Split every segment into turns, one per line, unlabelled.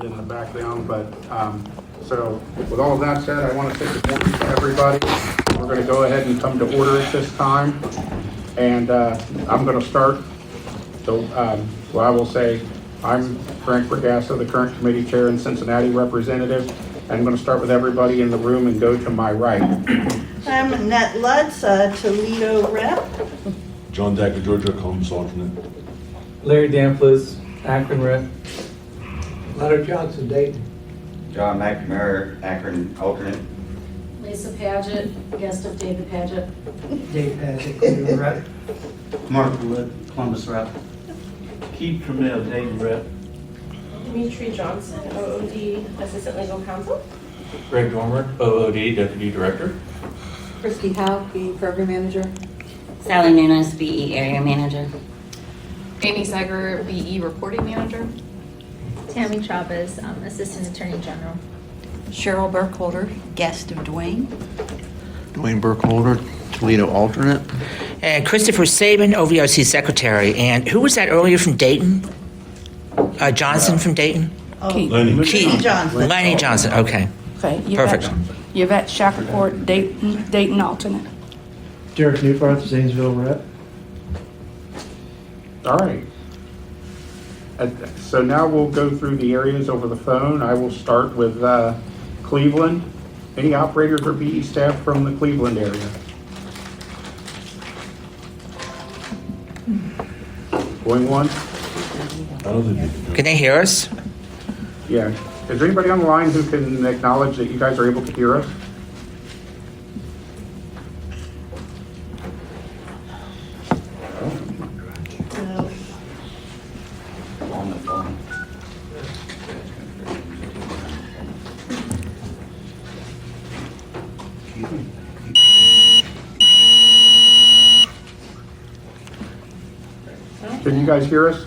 in the background, but so with all of that said, I want to say good morning to everybody. We're going to go ahead and come to order at this time, and I'm going to start. So what I will say, I'm Frank Regassa, the current committee chair and Cincinnati representative. I'm going to start with everybody in the room and go to my right.
I'm Annette Lutz, Toledo rep.
John Decker, Georgia, Columbus alternate.
Larry Danflis, Akron rep.
Leonard Johnson, Dayton.
John McNamara, Akron alternate.
Lisa Paget, guest of David Paget.
Dave Paget, Cleveland rep.
Mark Wood, Columbus rep. Keith Trammell, Dayton rep.
Dimitri Johnson, OOD Assistant Legal Counsel.
Greg Dormer, OOD Deputy Director.
Christy Howe, BE Program Manager.
Sally Nunes, BE Area Manager.
Amy Sager, BE Reporting Manager.
Tammy Chavez, Assistant Attorney General.
Cheryl Burkholder, guest of Dwayne.
Dwayne Burkholder, Toledo alternate.
And Christopher Sabin, OVRC Secretary. And who was that earlier from Dayton? Johnson from Dayton?
Lenny.
Johnson.
Lenny Johnson, okay.
Okay.
Perfect.
Yvette Shackelford, Dayton alternate.
Derek Newfarth, Zanesville rep.
All right. So now we'll go through the areas over the phone. I will start with Cleveland. Any operators or BE staff from the Cleveland area? Going once?
I don't think you
Can they hear us?
Yeah. Is there anybody on the line who can acknowledge that you guys are able to hear us?
No.
On the phone.
Can you guys hear us?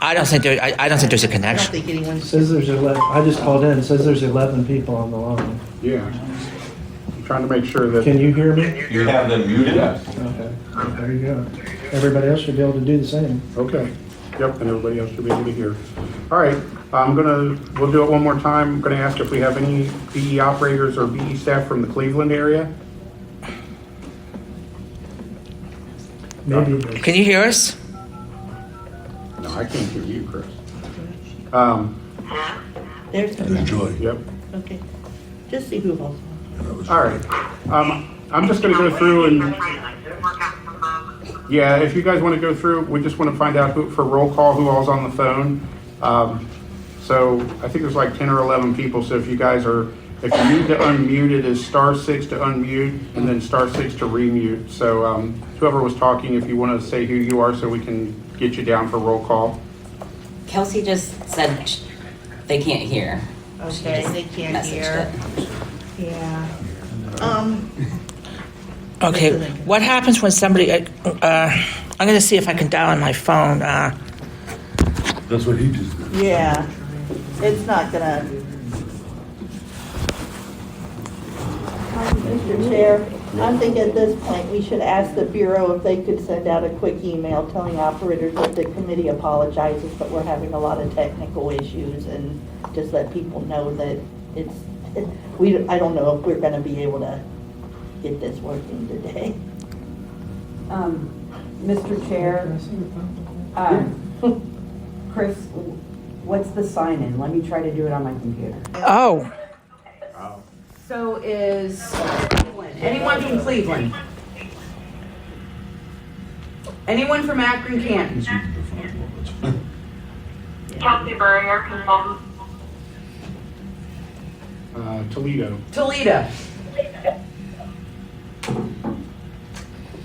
I don't think there's a
I don't
connection.
think anyone's.
It says there's 11, I just called in, it says there's 11 people on the line.
Yeah. I'm trying to make sure that.
Can you hear me?
You have them muted?
Yes.
Okay, there you go. Everybody else should be able to do the same.
Okay. Yep, and everybody else should be able to hear. All right, we'll do it one more time. I'm gonna ask if we have any BE operators or BE staff from the Cleveland area.
Maybe.
Can you hear us?
No, I can't hear you, Chris.
There's.
enjoy.
Yep.
Okay. Just see who else.
All right. I'm just gonna go through and, yeah, if you guys want to go through, we just want to find out who, for roll call, who all's on the phone. So I think there's like 10 or 11 people, so if you guys are, if you need to unmute, it is *6 to unmute and then *6 to remute. So whoever was talking, if you want to say who you are so we can get you down for roll call.
Kelsey just said they can't hear.
Okay, they can't
Messaged
hear.
it.
Yeah.
Okay, what happens when somebody, I'm going to see if I can dial on my phone.
That's what he just did.
Yeah. It's not gonna. Mr. Chair, I think at this point we should ask the Bureau if they could send out a quick email telling operators that the committee apologizes, but we're having a lot of technical issues, and just let people know that I don't know if we're gonna be able to get this working today.
Mr. Chair, Chris, what's the sign-in? Let me try to do it on my computer.
Oh,
So is anyone from Cleveland? Anyone from Akron, Canton?
Kelsey Burrier, consultant.
Toledo,
Toledo,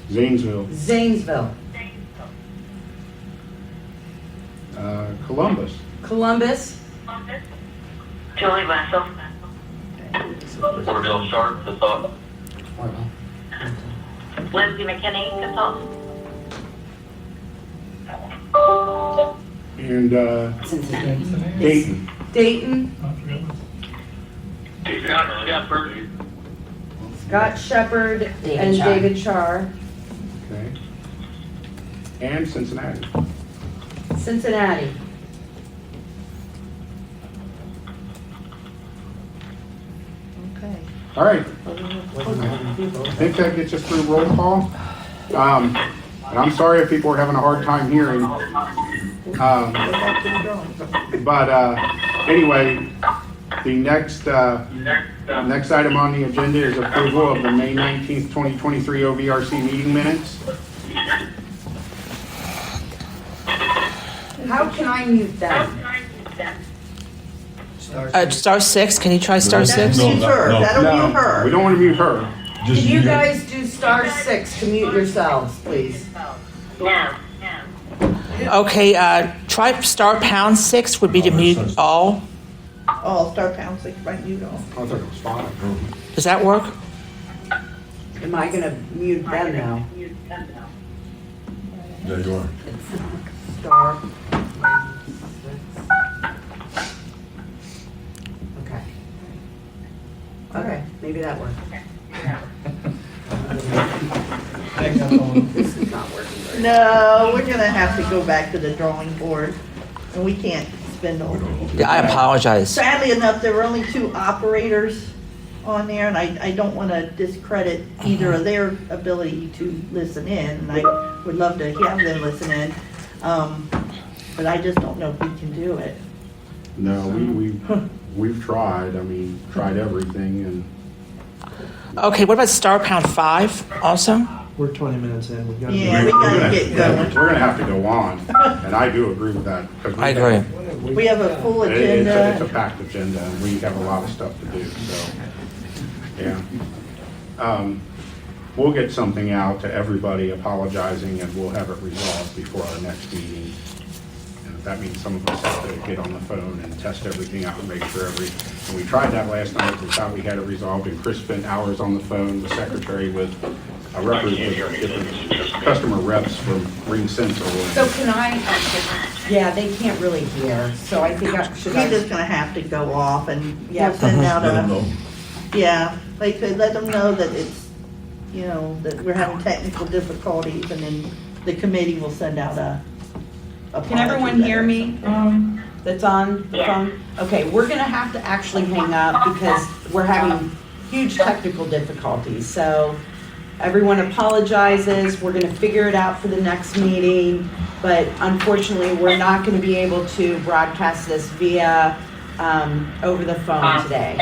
Zanesville, Columbus,
Columbus,
Julie Wessel.
Cordell Sharp, consultant.
Lindsay McKinney, consultant.
and
Cincinnati.
Dayton.
Dayton, Scott Shepard, and
Char.
David Char.
Okay. And Cincinnati.
Cincinnati.
Okay.
All right. I think that gets us through roll call. And I'm sorry if people are having a hard time hearing. But anyway, the next item on the agenda is approval of the May 19th, 2023 OVRC meeting minutes.
How can I mute them?
Star 6, can you try Star 6?
No,
Mute her, that'll mute her.
We don't want to mute her.
Can you guys do star 6 to mute yourselves, please?
Okay, try star pound 6 would be to mute all.
Oh, star pound 6, right, mute all.
I thought it was fine.
Does that work?
Am I gonna mute them now?
Yeah, you are.
Star. Okay. Okay, maybe that worked. This is not working very
No, we're gonna have to go back to the drawing board, and we can't spend all.
Yeah, I apologize.
Sadly enough, there were only 2 operators on there, and I don't want to discredit either of their ability to listen in, and I would love to have them listen in, but I just don't know if we can do it.
No, we've tried. I mean, tried everything, and
Okay, what about star pound 5 also?
We're 20 minutes in. We've got to
Yeah, we gotta get going.
we're gonna have to go on. And I do agree with that. 'Cause
I agree.
We have a full
It's a
agenda.
packed agenda, and we have a lot of stuff to do, so, yeah. We'll get something out to everybody apologizing, and we'll have it resolved before our next meeting. And if that means some of us have to get on the phone and test everything out and make sure and we tried that last night, we thought we had it resolved, and Chris spent hours on the phone, the secretary, with a representative, different customer reps from Ring Central.
So can I, yeah, they can't really hear, so I think I should.
He's just gonna have to go off and
Yeah.
send out
Let them
a,
know.
yeah, like, let them know that it's, you know, that we're having technical difficulties, and then the committee will send out a.
Can everyone hear me, that's on the phone? Okay, we're gonna have to actually hang up because we're having huge technical difficulties, so everyone apologizes, we're gonna figure it out for the next meeting, but unfortunately, we're not gonna be able to broadcast this via, over the phone today.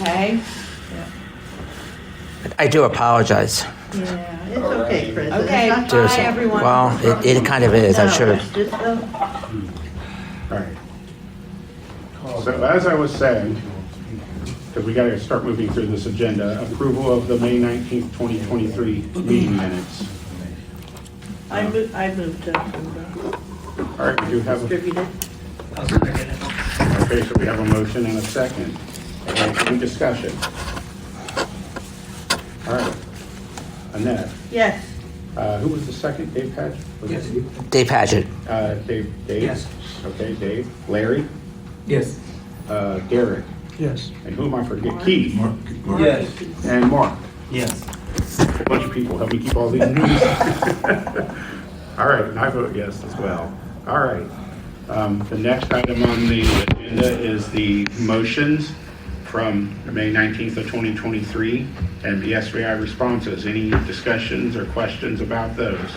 Okay?
I do apologize.
Yeah, it's okay, Chris. It's
Okay,
not-
bye, everyone.
Well, it kind of is. I
No,
should
it's
have.
just a-
All right. So as I was saying, because we got to start moving through this agenda, approval of the May 19th, 2023 meeting minutes.
I moved to approve
All right, we do have,
distributed.
okay, so we have a motion and a second. Any discussion? All right. Annette,
Yes,
who was the second? Dave Patch?
Yes.
Dave Paget.
Dave?
Yes.
Okay, Dave. Larry?
Yes.
Derek?
Yes.
And who am I forgetting? Keith?
Yes.
And Mark?
Yes.
A bunch of people. Help me keep all these. All right, and I vote yes as well. All right. The next item on the agenda is the motions from May 19th of 2023 and the SVI responses. Any discussions or questions about those?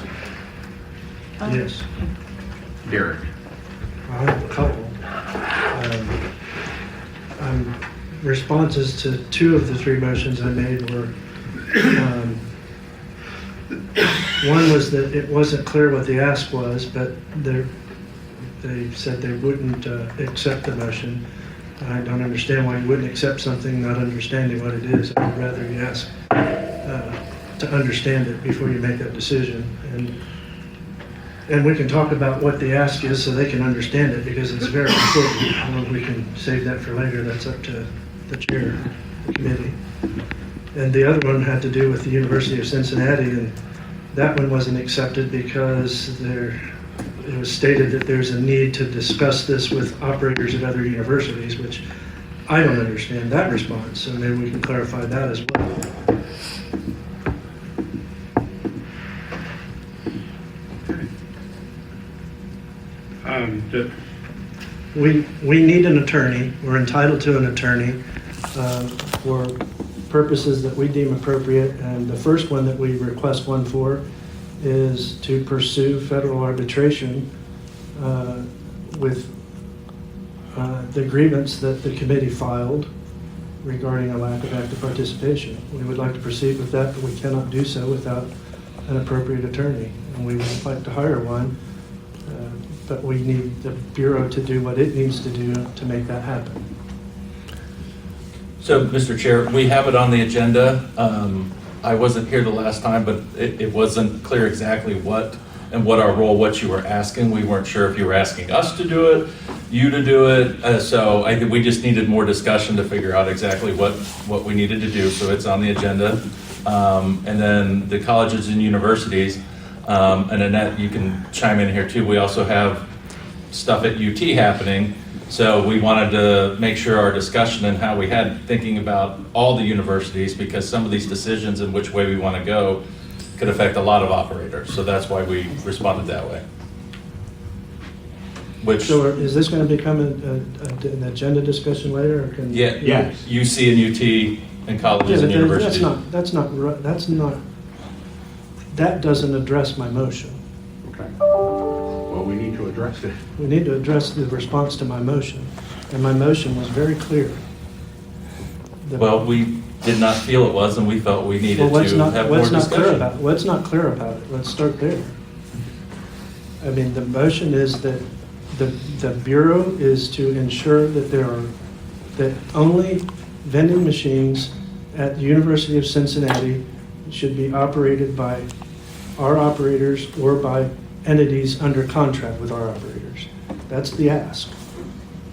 Yes.
Derek?
I have a couple. Responses to 2 of the 3 motions I made were, one was that it wasn't clear what the ask was, but they said they wouldn't accept the motion. I don't understand why you wouldn't accept something not understanding what it is. I'd rather you ask to understand it before you make that decision. And we can talk about what the ask is so they can understand it, because it's very important. We can save that for later. That's up to the chair of the committee. And the other one had to do with the University of Cincinnati, and that one wasn't accepted because it was stated that there's a need to discuss this with operators at other universities, which I don't understand that response, so maybe we can clarify that as well. We need an attorney. We're entitled to an attorney for purposes that we deem appropriate. And the first one that we request one for is to pursue federal arbitration with the grievance that the committee filed regarding a lack of active participation. We would like to proceed with that, but we cannot do so without an appropriate attorney. And we would like to hire one, but we need the Bureau to do what it needs to do to make that happen.
So, Mr. Chair, we have it on the agenda. I wasn't here the last time, but it wasn't clear exactly what our role, what you were asking. We weren't sure if you were asking us to do it, you to do it. So I think we just needed more discussion to figure out exactly what we needed to do. So it's on the agenda. And then the colleges and universities, and Annette, you can chime in here too. We also have stuff at UT happening. So we wanted to make sure our discussion and how we had thinking about all the universities, because some of these decisions and which way we want to go could affect a lot of operators. So that's why we responded that way.
So is this going to become an agenda discussion later? Or can,
yes. UC and UT and colleges and universities.
That doesn't address my motion.
Okay. Well, we need to address it.
We need to address the response to my motion. And my motion was very clear.
Well, we did not feel it was, and we felt we needed to have more discussion.
What's not clear about it? Let's start there. I mean, the motion is that the Bureau is to ensure that only vending machines at the University of Cincinnati should be operated by our operators or by entities under contract with our operators. That's the ask.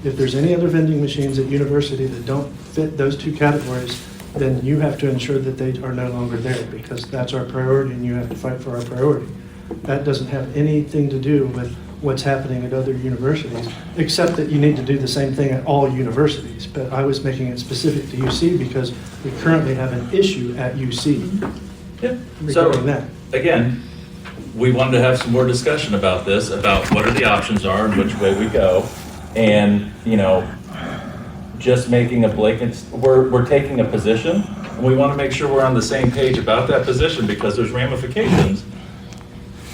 If there's any other vending machines at university that don't fit those two categories, then you have to ensure that they are no longer there, because that's our priority and you have to fight for our priority. That doesn't have anything to do with what's happening at other universities, except that you need to do the same thing at all universities. But I was making it specific to UC because we currently have an issue at UC regarding that.
Again, we wanted to have some more discussion about this, about what the options are and which way we go. And, just making a blanket, we're taking a position, and we want to make sure we're on the same page about that position, because there's ramifications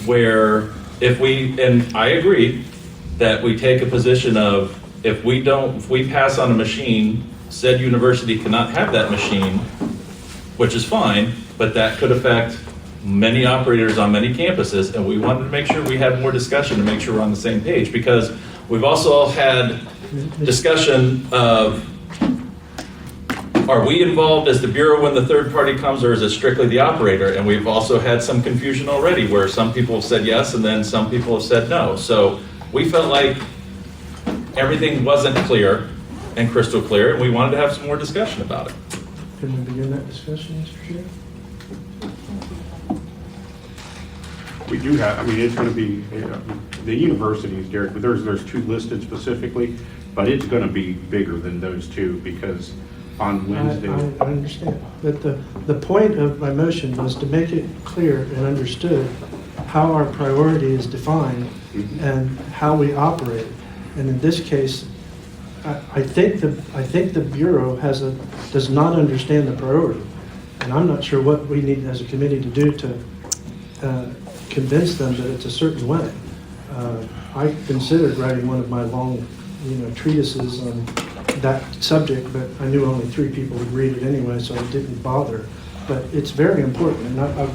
where and I agree that we take a position of, if we pass on a machine, said university cannot have that machine, which is fine, but that could affect many operators on many campuses, and we wanted to make sure we had more discussion to make sure we're on the same page, because we've also had discussion of, are we involved as the Bureau when the third party comes, or is it strictly the operator? And we've also had some confusion already where some people have said yes and then some people have said no. So we felt like everything wasn't clear and crystal clear, and we wanted to have some more discussion about it.
Can we begin that discussion, Mr. Chair?
We do have, it's going to be, the universities, Derek, but there's two listed specifically, but it's going to be bigger than those two, because on Wednesday.
I understand. But the point of my motion was to make it clear and understood how our priority is defined and how we operate. And in this case, I think the Bureau does not understand the priority. And I'm not sure what we need as a committee to do to convince them that it's a certain way. I considered writing one of my long, treatises on that subject, but I knew only 3 people would read it anyway, so I didn't bother. But it's very important, and I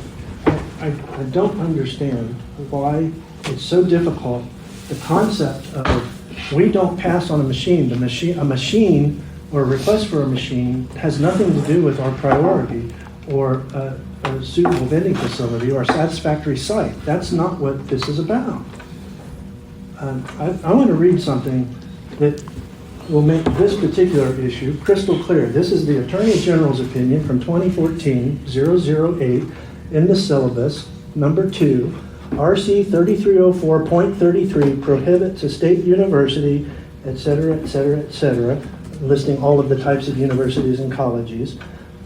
don't understand why it's so difficult. The concept of we don't pass on a machine. A machine or a request for a machine has nothing to do with our priority or a suitable vending facility or a satisfactory site. That's not what this is about. I want to read something that will make this particular issue crystal clear. This is the Attorney General's opinion from 2014-008 in the syllabus, number 2, RC 3304.33 prohibits a state university, et cetera, listing all of the types of universities and colleges,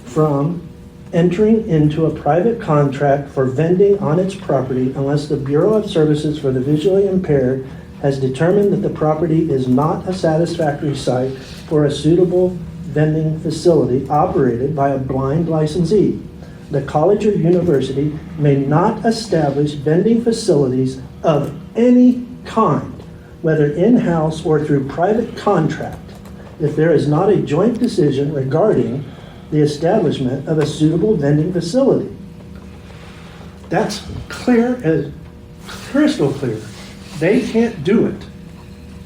from entering into a private contract for vending on its property unless the Bureau of Services for the Visually Impaired has determined that the property is not a satisfactory site for a suitable vending facility operated by a blind licensee. The college or university may not establish vending facilities of any kind, whether in-house or through private contract, if there is not a joint decision regarding the establishment of a suitable vending facility. That's clear as crystal clear. They can't do it.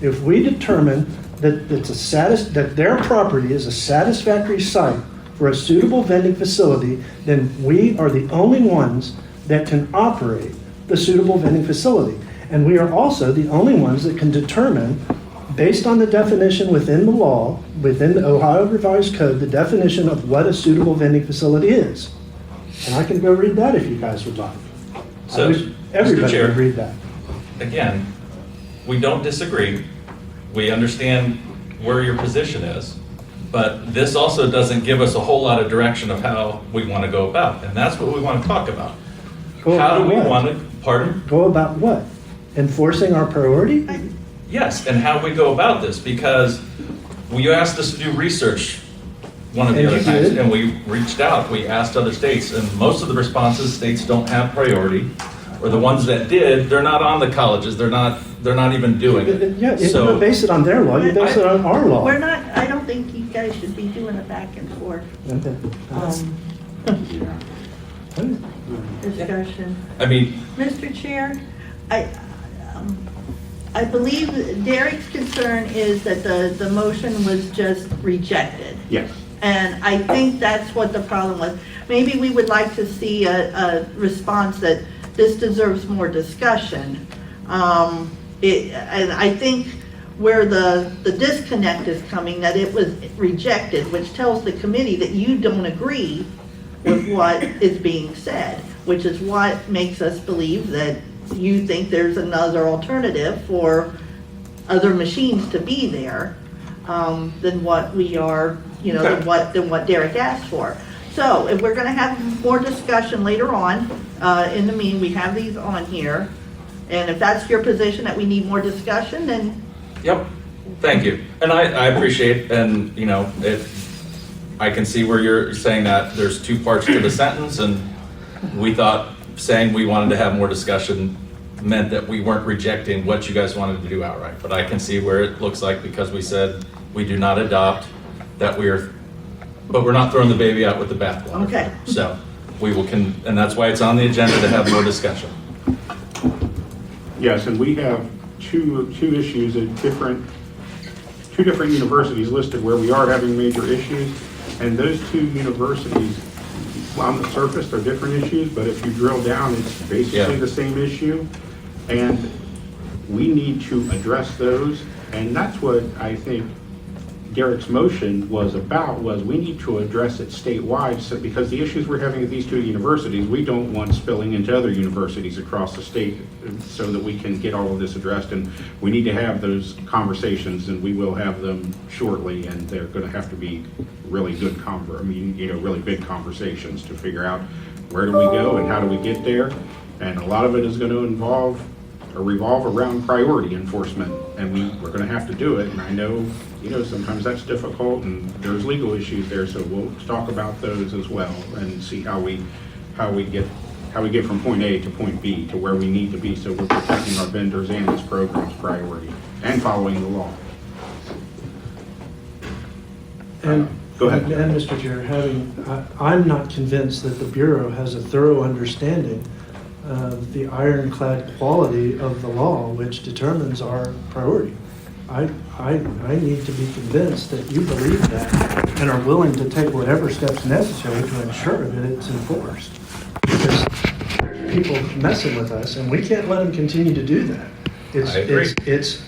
If we determine that that their property is a satisfactory site for a suitable vending facility, then we are the only ones that can operate the suitable vending facility. And we are also the only ones that can determine, based on the definition within the law, within the Ohio Revised Code, the definition of what a suitable vending facility is. And I can go read that if you guys would like.
So,
I wish
Mr.
everybody
Chair,
would read that.
again, we don't disagree. We understand where your position is, but this also doesn't give us a whole lot of direction of how we want to go about, and that's what we want to talk about. How do we want to, pardon?
Go about what? Enforcing our priority?
Yes, and how we go about this, because you asked us to do research one of the
And
other
you
times,
did.
and we reached out, we asked other states, and most of the responses, states don't have priority, or the ones that did, they're not on the colleges, they're not even doing it.
Yeah, you
So-
don't base it on their law, you base it on our law.
We're not, I don't think you guys should be doing a back and forth discussion.
I mean,
Mr. Chair, I believe Derek's concern is that the motion was just rejected.
Yes.
And I think that's what the problem was. Maybe we would like to see a response that this deserves more discussion. And I think where the disconnect is coming, that it was rejected, which tells the committee that you don't agree with what is being said, which is what makes us believe that you think there's another alternative for other machines to be there than what we are, than what Derek asked for. So if we're gonna have more discussion later on, in the meeting, we have these on here. And if that's your position, that we need more discussion, then
yep, thank you. And I appreciate, and I can see where you're saying that there's two parts to the sentence, and we thought saying we wanted to have more discussion meant that we weren't rejecting what you guys wanted to do outright. But I can see where it looks like, because we said we do not adopt, that but we're not throwing the baby out with the bathwater.
Okay.
So we will, and that's why it's on the agenda to have more discussion.
Yes, and we have two issues at two different universities listed where we are having major issues. And those two universities, on the surface, they're different issues, but if you drill down, it's basically the same issue. And we need to address those. And that's what I think Derek's motion was about, was we need to address it statewide, because the issues we're having at these two universities, we don't want spilling into other universities across the state, so that we can get all of this addressed. And we need to have those conversations, and we will have them shortly, and they're going to have to be really good really big conversations to figure out where do we go and how do we get there. And a lot of it is going to revolve around priority enforcement, and we're going to have to do it. And I know, sometimes that's difficult, and there's legal issues there, so we'll talk about those as well and see how we get from point A to point B to where we need to be, so we're protecting our vendors and this program's priority and following the law.
And
go ahead.
And Mr. Chair, I'm not convinced that the Bureau has a thorough understanding of the ironclad quality of the law, which determines our priority. I need to be convinced that you believe that and are willing to take whatever steps necessary to ensure that it's enforced. Because there's people messing with us, and we can't let them continue to do that. It's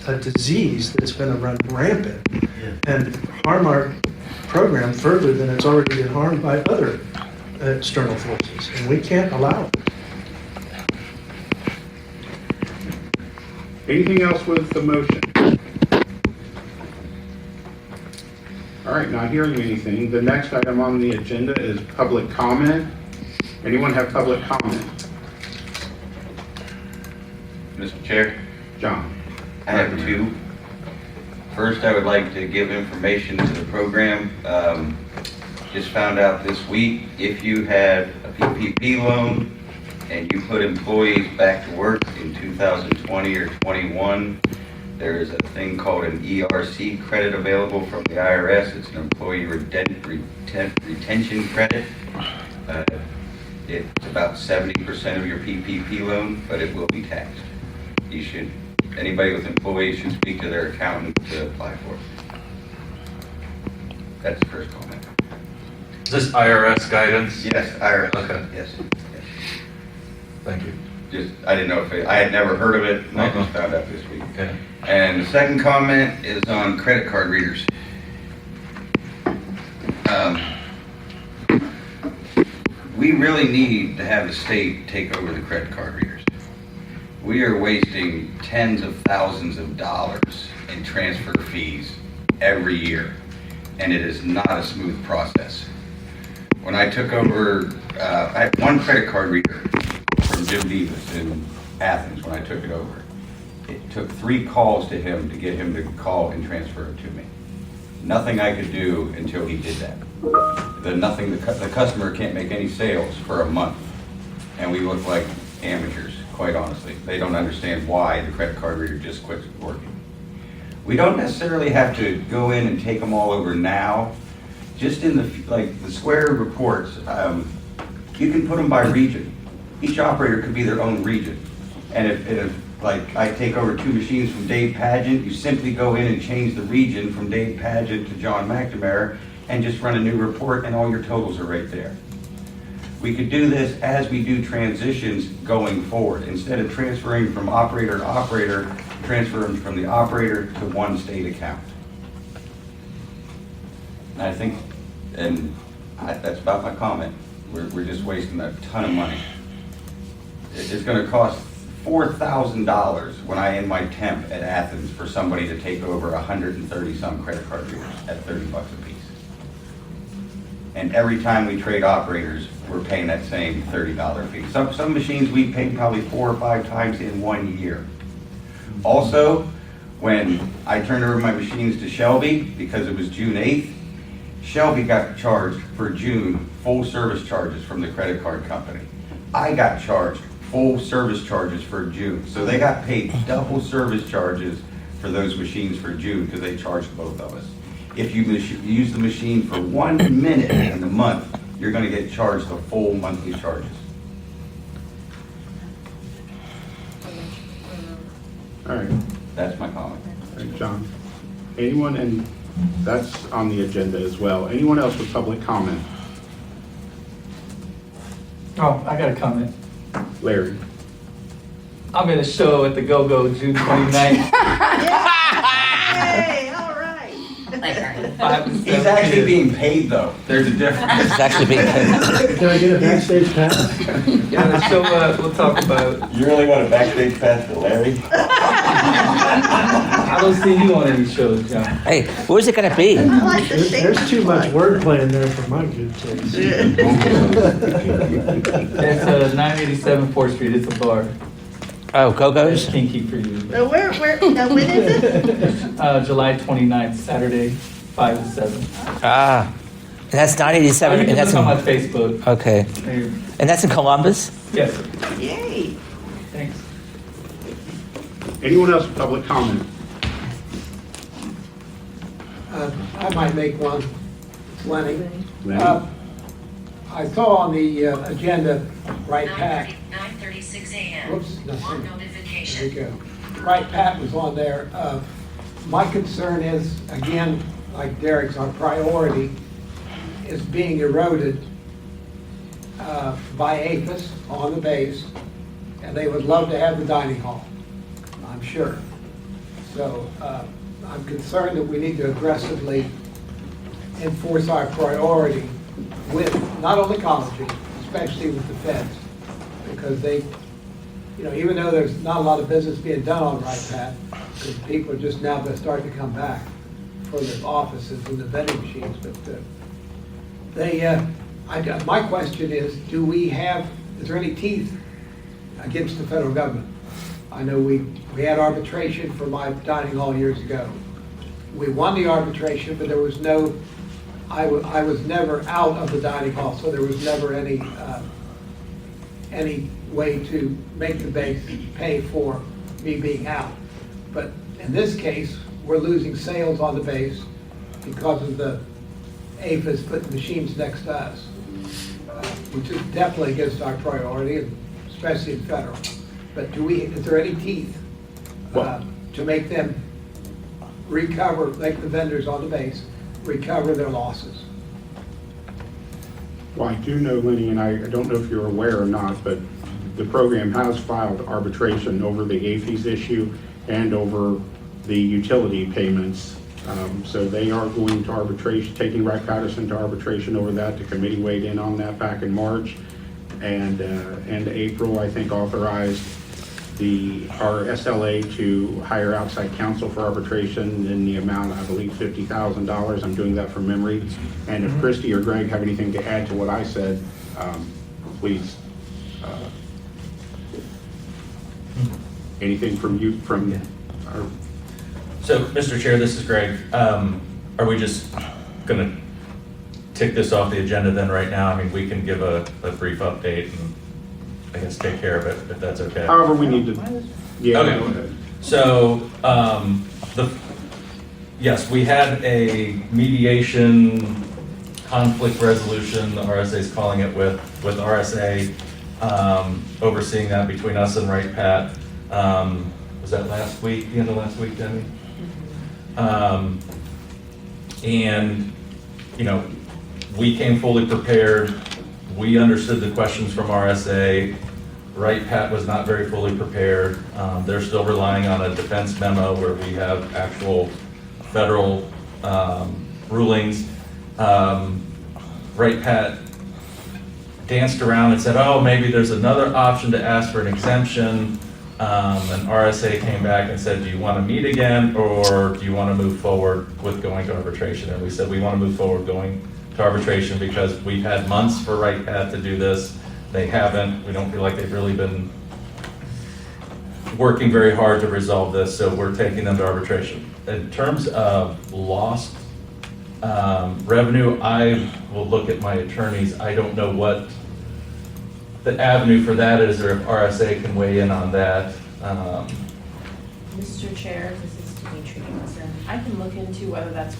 a disease that's going to run rampant and harm our program further than it's already been harmed by other external forces, and we can't allow it.
Anything else with the motion? All right, not hearing anything. The next item on the agenda is public comment. Anyone have public comment?
Mr. Chair,
John.
I have two. First, I would like to give information to the program. Just found out this week, if you had a PPP loan and you put employees back to work in 2020 or 21, there is a thing called an ERC credit available from the IRS. It's an employee retention credit. It's about 70% of your PPP loan, but it will be taxed. Anybody with employees should speak to their accountant to apply for it. That's the first comment.
Is this IRS guidance?
Yes, IRS.
Okay.
Yes.
Thank you.
I didn't know if I had never heard of it, and I just found out this week.
Okay.
And the second comment is on credit card readers. We really need to have the state take over the credit card readers. We are wasting tens of thousands of dollars in transfer fees every year, and it is not a smooth process. When I took over, I had one credit card reader from Jim Davis in Athens when I took it over. It took 3 calls to him to get him to call and transfer it to me. Nothing I could do until he did that. The customer can't make any sales for a month, and we look like amateurs, quite honestly. They don't understand why the credit card reader just quits working. We don't necessarily have to go in and take them all over now. Just in the Square reports, you can put them by region. Each operator could be their own region. And if I take over 2 machines from Dave Pageant, you simply go in and change the region from Dave Pageant to John McNamara and just run a new report, and all your totals are right there. We could do this as we do transitions going forward. Instead of transferring from operator to operator, transfer them from the operator to one state account. And that's about my comment. We're just wasting a ton of money. It's going to cost $4,000 when I end my temp at Athens for somebody to take over 130 some credit card readers at $30 a piece. And every time we trade operators, we're paying that same $30 fee. Some machines we paid probably 4 or 5 times in 1 year. Also, when I turned over my machines to Shelby, because it was June 8th, Shelby got charged for June full service charges from the credit card company. I got charged full service charges for June. So they got paid double service charges for those machines for June because they charged both of us. If you use the machine for 1 minute in the month, you're going to get charged the full monthly charges.
All right.
That's my comment.
Thanks, John. Anyone, and that's on the agenda as well. Anyone else with public comment?
Oh, I got a comment.
Larry.
I'm in a show at the Go-Go June 29th.
Hey, all right.
5 to 7
He's actually
p.m.
being paid though. There's a difference.
It's actually being paid.
Can I get a backstage pass?
Yeah, the show we'll talk about.
You really want a backstage pass to Larry?
I don't see you on any shows, John.
Hey, where's it gonna be?
I like the shape.
There's too much wordplay in there for my good taste.
It's 987 4th Street. It's a bar.
Oh,
It's
Go-Go's?
kinky for you.
Where, now when is it?
July 29th, Saturday, 5 to 7.
Ah, and that's 987,
You
and
can
that's
look on my
in,
Facebook.
okay.
There.
And that's in Columbus?
Yes.
Yay.
Thanks.
Anyone else with public comment?
I might make one. It's Lenny.
Lenny?
I saw on the agenda, right Pat.
9:36 a.m.
Whoops,
One
nothing. There
notification.
we go. Right Pat was on there. My concern is, again, like Derek's, our priority is being eroded by APHIS on the base, and they would love to have the dining hall, I'm sure. So I'm concerned that we need to aggressively enforce our priority with not only colleges, especially with the feds, because they, even though there's not a lot of business being done on Right Path, because people are just now starting to come back for their offices and the vending machines, but my question is, is there any teeth against the federal government? I know we had arbitration for my dining hall years ago. We won the arbitration, but there was no, I was never out of the dining hall, so there was never any way to make the base pay for me being out. But in this case, we're losing sales on the base because of the APHIS putting machines next to us, which is definitely against our priority, and especially in federal. But is there any teeth to make them recover, like the vendors on the base, recover their losses?
Well, I do know, Lenny, and I don't know if you're aware or not, but the program has filed arbitration over the APHIS issue and over the utility payments. So they are going to arbitration, taking Wright Patterson to arbitration over that. The committee weighed in on that back in March. And April, I think, authorized our SLA to hire outside counsel for arbitration in the amount, I believe, $50,000. I'm doing that from memory. And if Christie or Greg have anything to add to what I said, please. Anything from you, our...
So, Mr. Chair, this is Greg. Are we just going to tick this off the agenda then right now? I mean, we can give a brief update and I guess take care of it if that's okay.
However we need to. Yeah.
Okay.
Go ahead.
So, yes, we had a mediation conflict resolution, the RSA is calling it, with RSA overseeing that between us and Wright Pat. Was that last week, the end of last week, Demi? And, you know, we came fully prepared. We understood the questions from RSA. Wright Pat was not very fully prepared. They're still relying on a defense memo where we have actual federal rulings. Wright Pat danced around and said, oh, maybe there's another option to ask for an exemption. And RSA came back and said, do you want to meet again, or do you want to move forward with going to arbitration? And we said, we want to move forward going to arbitration because we've had months for Wright Pat to do this. They haven't. We don't feel like they've really been working very hard to resolve this, so we're taking them to arbitration. In terms of lost revenue, I will look at my attorneys. I don't know what the avenue for that is, or if RSA can weigh in on that.
Mr. Chair, this is Dimitri Johnson. I can look into whether that's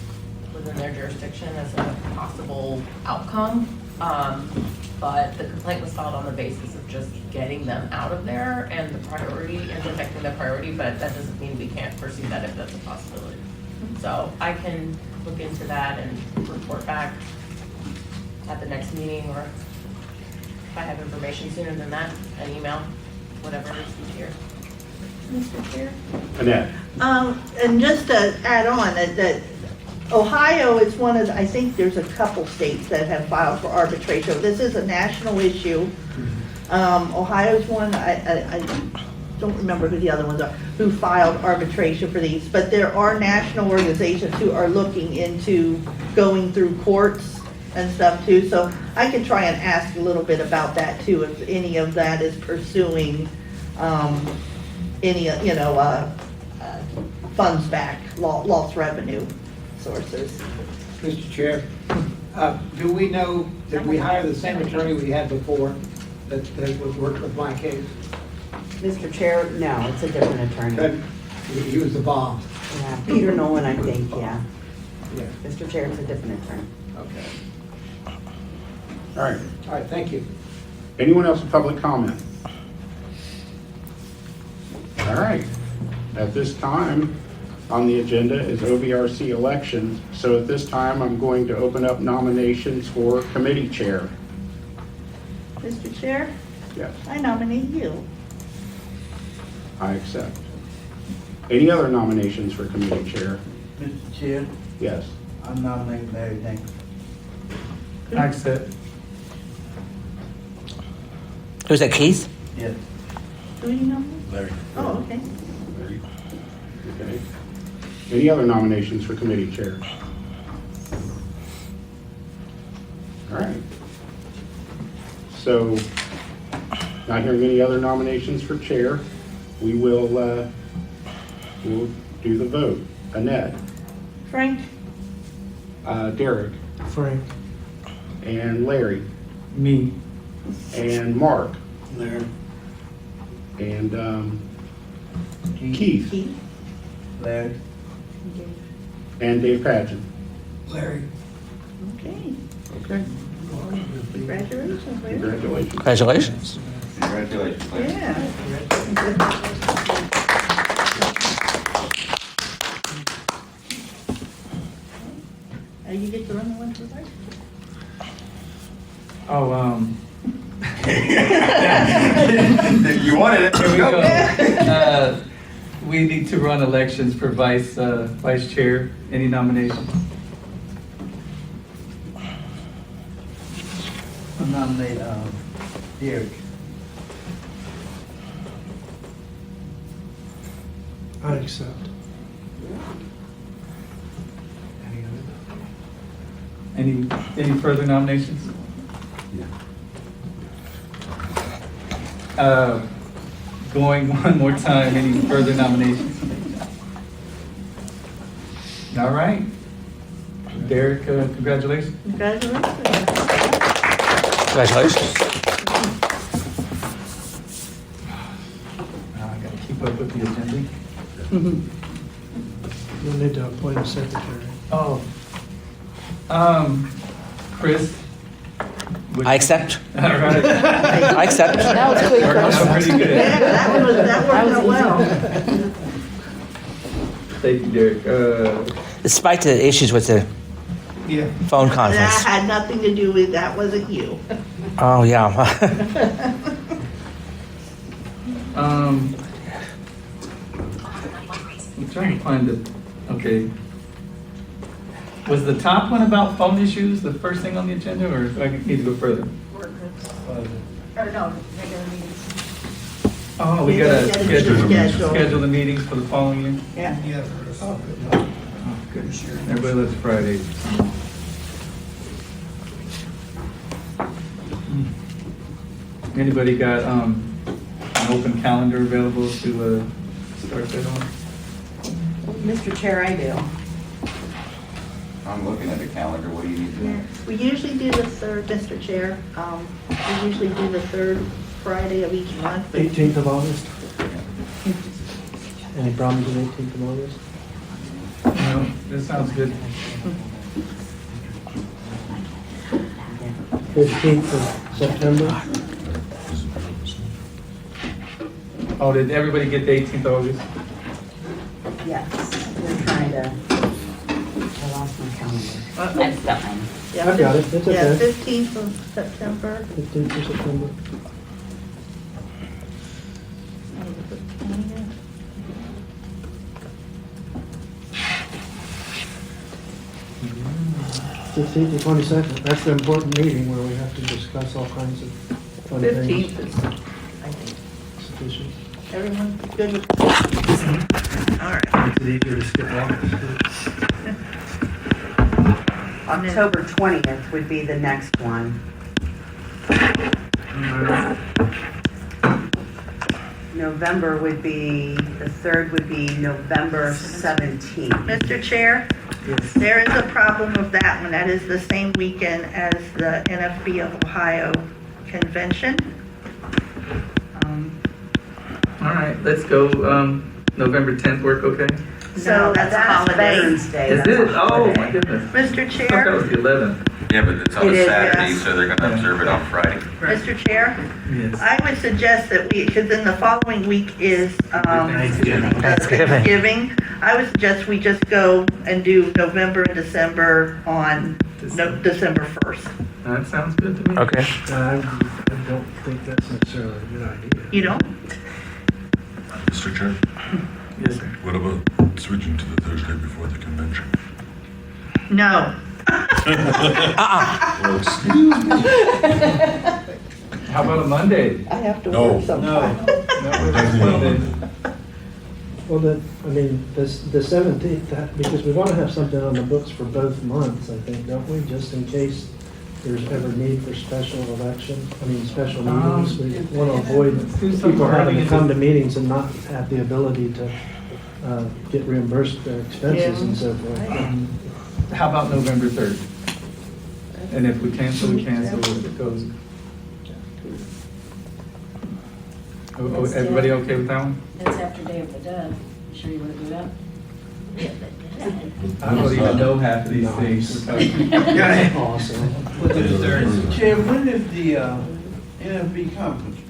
within their jurisdiction as a possible outcome. But the complaint was filed on the basis of just getting them out of there and the priority and protecting the priority, but that doesn't mean we can't pursue that if that's a possibility. So I can look into that and report back at the next meeting, or if I have information sooner than that, an email, whatever is easier. Mr. Chair?
Annette.
And just to add on, that Ohio is one of, I think there's a couple states that have filed for arbitration. This is a national issue. Ohio's one, I don't remember who the other ones are, who filed arbitration for these, but there are national organizations who are looking into going through courts and stuff too. So I can try and ask a little bit about that too, if any of that is pursuing any, funds back, lost revenue sources.
Mr. Chair, do we know, did we hire the same attorney we had before that worked with my case?
Mr. Chair, no, it's a different attorney.
He was the bomb.
Yeah, Peter Nolan, I think, yeah.
Yeah.
Mr. Chair, it's a different attorney.
Okay.
All right.
All right, thank you.
Anyone else with public comment? All right. At this time, on the agenda is OVRC elections. So at this time, I'm going to open up nominations for committee chair.
Mr. Chair,
Yes,
I nominate you.
I accept. Any other nominations for committee chair?
Mr. Chair,
Yes.
I nominate Larry Dank.
I accept.
Was that Keith?
Yes.
Who do you nominate?
Larry.
Oh, okay.
Okay. Any other nominations for committee chair? All right. So, not hearing any other nominations for chair, we will, we'll do the vote. Annette,
Frank?
Derek,
Frank.
and Larry,
Me.
and Mark,
Larry.
and Keith,
Keith?
Larry.
and Dave Pageant.
Larry.
Okay.
Okay.
Congratulations, Larry.
Congratulations.
Congratulations.
Congratulations, Larry.
Yeah. You get to run the one for life?
Oh,
You wanted it,
here we
go.
go. We need to run elections for vice chair. Any nominations?
I nominate, Derek.
I accept.
Any further nominations? Going one more time, any further nominations? All right. Derek, congratulations.
Congratulations.
Congratulations.
I gotta keep up with the agenda.
You'll need to appoint a secretary.
Oh. Chris? would-
I accept.
All right.
I accept.
That was quick.
Worked out pretty good.
Yeah, that worked out well.
Thank you, Derek.
Despite the issues with the
Yeah.
phone
That
conference.
had nothing to do with, that wasn't you.
Oh, yeah.
I'm trying to find the, okay. Was the top one about phone issues the first thing on the agenda, or do I need to go further?
Or no, regular meetings.
Oh, we
Yeah,
gotta
we gotta
schedule
schedule.
the meetings for the following year?
Yeah.
Oh, good. Everybody loves Friday. Anybody got, an open calendar available to, start that on?
Mr. Chair, I do.
I'm looking at the calendar, what do you need to know?
We usually do the third, Mr. Chair, we usually do the third Friday of each month. but-
18th of August. Any problems with 18th of August?
No, that sounds good.
15th of September.
Oh, did everybody get the 18th of August?
Yes, we're trying to, I lost my calendar.
I've got mine.
Yeah,
I've got it. It's
Yeah,
okay.
15th of September.
15th of September. Fifteenth and 22nd, that's the important meeting where we have to discuss all kinds of fun things.
15th is, I think,
Sufficient.
everyone good with? All right.
Makes it easier to skip August.
October 20th would be the next one. November would be, the third would be November 17th.
Mr. Chair, there is a problem with that one. That is the same weekend as the NFB of Ohio convention.
All right, let's go, November 10th work, okay?
So that's a holiday.
Veterans Day.
Is
that's
it?
a
Oh,
holiday.
my goodness.
Mr.
I thought that
Chair,
was the 11th.
Yeah, but it's on
It
a
is,
Saturday,
yes.
so they're gonna observe it on Friday.
Mr. Chair,
Yes.
I would suggest that we, because then the following week is
Thanksgiving.
Thanksgiving. I would suggest we just go and do November and December on December 1st.
That sounds good to me.
Okay.
I don't think that's necessarily a good idea.
You know?
Mr. Chair,
Yes, sir.
what about switching to the Thursday before the convention?
No.
Well, excuse me.
How about a Monday?
I have to
No.
work sometime.
Definitely
Well, the 17th, because we want to have something on the books for both months, I think, don't we? Just in case there's ever need for special special meetings. We want to avoid
let's do something
people having
early
to
in
come
the-
to meetings and not have the ability to get reimbursed their expenses and so forth.
How about November 3rd? And if we cancel, we cancel, if it goes. Oh, everybody okay with that one?
It's after Day of the Dead. You sure you want to do that?
I don't even know half of these things.
Awesome.
Chair, when is the NFB conference?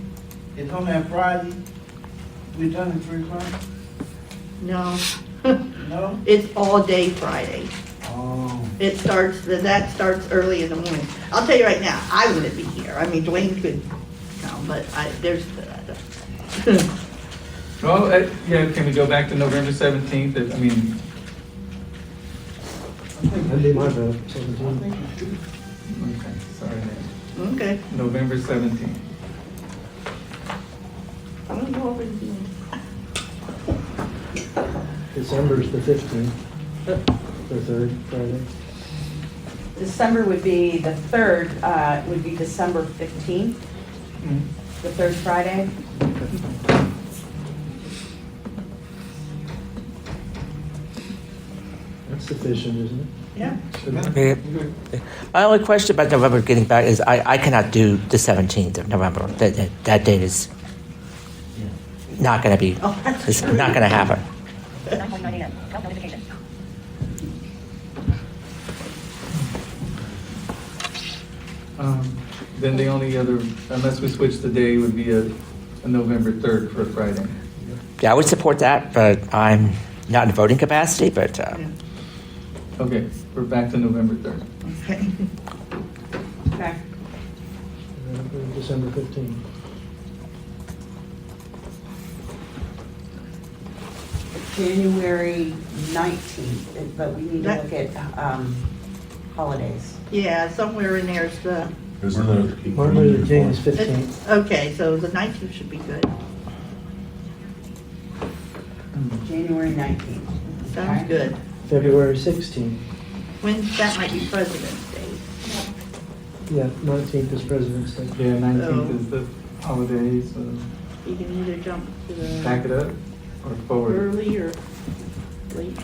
It's on that Friday? We done at 3 o'clock?
No.
No?
It's all day Friday.
Oh.
That starts early in the morning. I'll tell you right now, I wouldn't be here. I mean, Dwayne could come, but
Well, yeah, can we go back to November 17th? I mean,
That'd be my vote, 17.
okay, sorry, man.
Okay.
November 17th.
I'm gonna go over the
December's the 15th, the 3rd Friday.
December would be the 3rd, would be December 15th, the 3rd Friday.
That's sufficient, isn't it?
Yeah.
My only question about November getting back is I cannot do the 17th of November. That date is not going to be, it's not going to happen.
Then the only other, unless we switch the day, would be a November 3rd for a Friday.
Yeah, I would support that, but I'm not in voting capacity, but
Okay, we're back to November 3rd.
Okay.
Okay.
December 15th.
January 19th, but we need to
That-
look at holidays.
Yeah, somewhere in there's the,
Isn't there?
Martin Luther King is 15th.
okay, so the 19th should be good.
January 19th.
Sounds
Okay.
good.
February 16th.
That might be President's Day.
Yeah, 19th is President's Day.
Yeah, 19th is the holiday, so
You can either jump to
back
the
it up or forward.
early or late.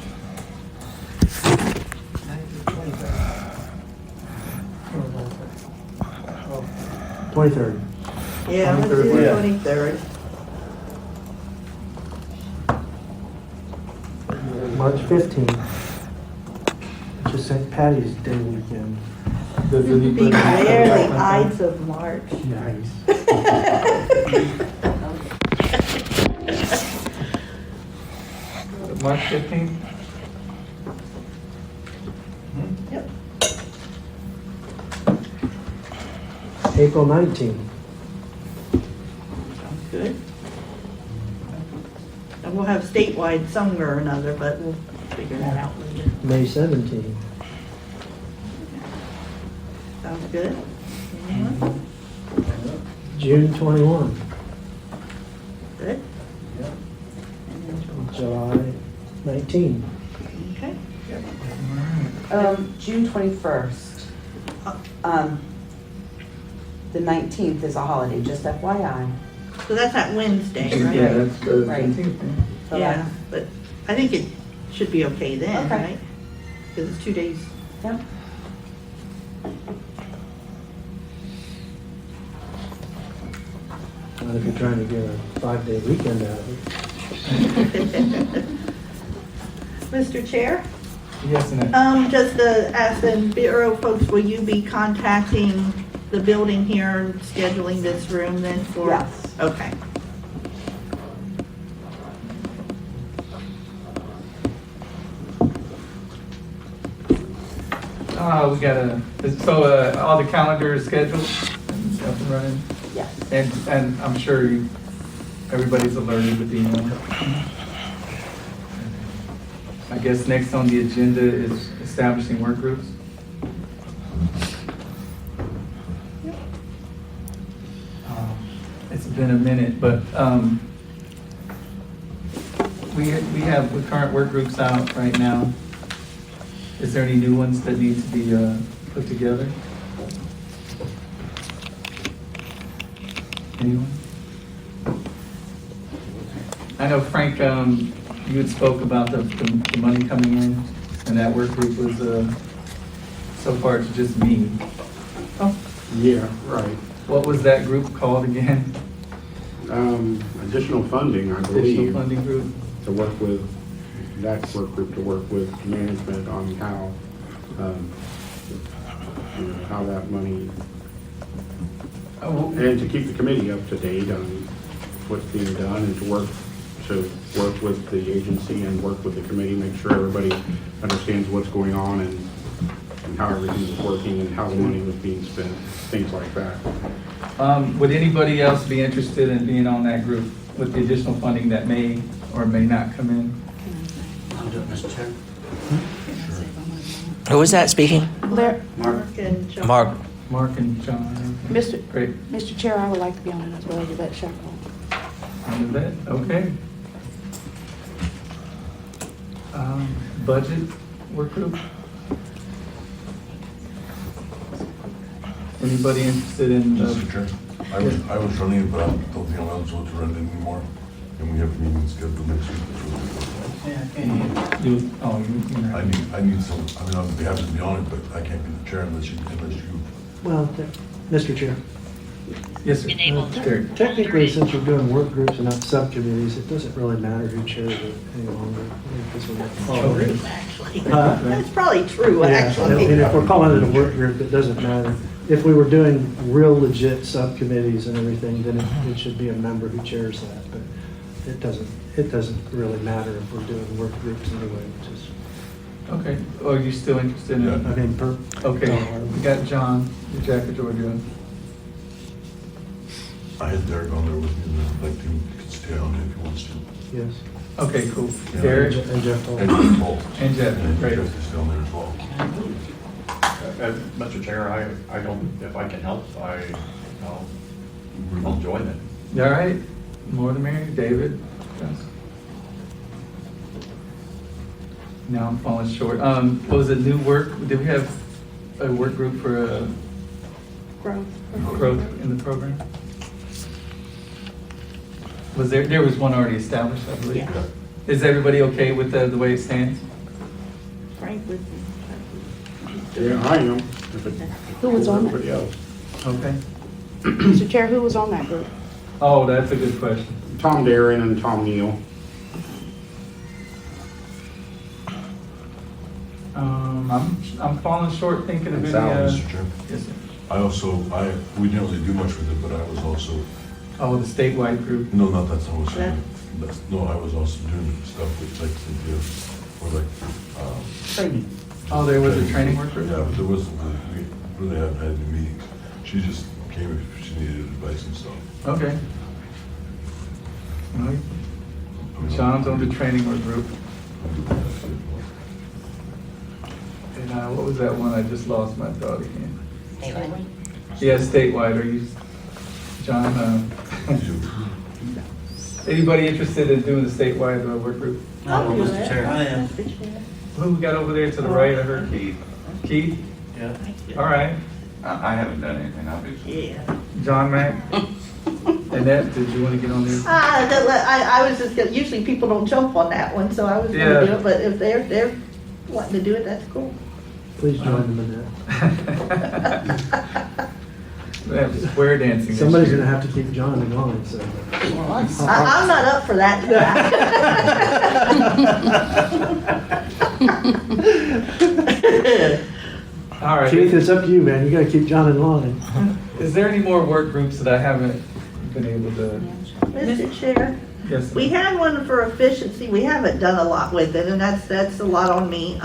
23rd.
Yeah, let's do the
23rd.
23rd.
March 15th, which is St. Patty's Day weekend.
Does
Be
anybody-
there, the Ides of March.
Nice.
March 15th?
Yep.
April 19th.
Sounds good. And we'll have statewide somewhere or another, but we'll figure that out later.
May 17th.
Sounds good? Anyone?
June 21.
Good?
July 19.
Okay.
June 21st. The 19th is a holiday, just FYI.
So that's that Wednesday, right?
Yeah, that's the
Right.
17th.
So
Yeah, but I think it should be okay then,
Okay.
right? Because it's 2 days.
Yep.
Not if you're trying to get a 5-day weekend out of it.
Mr. Chair?
Yes, and
Just to ask the Bureau folks, will you be contacting the building here and scheduling this room then for?
Yes.
Okay.
we gotta, so all the calendar is scheduled and up and running?
Yes.
And I'm sure everybody's alerted with the email. I guess next on the agenda is establishing work groups. It's been a minute, but we have the current work groups out right now. Is there any new ones that need to be put together? Anyone? I know Frank, you had spoke about the money coming in, and that work group was, so far it's just me.
Yeah, right.
What was that group called again?
Additional funding, I
Additional
believe,
funding group?
to work with, that work group to work with management on how, how that money, and to keep the committee up to date on what's being done, and to work with the agency and work with the committee, make sure everybody understands what's going on and how everything is working and how the money was being spent, things like that.
Would anybody else be interested in being on that group with the additional funding that may or may not come in?
I'll do it, Mr. Chair.
Who was that speaking?
Larry,
Mark and John.
Mark.
Mark and John.
Mr.
Great.
Mr. Chair, I would like to be on it as well, Yvette Shackle.
On that, okay. Budget work group? Anybody interested in?
Mr. Chair, I was running it, but I don't think I'm eligible to run it anymore. And we have meetings scheduled next week.
You,
I need some, I mean, I'd be happy to be on it, but I can't be the chair unless you.
Well, Mr. Chair,
yes, sir.
technically, since we're doing work groups and not subcommittees, it doesn't really matter who chairs it any longer. Because we're not following it.
Actually, that's probably true,
Yeah,
actually.
and if we're calling it a work group, it doesn't matter. If we were doing real legit subcommittees and everything, then it should be a member who chairs that, but it doesn't really matter if we're doing work groups anyway, which is.
Okay, are you still interested in?
I mean,
Okay, we got John, Jack or Georgia.
I had Derek on there with me, and I'd like to stay on it if he wants to.
Yes.
Okay, cool.
Yeah.
Derek?
And Jeff Hall.
And Jeff Hall.
And Jeff,
And
great.
Jeff is down there as well.
Mr. Chair, I don't, if I can help, I'll join it.
All right, more the merrier. David? Yes. Now I'm falling short. What was it, new work? Did we have a work group for growth in the program? Was there was one already established, I believe?
Yeah.
Is everybody okay with the way it stands?
Frank would.
Yeah, I am.
Who was on it?
Everybody else.
Okay.
Mr. Chair, who was on that group?
Oh, that's a good question.
Tom Darren and Tom Neal.
I'm falling short thinking of
And
any.
Sal, Mr. Chair.
Yes, sir.
We didn't really do much with it, but I was also,
Oh, the statewide group.
no, not that's what I was
Yeah.
saying. No, I was also doing stuff with like Cynthia, or like,
Training.
Oh, there was a training work group?
Yeah, but there wasn't, we really haven't had any meetings. She just came if she needed advice and stuff.
Okay. All right. John's on the training work group. And what was that one? I just lost my thought again. Yeah, statewide. Are you, John? Anybody interested in doing the statewide work group?
I'll do
Mr.
it.
Chair.
I am.
Who we got over there to the right? I heard
Keith,
Keith.
Yeah.
All right.
I haven't done anything, obviously.
Yeah.
John Mack. Annette, did you want to get on there?
I was just gonna, usually people don't jump on that one, so I was
Yeah.
gonna do it, but if they're wanting to do it, that's cool.
Please join them in that.
We have square dancing. this
Somebody's
year.
gonna have to keep John in line, so.
I'm not up for that.
All right.
Keith, it's up to you, man. You gotta keep John in line.
Is there any more work groups that I haven't been able to?
Mr. Chair,
Yes.
we had one for efficiency. We haven't done a lot with it, and that's a lot on me.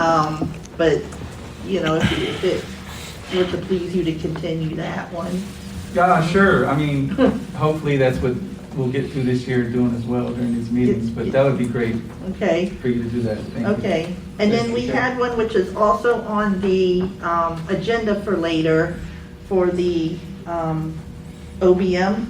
But, you know, if it were to please you to continue that one.
Yeah, sure. I mean, hopefully that's what we'll get through this year doing as well during these meetings, but that would be great
Okay.
for you to do that. Thank you.
Okay, and then we had one which is also on the agenda for later for the OBM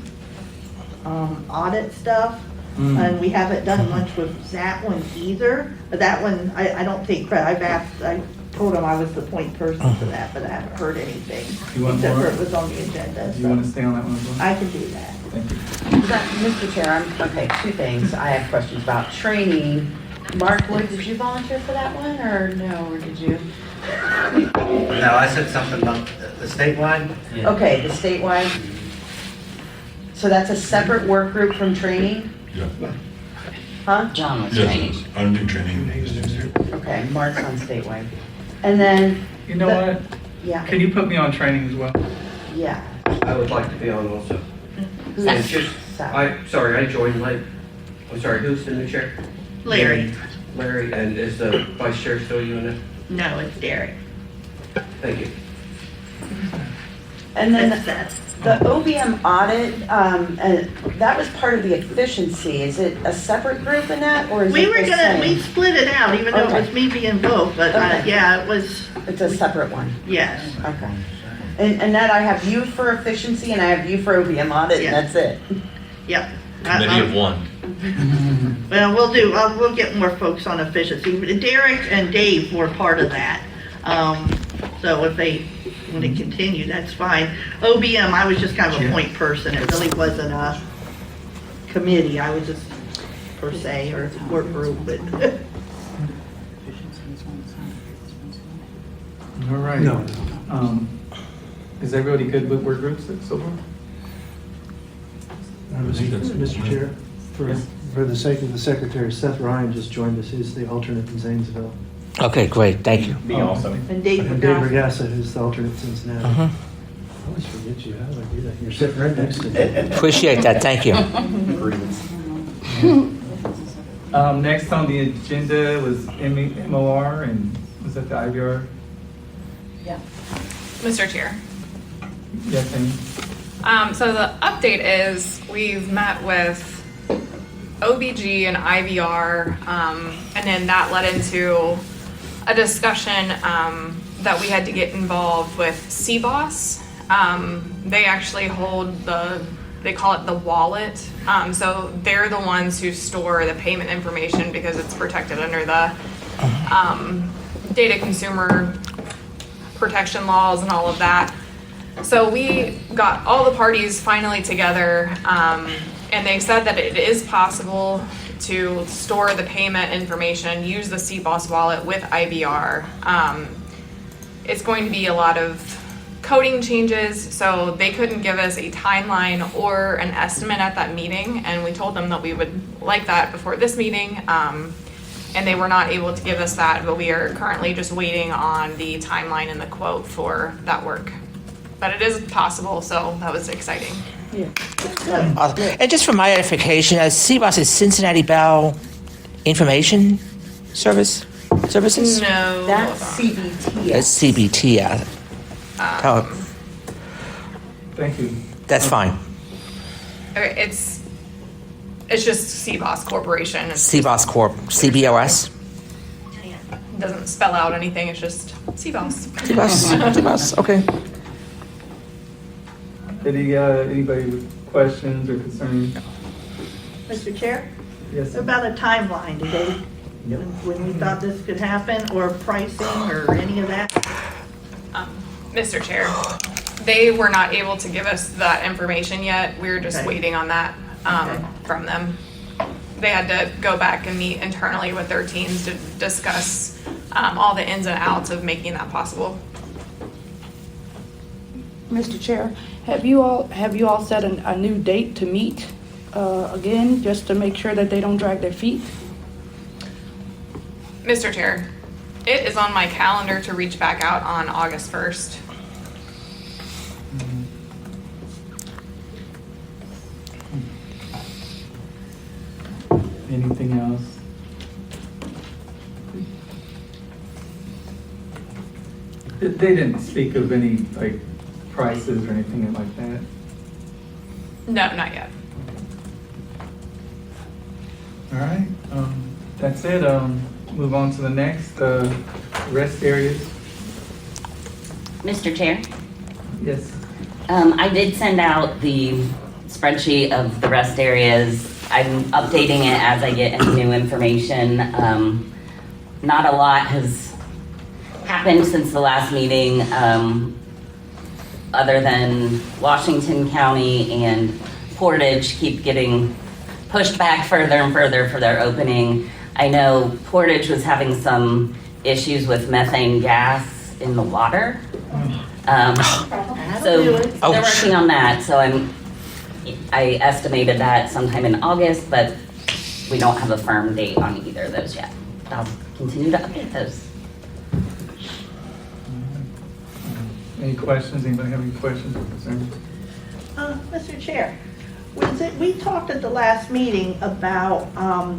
audit stuff. And we haven't done much with that one either. But that one, I don't take credit. I told him I was the point person for that, but I haven't heard anything.
You want
Except
more?
for it was on the agenda.
Do you want to stay on that one as well?
I can do that.
Thank you.
Mr. Chair, okay, two things I have questions about. Training, Mark, did you volunteer for that one, or no, or did you?
No, I said something about the statewide.
Okay, the statewide. So that's a separate work group from training?
Yeah.
Huh?
John was
Yes,
training.
I'm doing training.
Okay, Mark's on statewide. And then,
You know what?
yeah,
Can you put me on training as well?
yeah.
I would like to be on also.
Who's
And just,
Sal?
sorry, I joined late. I'm sorry, who's the new chair?
Larry.
Larry, and is the vice chair still you in it?
No, it's Derek.
Thank you.
And then
That's that.
the OVM audit, that was part of the efficiency. Is it a separate group in that, or is
We
it
were
the
gonna, we
same?
split it out, even though it
Okay.
was me being both, but
Okay.
yeah, it was,
It's a separate one.
yes.
Okay. And that I have you for efficiency and I have you for OVM audit,
Yeah.
and that's it.
Yep.
Committee of one.
Well, we'll get more folks on efficiency. Derek and Dave were part of that. So if they want to continue, that's fine. OBM, I was just kind of a point person. It really wasn't a committee. I was just per se, or work group, but.
All right.
No.
Is everybody good with work groups so far?
Mr. Chair, for the sake of the secretary, Seth Ryan just joined us. He's the alternate in Zanesville.
Okay, great, thank you.
Be awesome.
And Dave
And Dave
McGrath.
Regassa, who's the alternate in Cincinnati. I always forget you. How do I do that? You're sitting right next to me.
Appreciate that, thank you.
Next on the agenda was MOR, and was that the IVR?
Mr. Chair.
Yes, Amy?
So the update is we've met with OBG and IVR, and then that led into a discussion that we had to get involved with CBOS. They actually hold they call it the wallet. So they're the ones who store the payment information because it's protected under the data consumer protection laws and all of that. So we got all the parties finally together, and they said that it is possible to store the payment information, use the CBOS wallet with IVR. It's going to be a lot of coding changes, so they couldn't give us a timeline or an estimate at that meeting, and we told them that we would like that before this meeting. And they were not able to give us that, but we are currently just waiting on the timeline and the quote for that work. But it is possible, so that was exciting.
And just for my edification, CBOS is Cincinnati Bell Information Services?
No.
That's CBT.
It's CBT, yeah.
Thank you.
That's fine.
Okay, it's just CBOS Corporation.
CBOS Corp, CBOS?
It doesn't spell out anything, it's just CBOS.
CBOS, okay.
Anybody with questions or concerns?
Mr. Chair?
Yes.
About a timeline, did they, when we thought this could happen, or pricing, or any of that?
Mr. Chair, they were not able to give us that information yet. We're just
Okay.
waiting on that from them. They had to go back and meet internally with their teams to discuss all the ins and outs of making that possible.
Mr. Chair, have you all set a new date to meet again, just to make sure that they don't drag their feet?
Mr. Chair, it is on my calendar to reach back out on August 1st.
Anything else? They didn't speak of any, like, prices or anything like that?
No, not yet.
All right, that's it. Move on to the next, rest areas.
Mr. Chair,
Yes.
I did send out the spreadsheet of the rest areas. I'm updating it as I get any new information. Not a lot has happened since the last meeting, other than Washington County and Portage keep getting pushed back further and further for their opening. I know Portage was having some issues with methane gas in the water. So they're working on that, so I estimated that sometime in August, but we don't have a firm date on either of those yet. I'll continue to update those.
Any questions? Anybody have any questions or concerns?
Mr. Chair, we talked at the last meeting about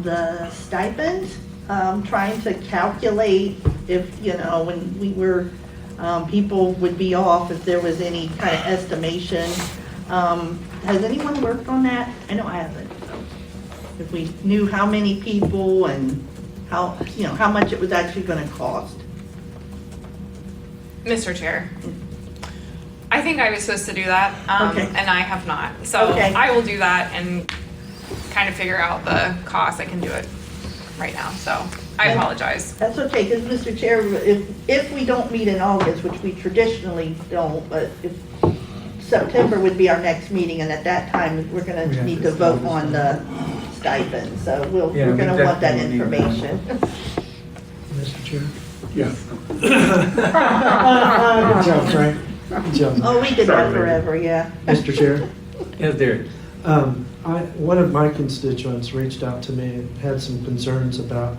the stipends, trying to calculate if, when we were, people would be off, if there was any kind of estimation. Has anyone worked on that? I know I haven't. So if we knew how many people and how much it was actually going to cost.
Mr. Chair, I think I was supposed to do that,
Okay.
and I have not. So
Okay.
I will do that and kind of figure out the cost. I can do it right now, so I apologize.
That's okay, because Mr. Chair, if we don't meet in August, which we traditionally don't, but if September would be our next meeting, and at that time, we're gonna need to vote on the stipend, so we're gonna want that information.
Mr. Chair?
Yes.
Good job, Frank. Good job.
Oh, we did that forever, yeah.
Mr. Chair?
Yes, Derek.
One of my constituents reached out to me and had some concerns about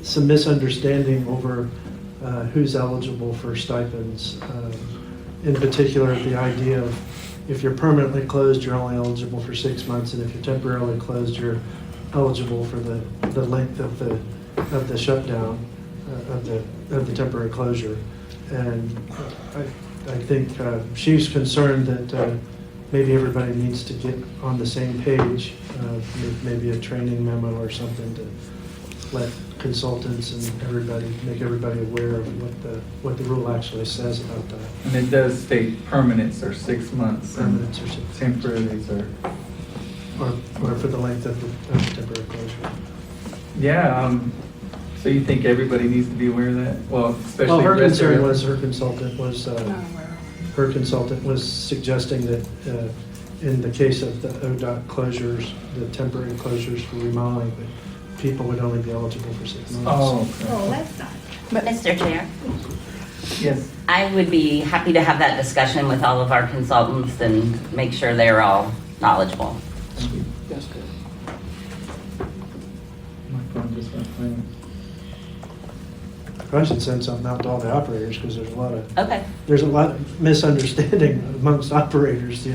some misunderstanding over who's eligible for stipends. In particular, the idea of if you're permanently closed, you're only eligible for 6 months, and if you're temporarily closed, you're eligible for the length of the shutdown of the temporary closure. And I think she's concerned that maybe everybody needs to get on the same page, maybe a training memo or something to let consultants and make everybody aware of what the rule actually says about that.
And it does state permanents are 6 months.
Permanents are 6
months. Temporaries are.
Or for the length of the temporary closure.
Yeah, so you think everybody needs to be aware of that? Well, especially.
Well, her concern
restaurant-
was, her consultant was suggesting that in the case of the ODOT closures, the temporary closures for remodeling, that people would only be eligible for 6 months.
Oh, okay.
Oh, that's not.
But Mr. Chair,
Yes.
I would be happy to have that discussion with all of our consultants and make sure they're all knowledgeable.
That's good.
My phone just went blank.
I should send something out to all the operators, because
Okay.
there's a lot of misunderstanding amongst operators,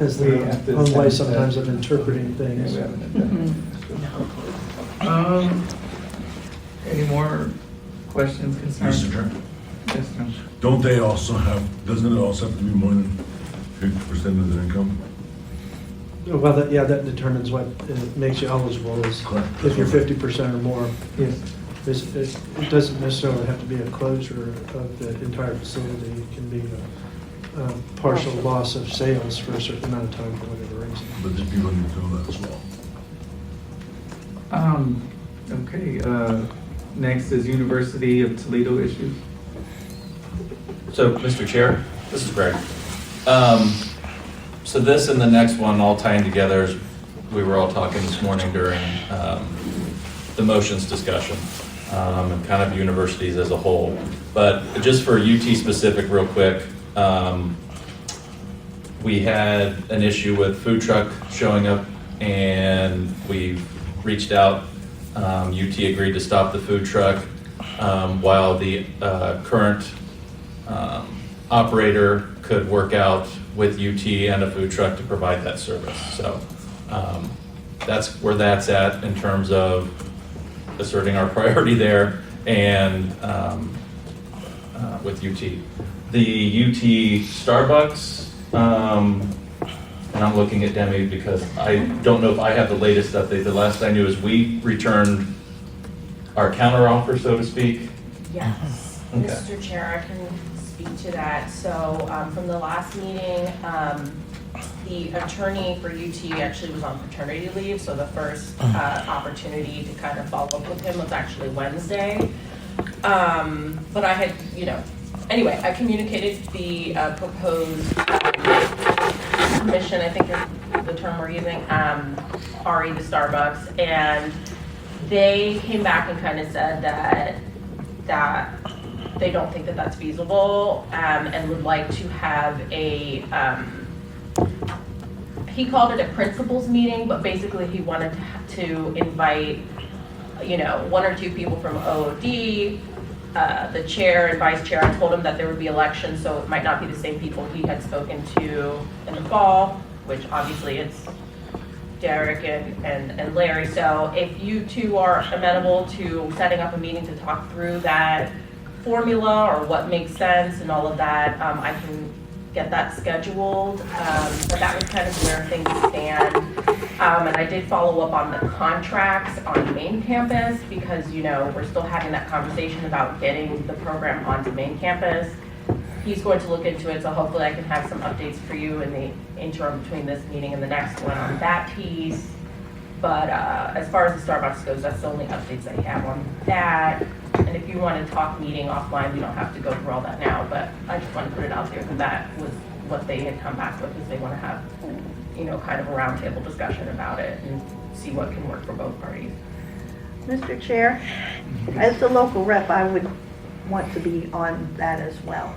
as
We
their
have to
own way
send that.
sometimes of interpreting things.
Yeah, we haven't done that. Any more questions, concerns?
Mr. Chair,
Yes, no.
don't they also have, doesn't it also have to be more than 50% of their income?
Well, that determines what makes you eligible, is
Correct.
if you're 50% or more.
Yes.
It doesn't necessarily have to be a closure of the entire facility. It can be a partial loss of sales for a certain amount of time for whatever reason.
But the people need to know that as well.
Okay, next is University of Toledo issues.
So, Mr. Chair, this is Greg. So this and the next one all tying together, as we were all talking this morning during the motions discussion, and kind of universities as a whole. But just for UT specific real quick, we had an issue with food truck showing up, and we reached out. UT agreed to stop the food truck while the current operator could work out with UT and a food truck to provide that service. So that's where that's at in terms of asserting our priority there and with UT. The UT Starbucks, and I'm looking at Demi because I don't know if I have the latest update. The last I knew is we returned our counteroffer, so to speak.
Yes,
Okay.
Mr. Chair, I can speak to that. So from the last meeting, the attorney for UT actually was on paternity leave, so the first opportunity to kind of follow up with him was actually Wednesday. But I had, anyway, I communicated the proposed commission, I think is the term we're using, RE to Starbucks, and they came back and kind of said that they don't think that that's feasible, and would like to have a, he called it a principals meeting, but basically he wanted to invite, 1 or 2 people from OOD, the chair and vice chair. I told him that there would be elections, so it might not be the same people he had spoken to in the fall, which obviously it's Derek and Larry. So if you two are amenable to setting up a meeting to talk through that formula or what makes sense and all of that, I can get that scheduled. But that was kind of where things stand. And I did follow up on the contracts on main campus because, we're still having that conversation about getting the program onto main campus. He's going to look into it, so hopefully I can have some updates for you in the interim between this meeting and the next one on that piece. But as far as the Starbucks goes, that's the only updates I have on that. And if you want to talk meeting offline, we don't have to go through all that now, but I just want to put it out there because that was what they had come back with, is they want to have, kind of a roundtable discussion about it and see what can work for both parties.
Mr. Chair, as the local rep, I would want to be on that as well.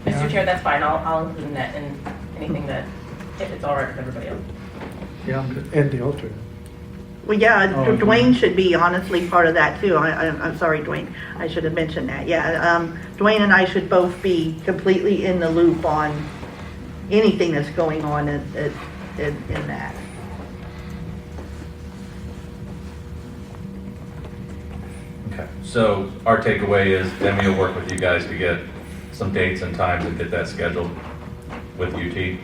Mr. Chair, that's fine. I'll include that in anything that, if it's all right with everybody else.
Yeah, I'm good. And the alternate.
Well, yeah, Dwayne should be honestly part of that too. I'm sorry, Dwayne. I should have mentioned that. Yeah, Dwayne and I should both be completely in the loop on anything that's going on in that.
Okay, so our takeaway is Demi will work with you guys to get some dates and times and get that scheduled with UT.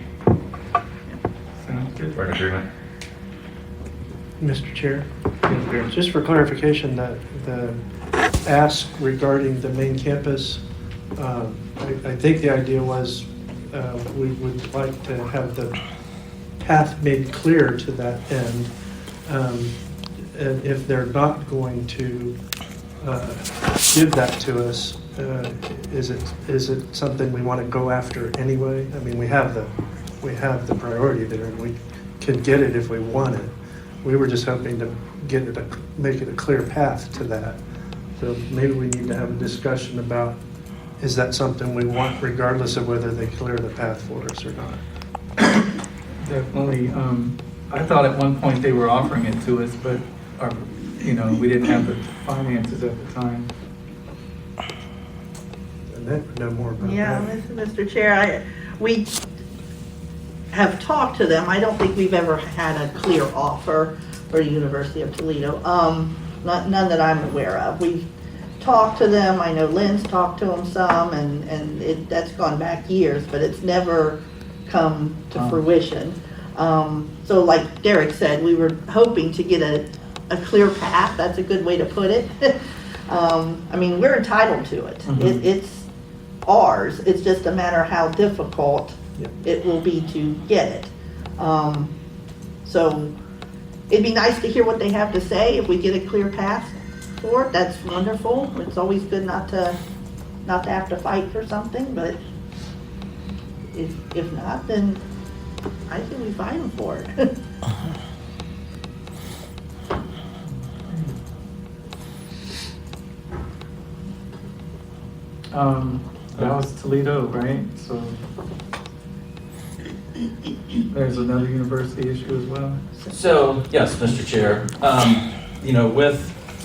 Sounds good.
For an agreement.
Mr. Chair, just for clarification, the ask regarding the main campus, I think the idea was we would like to have the path made clear to that end. And if they're not going to give that to us, is it something we want to go after anyway? I mean, we have the priority there, and we can get it if we want it. We were just hoping to make it a clear path to that. So maybe we need to have a discussion about, is that something we want regardless of whether they clear the path for us or not?
Definitely. I thought at one point they were offering it to us, but we didn't have the finances at the time.
And then know more about
Yeah,
that.
Mr. Chair, we have talked to them. I don't think we've ever had a clear offer for the University of Toledo. None that I'm aware of. We've talked to them. I know Lynn's talked to them some, and that's gone back years, but it's never come to fruition. So like Derek said, we were hoping to get a clear path. That's a good way to put it. I mean, we're entitled to it. It's ours. It's just a matter of how difficult it will be to get it. So it'd be nice to hear what they have to say. If we get a clear path for it, that's wonderful. It's always good not to have to fight for something, but if not, then I think we fight them for it.
That was Toledo, right? So there's another university issue as well.
So, yes, Mr. Chair,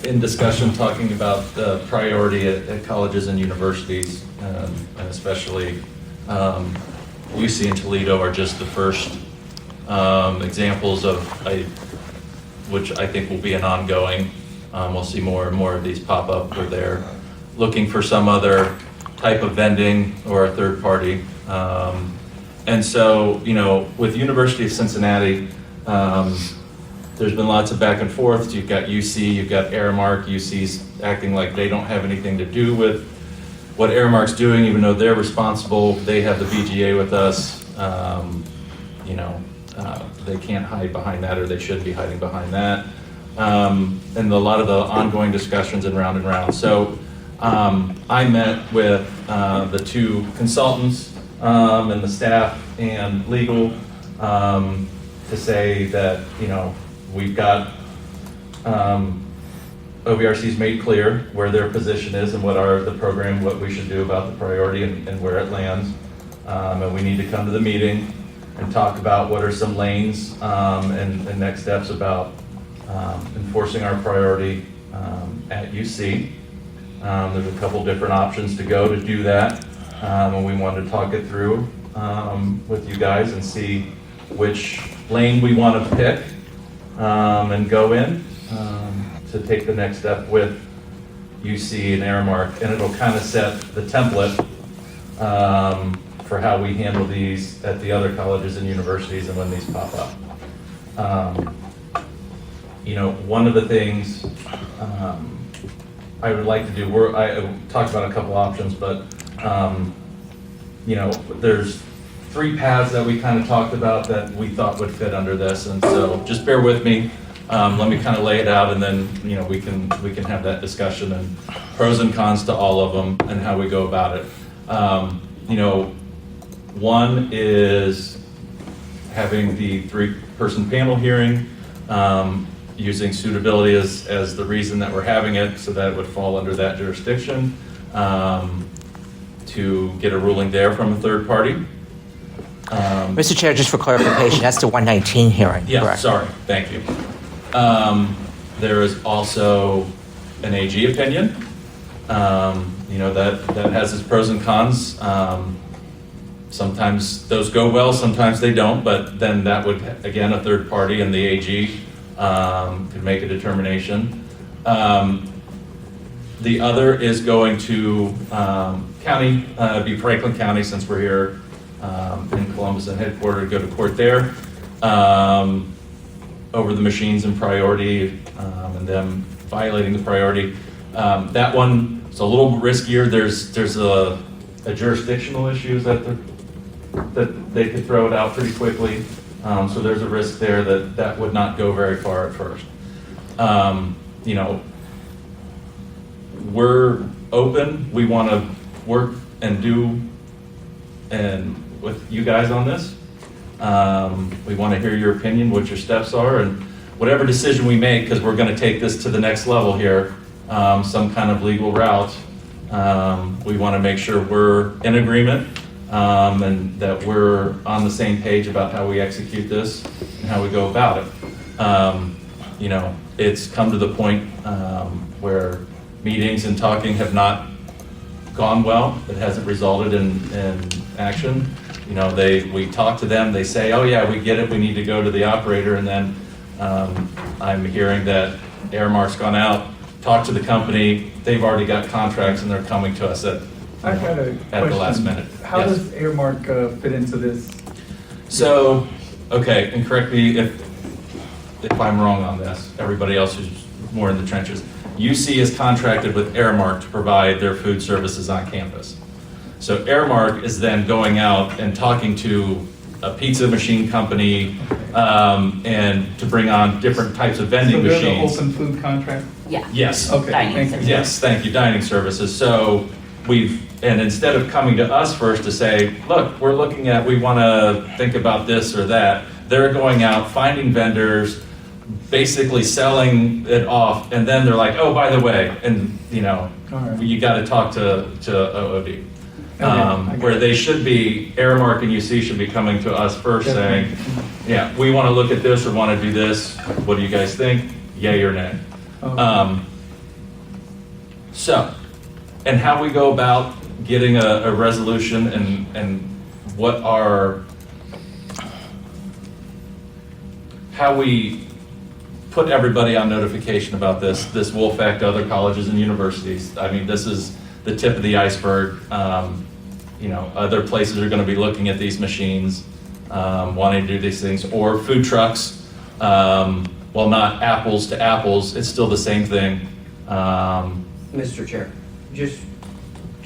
in discussion talking about the priority at colleges and universities, and especially UC and Toledo are just the first examples of which I think will be an ongoing. We'll see more and more of these pop up where they're looking for some other type of vending or a third party. And so, with University of Cincinnati, there's been lots of back and forth. You've got UC, you've got Aramark. UC's acting like they don't have anything to do with what Aramark's doing, even though they're responsible, they have the BGA with us, you know, they can't hide behind that, or they shouldn't be hiding behind that. And a lot of the ongoing discussions and round. So I met with the two consultants and the staff and legal to say that, you know, we've got OVRC's made clear where their position is and what the program, what we should do about the priority and where it lands. And we need to come to the meeting and talk about what are some lanes and next steps about enforcing our priority at UC. There's a couple different options to go to do that. And we wanted to talk it through with you guys and see which lane we want to pick and go in to take the next step with UC and Aramark. And it'll kind of set the template for how we handle these at the other colleges and universities and when these pop up. You know, one of the things I would like to do, I talked about a couple options, but you know, there's 3 paths that we kind of talked about that we thought would fit under this, and so just bear with me. Let me kind of lay it out, and then, you know, we can have that discussion and pros and cons to all of them and how we go about it. You know, one is having the 3-person panel hearing, using suitability as the reason that we're having it, so that it would fall under that jurisdiction, to get a ruling there from a third party.
Mr. Chair, just for clarification, that's the 119 hearing,
Yeah,
correct?
sorry, thank you. There is also an AG opinion. You know, that has its pros and cons. Sometimes those go well, sometimes they don't, but then that would, again, a third party and the AG could make a determination. The other is going to county, be Franklin County, since we're here in Columbus and headquartered, go to court there over the machines and priority and them violating the priority. That one is a little riskier. There's a jurisdictional issues that they could throw it out pretty quickly. So there's a risk there that would not go very far at first. You know, we're open. We want to work and do and with you guys on this. We want to hear your opinion, what your steps are, and whatever decision we make, because we're going to take this to the next level here, some kind of legal route. We want to make sure we're in agreement and that we're on the same page about how we execute this and how we go about it. You know, it's come to the point where meetings and talking have not gone well. It hasn't resulted in action. You know, we talk to them, they say, oh yeah, we get it, we need to go to the operator, and then I'm hearing that Aramark's gone out, talked to the company, they've already got contracts and they're coming to us at the last minute.
How
Yes.
does Aramark fit into this?
So, okay, and correct me if I'm wrong on this, everybody else who's more in the trenches. UC is contracted with Aramark to provide their food services on campus. So Aramark is then going out and talking to a pizza machine company and to bring on different types of vending
So they're
machines.
the open food contract?
Yeah.
Yes.
Okay,
Dining
thank you.
Yes, thank you, dining services. So and instead of coming to us first to say, look, we're looking at, we want to think about this or that, they're going out, finding vendors, basically selling it off, and then they're like, oh, by the way, and you know,
All right.
you got to talk to OOD.
I get
Where
it.
they should be, Aramark and UC should be coming to us first saying, yeah, we want to look at this or want to do this. What do you guys think? Yay or nay?
Okay.
So, and how we go about getting a resolution and what how we put everybody on notification about this. This will affect other colleges and universities. I mean, this is the tip of the iceberg. You know, other places are going to be looking at these machines, wanting to do these things, or food trucks. While not apples to apples, it's still the same thing.
Mr. Chair, just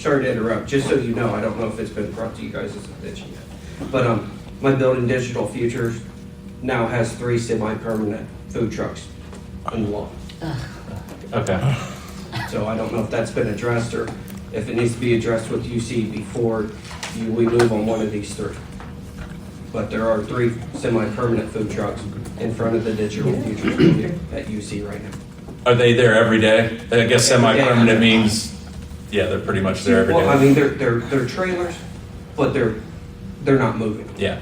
sorry to interrupt, just so you know, I don't know if it's been brought to you guys as a pitch yet. But my building, Digital Futures, now has 3 semi-permanent food trucks in the lawn.
Okay.
So I don't know if that's been addressed or if it needs to be addressed with UC before we move on one of these 3. But there are 3 semi-permanent food trucks in front of the Digital Futures building at UC right now.
Are they there every day? I guess semi-permanent means, yeah, they're pretty much there every day.
Well, I mean, they're trailers, but they're not moving.
Yeah.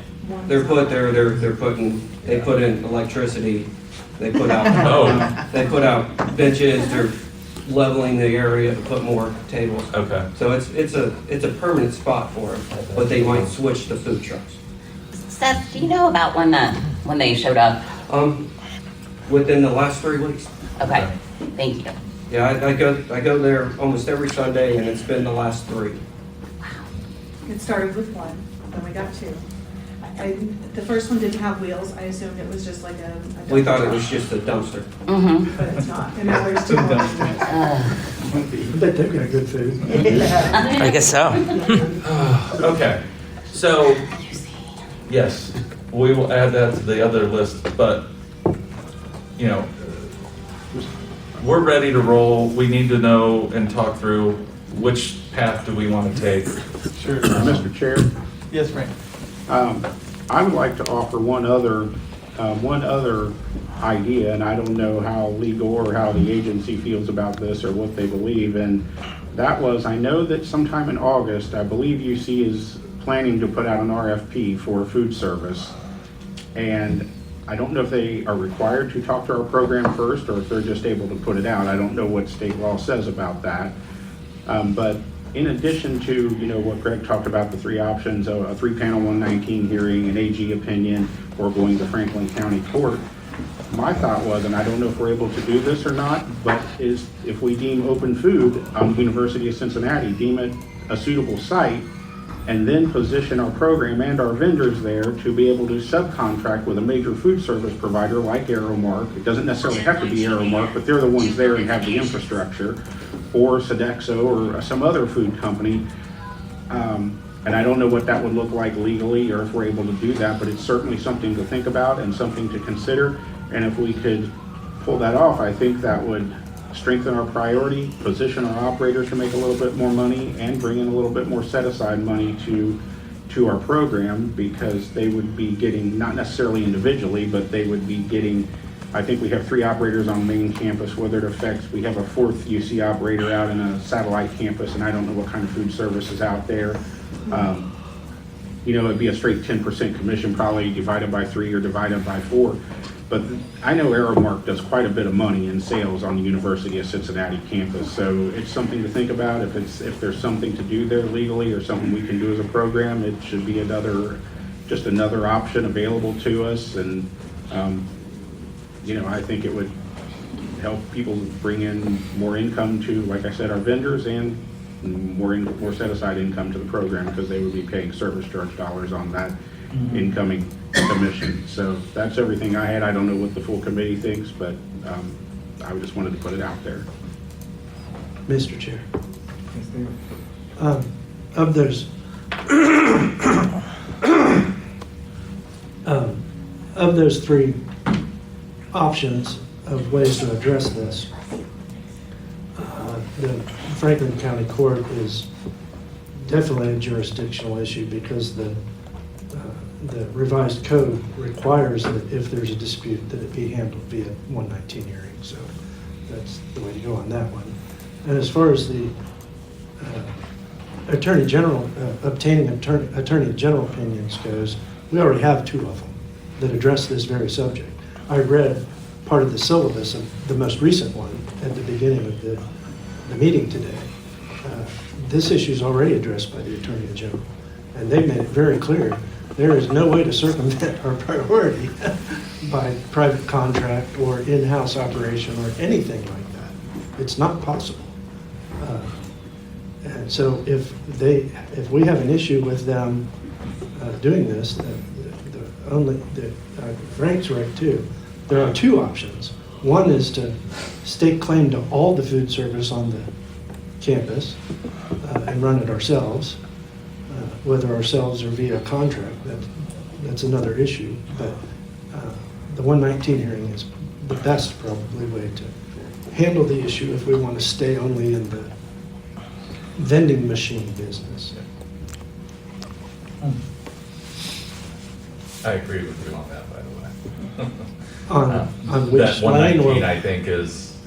They're put there. They put in electricity. They put out. They put out benches. They're leveling the area to put more tables.
Okay.
So it's a permanent spot for them, but they might switch to food trucks.
Seth, do you know about when they showed up?
Within the last 3 weeks.
Okay, thank you.
Yeah, I go there almost every Sunday, and it's been the last 3.
It started with 1, then we got 2. The first one didn't have wheels. I assumed it was just like a
We thought it was just a dumpster.
Mm-hmm.
But it's not. And now there's 2 more.
I bet they've got good food.
I guess so.
Okay, so, yes, we will add that to the other list, but, you know, we're ready to roll. We need to know and talk through which path do we want to take.
Sure. Mr. Chair?
Yes, Frank.
I would like to offer one other idea, and I don't know how legal or how the agency feels about this or what they believe, and that was, I know that sometime in August, I believe UC is planning to put out an RFP for food service, and I don't know if they are required to talk to our program first or if they're just able to put it out. I don't know what state law says about that. But in addition to, what Greg talked about, the 3 options, a 3-panel 119 hearing, an AG opinion, or going to Franklin County Court, my thought was, and I don't know if we're able to do this or not, but is if we deem open food on the University of Cincinnati, deem it a suitable site, and then position our program and our vendors there to be able to subcontract with a major food service provider like Aeromark. It doesn't necessarily have to be Aeromark, but they're the ones there and have the infrastructure, or Sodexo or some other food company. And I don't know what that would look like legally or if we're able to do that, but it's certainly something to think about and something to consider. And if we could pull that off, I think that would strengthen our priority, position our operators to make a little bit more money, and bring in a little bit more set-aside money to our program, because they would be getting, not necessarily individually, but they would be getting, I think we have 3 operators on main campus, whether it affects, we have a 4th UC operator out in a satellite campus, and I don't know what kind of food service is out there. It'd be a straight 10% commission, probably divided by 3 or divided by 4. But I know Aeromark does quite a bit of money in sales on the University of Cincinnati campus, so it's something to think about. If there's something to do there legally or something we can do as a program, it should be just another option available to us. And I think it would help people bring in more income to, like I said, our vendors, and more set-aside income to the program, because they would be paying service charge dollars on that incoming commission. So that's everything I had. I don't know what the full committee thinks, but I just wanted to put it out there.
Mr. Chair. Of those of those 3 options of ways to address this, the Franklin County Court is definitely a jurisdictional issue, because the revised code requires that if there's a dispute, that it be handled via 119 hearing. So that's the way to go on that one. And as far as the Attorney General, obtaining Attorney General opinions goes, we already have 2 of them that address this very subject. I read part of the syllabus of the most recent one at the beginning of the meeting today. This issue is already addressed by the Attorney General, and they made it very clear there is no way to circumvent our priority by private contract or in-house operation or anything like that. It's not possible. And so if we have an issue with them doing this, Frank's right too. There are 2 options. One is to stake claim to all the food service on the campus and run it ourselves, whether ourselves or via contract, that's another issue. But the 119 hearing is the best probably way to handle the issue if we want to stay only in the vending machine business.
I agree with you on that, by the way.
On which
That
line or-
119, I think, is,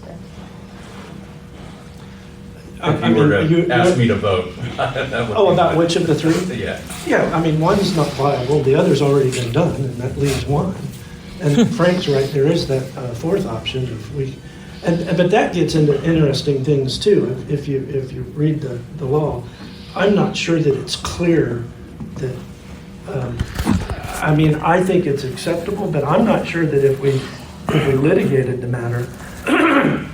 if
I
you were
mean,
to ask me to vote. that would
Oh,
be
about
my-
which of the three?
Yeah.
Yeah, I mean, one's not viable, the other's already been done, and that leaves one. And Frank's right, there is that fourth option if we, but that gets into interesting things too. If you read the law, I'm not sure that it's clear that, I mean, I think it's acceptable, but I'm not sure that if we litigated the matter,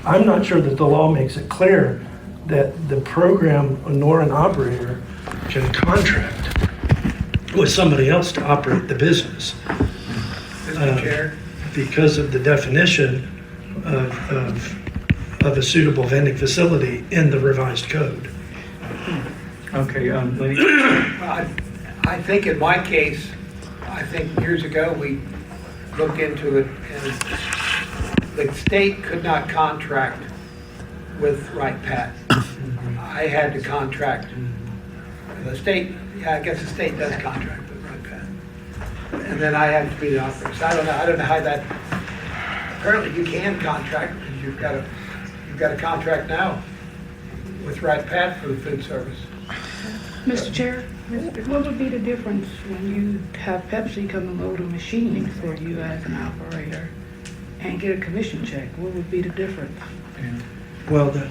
I'm not sure that the law makes it clear that the program nor an operator can contract with somebody else to operate the business.
Mr. Chair?
Because of the definition of a suitable vending facility in the revised code.
Okay, Lenny?
I think in my case, I think years ago, we looked into it, and the state could not contract with Right Pat. I had to contract. The state, yeah, I guess the state does contract with Right Pat. And then I had to be the operator. So I don't know how that, apparently you can contract, because you've got a contract now with Right Pat for the food service.
Mr. Chair, what would be the difference when you have Pepsi come and load a machine for you as an operator and get a commission check? What would be the difference?
Well, to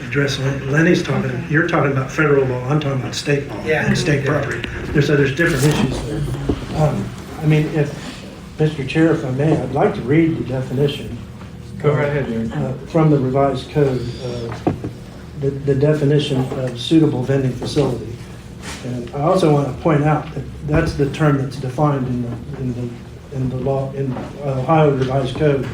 address Lenny's talking, you're talking about federal law, I'm talking about state law and state property. There's different issues there. I mean, if, Mr. Chair, if I may, I'd like to read the definition.
Go right ahead, Eric.
From the revised code, the definition of suitable vending facility. And I also want to point out that that's the term that's defined in the law, in Ohio Revised Code.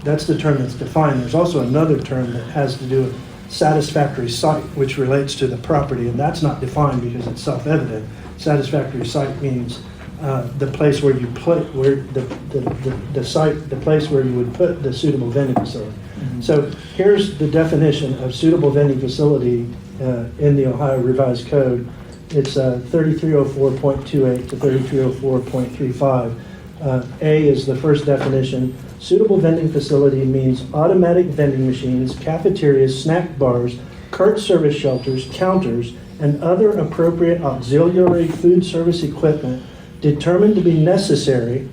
That's the term that's defined. There's also another term that has to do with satisfactory site, which relates to the property, and that's not defined because it's self-evident. Satisfactory site means the place where you put, where the site, the place where you would put the suitable vending facility. Mm-hmm. So here's the definition of suitable vending facility in the Ohio Revised Code. It's 3304.28 to 3304.35. A is the first definition. Suitable vending facility means automatic vending machines, cafeterias, snack bars, cart service shelters, counters, and other appropriate auxiliary food service equipment determined to be necessary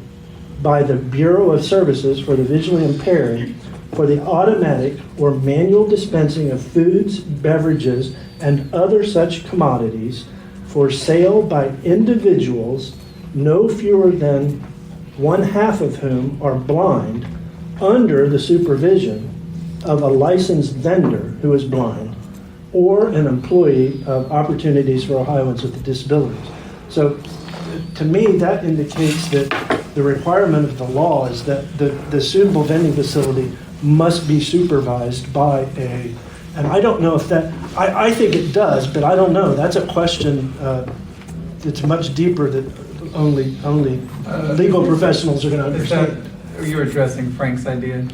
by the Bureau of Services for the Visually Impaired for the automatic or manual dispensing of foods, beverages, and other such commodities for sale by individuals no fewer than one half of whom are blind, under the supervision of a licensed vendor who is blind, or an employee of Opportunities for Ohioans with Disabilities. So to me, that indicates that the requirement of the law is that the suitable vending facility must be supervised by and I don't know if that, I think it does, but I don't know. That's a question that's much deeper that only legal professionals are going to understand.
Are you addressing Frank's idea?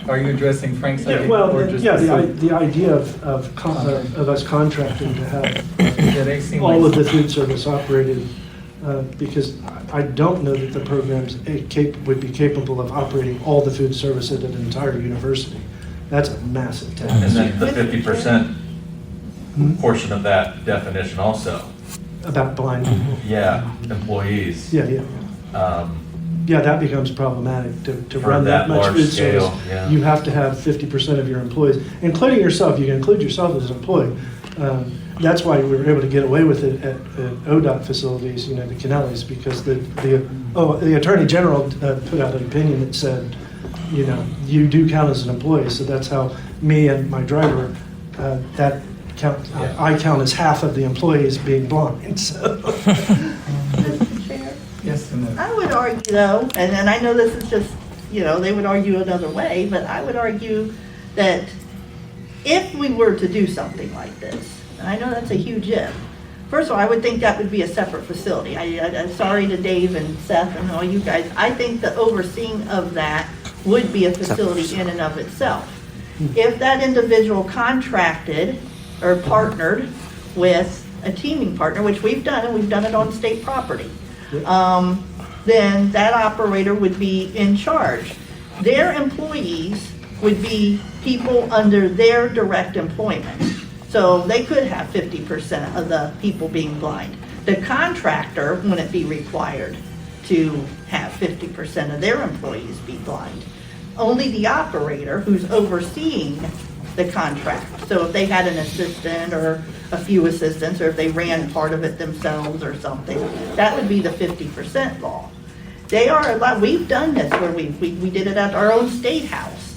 Are you addressing Frank's idea?
Well,
or just
the idea of us contracting to have all of the food service operated, because I don't know that the programs would be capable of operating all the food service at an entire university. That's a massive task.
And then the 50% portion of that definition also.
About blind people.
Yeah, employees.
Yeah. Yeah, that becomes problematic to run that much
large
food
scale,
service.
yeah.
You have to have 50% of your employees, including yourself. You can include yourself as an employee. That's why we were able to get away with it at ODOT facilities, the Kennellys, because the Attorney General put out an opinion that said, you do count as an employee. So that's how me and my driver, I count as half of the employees being blind. So.
Mr. Chair?
Yes, and
I would argue though, and I know this is just, they would argue another way, but I would argue that if we were to do something like this, and I know that's a huge if, first of all, I would think that would be a separate facility. I'm sorry to Dave and Seth and all you guys. I think the overseeing of that would be a facility in and of itself. If that individual contracted or partnered with a teaming partner, which we've done, and we've done it on state property, then that operator would be in charge. Their employees would be people under their direct employment. So they could have 50% of the people being blind. The contractor wouldn't be required to have 50% of their employees be blind. Only the operator who's overseeing the contract. So if they had an assistant or a few assistants, or if they ran part of it themselves or something, that would be the 50% law. They are allowed, we've done this where we did it at our own state house,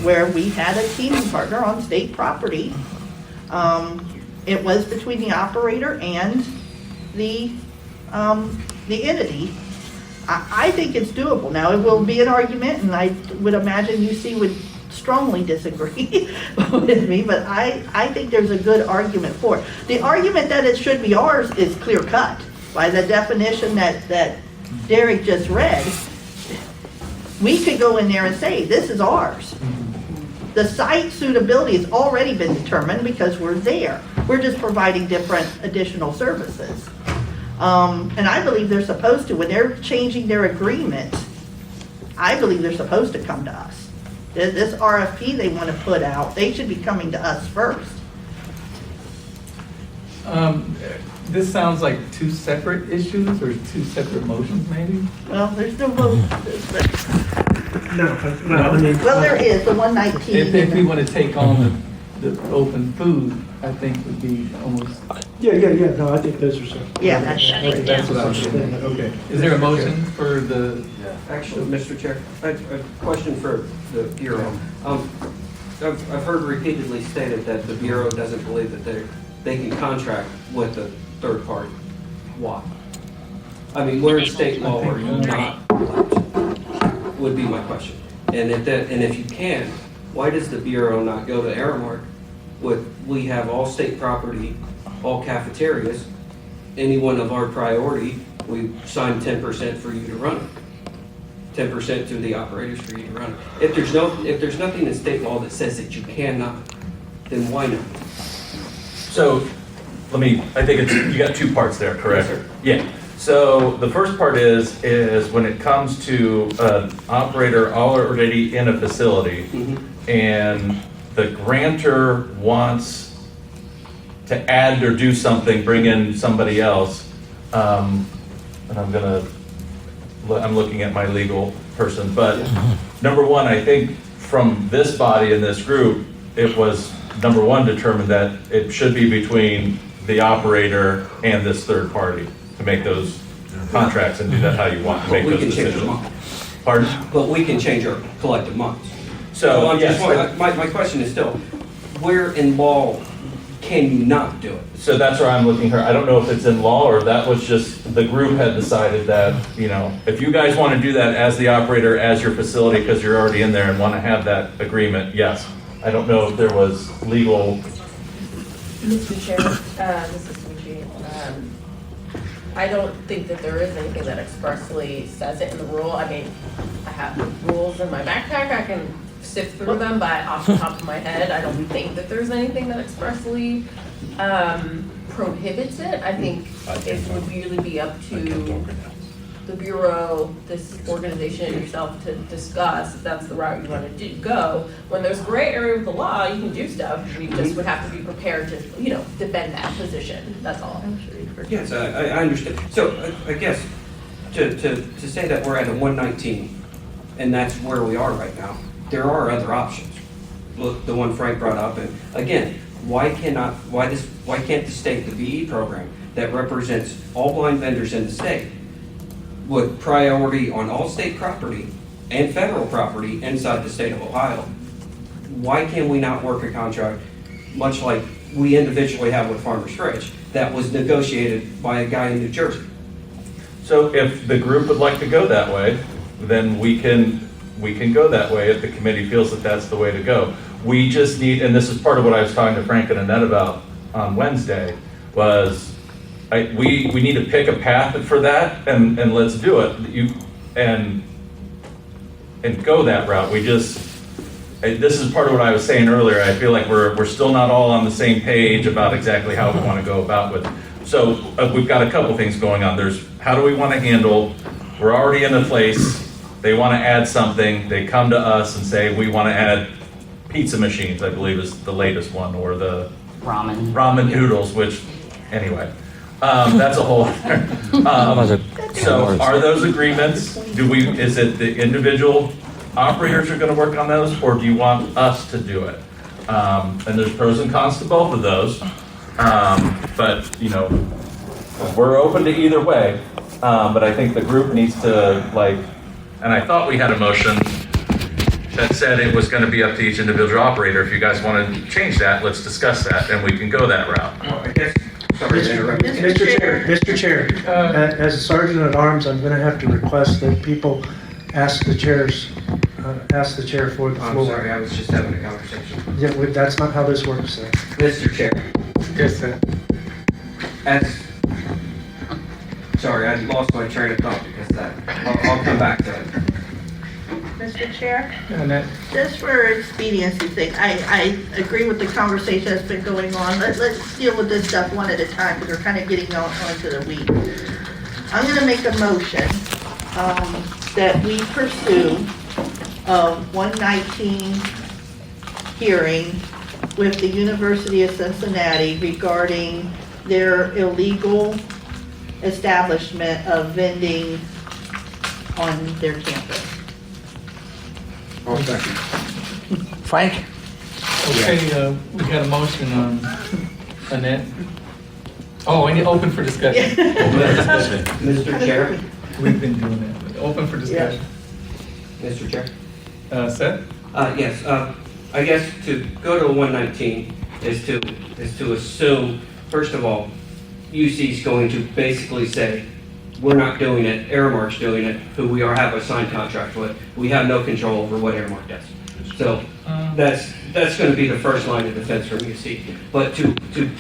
where we had a teaming partner on state property. It was between the operator and the entity. I think it's doable. Now, it will be an argument, and I would imagine UC would strongly disagree with me, but I think there's a good argument for it. The argument that it should be ours is clear cut by the definition that Derek just read. We could go in there and say, this is ours. The site suitability has already been determined because we're there. We're just providing different additional services. And I believe they're supposed to, when they're changing their agreement, I believe they're supposed to come to us. This RFP they want to put out, they should be coming to us first.
This sounds like two separate issues or two separate motions, maybe?
Well, there's no vote.
No, I mean.
Well, there is, the 119.
If we want to take on the open food, I think would be almost.
Yeah, no, I think those are separate.
Yeah,
I think that's what I was saying.
Okay. Is there a motion for the?
Actually, Mr. Chair, I have a question for the Bureau. I've heard repeatedly stated that the Bureau doesn't believe that they can contract with a third party. Why? I mean, where in state law are you not allowed to? Would be my question. And if you can, why does the Bureau not go to Aramark we have all state property, all cafeterias, any one of our priority, we sign 10% for you to run it. 10% to the operators for you to run it. If there's nothing in state law that says that you cannot, then why not?
So, I think you got two parts there, correct?
Yes, sir.
Yeah. So the first part is when it comes to an operator already in a facility, and the grantor wants to add or do something, bring in somebody else, and I'm looking at my legal person, but number one, I think from this body and this group, it was number one determined that it should be between the operator and this third party to make those contracts and do that how you want to make those decisions. Pardon?
But we can change our collective minds.
So
yes, my question is still, where in law can you not do it?
So that's where I'm looking here. I don't know if it's in law or that was just, the group had decided that, if you guys want to do that as the operator, as your facility, because you're already in there and want to have that agreement, yes. I don't know if there was legal.
Mr. Chair, this is Suji. I don't think that there is anything that expressly says it in the rule. I mean, I have the rules in my backpack. I can sift through them, but off the top of my head, I don't think that there's anything that expressly prohibits it. I think it would really be up to the Bureau, this organization, and yourself to discuss if that's the route you want to go. When there's gray area with the law, you can do stuff. We just would have to be prepared to, defend that position. That's all.
Yes, I understand. So I guess to say that we're at a 119 and that's where we are right now, there are other options. Look, the one Frank brought up, and again, why can't the state, the VE program that represents all blind vendors in the state, with priority on all state property and federal property inside the state of Ohio, why can we not work a contract much like we individually have with Farmers Ridge that was negotiated by a guy in New Jersey?
So if the group would like to go that way, then we can we can go that way if the committee feels that that's the way to go. We just need, and this is part of what I was talking to Frank and Annette about on Wednesday, was we need to pick a path for that and let's do it. And go that route. This is part of what I was saying earlier. I feel like we're still not all on the same page about exactly how we want to go about with it. So we've got a couple things going on. There's how do we want to handle, we're already in a place, they want to add something, they come to us and say, we want to add pizza machines, I believe is the latest one, or the ramen noodles, which, anyway, that's a whole other. So are those agreements, is it the individual operators are going to work on those, or do you want us to do it? And there's pros and cons to both of those. But, we're open to either way. But I think the group needs to, and I thought we had a motion that said it was going to be up to each individual operator. If you guys want to change that, let's discuss that, and we can go that route.
Well, I guess, sorry to interrupt.
Mr. Chair, as a sergeant at arms, I'm going to have to request that people ask the chair for the floor.
I'm sorry, I was just having a conversation.
Yeah, that's not how this works, sir.
Mr. Chair.
Yes, sir.
Sorry, I lost my train of thought because of that. I'll come back to it.
Mr. Chair, just for expediency sake, I agree with the conversation that's been going on. Let's deal with this stuff one at a time because we're kind of getting onto the weeds. I'm going to make a motion that we pursue a 119 hearing with the University of Cincinnati regarding their illegal establishment of vending on their campus.
Frank?
Okay, we got a motion on Annette. Oh, and open for discussion.
Mr. Chair?
We've been doing that. Open for discussion.
Mr. Chair?
Seth?
Yes, I guess to go to 119 is to assume, first of all, UC is going to basically say, we're not doing it, Aramark's doing it, who we have a signed contract with. We have no control over what Aramark does. So that's going to be the first line of defense from UC. But to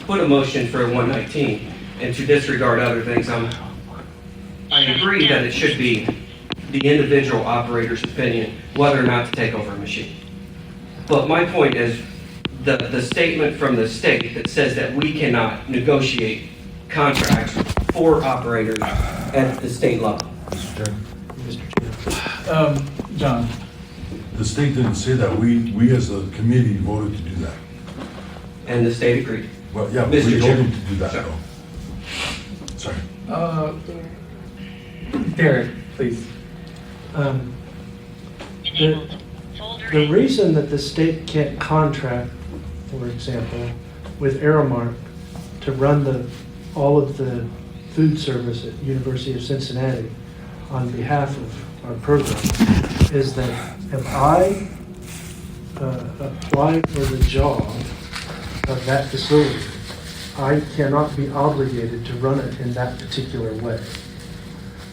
put a motion for 119 and to disregard other things, I agree that it should be the individual operator's opinion whether or not to take over a machine. But my point is the statement from the state that says that we cannot negotiate contracts for operators at the state level.
John.
The state didn't say that. We as a committee voted to do that.
And the state agreed.
Well, yeah, but
Mr.
we
Chair.
told them to do that though. Sorry.
Derek, please.
The reason that the state can't contract, for example, with Aramark to run all of the food service at University of Cincinnati on behalf of our program is that if I apply for the job of that facility, I cannot be obligated to run it in that particular way.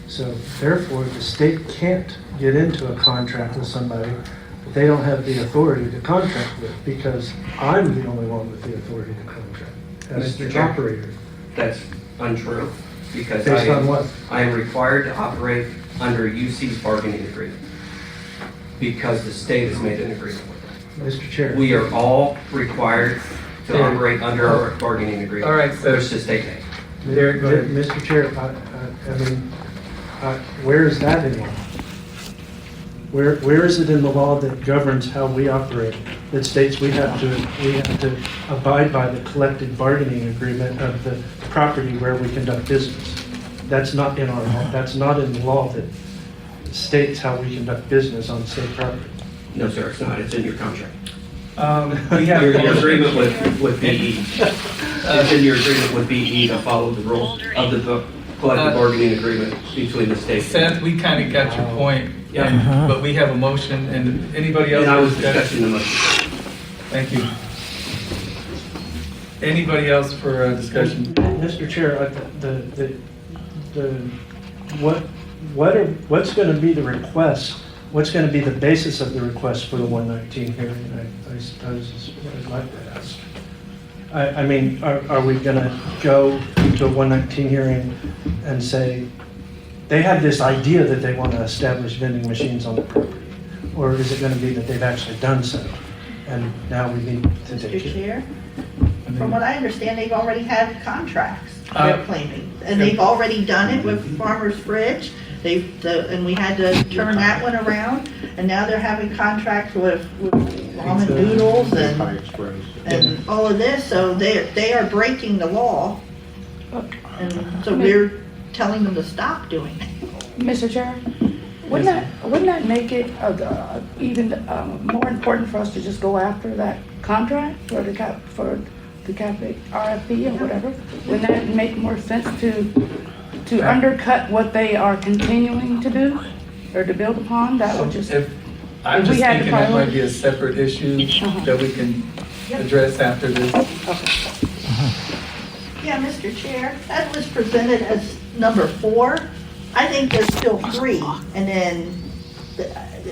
So therefore, the state can't get into a contract with somebody that they don't have the authority to contract with, because I'm the only one with the authority to contract as
Mr.
the
Chair.
operator.
That's untrue, because
Based on what?
I am required to operate under UC's bargaining agreement, because the state has made an agreement with it.
Mr. Chair.
We are all required to operate under our bargaining agreement.
All right, so-
Which the state made.
Derek, go ahead.
Mr. Chair, where is that in law? Where is it in the law that governs how we operate, that states we have to abide by the collective bargaining agreement of the property where we conduct business? That's not in our law. That's not in the law that states how we conduct business on state property.
No, sir, it's not. It's in your contract.
We have
Your agreement with BE. It's in your agreement with BE to follow the rules of the collective bargaining agreement between the states.
Seth, we kind of got your point,
Yeah.
but we have a motion, and anybody else?
And I was
for discussion?
discussing the motion.
Thank you. Anybody else for discussion?
Mr. Chair, what's going to be the request what's going to be the basis of the request for the 119 hearing, I suppose is what I'd like to ask. I mean, are we going to go to a 119 hearing and say, they have this idea that they want to establish vending machines on the property? Or is it going to be that they've actually done so? And now we need to take
Mr.
it.
Chair, from what I understand, they've already had contracts, they're claiming. And they've already done it with Farmer's Fridge. And we had to turn that one around. And now they're having contracts with ramen noodles and all of this. So they are breaking the law. And so we're telling them to stop doing it.
Mr. Chair, wouldn't that make it even more important for us to just go after that contract for the CAFE RFP or whatever? Wouldn't that make more sense to undercut what they are continuing to do or to build upon? That would just.
I'm
if
just
we had
thinking
the
that might
priority-
be a separate issue that we can address after this.
Yeah, Mr. Chair, that was presented as number 4. I think there's still 3, and then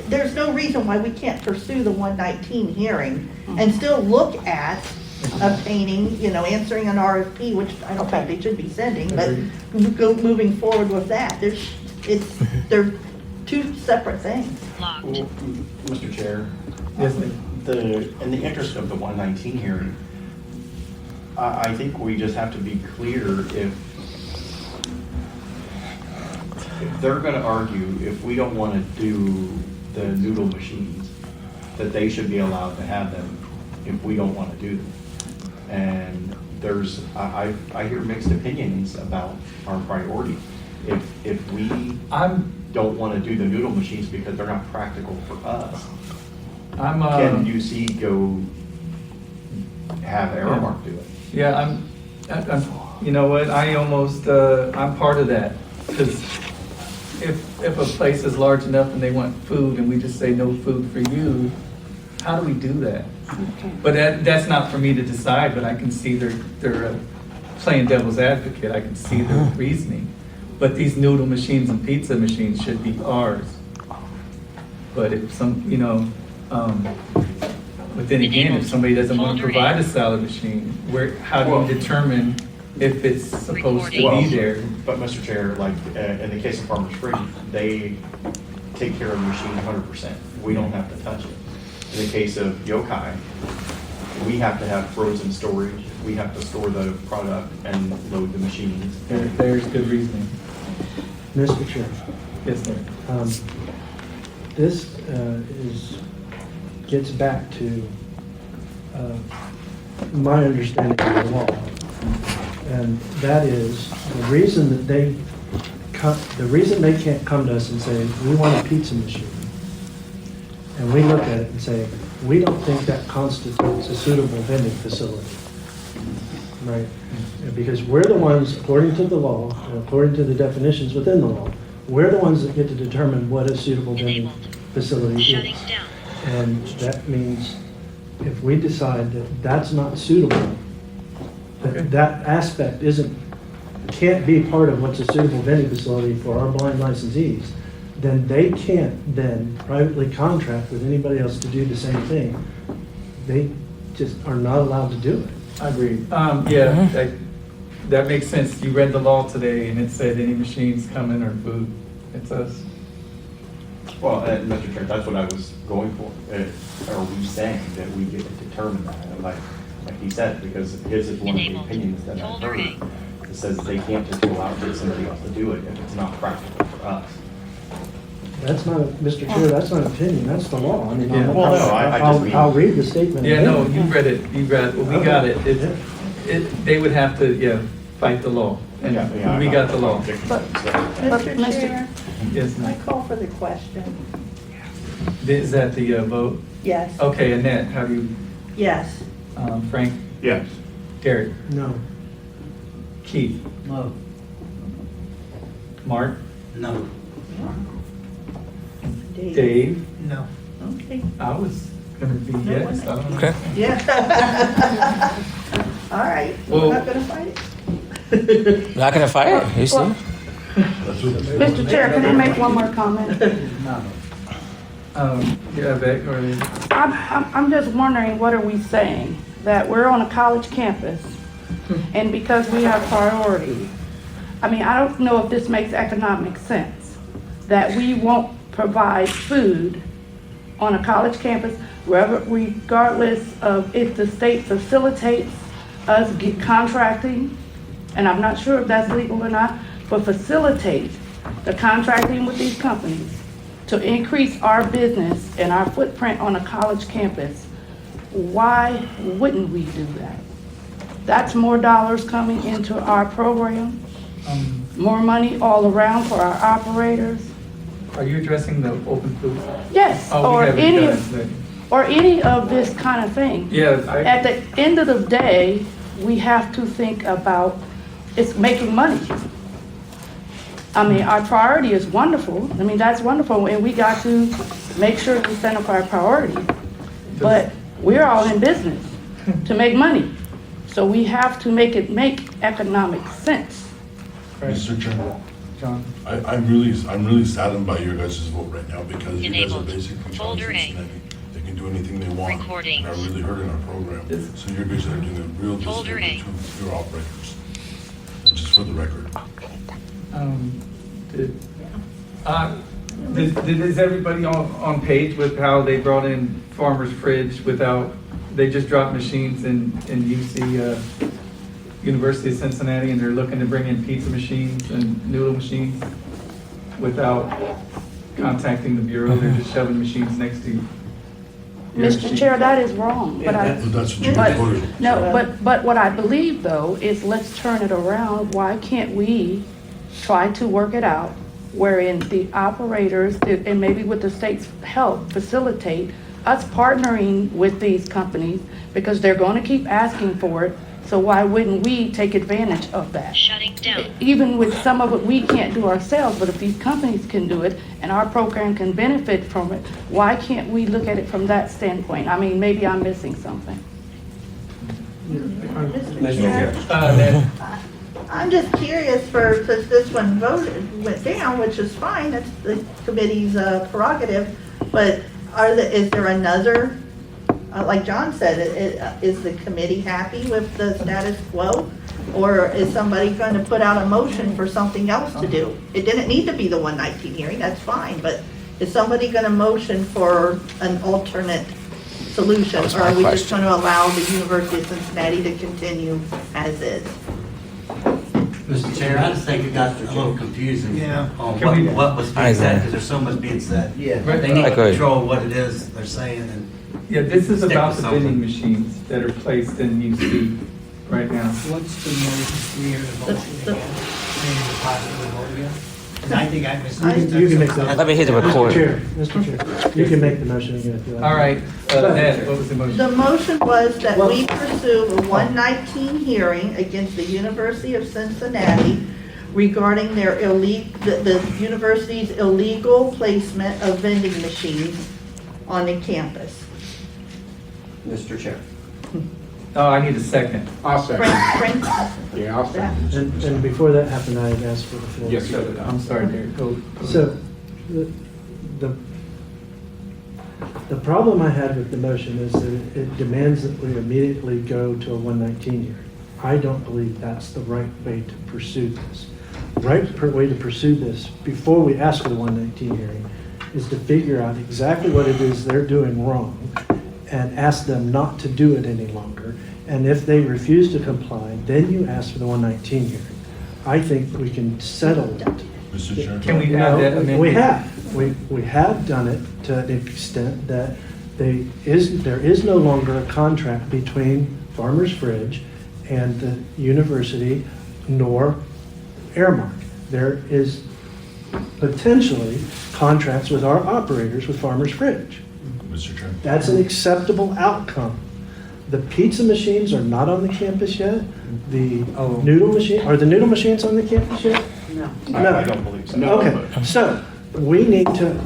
there's no reason why we can't pursue the 119 hearing and still look at obtaining, answering an RFP, which I don't think they should be sending, but moving forward with that. They're 2 separate things.
Mr. Chair,
Yes,
in the interest of the 119 hearing, I think we just have to be clear if they're gonna argue, if we don't wanna do the noodle machines, that they should be allowed to have them if we don't wanna do them. And I hear mixed opinions about our priority. If we don't wanna do the noodle machines because they're not practical for us, can UC go have Aramark do it?
Yeah, I'm, you know what, I'm part of that, because if a place is large enough and they want food and we just say no food for you, how do we do that? But that's not for me to decide, but I can see they're playing devil's advocate, I can see their reasoning. But these noodle machines and pizza machines should be ours. But if but then again, if somebody doesn't want to provide a salad machine, how do you determine if it's supposed to be there?
But Mr. Chair, like, in the case of Farmer's Fridge, they take care of the machine 100%. We don't have to touch it. In the case of Yokai, we have to have frozen storage. We have to store the product and load the machines.
There's good reasoning.
Mr. Chair.
Yes, sir.
This gets back to my understanding of the law. And that is the reason that they can't come to us and say, we want a pizza machine. And we look at it and say, we don't think that constitutes a suitable vending facility. Right? Because we're the ones, according to the law, and according to the definitions within the law, we're the ones that get to determine what a suitable vending facility is. And that means if we decide that that's not suitable, that aspect can't be part of what's a suitable vending facility for our blind licensees, then they can't then privately contract with anybody else to do the same thing. They just are not allowed to do it.
I agree. That makes sense. You read the law today and it said any machines coming or food, it's us.
Well, Mr. Chair, that's what I was going for. Are we saying that we get to determine that? And like he said, because his is one of the opinions that I've heard. It says they can't just go out and get somebody else to do it if it's not practical for us.
That's not, Mr. Chair, that's not an opinion, that's the law. I mean,
Yeah.
Well, no, I just mean-
I'll read the statement.
Yeah,
again.
no, you read it, we got it. They would have to, fight the law, and we got the law.
Mr. Chair,
Yes,
I
ma'am.
call for the question.
Is that the vote?
Yes.
Okay, Annette, how do you,
Yes.
Frank?
Yes.
Gary?
No.
Keith?
No.
Mark?
No.
Dave?
No.
Okay.
I was gonna be yes. I don't know.
Okay.
Yeah. All right,
Well-
we're not gonna fight it.
Not gonna fire it, you see?
Mr. Chair, can I make one more comment?
Yeah, Beck, or,
I'm just wondering, what are we saying? That we're on a college campus, and because we have priority, I mean, I don't know if this makes economic sense, that we won't provide food on a college campus, regardless of if the state facilitates us contracting, and I'm not sure if that's legal or not, but facilitate the contracting with these companies to increase our business and our footprint on a college campus. Why wouldn't we do that? That's more dollars coming into our program, more money all around for our operators.
are you addressing the open food?
Yes,
Oh, we
or
haven't
any,
done that.
or any of this kind of thing.
Yeah,
At the end of the day, we have to think about, it's making money. I mean, our priority is wonderful. I mean, that's wonderful, and we got to make sure we spend up our priority. But we're all in business to make money. So we have to make it make economic sense.
Mr. Chairman,
John?
I'm really saddened by your guys' vote right now because you guys are basically telling Cincinnati they can do anything they want and are really hurting our program. So you guys are doing a real disfavor to your operators. Just for the record.
Is everybody on page with how they brought in Farmer's Fridge without, they just dropped machines in UC, University of Cincinnati, and they're looking to bring in pizza machines and noodle machines without contacting the Bureau, they're just shoving machines next to you.
Mr. Chair, that is wrong. But
That's what you voted.
No, but what I believe though is, let's turn it around. Why can't we try to work it out wherein the operators, and maybe with the state's help, facilitate us partnering with these companies, because they're going to keep asking for it. So why wouldn't we take advantage of that?
Shutting down.
Even with some of it we can't do ourselves, but if these companies can do it and our program can benefit from it, why can't we look at it from that standpoint? I mean, maybe I'm missing something.
I'm just curious since this one went down, which is fine, it's the committee's prerogative, but is there another, like John said, is the committee happy with the status quo? Or is somebody going to put out a motion for something else to do? It didn't need to be the 119 hearing, that's fine, but is somebody going to motion for an alternate solution? Or are we just going to allow the University of Cincinnati to continue as is?
Mr. Chair, I just think it got a little confusing
Yeah.
on
Can we-
what was being said, because there's so much being said.
Yeah.
They need
I
to
agree.
control what it is they're saying and.
Yeah, this is
Stick
about
with
the
something.
vending machines that are placed in UC right now.
What's the motion? We hear the motion again. Maybe the possible vote again? And I think I misunderstood.
You can make the.
Let me hear the report.
Mr. Chair, you can make the motion again if you like.
All right, Ed, what was the motion?
The motion was that we pursue a 119 hearing against the University of Cincinnati regarding their the university's illegal placement of vending machines on the campus.
Mr. Chair.
Oh, I need a second.
I'll second.
Frank?
Yeah, I'll second.
And before that happened, I had asked for the floor.
Yes, sir.
I'm sorry, Derek, go.
So, the problem I had with the motion is that it demands that we immediately go to a 119 hearing. I don't believe that's the right way to pursue this. The right way to pursue this, before we ask for the 119 hearing, is to figure out exactly what it is they're doing wrong and ask them not to do it any longer. And if they refuse to comply, then you ask for the 119 hearing. I think we can settle it.
Mr. Chair.
Can we add that amendment?
We have. We have done it to an extent that there is no longer a contract between Farmer's Fridge and the university nor Airmark. There is potentially contracts with our operators with Farmer's Fridge.
Mr. Chair.
That's an acceptable outcome. The pizza machines are not on the campus yet. The noodle machine, are the noodle machines on the campus yet?
No.
No.
I don't believe so. No,
Okay, so we need to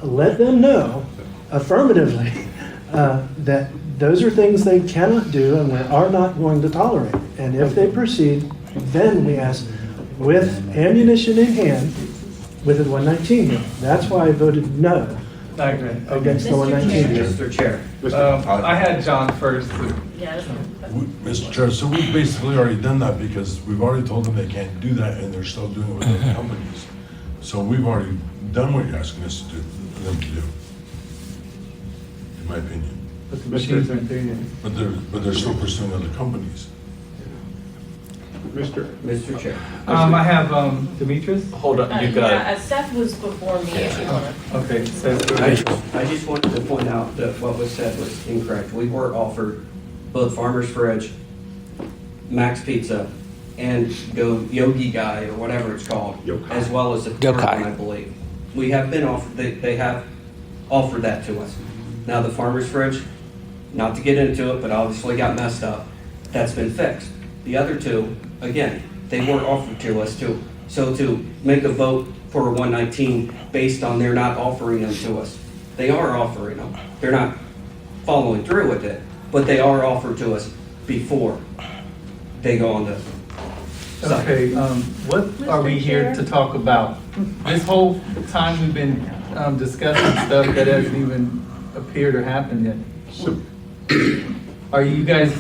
let them know affirmatively that those are things they cannot do and we are not going to tolerate. And if they proceed, then we ask, with ammunition in hand, with a 119 hearing. That's why I voted no
Okay.
Against the 119.
Mr. Chair.
I had John first.
Mr. Chair, so we've basically already done that because we've already told them they can't do that and they're still doing it with other companies. So we've already done what you're asking us to do, for them to do, in my opinion.
But the machines aren't there yet.
But they're still pursuing other companies.
Mr. Chair.
I have Demetrius.
Hold on, you've got.
Seth was before me, if you wanna.
Okay, Seth.
I just wanted to point out that what was said was incorrect. We were offered both Farmer's Fridge, Max Pizza, and Go Yogi Guy, or whatever it's called, as well as a third one, I believe. We have been offered, they have offered that to us. Now, the Farmer's Fridge, not to get into it, but obviously got messed up. That's been fixed. The other two, again, they weren't offered to us too. So to make a vote for 119 based on they're not offering them to us, they are offering them. They're not following through with it, but they are offered to us before they go on the site.
Okay, what are we here to talk about? This whole time we've been discussing stuff that hasn't even appeared or happened yet.
So,
are you guys,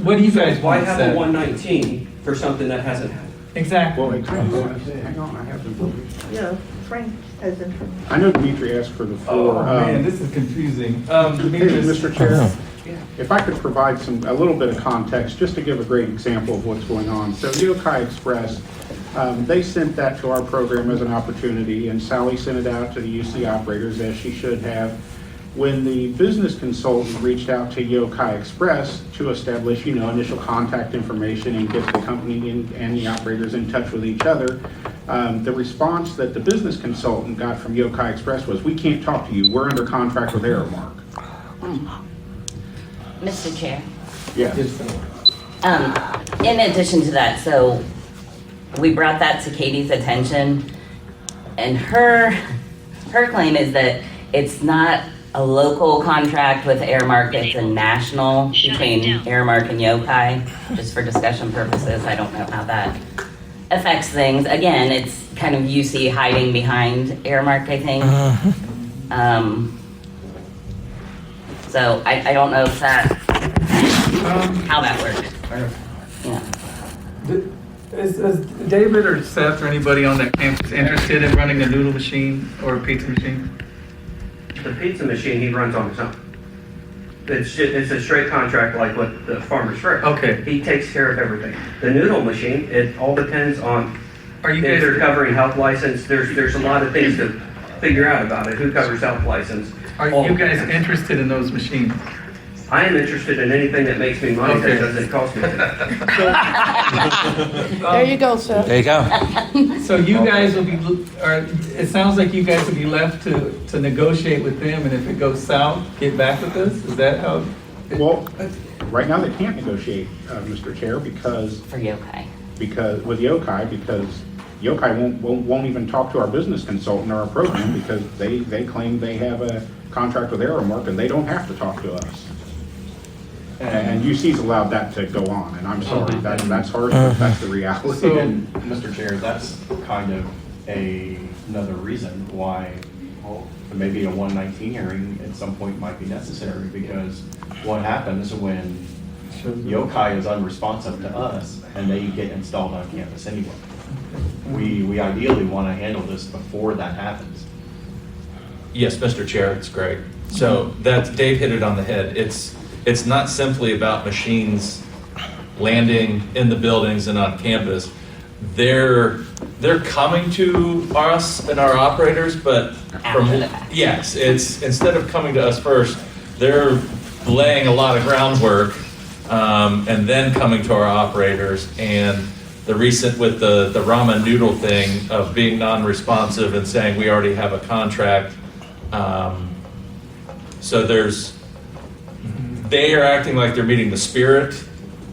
what do you guys
Why
want to
have
say?
a 119 for something that hasn't happened?
Exactly.
well, hang on, I have the.
Yeah, Frank has information.
I know Dimitri asked for the floor.
Oh, man, this is confusing.
Hey,
Demetrius.
Mr. Chair, if I could provide a little bit of context, just to give a great example of what's going on. So Yokai Express, they sent that to our program as an opportunity, and Sally sent it out to the UC operators, as she should have. When the business consultant reached out to Yokai Express to establish, initial contact information and get the company and the operators in touch with each other, the response that the business consultant got from Yokai Express was, "We can't talk to you. We're under contract with Aramark."
Mr. Chair.
Yeah.
In addition to that, so we brought that to Katie's attention, and her claim is that it's not a local contract with Aramark, it's a national between Aramark and Yokai, just for discussion purposes. I don't know how that affects things. Again, it's kind of UC hiding behind Aramark, I think. So I don't know if that, how that works. Yeah.
Is David or Seth or anybody on that campus interested in running a noodle machine or a pizza machine?
The pizza machine, he runs on his own. It's a straight contract like with the Farmer's Fridge.
Okay.
He takes care of everything. The noodle machine, it all depends on if
guys-
they're covering health license. There's a lot of things to figure out about it. Who covers health license?
Are you guys interested in those machines?
I am interested in anything that makes me money
Okay.
that doesn't cost me anything.
There you go, sir.
There you go.
So you guys will be, or it sounds like you guys will be left to negotiate with them, and if it goes south, get back with us? Is that how?
Well, right now they can't negotiate, Mr. Chair, because.
For Yokai.
With Yokai, because Yokai won't even talk to our business consultant or our program, because they claim they have a contract with Aramark and they don't have to talk to us. And UC's allowed that to go on, and I'm sorry, that's harsh, but that's the reality.
So, Mr. Chair, that's kind of another reason why maybe a 119 hearing at some point might be necessary, because what happens when Yokai is unresponsive to us and they get installed on campus anyway? We ideally want to handle this before that happens.
Yes, Mr. Chair, it's great. So that's, Dave hit it on the head. It's not simply about machines landing in the buildings and on campus. They're coming to us and our operators, but yes, it's instead of coming to us first, they're laying a lot of groundwork and then coming to our operators. And the recent with the ramen noodle thing of being non-responsive and saying we already have a contract. So they are acting like they're meeting the spirit,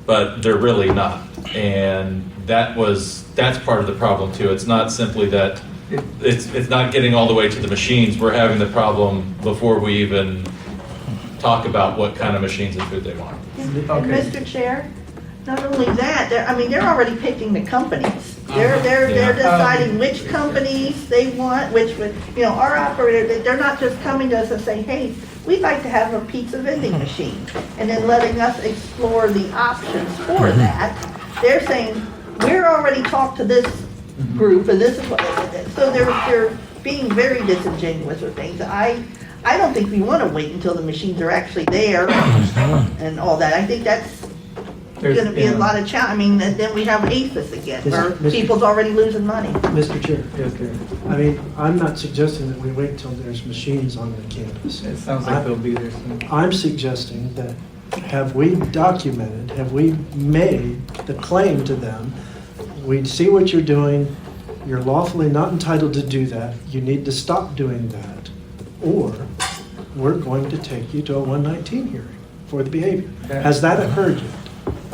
but they're really not. And that's part of the problem too. It's not simply that it's not getting all the way to the machines. We're having the problem before we even talk about what kind of machines and food they want.
And Mr. Chair, not only that, they're already picking the companies. They're deciding which companies they want, our operator, they're not just coming to us and saying, hey, we'd like to have a pizza vending machine, and then letting us explore the options for that. They're saying, we're already talked to this group, and this is what, so they're being very disingenuous with things. I don't think we want to wait until the machines are actually there and all that. I think that's going to be a lot of challenge. Then we have APHIS again, where people's already losing money.
Mr. Chair. Yes, Gary. I mean, I'm not suggesting that we wait until there's machines on the campus.
It sounds like they'll be there soon.
I'm suggesting that have we documented, have we made the claim to them, we see what you're doing, you're lawfully not entitled to do that, you need to stop doing that, or we're going to take you to a 119 hearing for the behavior. Has that occurred yet?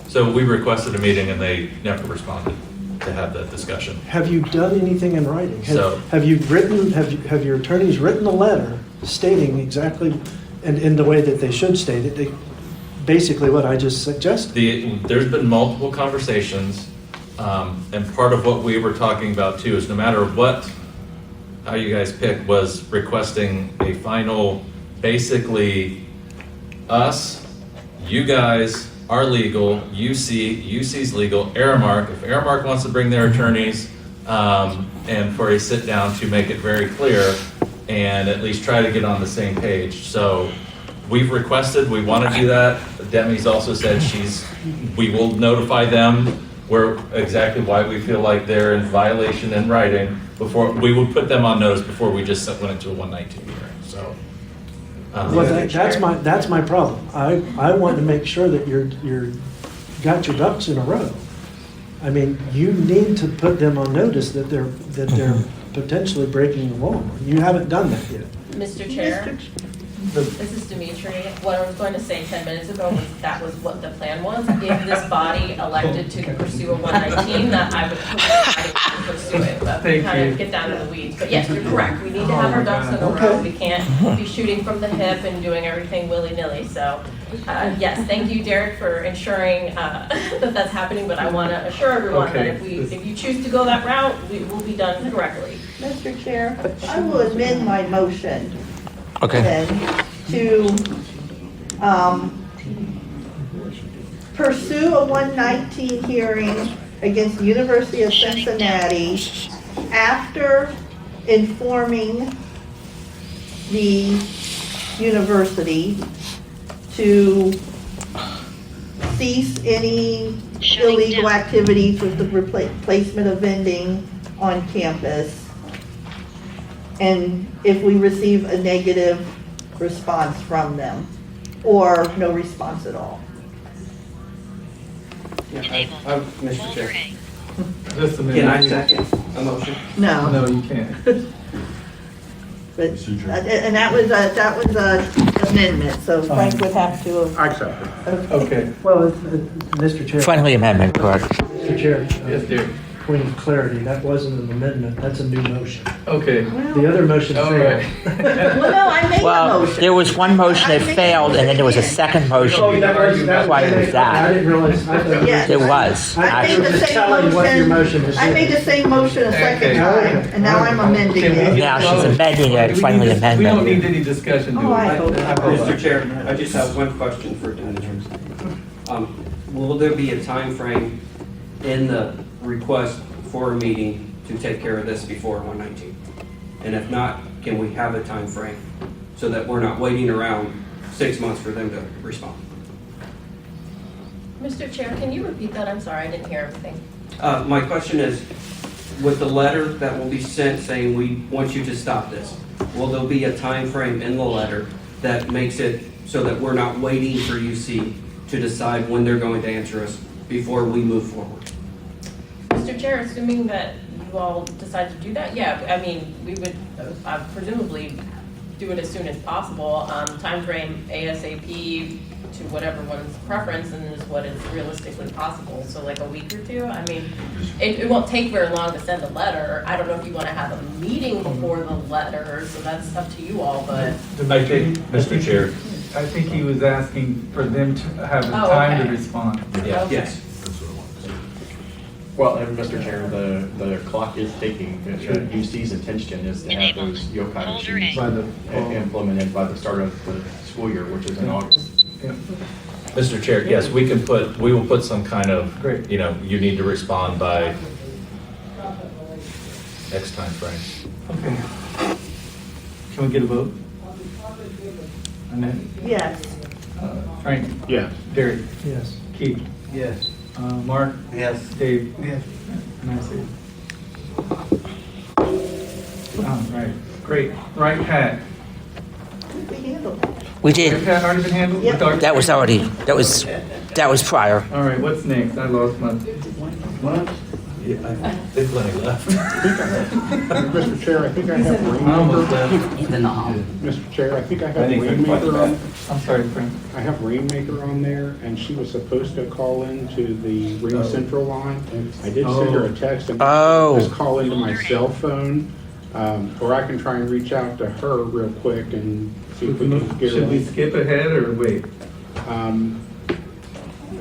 So we requested a meeting and they never responded to have that discussion.
Have you done anything in writing? Have your attorneys written a letter stating exactly, and in the way that they should state it, basically what I just suggested?
There's been multiple conversations, and part of what we were talking about too is no matter how you guys pick, was requesting a final, basically us, you guys, our legal, UC's legal, Aramark. If Aramark wants to bring their attorneys, and for a sit down to make it very clear and at least try to get on the same page. So we've requested, we want to do that. Demi's also said we will notify them where exactly why we feel like they're in violation in writing before we would put them on notice before we just went into a 119 hearing. So.
Well, that's my problem. I want to make sure that you're got your ducks in a row. I mean, you need to put them on notice that they're potentially breaking the law. You haven't done that yet.
Mr. Chair, this is Dimitri. What I was going to say 10 minutes ago was that was what the plan was. If this body elected to pursue a 119, that I would pursue it, but we kind of get down to the weeds. But yes, you're correct. We need to have our ducks in a row. We can't be shooting from the hip and doing everything willy-nilly. So yes, thank you, Derek, for ensuring that that's happening. But I want to assure everyone that if you choose to go that route, we will be done correctly.
Mr. Chair, I will amend my motion.
Okay.
Then to pursue a 119 hearing against the University of Cincinnati after informing the university to cease any illegal activities with the replacement of vending on campus. And if we receive a negative response from them, or no response at all.
Mr. Chair.
Just a minute.
Can I second a motion?
No.
No, you can't.
But, and that was a amendment, so Frank would have to.
I accept it.
Okay.
Well, Mr. Chair.
Friendly amendment, correct?
Mr. Chair.
Yes, dear.
Point of clarity, that wasn't an amendment, that's a new motion.
Okay.
The other motion failed.
Well, no, I made a motion.
There was one motion that failed, and then there was a second motion. That's why it was
I
that.
didn't realize. I thought-
Yes.
There was.
I made the
just
same
telling what your motion is.
I made the same motion a second time, and now I'm amending it.
Now she's amending it, friendly
We don't
amendment.
need any discussion, do we?
Oh, I hope
Mr. Chair, I just have one question for Dimitri. Will there be a time frame in the request for a meeting to take care of this before 119? And if not, can we have a time frame so that we're not waiting around 6 months for them to respond?
Mr. Chair, can you repeat that? I'm sorry, I didn't hear everything.
My question is, with the letter that will be sent saying we want you to stop this, will there be a time frame in the letter that makes it so that we're not waiting for UC to decide when they're going to answer us before we move forward?
Mr. Chair, assuming that you all decide to do that, yeah, I mean, we would presumably do it as soon as possible. Time frame ASAP to whatever one's preference and is what is realistically possible. So like a week or two. I mean, it won't take very long to send a letter. I don't know if you want to have a meeting before the letter, so that's up to you all. But
I think, Mr. Chair.
I think he was asking for them to have the time to respond.
Yeah.
Yes.
Well, and Mr. Chair, the clock is ticking. UC's intention is to have those yokai machines implemented by the start of the school year, which is in August.
Mr. Chair, yes, we will put some kind of, you need to respond by X time frame.
Okay. Can we get a vote? Annette?
Yes.
Frank?
Yes.
Derek?
Yes.
Keith?
Yes.
Mark?
Yes.
Dave?
Yes.
And I say. All right, great. Right, Pat?
We handled that.
We
Right,
did.
Pat already been handled?
Yep.
With our-
That was prior.
All right, what's next? I lost my.
Yeah, they've plenty left.
Mr. Chair, I think I have
I almost
Rainmaker.
left.
He's in the hall.
Mr. Chair, I think I have
I think we're quite
Rainmaker on.
I'm sorry, Frank.
I have Rainmaker on there, and she was supposed to call into the Ring Central line. I did send her a text and just call into my cell phone, or I can try and reach out to her real quick and see if we can get her.
Should we skip ahead or wait?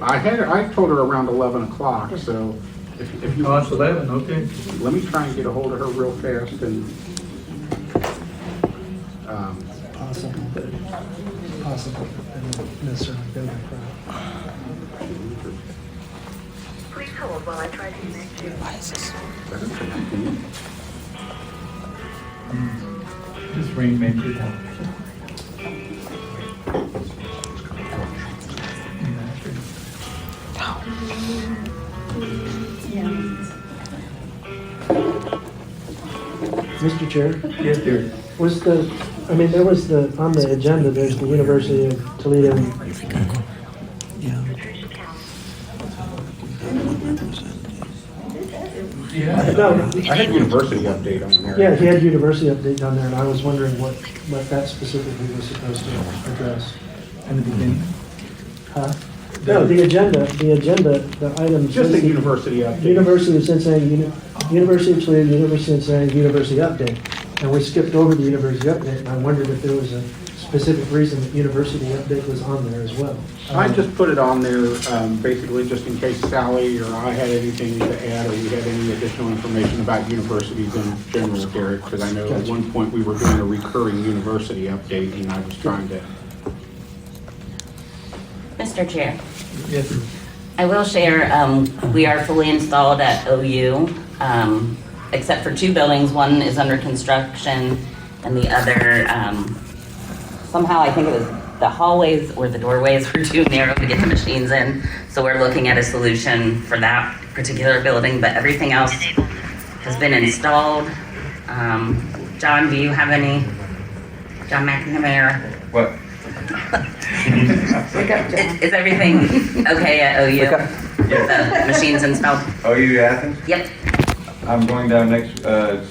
I told her around 11 o'clock, so if you.
Oh, it's 11, okay.
Let me try and get a hold of her real fast and.
Possible. I don't necessarily go that route.
Please hold while I try to connect you.
Just Rainmaker.
Mr. Chair?
Yes, dear.
Was there was on the agenda, there's the University of Toledo.
Yeah.
No,
I had university update on there.
yeah, he had university update on there, and I was wondering what that specifically was supposed to address.
In the beginning?
Huh? No, the agenda, the items.
Just a university update.
University of Cincinnati, University of Toledo, University of Cincinnati, university update. And we skipped over the university update, and I wondered if there was a specific reason that university update was on there as well.
I just put it on there, basically just in case Sally or I had anything to add, or we had any additional information about universities in general, Derek, because I know at one point we were doing a recurring university update, and I was trying to.
Mr. Chair,
Yes.
I will share, we are fully installed at OU, except for 2 buildings. One is under construction, and the other, somehow I think it was the hallways or the doorways were too narrow to get the machines in. So we're looking at a solution for that particular building, but everything else has been installed. John, do you have any? John McNamara?
What?
Is everything okay at OU? The machines installed?
OU Athens?
Yep.
I'm going down next,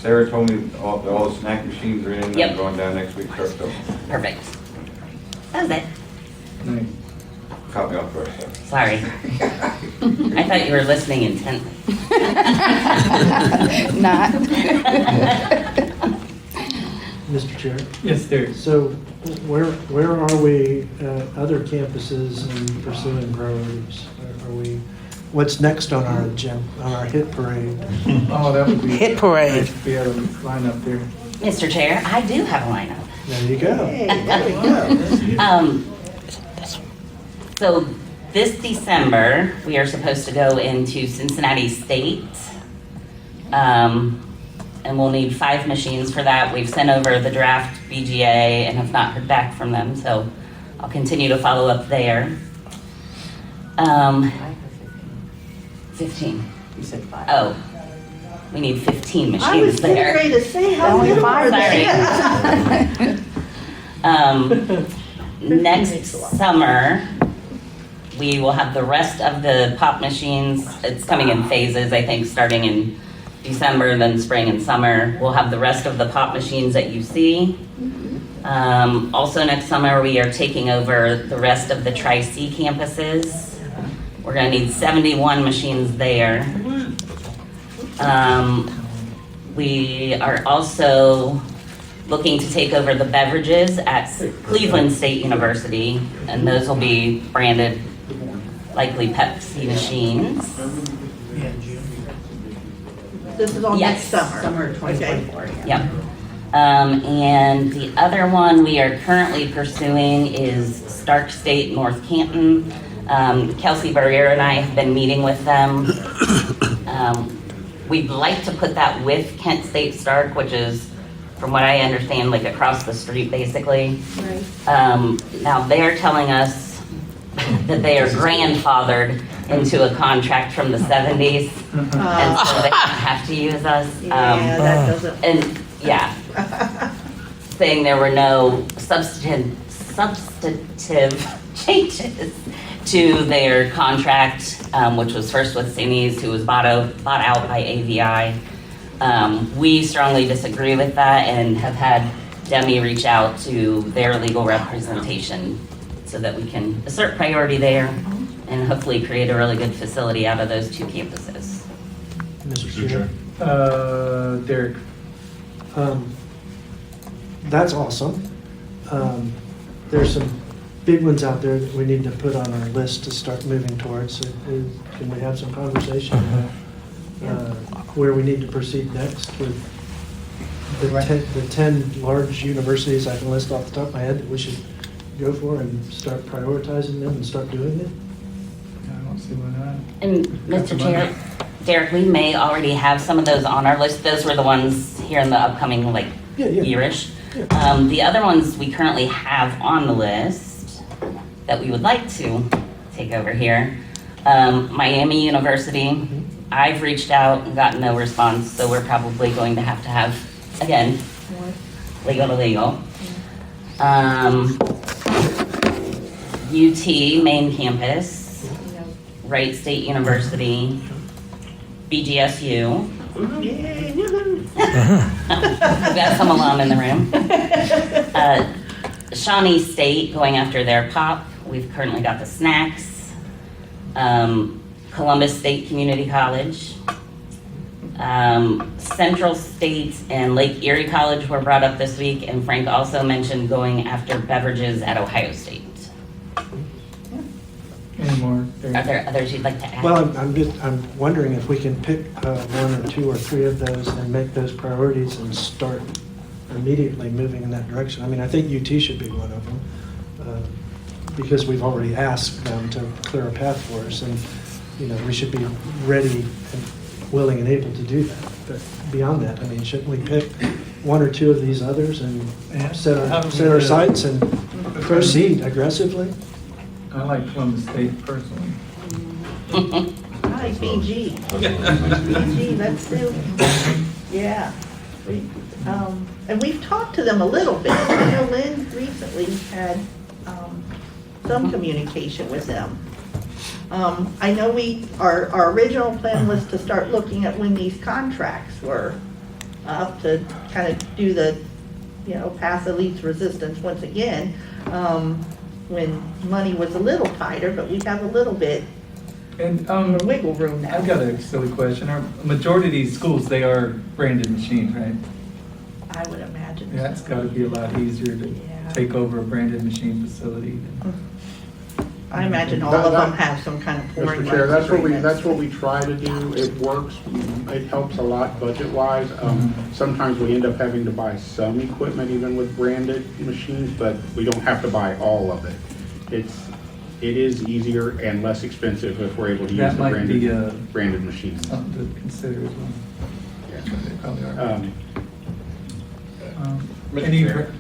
Sarah told me all the snack machines are in,
Yep.
I'm going down next week, start them.
Perfect. That was it.
Nice.
Caught me off guard.
Sorry. I thought you were listening intently.
Not.
Mr. Chair?
Yes, there.
So where are we at other campuses in pursuing priorities? Are we, what's next on our agenda, on our hit parade?
Oh, that would be.
Hit parade.
Nice to be able to line up there.
Mr. Chair, I do have a lineup.
There you go.
Hey, there we go.
So this December, we are supposed to go into Cincinnati State. And we'll need 5 machines for that. We've sent over the draft BGA and have not heard back from them, so I'll continue to follow up there. 15.
You said 5.
Oh, we need 15 machines there.
I was getting ready to say, how
Only
many
5
Sorry. Next summer, we will have the rest of the pop machines. It's coming in phases, I think, starting in December, then spring and summer. We'll have the rest of the pop machines at UC. Also next summer, we are taking over the rest of the Tri-C campuses. We're gonna need 71 machines there. We are also looking to take over the beverages at Cleveland State University, and those will be branded likely Pepsi machines.
This is on next
Yes.
summer.
Summer 2024,
Okay.
yeah.
Yep. And the other one we are currently pursuing is Stark State North Canton. Kelsey Barrier and I have been meeting with them. We'd like to put that with Kent State Stark, which is, from what I understand, like across the street, basically.
Right.
Now, they're telling us that they are grandfathered into a contract from the 70s, and so they have to use us.
Yeah, that doesn't.
And, yeah, saying there were no substantive changes to their contract, which was first with Sainese, who was bought out by AVI. We strongly disagree with that and have had Demi reach out to their legal representation so that we can assert priority there and hopefully create a really good facility out of those two campuses.
Mr. Chair.
Derek.
That's awesome. There's some big ones out there that we need to put on our list to start moving towards. So can we have some conversation about where we need to proceed next with the 10 large universities I can list off the top of my head that we should go for and start prioritizing them and start doing it?
I don't see why not.
And Mr. Chair, Derek, we may already have some of those on our list. Those were the ones here in the upcoming yearish.
Yeah.
The other ones we currently have on the list that we would like to take over here. Miami University, I've reached out and gotten no response, so we're probably going to have, again, legal to legal. UT main campus, Wright State University, BGSU.
Yay, woohoo.
We've got some alum in the room. Shawnee State going after their pop. We've currently got the snacks. Columbus State Community College. Central State and Lake Erie College were brought up this week, and Frank also mentioned going after beverages at Ohio State.
Any more?
Are there others you'd like to add?
Well, I'm wondering if we can pick one or two or three of those and make those priorities and start immediately moving in that direction. I mean, I think UT should be one of them because we've already asked them to clear a path for us, and we should be ready and willing and able to do that. But beyond that, I mean, shouldn't we pick one or two of these others and set our sights and proceed aggressively?
I like Columbus State personally.
I like BG. BG, let's do, yeah. And we've talked to them a little bit. I know Lynn recently had some communication with them. I know our original plan was to start looking at when these contracts were up to kind of do the, pass the least resistance once again. When money was a little tighter, but we have a little bit
And
wiggle room now.
I've got a silly question. Are majority of these schools, they are branded machines, right?
I would imagine.
Yeah, it's got to be a lot easier to take over a branded machine facility.
I imagine all of them have some kind of pouring.
Mr. Chair,
rights agreements.
that's what we try to do. It works. It helps a lot budget-wise. Sometimes we end up having to buy some equipment even with branded machines, but we don't have to buy all of it. It is easier and less expensive if we're able to use
That
the
might be
branded machines.
something to consider as well.
Yeah.
They probably are.
Mr. Chair.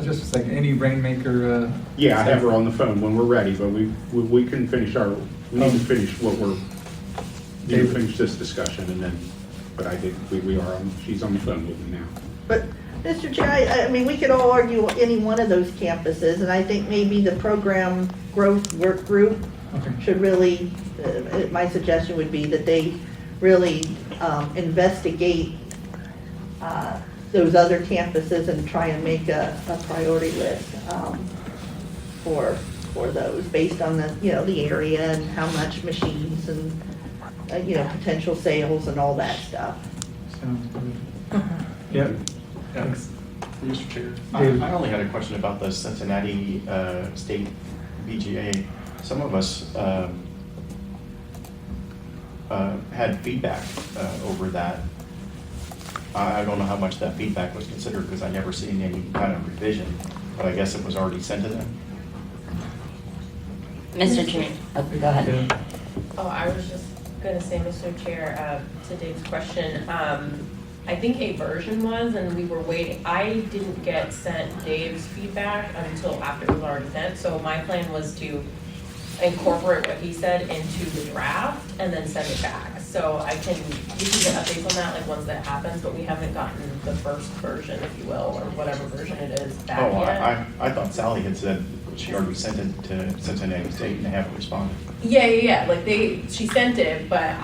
Just a second, any Rainmaker?
Yeah, I have her on the phone when we're ready, but we can finish we need to finish need to finish this discussion and then, but she's on the phone with me now.
But, Mr. Chair, I mean, we could all argue any one of those campuses, and I think maybe the program growth work group should really, my suggestion would be that they really investigate those other campuses and try and make a priority list for those based on the area and how much machines and potential sales and all that stuff.
Sounds good. Yep. Thanks.
Mr. Chair,
David.
I only had a question about the Cincinnati State BGA. Some of us had feedback over that. I don't know how much that feedback was considered because I never seen any kind of revision, but I guess it was already sent to them.
Mr. Chair, oh, go ahead.
Oh, I was just gonna say, Mr. Chair, to Dave's question, I think a version was, and we were waiting, I didn't get sent Dave's feedback until after it was already sent, so my plan was to incorporate what he said into the draft and then send it back. So we can get updates on that, like once that happens, but we haven't gotten the first version, if you will, or whatever version it is back yet.
I thought Sally had said she already sent it to Cincinnati State and they haven't responded.
Yeah, like she sent it, but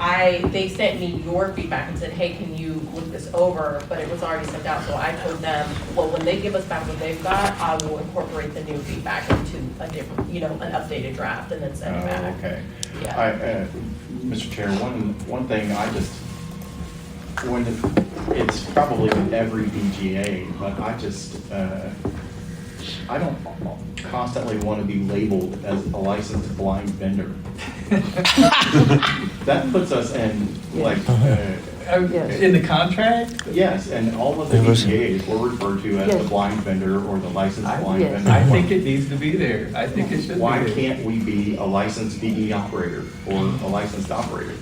they sent me your feedback and said, hey, can you look this over? But it was already sent out, so I told them, well, when they give us back what they've got, I will incorporate the new feedback into a different, an updated draft and then send it back.
Okay.
Yeah.
Mr. Chair, one thing it's probably in every BGA, but I don't constantly want to be labeled as a licensed blind vendor. That puts us in
in the contract?
Yes, and all of the BGAs were referred to as the blind vendor or the licensed blind vendor.
I think it needs to be there. I think it should
Why
be there.
can't we be a licensed BE operator or a licensed operator?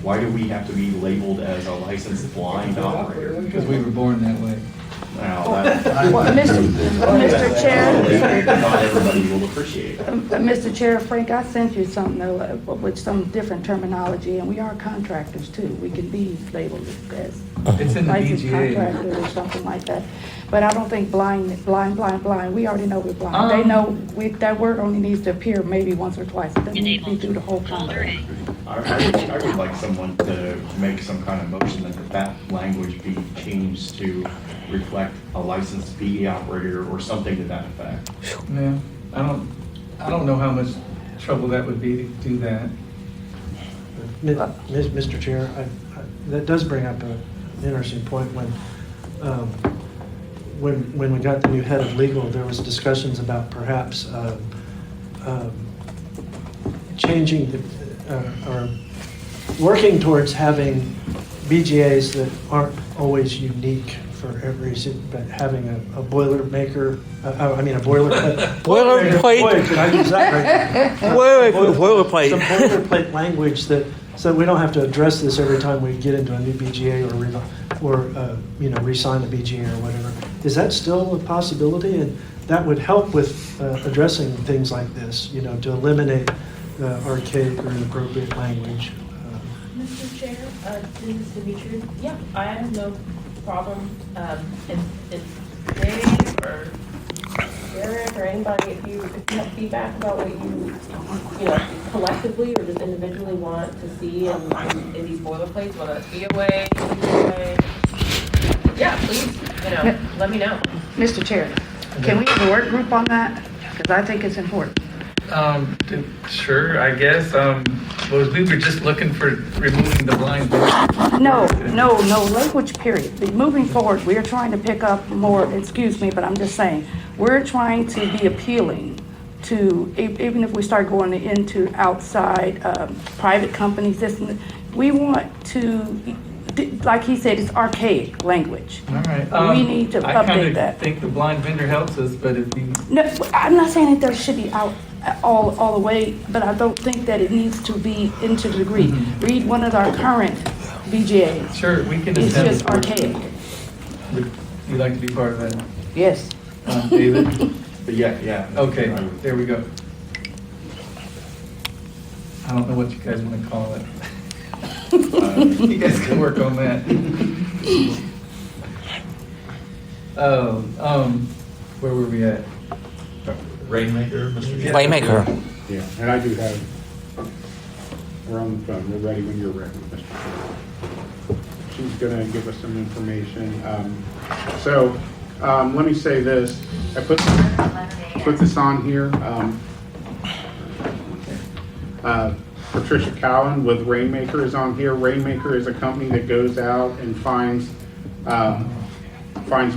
Why do we have to be labeled as a licensed blind operator?
Because we were born that way.
Mr. Chair.
Not everybody will appreciate it.
Mr. Chair, Frank, I sent you something with some different terminology, and we are contractors too. We can be labeled as
It's in the
licensed
BGA.
contractor or something like that. But I don't think blind, we already know we're blind. They know that word only needs to appear maybe once or twice. It doesn't need to be through the whole contract.
I would like someone to make some kind of motion that language be changed to reflect a licensed BE operator or something to that effect.
Yeah, I don't know how much trouble that would be to do that.
Mr. Chair, that does bring up an interesting point. When we got the new head of legal, there was discussions about perhaps changing or working towards having BGAs that aren't always unique for every, but having a boilermaker, a boilerplate.
Boilerplate.
Did I use that right?
Boilerplate.
Some boilerplate language so we don't have to address this every time we get into a new BGA or re-sign a BGA or whatever. Is that still a possibility? And that would help with addressing things like this, to eliminate archaic or inappropriate language.
Mr. Chair, this is Dimitri. Yeah, I have no problem. If Dave or Eric or anybody, if you have feedback about what you collectively or just individually want to see in these boilerplates, whether it's BOA, yeah, please, let me know.
Mr. Chair, can we have a work group on that? Because I think it's important.
Sure, I guess. We were just looking for removing the blind.
No, language period. Moving forward, we are trying to pick up more, excuse me, but I'm just saying, we're trying to be appealing to, even if we start going into outside private companies, we want to, like he said, it's archaic language.
All right.
We need to update that.
I think the blind vendor helps us, but if you...
No, I'm not saying that there should be out all the way, but I don't think that it needs to be into the degree. Read one of our current BJAs.
Sure, we can.
It's just archaic.
Would you like to be part of that?
Yes.
David?
Yeah.
Okay, there we go. I don't know what you guys want to call it. You guys can work on that. Where were we at?
Rainmaker, Mr. Chair?
Rainmaker.
Yeah, and I do have, we're on the phone, we're ready when you're ready, Mr. Chair. She's gonna give us some information. Let me say this, I put this on here. Patricia Cowan with Rainmaker is on here. Rainmaker is a company that goes out and finds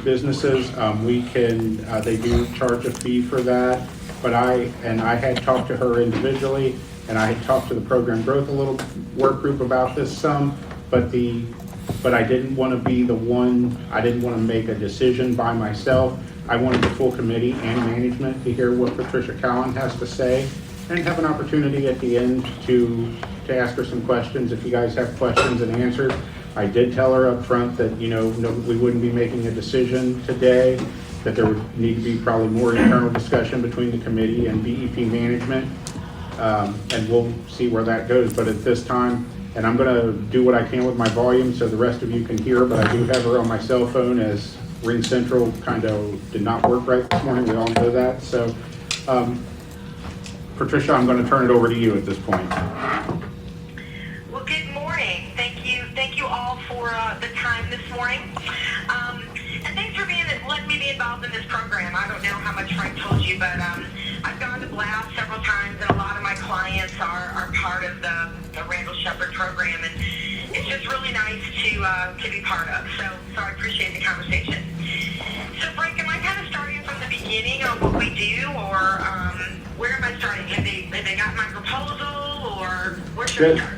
businesses. They do charge a fee for that, but I had talked to her individually, and I had talked to the program growth a little work group about this some, but I didn't want to be the one, I didn't want to make a decision by myself. I wanted the full committee and management to hear what Patricia Cowan has to say and have an opportunity at the end to ask her some questions if you guys have questions and answers. I did tell her up front that, no, we wouldn't be making a decision today, that there would need to be probably more internal discussion between the committee and BEP management, and we'll see where that goes. But at this time, and I'm going to do what I can with my volume so the rest of you can hear, but I do have her on my cell phone, as Ring Central kind of did not work right this morning. We all know that. So, Patricia, I'm going to turn it over to you at this point.
Well, good morning. Thank you all for the time this morning. And thanks for letting me be involved in this program. I don't know how much Frank told you, but I've gone to Blast several times, and a lot of my clients are part of the Randall Shepherd program, and it's just really nice to be part of. So I appreciate the conversation. So Frank, am I kind of starting from the beginning on what we do, or where am I starting? Have they got my proposal, or where should I start?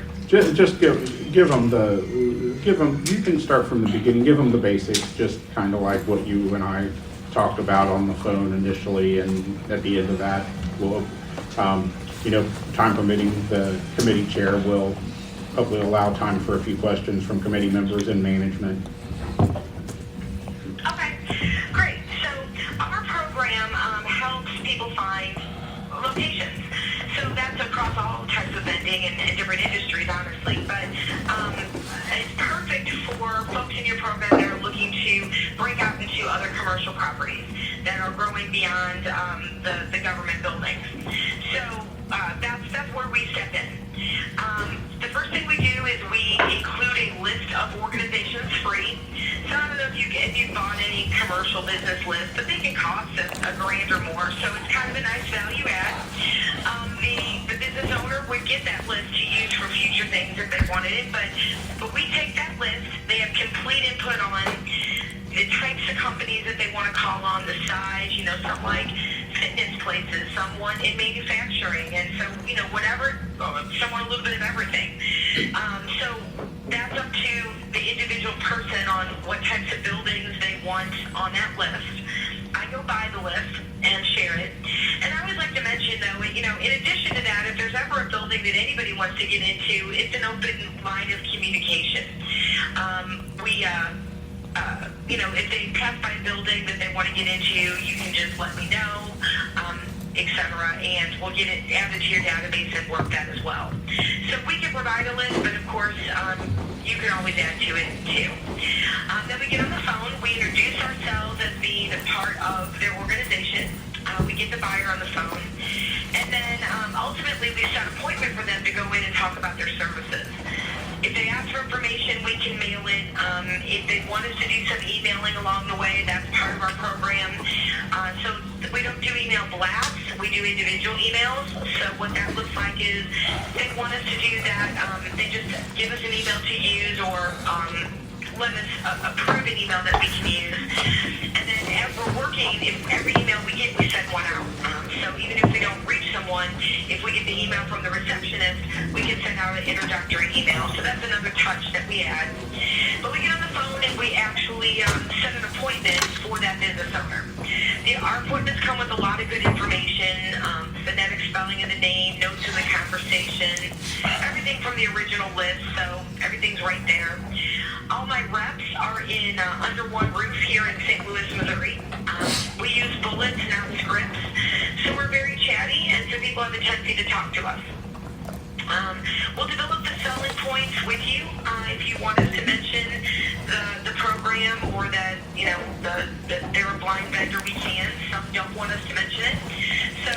Just give them, you can start from the beginning, give them the basics, just kind of like what you and I talked about on the phone initially, and at the end of that, we'll, time permitting, the committee chair will hopefully allow time for a few questions from committee members and management.
Okay, great. So our program helps people find locations. So that's across all types of vending and different industries, honestly. But it's perfect for folks in your program that are looking to break out into other commercial properties that are growing beyond the government buildings. So that's where we step in. The first thing we do is we include a list of organizations free. So I don't know if you've bought any commercial business lists, but they can cost $1,000 or more. So it's kind of a nice value add. The business owner would get that list to use for future things if they wanted it, but we take that list. They have complete input on the types of companies that they want to call on, the size, some like fitness places, someone in manufacturing, and so, whatever, someone a little bit of everything. So that's up to the individual person on what types of buildings they want on that list. I go by the list and share it. And I always like to mention, though, in addition to that, if there's ever a building that anybody wants to get into, it's an open line of communication. If they pass by a building that they want to get into, you can just let me know, etc., and we'll get it added to your database and work that as well. So we can provide a list, but of course, you can always add to it too. Then we get on the phone, we introduce ourselves as being a part of their organization. We get the buyer on the phone, and then ultimately we set an appointment for them to go in and talk about their services. If they ask for information, we can mail it. If they want us to do some emailing along the way, that's part of our program. So we don't do email blasts, we do individual emails. So what that looks like is they want us to do that. They just give us an email to use, or let us approve an email that we can use. And then as we're working, if every email we get, we send one out. So even if we don't reach someone, if we get the email from the receptionist, we can send out an introductory email. So that's another touch that we add. But we get on the phone and we actually set an appointment for that business owner. Our appointments come with a lot of good information, phonetic spelling of the name, notes in the conversation, everything from the original list, so everything's right there. All my reps are under one roof here in St. Louis, Missouri. We use bullets, not scripts, so we're very chatty, and so people have a tendency to talk to us. We'll develop the selling points with you. If you want us to mention the program, or that they're a blind vendor, we can. Some don't want us to mention it. So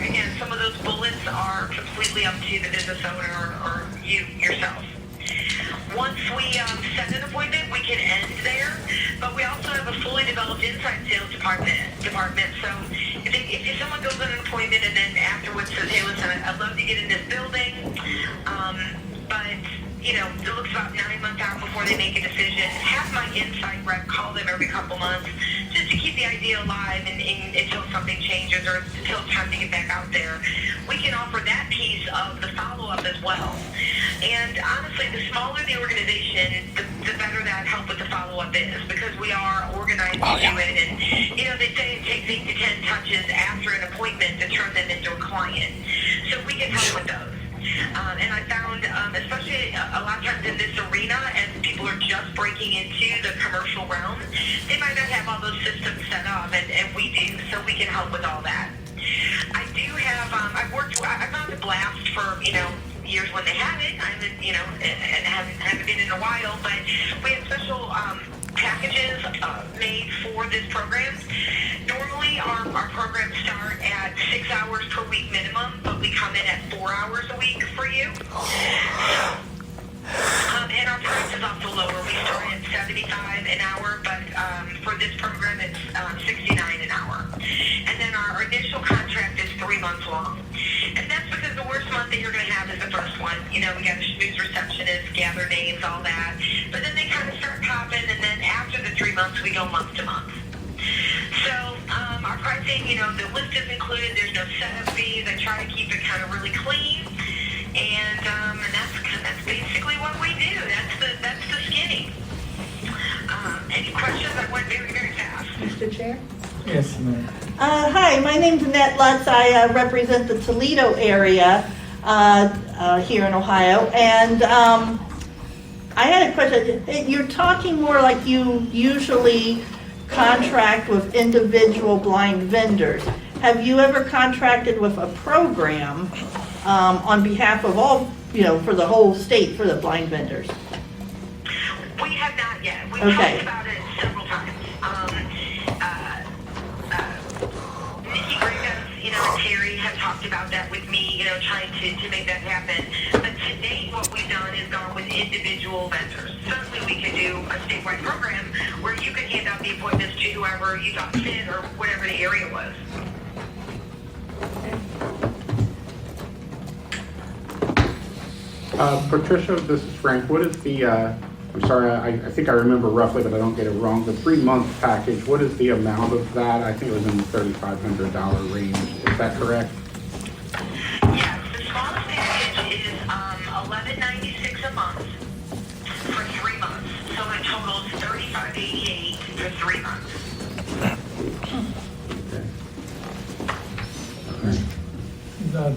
again, some of those bullets are completely up to the business owner or you yourself. Once we set an appointment, we can end there, but we also have a fully developed inside sales department. So if someone goes on an appointment and then afterwards says, hey, listen, I'd love to get in this building, but it looks about 9 months out before they make a decision, have my inside rep call them every couple months just to keep the idea alive until something changes or until it's time to get back out there. We can offer that piece of the follow-up as well. And honestly, the smaller the organization, the better that help with the follow-up is, because we are organized to do it. And, you know, they say it takes 8 to 10 touches after an appointment to turn them into a client. So we can help with those. And I found, especially a lot of times in this arena, as people are just breaking into the commercial realm, they might not have all those systems set up, and we do, so we can help with all that. I do have, I'm on the blast for, you know, years when they had it. I haven't, you know, and haven't been in a while, but we have special packages made for this program. Normally, our programs start at 6 hours per week minimum, but we come in at 4 hours a week for you. And our price is also lower. We start at $75 an hour, but for this program, it's $69 an hour. And then our initial contract is 3 months long. And that's because the worst month that you're going to have is the first one. You know, we got a schmooze receptionist, gather names, all that. But then they kind of start popping, and then after the 3 months, we go month to month. So our pricing, you know, the list is included. There's no setup fees. I try to keep it kind of really clean. And that's basically what we do. That's the skinny. Any questions? I went very, very fast.
Mr. Chair?
Yes, ma'am.
Hi, my name's Annette Lutz. I represent the Toledo area here in Ohio. And I had a question. You're talking more like you usually contract with individual blind vendors. Have you ever contracted with a program on behalf of all, you know, for the whole state for the blind vendors?
We have not yet. We've
Okay.
talked about it several times. Nikki Gringos, you know, and Terry have talked about that with me, you know, trying to make that happen. But to date, what we've done is gone with individual vendors. Certainly we could do a statewide program where you could hand out the appointments to whoever you thought fit or whatever the area was.
Patricia, this is Frank. What is the, I'm sorry, I think I remember roughly, but I don't get it wrong. The 3-month package, what is the amount of that? I think it was in the $3,500 range. Is that correct?
Yes, the smallest package is $11.96 a month for 3 months. So it totals $35.88 for 3 months.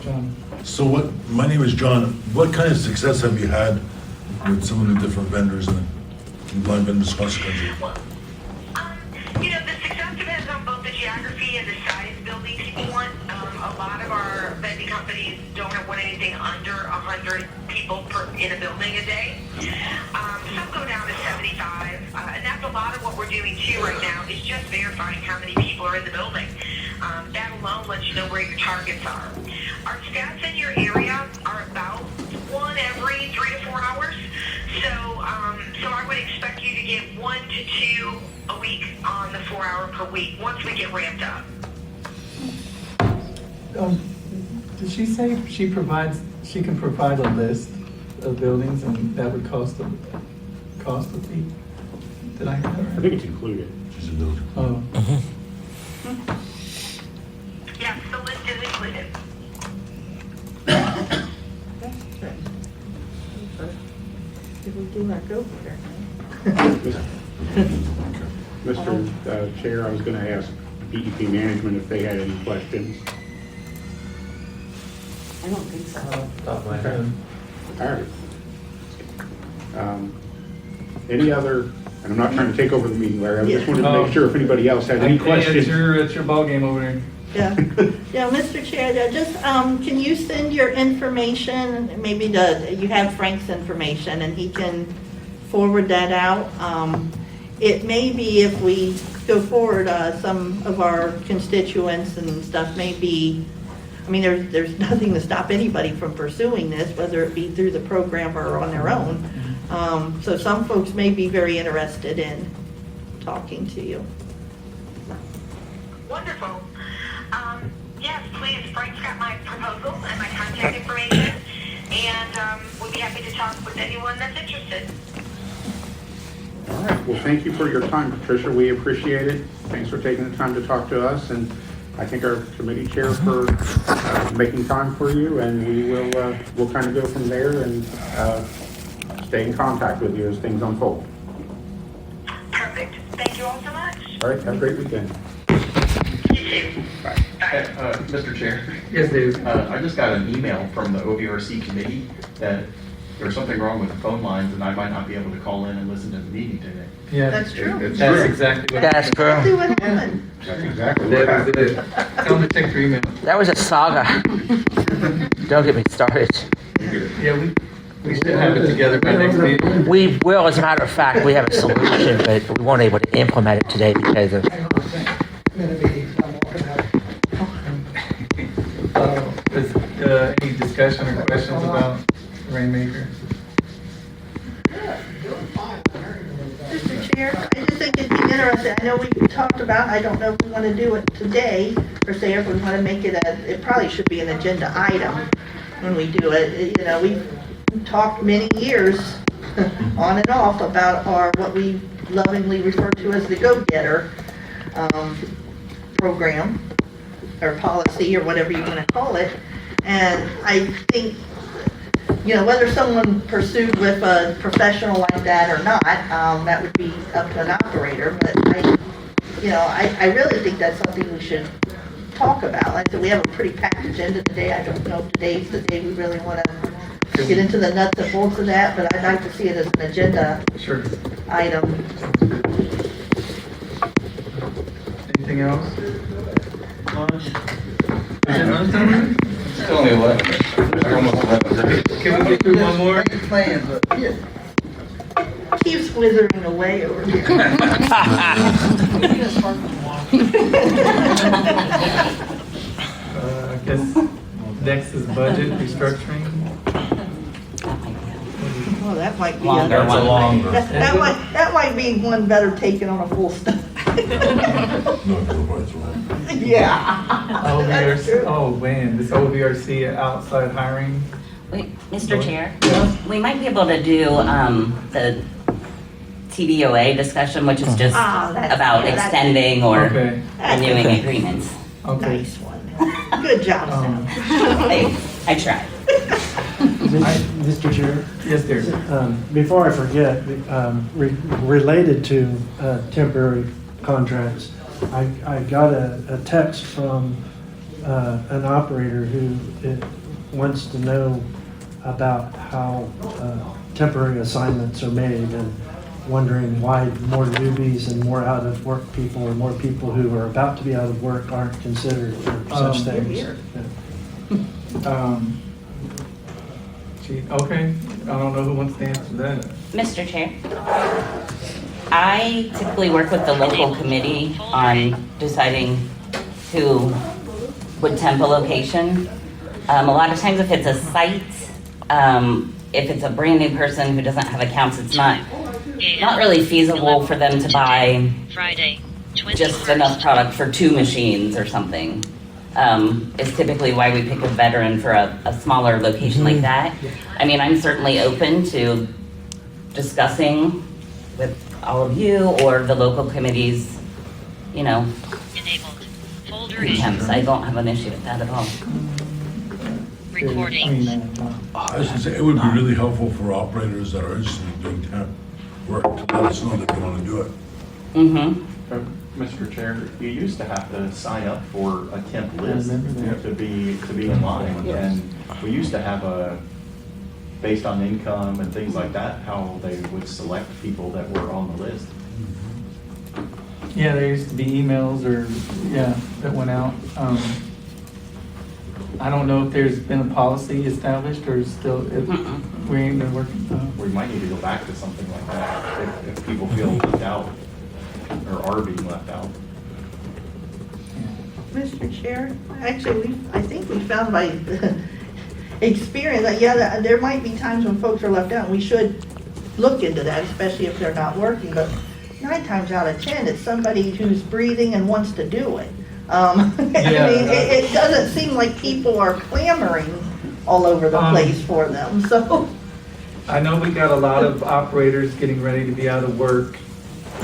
John.
So my name is John. What kind of success have you had with some of the different vendors and blind vendors across the country?
You know, the success depends on both the geography and the size building people want. A lot of our vending companies don't want anything under 100 people in a building a day. Some go down to 75, and that's a lot of what we're doing too right now is just verifying how many people are in the building. That alone lets you know where your targets are. Our stats in your area are about 1 every 3 to 4 hours. So I would expect you to get 1 to 2 a week on the 4 hour per week once we get ramped up.
Did she say she can provide a list of buildings and that would cost a fee? Did I hear that right?
I think it's included.
She's a builder.
Oh.
Yes, the list is included.
Did we do our go for
Mr. Chair, I was going to ask DEP management if they had any questions.
I don't think so.
Top of my head.
All right. Any other, and I'm not trying to take over the meeting, Larry, I just wanted to make sure if anybody else had any questions.
It's your ball game over there.
Yeah, yeah, Mr. Chair, just, can you send your information, maybe you have Frank's information, and he can forward that out? It may be if we go forward, some of our constituents and stuff may be, I mean, there's nothing to stop anybody from pursuing this, whether it be through the program or on their own. So some folks may be very interested in talking to you.
Wonderful. Yes, please. Frank's got my proposal and my contact information, and we'll be happy to talk with anyone that's interested.
All right, well, thank you for your time, Patricia. We appreciate it. thanks for taking the time to talk to us, and I thank our committee chair for making time for you, and we'll kind of go from there and stay in contact with you as things unfold.
Perfect. Thank you all so much.
All right, have a great weekend.
You too.
Bye.
Mr. Chair.
Yes, Dave.
I just got an email from the OVRC committee that there's something wrong with the phone lines and I might not be able to call in and listen to the meeting today.
Yeah.
That's true.
That's exactly what.
That's
Exactly
true.
what happened.
That's exactly what
That
happened.
was it. Tell them to check your email.
That was a saga. Don't get me started.
Yeah, we should have it together by next meeting.
We will, as a matter of fact, we have a solution, but we weren't able to implement it today because of.
Any discussion or questions about Rainmaker?
Mr. Chair, I just think it'd be interesting, I know we talked about, I don't know if we want to do it today, per se, or if we want to make it it probably should be an agenda item when we do it. You know, we've talked many years on and off about what we lovingly refer to as the go-getter program, or policy, or whatever you want to call it. And I think, you know, whether someone pursued with a professional like that or not, that would be up to an operator. But I really think that's something we should talk about. Like I said, we have a pretty packed agenda today. I don't know if today's the day we really want to get into the nuts and bolts of that, but I'd like to see it as an agenda item.
Anything else? Is it lunchtime?
It's only 11. We're almost 11.
Can we get through one more?
Keeps withering away over here.
I guess next is budget restructuring.
Well, that might be
Longer
That's a
one.
longer.
that might be one better taken on a full stop. Yeah.
OVRC, oh man, this OVRC outside hiring.
Wait, Mr. Chair, we might be able to do the TDOA discussion, which is just about extending or
Okay.
renewing agreements.
Okay.
Nice one. Good job, Sam.
Hey, I tried.
Mr. Chair?
Yes, dear.
Before I forget, related to temporary contracts, I got a text from an operator who wants to know about how temporary assignments are made and wondering why more newbies and more out-of-work people or more people who are about to be out of work aren't considered for such things.
Okay, I don't know who wants to answer that.
Mr. Chair, I typically work with the local committee on deciding who would temp a location. A lot of times if it's a site, if it's a brand new person who doesn't have accounts, it's not really feasible for them to buy just enough product for 2 machines or something. Is typically why we pick a veteran for a smaller location like that. I mean, I'm certainly open to discussing with all of you or the local committees, you know, temps. I don't have an issue with that at all.
I was gonna say, it would be really helpful for operators that are interested in doing temp work to let us know that they want to do it.
Mm-hmm.
Mr. Chair, you used to have to sign up for a temp list to be in line. And we used to have based on income and things like that, how they would select people that were on the list.
Yeah, there used to be emails that went out. I don't know if there's been a policy established or still, we ain't been working.
We might need to go back to something like that if people feel left out or are being left out.
Mr. Chair, actually, I think we found by experience that, there might be times when folks are left out, and we should look into that, especially if they're not working, but 9 times out of 10, it's somebody who's breathing and wants to do it. I mean, it doesn't seem like people are clamoring all over the place for them, so.
I know we got a lot of operators getting ready to be out of work,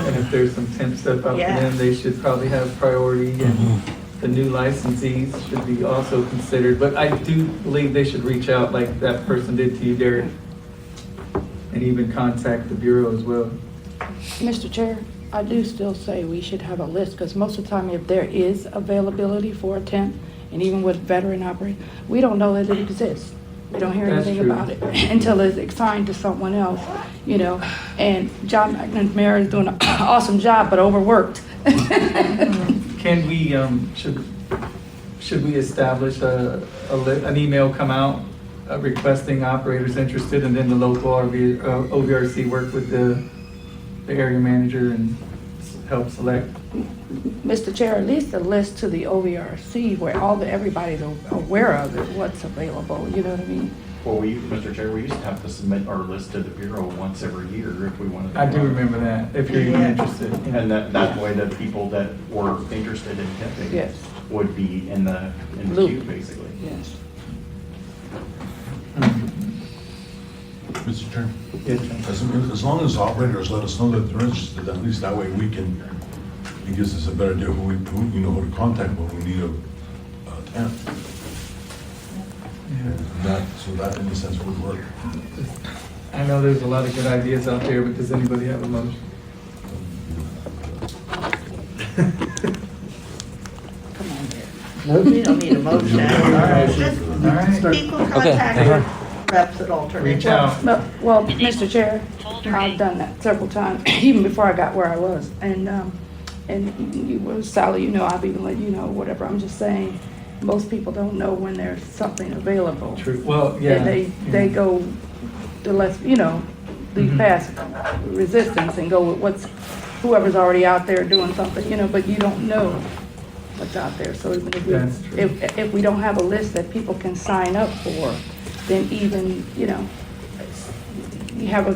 And if there's some temp stuff out for
Yeah.
them, they should probably have priority, and the new licensees should be also considered. But I do believe they should reach out like that person did to you, Derek, and even contact the Bureau as well.
Mr. Chair, I do still say we should have a list, because most of the time, if there is availability for a temp, and even with veteran operators, we don't know that it exists. We don't hear
That's
anything
true.
about it until it's assigned to someone else, you know? And John McNamara is doing an awesome job, but overworked.
Can we, should we establish an email come out requesting operators interested, and then the local OVRC work with the area manager and help select?
Mr. Chair, at least a list to the OVRC where everybody's aware of it, what's available, you know what I mean?
Well, Mr. Chair, we used to have to submit our list to the Bureau once every year if we wanted to.
I do remember that, if you're even
Yeah.
interested.
And that way, the people that were interested in tipping
Yes.
would be in the
Loop.
queue, basically.
Yes.
Mr. Chairman,
Yeah, John.
as long as operators let us know that they're interested, at least that way we can, it gives us a better idea who you know, who to contact when we need a temp. So that in a sense would work.
I know there's a lot of good ideas out there, but does anybody have a motion?
Come on, Derek.
We don't need a motion. All right. Just
All right.
people contact reps at alternate.
Reach out.
Well, Mr. Chair, I've done that several times, even before I got where I was. And you, well, Sally, you know, I've even let you know, whatever. I'm just saying, most people don't know when there's something available.
True, well, yeah.
They go the less, you know, leave
Mhm.
past resistance and go with whoever's already out there doing something, you know, but you don't know what's out there. So even
That's true.
if we don't have a list that people can sign up for, then even, you know, you have a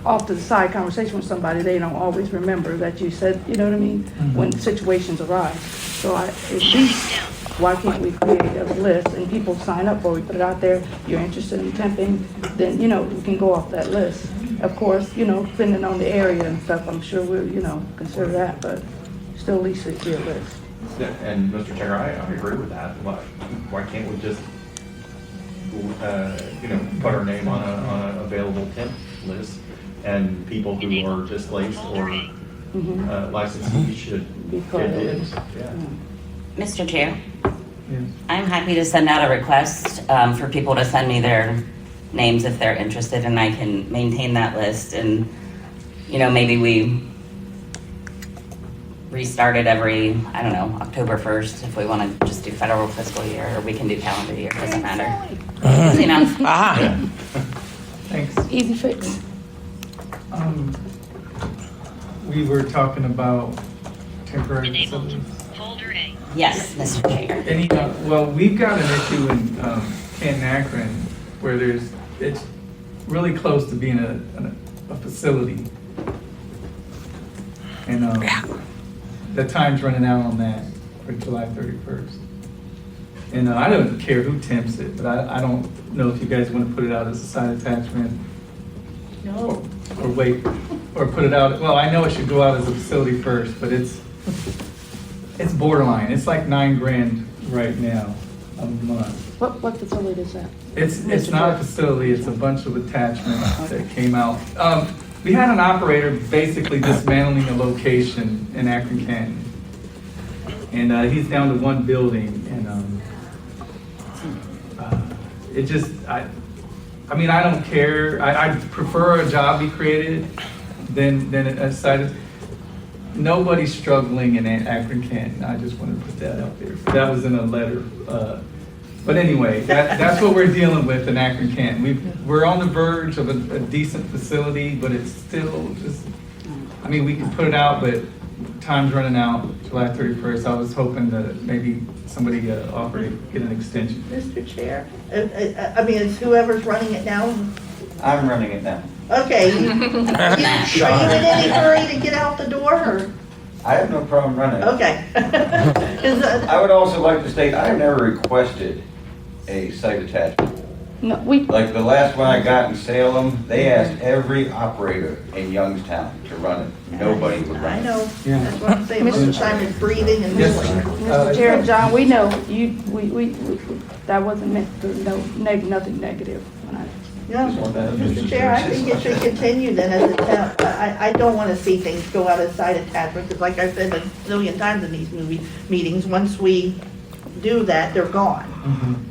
off to the side conversation with somebody, they don't always remember that you said, you know what I mean, when situations arise. So at least, why can't we create a list and people sign up, or we put it out there, you're interested in temping, then, you know, we can go off that list. Of course, you know, depending on the area and stuff, I'm sure we'll, you know, consider that, but still at least it'd be a list.
Yeah, and Mr. Chair, I agree with that. Why can't we just, you know, put our name on a available temp list, and people who are displaced or licensees should
Be part
get
of it.
in? Yeah.
Mr. Chair,
Yes.
I'm happy to send out a request for people to send me their names if they're interested, and I can maintain that list. And, you know, maybe we restart it every, I don't know, October 1st if we want to just do federal fiscal year, or we can do calendar year, doesn't matter. Easy enough.
Aha.
Thanks.
Easy fix.
We were talking about temporary facilities.
Yes, Mr. Chair.
Any, well, we've got an issue in Canton, Akron, where it's really close to being a facility. And the time's running out on that for July 31st. And I don't care who tempts it, but I don't know if you guys want to put it out as a side attachment.
No.
Or wait, or put it out, well, I know it should go out as a facility first, but it's borderline. It's like $9,000 right now a month.
What facility is that?
It's not a facility, it's a bunch of attachments that came out. We had an operator basically dismantling a location in Akron, Canton. And he's down to one building, and it just, I mean, I don't care. I prefer a job be created than a site. Nobody's struggling in Akron, Canton. I just want to put that out there. That was in a letter. But anyway, that's what we're dealing with in Akron, Canton. We're on the verge of a decent facility, but it's still just, I mean, we can put it out, but time's running out, July 31st. I was hoping that maybe somebody offered to get an extension.
Mr. Chair, I mean, is whoever's running it now?
I'm running it now.
Okay. Are you in any hurry to get out the door, or?
I have no problem running it.
Okay.
I would also like to state, I have never requested a site attachment.
No, we,
Like the last one I got in Salem, they asked every operator in Youngstown to run it. Nobody would run it.
I know,
Yeah.
that's what I'm saying, most of the time it's breathing and
Yes,
cooling.
Mr. Chair and John, we know you, we, that wasn't meant to, nothing negative. When I-
Yeah, Mr. Chair, I think it should continue then as a temp. I don't want to see things go out of side attachment, because like I've said a zillion times in these meetings, once we do that, they're gone.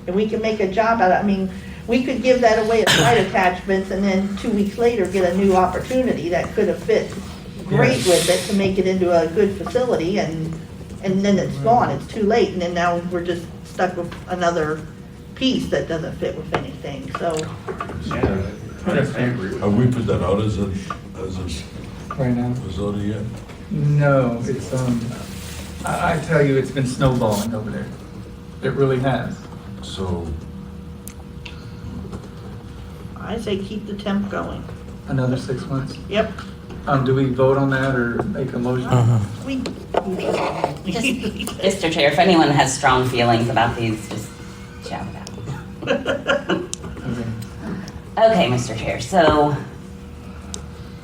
And we can make a job out of it. I mean, we could give that away as side attachments and then 2 weeks later get a new opportunity that could have fit great with it to make it into a good facility, and then it's gone, it's too late, and then now we're just stuck with another piece that doesn't fit with anything, so.
Have we put that out as a
Right now?
facility yet?
No, it's, I tell you, it's been snowballing over there. It really has.
So,
I say keep the temp going.
Another 6 months.
Yep.
Do we vote on that or make a motion?
We.
Mr. Chair, if anyone has strong feelings about these, just shout it out. Okay, Mr. Chair, so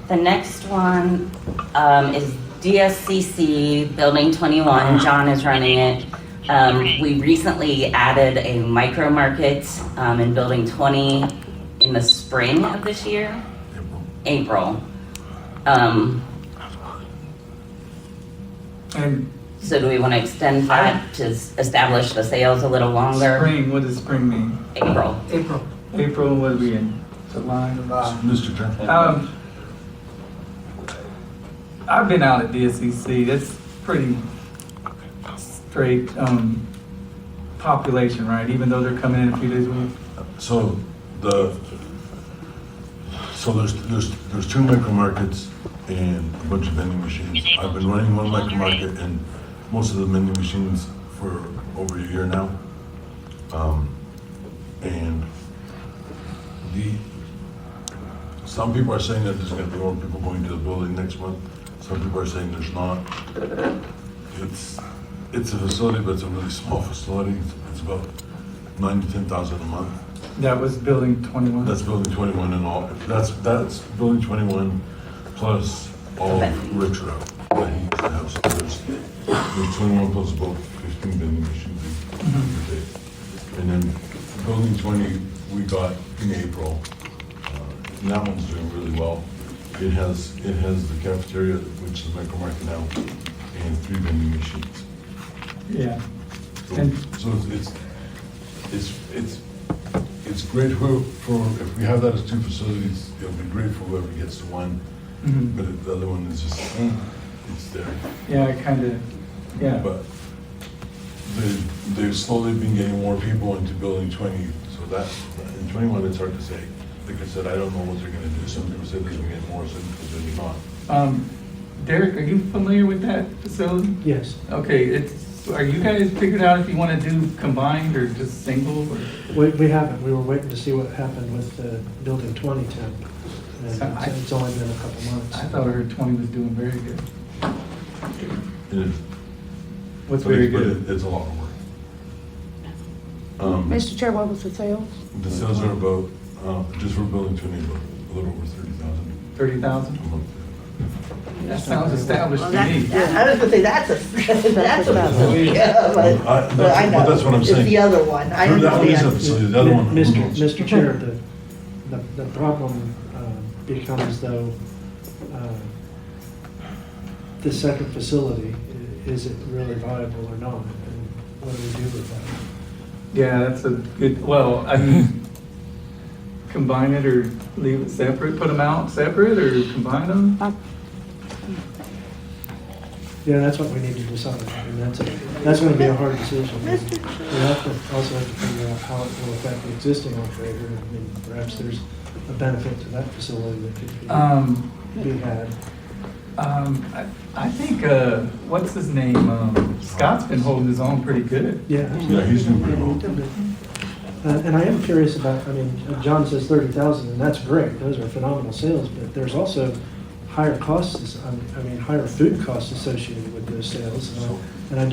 the next one is DSCC Building 21. John is running it. We recently added a micro market in Building 20 in the spring of this year, April.
And
so do we want to extend that to establish the sales a little longer?
spring, what does spring mean?
April.
April, what are we in? July?
Mr. Chair?
I've been out at DSCC. It's pretty straight population, right? Even though they're coming in a few days a week.
So there's two micro markets and a bunch of vending machines. I've been running one micro market and most of the vending machines for over a year now. And some people are saying that there's gonna be more people going to the building next month. Some people are saying there's not. It's a facility, but it's a really small facility. It's about 9,000 to 10,000 a month.
That was building 21.
That's building 21 and all. That's building 21 plus all retro that he used to have. So there's 21 plus about 15 vending machines every day. And then building 20 we got in April. And that one's doing really well. It has the cafeteria, which is a micro market now, and 3 vending machines.
Yeah.
So it's great for if we have that as 2 facilities, it'll be great for whoever gets to one. But the other one is just it's there.
Yeah, kind of. Yeah.
But they've slowly been getting more people into building 20. So that in 21 it's hard to say. Like I said, I don't know what they're going to do. Some people say they're going to get more, some people say they're not.
Derek, are you familiar with that facility?
Yes.
Okay, are you guys figured out if you want to do combined or just single? Or?
We haven't. We were waiting to see what happened with the building 20 temp. And it's only been a couple months.
I thought I heard 20 was doing very good.
It is.
What's very good?
It's a lot of work.
Mr. Chair, what was the sales?
The sales are about, just for building 20, about a little over 30,000.
30,000?
A month.
That sounds established
Well,
to me.
I was gonna say, that's a yeah, but I know.
But that's what I'm saying.
It's the other one, I
That one is a
understand.
facility, the other one. who knows?
Mr. Chair, the problem becomes though, the second facility, is it really viable or not? And what do we do with that?
Yeah, that's a good, well, I mean, combine it or leave it separate, put them out separate or combine them?
Yeah, that's what we need to decide. And that's going to be a hard decision. We also have to figure out how it will affect the existing operator. I mean, perhaps there's a benefit to that facility that could be had.
I think, what's his name? Scott's been holding his own pretty good.
Yeah.
Yeah, he's doing pretty well.
And I am curious about, I mean, John says 30,000, and that's great. Those are phenomenal sales, but there's also higher costs, I mean, higher food costs associated with those sales. And I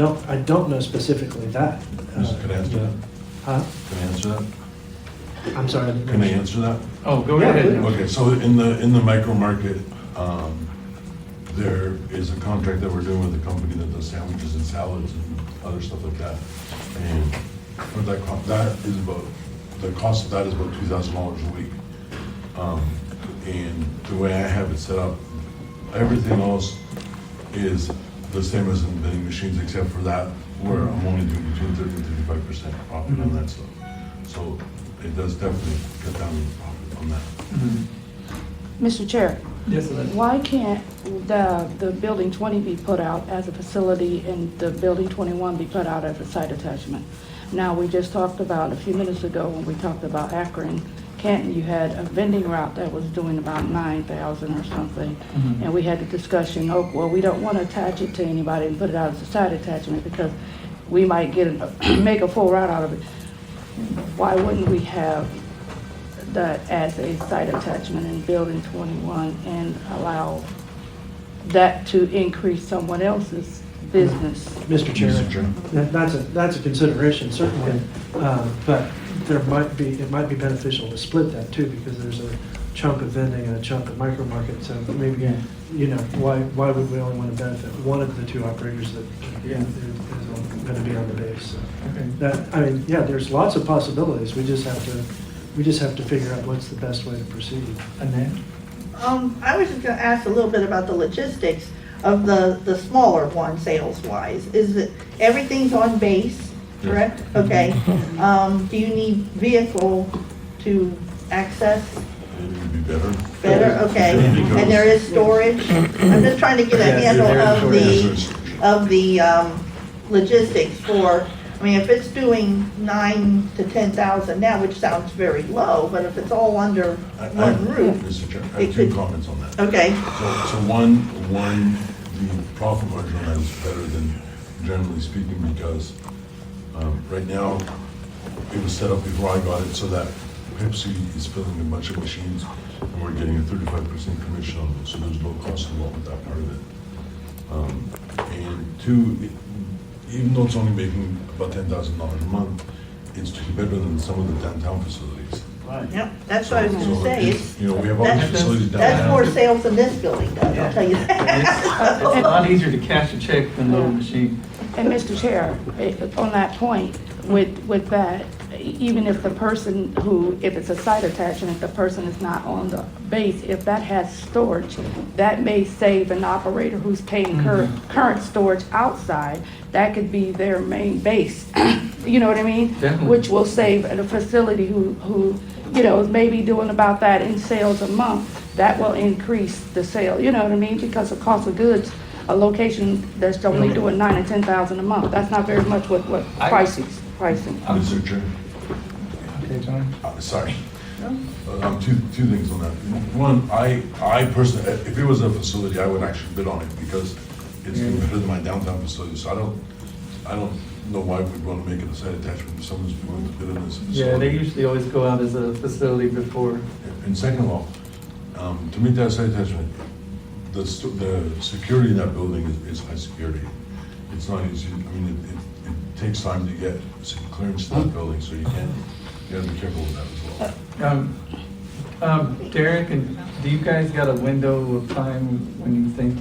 don't know specifically that.
Can I answer that?
Huh?
Can I answer that?
I'm sorry.
Can I answer that?
Oh, go
Yeah,
ahead.
Okay, so in the micro market, there is a contract that we're doing with a company that does sandwiches and salads and other stuff like that. And for that, the cost of that is about $2,000 a week. And the way I have it set up, everything else is the same as in vending machines, except for that, where I'm only doing between 30 and 35% profit on that stuff. So it does definitely cut down the profit on that.
Mr. Chair,
Yes, Liz.
why can't the building 20 be put out as a facility and the building 21 be put out as a site attachment? Now, we just talked about a few minutes ago when we talked about Akron, Canton, you had a vending route that was doing about 9,000 or something. And we had the discussion, oh, well, we don't want to attach it to anybody and put it out as a site attachment because we might make a full route out of it. Why wouldn't we have that as a site attachment in building 21 and allow that to increase someone else's business?
Mr. Chairman, that's a consideration, certainly, but it might be beneficial to split that too, because there's a chunk of vending and a chunk of micro market, so maybe, why would we only want to benefit one of the two operators that is going to be on the base? So there's lots of possibilities, we just have to figure out what's the best way to proceed.
Annette?
I was just gonna ask a little bit about the logistics of the smaller one, sales-wise. Is it, everything's on base, correct? Okay. Do you need vehicle to access?
It'd be better.
Better, okay. And there is storage? I'm just trying to get a handle of the logistics for, I mean, if it's doing 9,000 to 10,000 now, which sounds very low, but if it's all under one roof.
Mr. Chair, I have two comments on that.
Okay.
So one, the profit margin on that is better than generally speaking, because right now, it was set up before I got it so that Pepsi is filling a bunch of machines and we're getting a 35% commission on them, so there's no cost involved with that part of it. And two, even though it's only making about $10,000 a month, it's better than some of the downtown facilities.
Right. Yep, that's what I was gonna say. It's,
we have all these facilities downtown.
that's more sales than this building does, I'll tell you that.
It's a lot easier to cash a check than load a machine.
And Mr. Chair, on that point, with that, even if the person if it's a site attachment, if the person is not on the base, if that has storage, that may save an operator who's paying current storage outside. That could be their main base. You know what I mean?
Definitely.
Which will save a facility who is maybe doing about that in sales a month. That will increase the sale, you know what I mean? Because the cost of goods, a location that's only doing 9,000 or 10,000 a month, that's not very much what pricing.
Mr. Chair.
Okay, John?
Sorry. Two things on that. One, I personally, if it was a facility, I would actually bid on it because it's better than my downtown facility. So I don't know why we'd want to make it a site attachment if someone's willing to bid on this facility.
Yeah, they usually always go out as a facility before.
And second of all, to meet that site attachment, the security in that building is high security. It's not easy. I mean, it takes time to get clearance to that building, so you gotta be careful with that as well.
Derek, and do you guys got a window of time when you think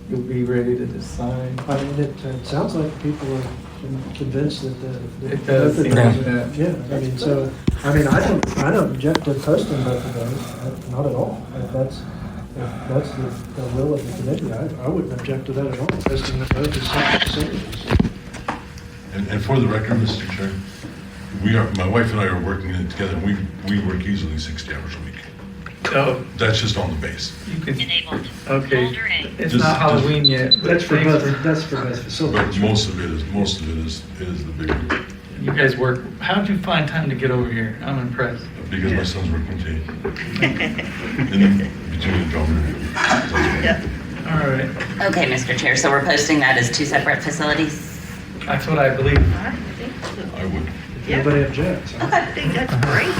you'll be ready to decide?
I mean, it sounds like people are convinced that
It does seem like that.
Yeah, I mean, so, I don't object to posting both of those, not at all. If that's the will of the committee, I wouldn't object to that at all, posting the both as separate facilities.
And for the record, Mr. Chair, my wife and I are working in it together, and we work easily 60 hours a week.
Oh.
That's just on the base.
You can, okay, it's not Halloween yet. But
That's for both facilities.
But most of it is the big group.
You guys work, how'd you find time to get over here? I'm impressed.
Because my son's working too. And between the drummer.
All right.
Okay, Mr. Chair, so we're posting that as two separate facilities?
That's what I believe.
I would.
Nobody objects.
I think that's great.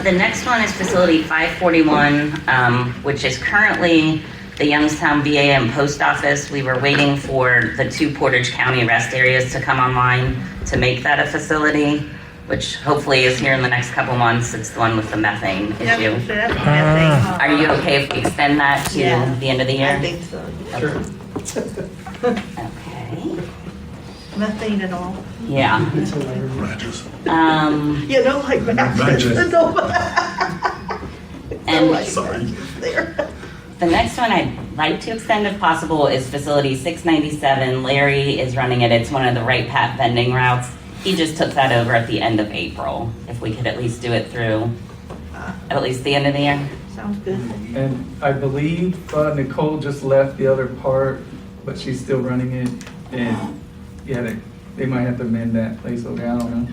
The next one is facility 541, which is currently the Youngstown VA and Post Office. We were waiting for the two Portage County rest areas to come online to make that a facility. which hopefully is here in the next couple months. It's the one with the methane
Yep,
issue.
so that's methane.
Are you okay if we extend that to
Yeah.
the end of the year?
I think so.
Sure.
Okay.
Methane and all.
Yeah.
Matches.
You don't like matches.
Matches.
And
Sorry.
There.
the next one I'd like to extend if possible is facility 697. Larry is running it. It's one of the right path vending routes. He just took that over at the end of April. If we could at least do it through at least the end of the year.
Sounds good.
And I believe Nicole just left the other part, but she's still running it. And yeah, they might have to amend that place over there. I don't know.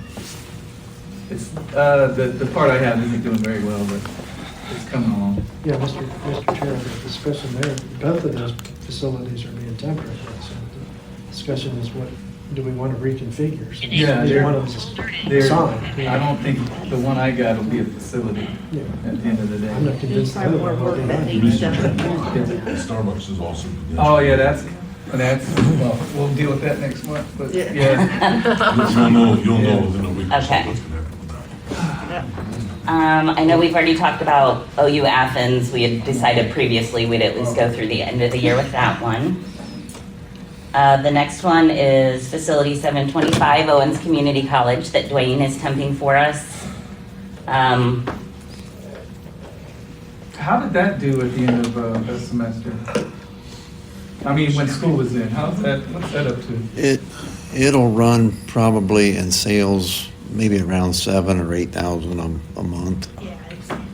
It's the part I have isn't doing very well, but it's coming along.
Yeah, Mr. Chair, the discussion there, both of those facilities are being tempered. So the discussion is what, do we want to reconfigure? So
Yeah,
either
they're-
one of them is
There,
signed.
I don't think the one I got will be a facility
Yeah.
at the end of the day.
I'm not convinced the other one will be.
Starbucks is also.
Oh, yeah, that's, well, we'll deal with that next month, but
Yeah.
You'll know within a week. or so
Okay.
what's gonna happen.
I know we've already talked about OU Athens. We had decided previously we'd at least go through the end of the year with that one. The next one is Facility 725, Owens Community College, that Dwayne is temping for us.
How did that do at the end of the semester? I mean, when school was in, what's that up to?
It'll run probably in sales maybe around 7,000 or 8,000 a month.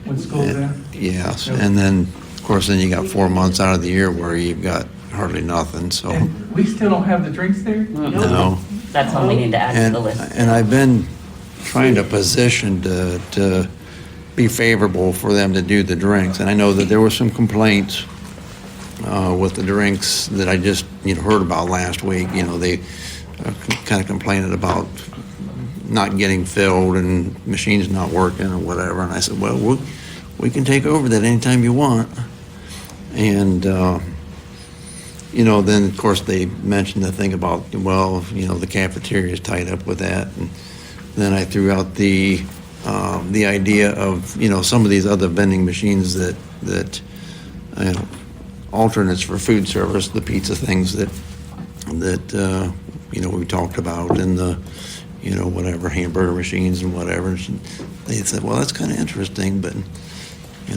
When school's in?
Yes, and then, of course, then you got 4 months out of the year where you've got hardly nothing, so.
And we still don't have the drinks there?
No.
That's one we need to add to the list.
And I've been trying to position to be favorable for them to do the drinks. And I know that there were some complaints with the drinks that I just, heard about last week. They kind of complaining about not getting filled and machines not working or whatever. And I said, well, we can take over that anytime you want. And, then of course they mentioned the thing about, the cafeteria is tied up with that. And then I threw out the idea of, some of these other vending machines that alternates for food service, the pizza things that we talked about, and the, whatever, hamburger machines and whatever. And they said, well, that's kind of interesting, but,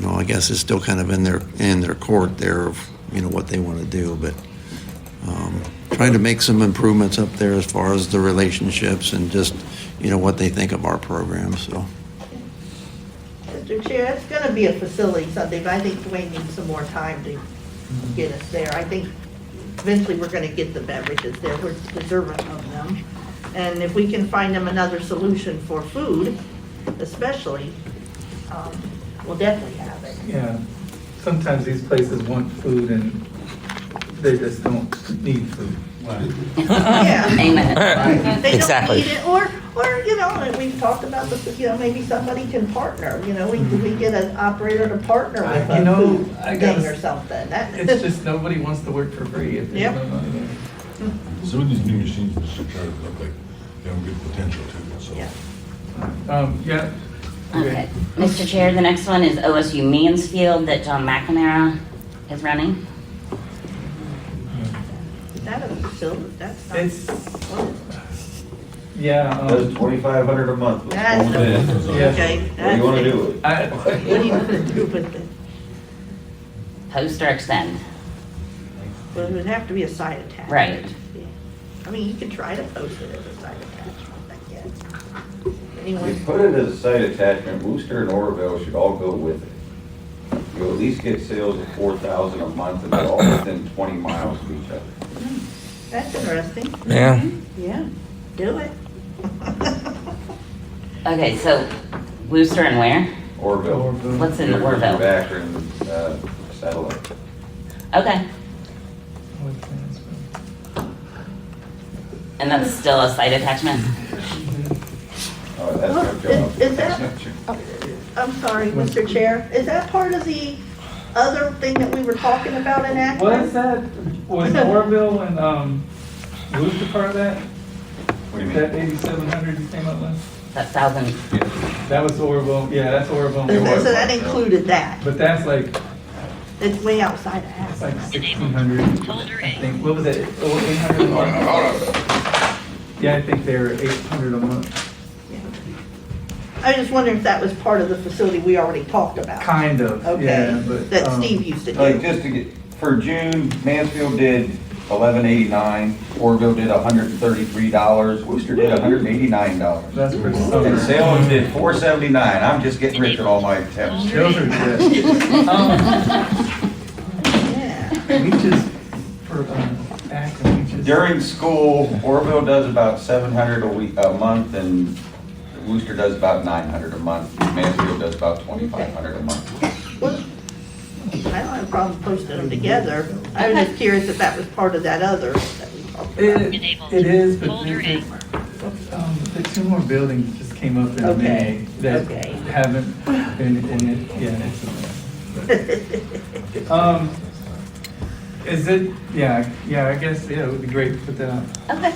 I guess it's still kind of in their court there of, what they want to do, but trying to make some improvements up there as far as the relationships and just, what they think of our program, so.
Mr. Chair, it's gonna be a facility Sunday, but I think Dwayne needs some more time to get us there. I think eventually we're gonna get the beverages there, we're deserving of them. And if we can find them another solution for food, especially, we'll definitely have it.
Yeah, sometimes these places want food and they just don't need food.
Yeah.
Amen.
They
Exactly.
don't need it, or, and we've talked about this, maybe somebody can partner, we get an operator to partner with
I
a food
gotta
thing or something.
It's just nobody wants to work for free if there's
Yep.
no money there.
Some of these new machines, Mr. Chair, look like they have good potential too, so.
Yeah.
Okay. Mr. Chair, the next one is OSU Mansfield that John McNamara is running.
Is that a facility? That's not.
It's,
what is
yeah.
That's $2,500 a month.
That's the-
Yeah.
okay.
What do you want to do with it?
What do you want to do with it?
Post or extend.
Well, it would have to be a side attachment.
Right.
Yeah. I mean, you could try to post it as a side attachment, I guess. Anyway,
You put it as a site attachment, Worcester and Oroville should all go with it. You'll at least get sales of 4,000 a month, and they're all within 20 miles of each other.
that's interesting.
Yeah.
Yeah, do it.
Okay, so Worcester and where?
Oroville.
What's in
They're
Oroville?
Akron, satellite.
Okay. And that's still a site attachment?
Oh, that's no job.
Is
That's
that-
no job.
I'm sorry, Mr. Chair, is that part of the other thing that we were talking about in Akron?
What is that? Was Oroville and Worcester part of that?
do you mean?
That 8,700 you came up with?
That 1,000.
That was Orville, yeah, that's Orville.
So that included that.
But that's like,
It's way outside of
it's
Aspen.
like 1,600, I think. What was it? Oh, 800 a month? Yeah, I think they're 800 a month.
I was just wondering if that was part of the facility we already talked about.
Kind of, yeah,
Okay,
but.
that Steve used to
Like,
do.
just to get, for June, Mansfield did $11.89, Orville did $133, Worcester did $189.
That's for
And
summer.
Salem did $479. I'm just getting rich at all my attempts.
Those are good.
Yeah.
We just, for Akron, we just.
During school, Orville does about 700 a month, and Worcester does about 900 a month. Mansfield does about 2,500 a month.
Well, I don't have a problem posting them together. I was just curious if that was part of that other that we talked about.
It is, but the two more buildings just came up in May that
Okay.
haven't, and it, yeah, it's a mess. Is it, yeah, I guess, yeah, it would be great to put that on.
Okay.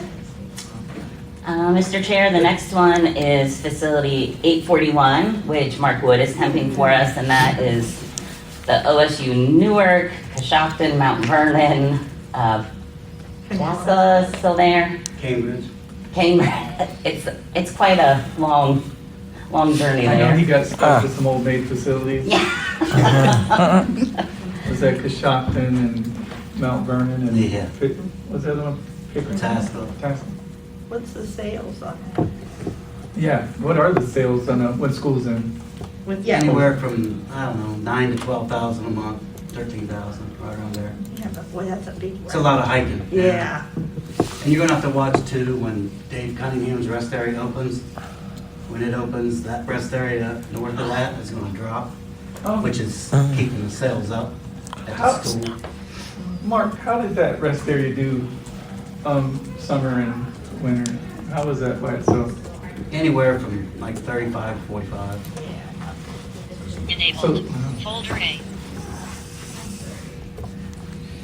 Mr. Chair, the next one is Facility 841, which Mark Wood is temping for us, and that is the OSU Newark, Coshocton, Mount Vernon, Plaza still there?
Cambridge.
Cambridge. It's quite a long journey
I know
there.
he got stuck with some old maid facilities.
Yeah.
Was that Coshocton and Mount Vernon and?
Yeah.
What's the other one? Pickering?
Tassel.
What's the sales on that?
Yeah, what are the sales on, when school's in?
Yeah.
Anywhere from, I don't know, 9 to 12,000 a month, 13,000, right around there.
Yeah, but boy, that's a big one.
It's a lot of hiking.
Yeah.
And you're gonna have to watch too when Dave Cunningham's rest area opens. When it opens, that rest area north of that is gonna drop, which is keeping the sales up at the
How-
school.
Mark, how did that rest area do, summer and winter? How was that by itself?
Anywhere from like 35 to 45.
So,
Folder A.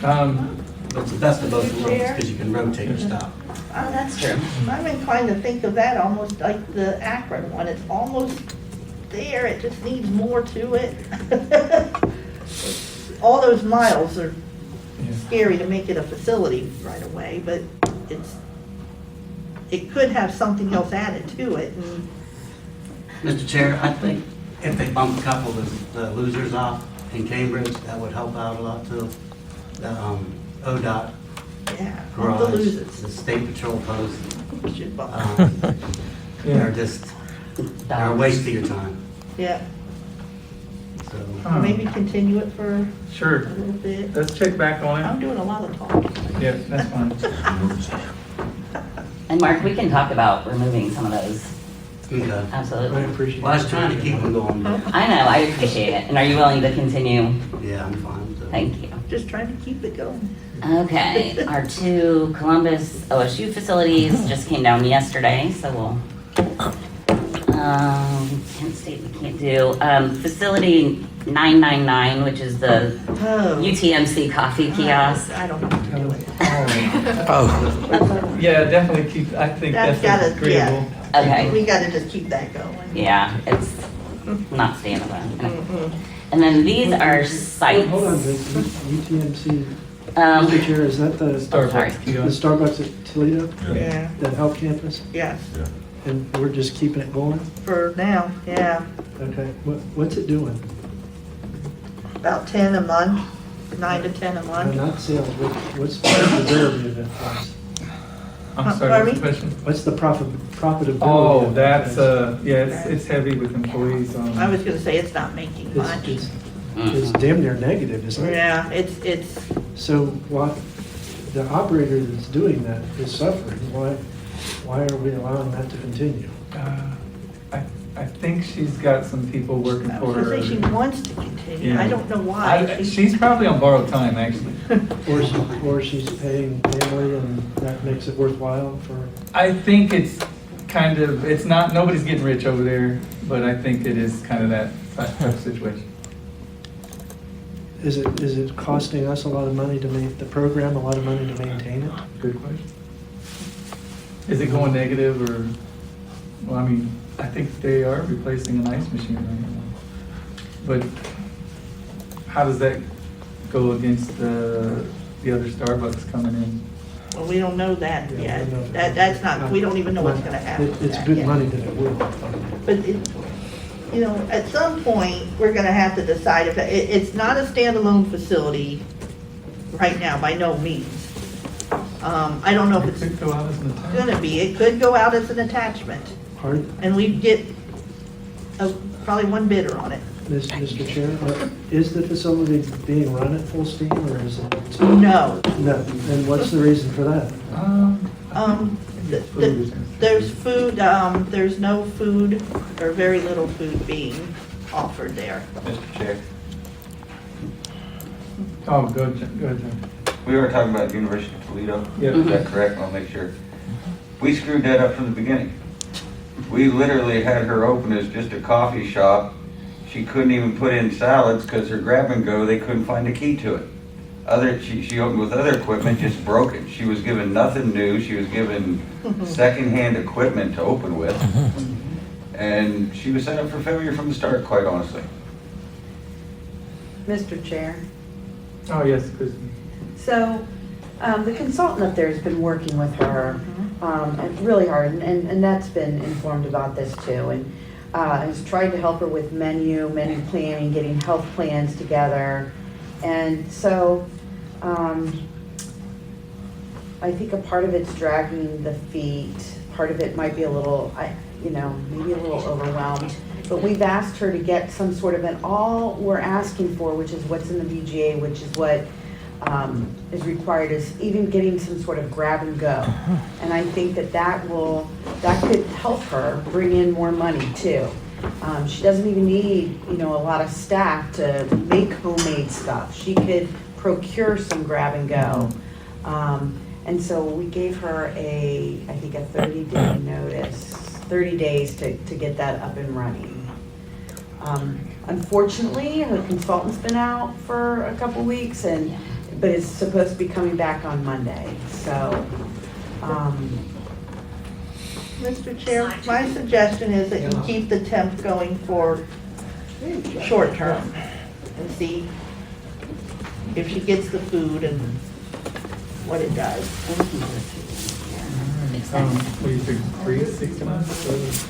But it's the best of both worlds because you can rotate your stop.
Oh, that's true. I'm inclined to think of that almost like the Akron one. It's almost there, it just needs more to it. All those miles are scary to make it a facility right away, but it could have something else added to it. And
Mr. Chair, I think if they bump a couple of the losers off in Cambridge, that would help out a lot too. The ODOT
yeah,
garage,
the losers.
the state patrol post,
Should bump.
they're just, they're a waste of your time.
Yeah,
So
maybe continue it for a
Sure,
little bit.
let's check back on
I'm
it.
doing a lot of talking.
Yeah, that's fine.
And Mark, we can talk about removing some of those.
Okay.
Absolutely.
appreciate
Well, I was trying to keep them going, but
I know, I appreciate it. And are you willing to continue?
yeah, I'm fine with it.
Thank you.
Just trying to keep it going.
Okay, our two Columbus OSU facilities just came down yesterday, so we'll, Kent State we can't do. Facility 999, which is the
Oh.
UTMC coffee kiosk.
I don't know what to do with it.
Oh,
Yeah, definitely keep, I think
That's
that's
gotta,
agreeable.
Okay.
We gotta just keep that going.
Yeah, it's not standalone. And then these are sites.
Hold on, the UTMC,
Um,
Mr. Chair, is that the
Starbucks
the
kiosk.
Starbucks at Toledo,
Yeah,
that health campus?
yes,
And we're just keeping it going?
for now, yeah.
Okay, what's it doing?
About 10 a month, 9 to 10 a month.
Not sales, what's the profitability of that place?
I'm sorry,
Pardon
what's the
me?
question?
What's the profitability?
Oh,
of that
that's,
place?
yeah, it's heavy with employees.
I was gonna say it's not making much.
It's damn near negative, isn't it?
Yeah, it's,
So what, the operator that's doing that is suffering, why are we allowing that to continue?
I think she's got some people working
I
for
was
her.
gonna say she wants to continue.
Yeah.
I don't know why.
She's probably on borrowed time, actually.
Or she's paying family and that makes it worthwhile for,
I think it's kind of, it's not, nobody's getting rich over there, but I think it is kind of that type of situation.
is it costing us a lot of money to make the program, a lot of money to maintain it?
Good question. Is it going negative or, well, I mean, I think they are replacing an ice machine right now. But how does that go against the other Starbucks coming in?
Well, we don't know that
Yeah,
yet.
we don't know.
That's not, we don't even know what's gonna happen. with
It's
that
good
yet.
money that it will.
But at some point, we're gonna have to decide if, it's not a standalone facility right now, by no means. I don't know if it's
Could go out as an attachment.
gonna be, it could go out as an attachment,
Pardon?
and we get probably one bidder on it.
Mr. Chair, is the facility being run at full steam or is it?
No.
No, and what's the reason for that?
There's food, there's no food, or very little food being offered there.
Mr. Chair,
Oh, go ahead, John.
we were talking about University of Toledo.
Yeah.
Is that correct? I'll make sure. We screwed that up from the beginning. We literally had her open as just a coffee shop. She couldn't even put in salads because her grab and go, they couldn't find a key to it. She opened with other equipment, just broken. She was given nothing new. She was given secondhand equipment to open with. And she was set up for failure from the start, quite honestly.
Mr. Chair.
Oh, yes, Kristen.
So, the consultant up there has been working with her, and really hard, and that's been informed about this too, and has tried to help her with menu planning, getting health plans together, and so, I think a part of it's dragging the feet, part of it might be a little, maybe a little overwhelmed, but we've asked her to get some sort of all we're asking for, which is what's in the VGA, which is what is required, is even getting some sort of grab and go. And I think that could help her bring in more money too. She doesn't even need, a lot of staff to make homemade stuff. She could procure some grab and go. And so we gave her I think a 30-day notice, 30 days to get that up and running. Unfortunately, her consultant's been out for a couple weeks, but it's supposed to be coming back on Monday. So,
Mr. Chair, my suggestion is that you keep the temp going for short term and see if she gets the food and what it does.
What do you think, 3 to 6 months?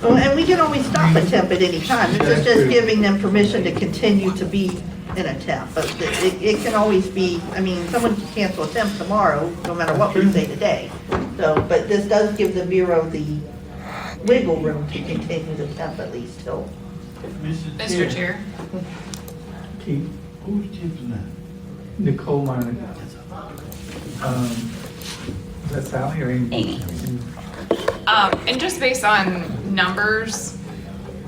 Well, and we can always stop a temp at any time. This is just giving them permission to continue to be in a temp. But it can always be, someone can cancel a temp tomorrow, no matter what we say today. So, but this does give the Bureau the wiggle room to continue the temp at least till.
Mr. Chair.
Keith?
Who's temping that?
Nicole Monica. Is that Sally or Amy?
And just based on numbers,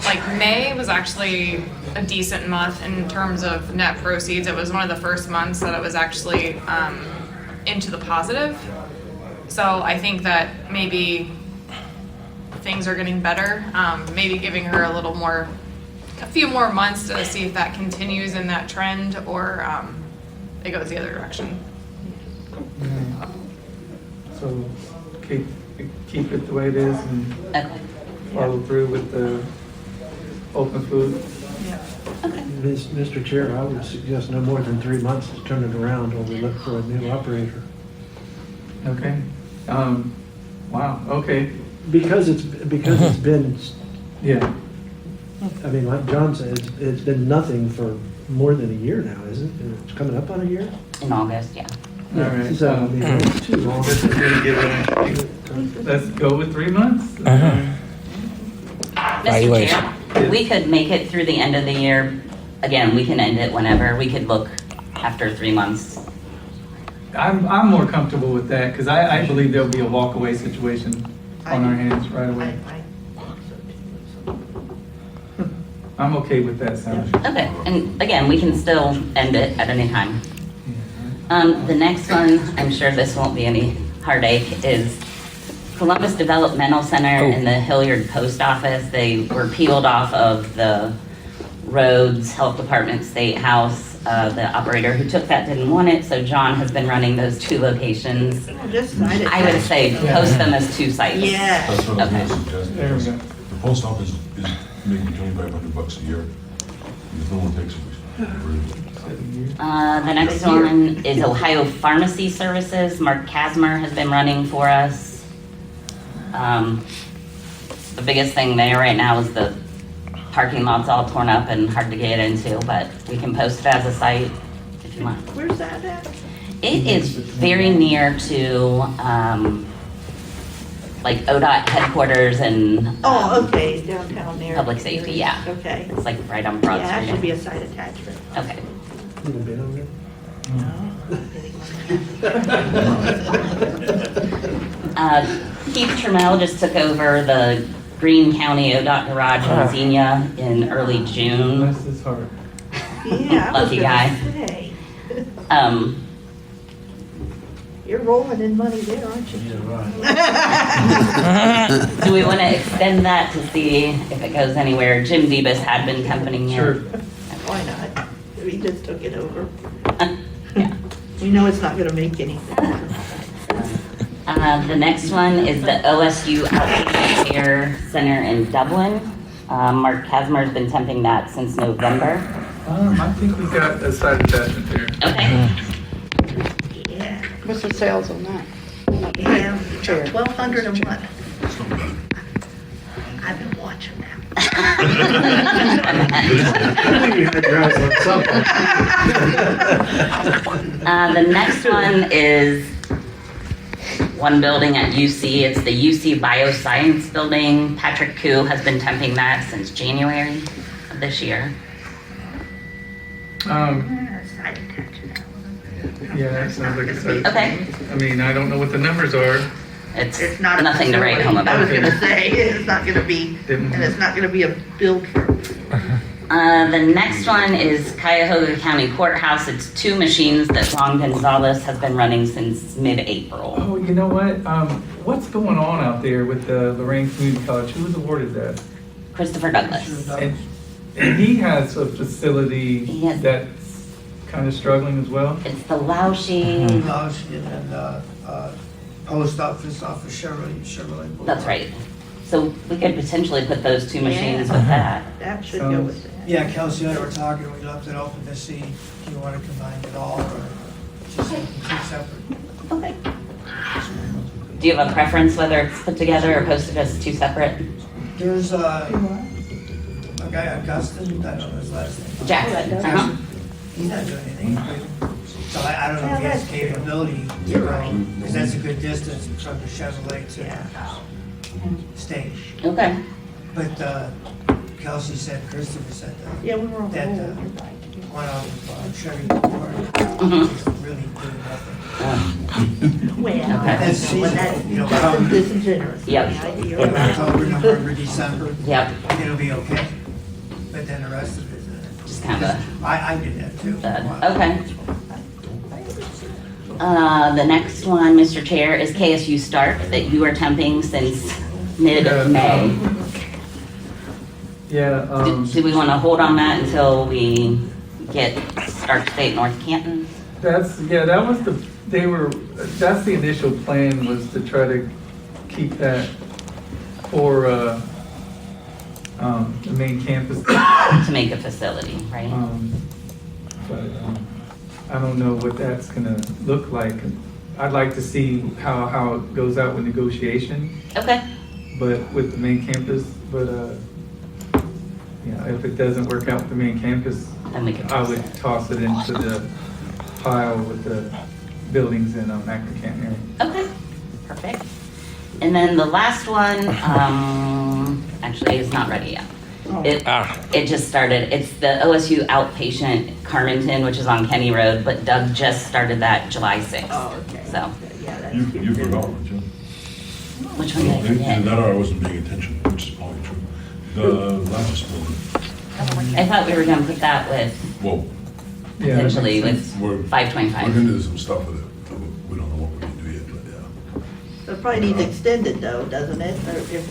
like May was actually a decent month in terms of net proceeds. It was one of the first months that it was actually into the positive. So I think that maybe things are getting better. Maybe giving her a few more months to see if that continues in that trend or it goes the other direction.
So keep it the way it is and follow through with the open food.
Mr. Chair, I would suggest no more than 3 months to turn it around while we look for a new operator.
Okay. Wow, okay.
Because it's been,
Yeah.
like John said, it's been nothing for more than a year now, isn't it? It's coming up on a year?
In August, yeah.
All right.
So, it's too long.
Let's go with 3 months.
Mr. Chair, we could make it through the end of the year. Again, we can end it whenever. We could look after 3 months.
I'm more comfortable with that because I believe there'll be a walkaway situation on our hands right away. I'm okay with that, Sally.
Okay, and again, we can still end it at any time. The next one, I'm sure this won't be any heartache, is Columbus Developmental Center and the Hilliard Post Office. They were peeled off of the roads, health department, state house. The operator who took that didn't want it, so John has been running those 2 locations.
Just sign it.
I would say post them as 2 sites.
Yeah.
That's what I was
Okay.
gonna suggest.
There we
because
go.
The post office is making $2,500 a year. If no one takes it,
The next one is Ohio Pharmacy Services. Mark Kasmer has been running for us. The biggest thing there right now is the parking lot's all torn up and hard to get into, but we can post it as a site if you want.
Where's that at?
It is very near to, like ODOT headquarters and.
Oh, okay, downtown there.
Public safety, yeah.
Okay.
It's like right on Broad
Yeah, that
Street.
should be a site attachment.
Okay. Keith Trammell just took over the Greene County ODOT garage in Xenia in early June.
Bless his heart.
Yeah, I was
Lucky
gonna
guy.
say.
Um,
You're rolling in money there, aren't you?
do we want to extend that to see if it goes anywhere? Jim Debus had been accompanying you.
Sure.
Why not? We just took it over. We know it's not gonna make anything.
The next one is the OSU Outpatient Care Center in Dublin. Mark Kasmer's been temping that since November.
I think we got a side attachment there.
Okay.
Yeah.
What's the sales on that?
Yeah, 1,200 a month. I've been watching that.
The next one is one building at UC. It's the UC Bioscience Building. Patrick Koo has been temping that since January of this year.
Yeah, that sounds like a side.
Okay.
I mean, I don't know what the numbers are.
It's
Not a
nothing to write home
facility. I
about.
was gonna say, it's not gonna be, and it's not gonna be a build for.
The next one is Cuyahoga County Courthouse. It's 2 machines that Juan Gonzalez has been running since mid-April.
Oh, you know what? What's going on out there with the Lorraine Community College? Who was awarded that?
Christopher Douglas.
And he has a facility that's kind of struggling as well.
It's the Laushi.
Lodge and then post office off of Chevrolet Boulevard.
That's right. So we could potentially put those 2 machines with that.
That should go with it.
Yeah, Kelsey and I were talking, we left it open to see if you want to combine it all or just keep separate.
Okay. Do you have a preference whether it's put together or posted as 2 separate?
There's a guy, Augustin, I don't know his last name.
Jackson. Uh-huh.
He's not doing anything. So I don't know if he has capability to go, because that's a good distance from the Chevrolet to stage.
Okay.
But Kelsey said, Christopher said that.
Yeah, we were on
That
hold.
one off of Chevy Boulevard is really doing nothing.
Well,
That's seasonal, you know,
that's disingenuous.
Yep.
You're right.
October, November, December.
Yep.
It'll be okay. But then the rest of it,
Just kind of
I did that too. for a while.
Okay. The next one, Mr. Chair, is KSU Stark that you are temping since mid-May.
Yeah.
Do we want to hold on that until we get Stark State North Canton?
That's the initial plan was to try to keep that for the main campus.
To make a facility, right?
But I don't know what that's gonna look like. I'd like to see how it goes out with negotiation.
Okay.
But with the main campus, if it doesn't work out with the main campus,
Then we can
I would toss it into the pile with the buildings in Akron Canton area.
Okay, perfect. And then the last one, actually is not ready yet. It just started. It's the OSU Outpatient Carmenton, which is on Kenny Road, but Doug just started that July 6th.
Oh, okay.
So,
You forgot, didn't you?
which one did I
Either
forget?
that or I wasn't paying attention, which is probably true. The largest building.
I thought we were gonna put that with,
Whoa.
potentially with
We're
525.
gonna do some stuff with it. We don't know what we're gonna do yet, but yeah.
So it probably needs extended though, doesn't it? Or if,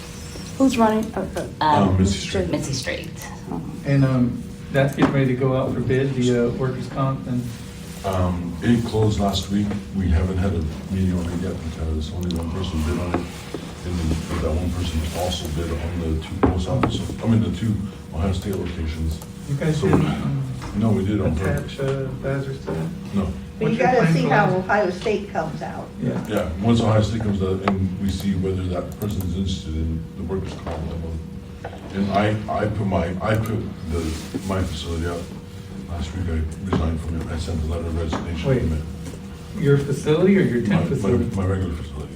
Who's running?
Missy Strait.
Missy Strait.
And That's getting ready to go out for bid, the workers' comp, and
It closed last week. We haven't had a meeting on it yet because only one person bid on it. And then that one person also bid on the two post offices, the two Ohio State locations.
you guys
So-
didn't
No, we did on purpose.
attach Lazarus to that?
No.
But
What's
you
your
gotta
plan
see
for
how
Lazarus?
Ohio State comes out.
Yeah.
Yeah, once Ohio State comes out and we see whether that person is interested in the workers' comp level. And I put my facility out. Last week I resigned from it. I sent a letter of resignation
Wait.
from it.
Your facility or your
My,
tent facility?
my regular facility.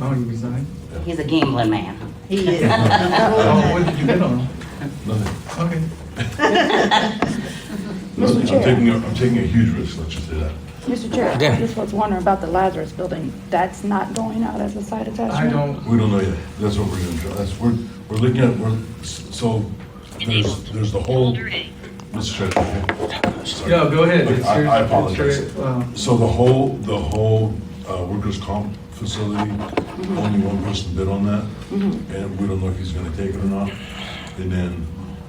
Oh, you resigned?
He's a gambling man.
He is.
Oh, what did you bid on?
Nothing.
Okay.
Mr. Chair.
I'm taking a huge risk, let's just say that.
Mr. Chair, I just was wondering about the Lazarus building. That's not going out as a site attachment?
I don't,
We don't know yet. That's what we're gonna try. We're looking at, so there's the whole, Mr. Chair. Sorry.
no, go ahead.
Look,
It's your-
I
it's
apologize.
your,
So the whole workers' comp facility, only one person bid on that, and we don't know if he's gonna take it or not. And then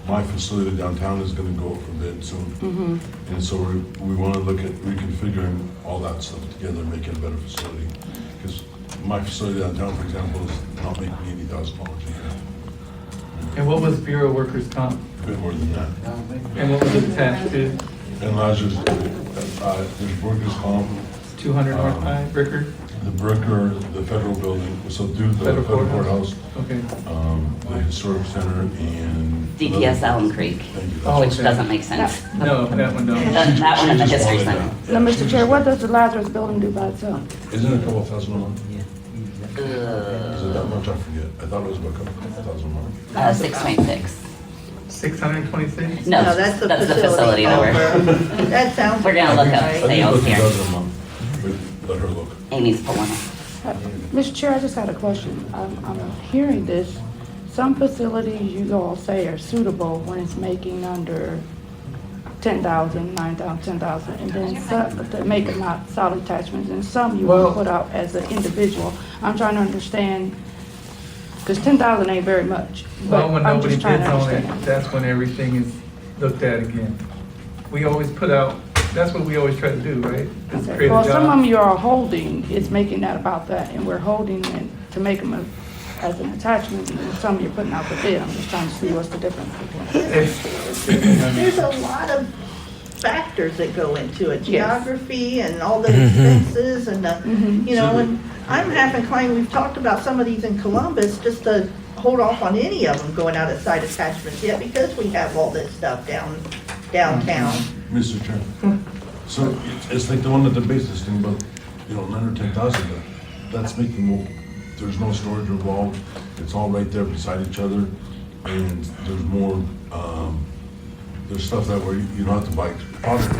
my facility downtown is gonna go up for bid soon. And so we wanna look at reconfiguring all that stuff together, and make it a better facility. Because my facility downtown, for example, is not making $80,000 a year,
and what was Bureau Workers' Comp?
a bit more than that.
And what was it attached to?
And Lazarus, there's workers' comp,
200 North High, Rickard?
the Bricker, the federal building, so do the
Federal
federal
courthouse.
courthouse,
Okay.
the historic center, and.
DPS Elm Creek,
Thank you.
Oh,
which
okay.
doesn't make sense.
No, that one don't.
That one in the
Just
history
call it
center.
that.
Now, Mr. Chair, what does the Lazarus building do by itself?
Isn't it a couple thousand a month? Is it that much? I forget. I thought it was about a couple thousand a month.
626.
626?
No,
that's the
that's the
facility.
facility number.
That sounds.
We're gonna look up
right.
I think
sales
it's
here.
2,000 a month. Let her look.
Amy's pulling it.
Mr. Chair, I just had a question. I'm hearing this. Some facilities you all say are suitable when it's making under 10,000, 9,000, 10,000, and then some that make it not solid attachments, and some you will
Well-
put out as an individual. I'm trying to understand, because 10,000 ain't very much, but
Well, when
I'm
nobody
just trying
bids
to
on
understand.
it, that's when everything is looked at again. We always put out, that's what we always try to do, right? Is
Okay.
create a
Well, some of
job.
them you are holding, is making that about that, and we're holding it to make them as an attachment, and some you're putting out the bid. I'm just trying to see what's the difference between.
There's a lot of factors that go into it,
Yes.
geography and all the expenses and the, you know,
So-
and I'm half inclined, we've talked about some of these in Columbus, just to hold off on any of them going out as site attachments yet, because we have all this stuff downtown.
Mr. Chair. So it's like the one at the base, this thing about, 9 or 10,000, that's making more, there's no storage involved. It's all right there beside each other. And there's more, there's stuff that where you don't have to buy product.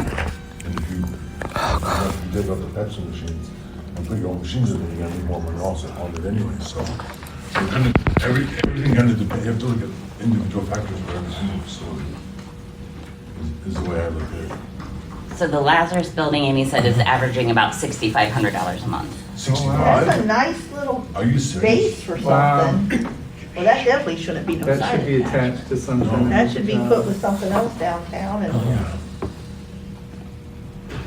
And if you have to dig up the Pepsi machines and put your own machines in, you're gonna need more money also on it anyway, so. Everything kind of depends, you have to look at individual factors for every single facility, is the way I look at it.
So the Lazarus building, Amy said, is averaging about $6,500 a month.
That's a
65?
nice little
Are you serious?
base for
Wow.
something. Well, that definitely shouldn't be no
That
site
should be
attachment.
attached to something.
That should be put with something else downtown and.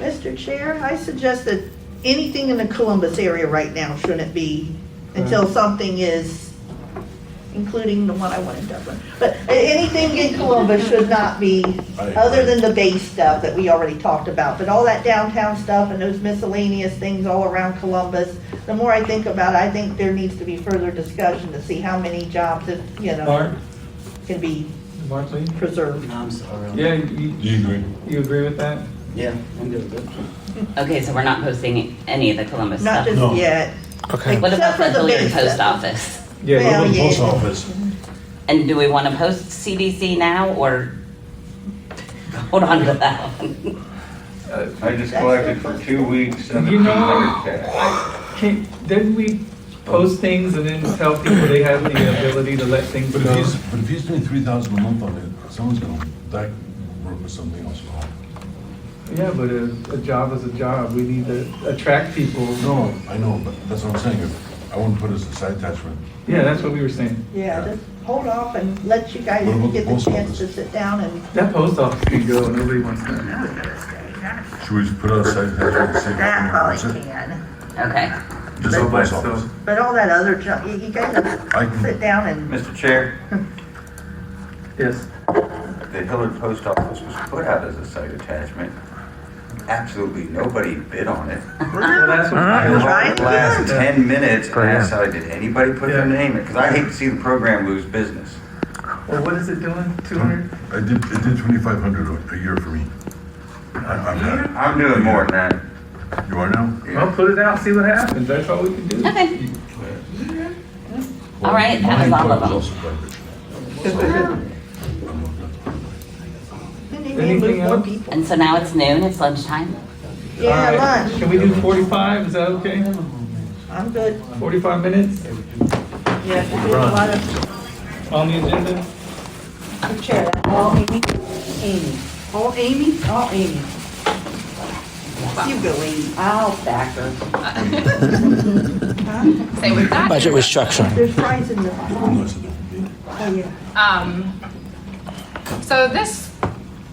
Mr. Chair, I suggest that anything in the Columbus area right now shouldn't be until something is, including the one I want in Dublin. But anything in Columbus should not be, other than the base stuff that we already talked about. But all that downtown stuff and those miscellaneous things all around Columbus, the more I think about it, I think there needs to be further discussion to see how many jobs,
Mark,
can be
Mark, please?
preserved.
I'm sorry.
Yeah,
Do you agree?
you agree with that?
Yeah, I'm good with it.
Okay, so we're not posting any of the Columbus
Not
stuff.
just
No.
yet.
Okay.
What
Except
about
for
the
the
Hilliard
base
Post
stuff.
Office?
Yeah,
Well,
What about the
yeah.
post office?
And do we want to post CDC now or hold on to that one?
I just collected for 2 weeks,
You know,
1,700 cash.
Didn't we post things and then tell people they have the ability to let things
But
go?
if he's doing 3,000 a month on it, someone's gonna, that work with something else wrong.
Yeah, but a job is a job. We need to attract people.
No, I know, but that's what I'm saying. I wouldn't put it as a side attachment.
Yeah, that's what we were saying.
Yeah, just hold off and let you guys
What about
get
the
the
post
chance
office?
to sit down and.
That post office can go, and nobody wants that.
Should we just put it as a side attachment and say?
That probably
that's it?
can.
Okay.
Just the post office.
But all that other junk, you guys
I
have
can-
to sit down and.
Mr. Chair,
Yes.
the Hillard Post Office was put out as a site attachment. Absolutely nobody bid on it.
Well, that's what
I
I
called the last 10 minutes and
For him.
asked, did anybody put their name in? Because I hate to see the program lose business.
Well, what is it doing? 200?
It did 2,500 a year for me.
I'm doing more than that.
You are now?
Well, put it out, see what happens. That's all we can do.
Okay. All right, that was all of them.
Anything else?
And so now it's noon, it's lunchtime.
Yeah,
All right.
lunch.
Can we do 45? Is that okay?
I'm good.
45 minutes
Yeah, we have a lot of.
on the agenda?
Who chair that? All Amy? Amy. All Amy? All Amy. You go, Amy.
I'll back her.
Say with that.
Budget restructuring.
There's fries in the. Oh, yeah.
So this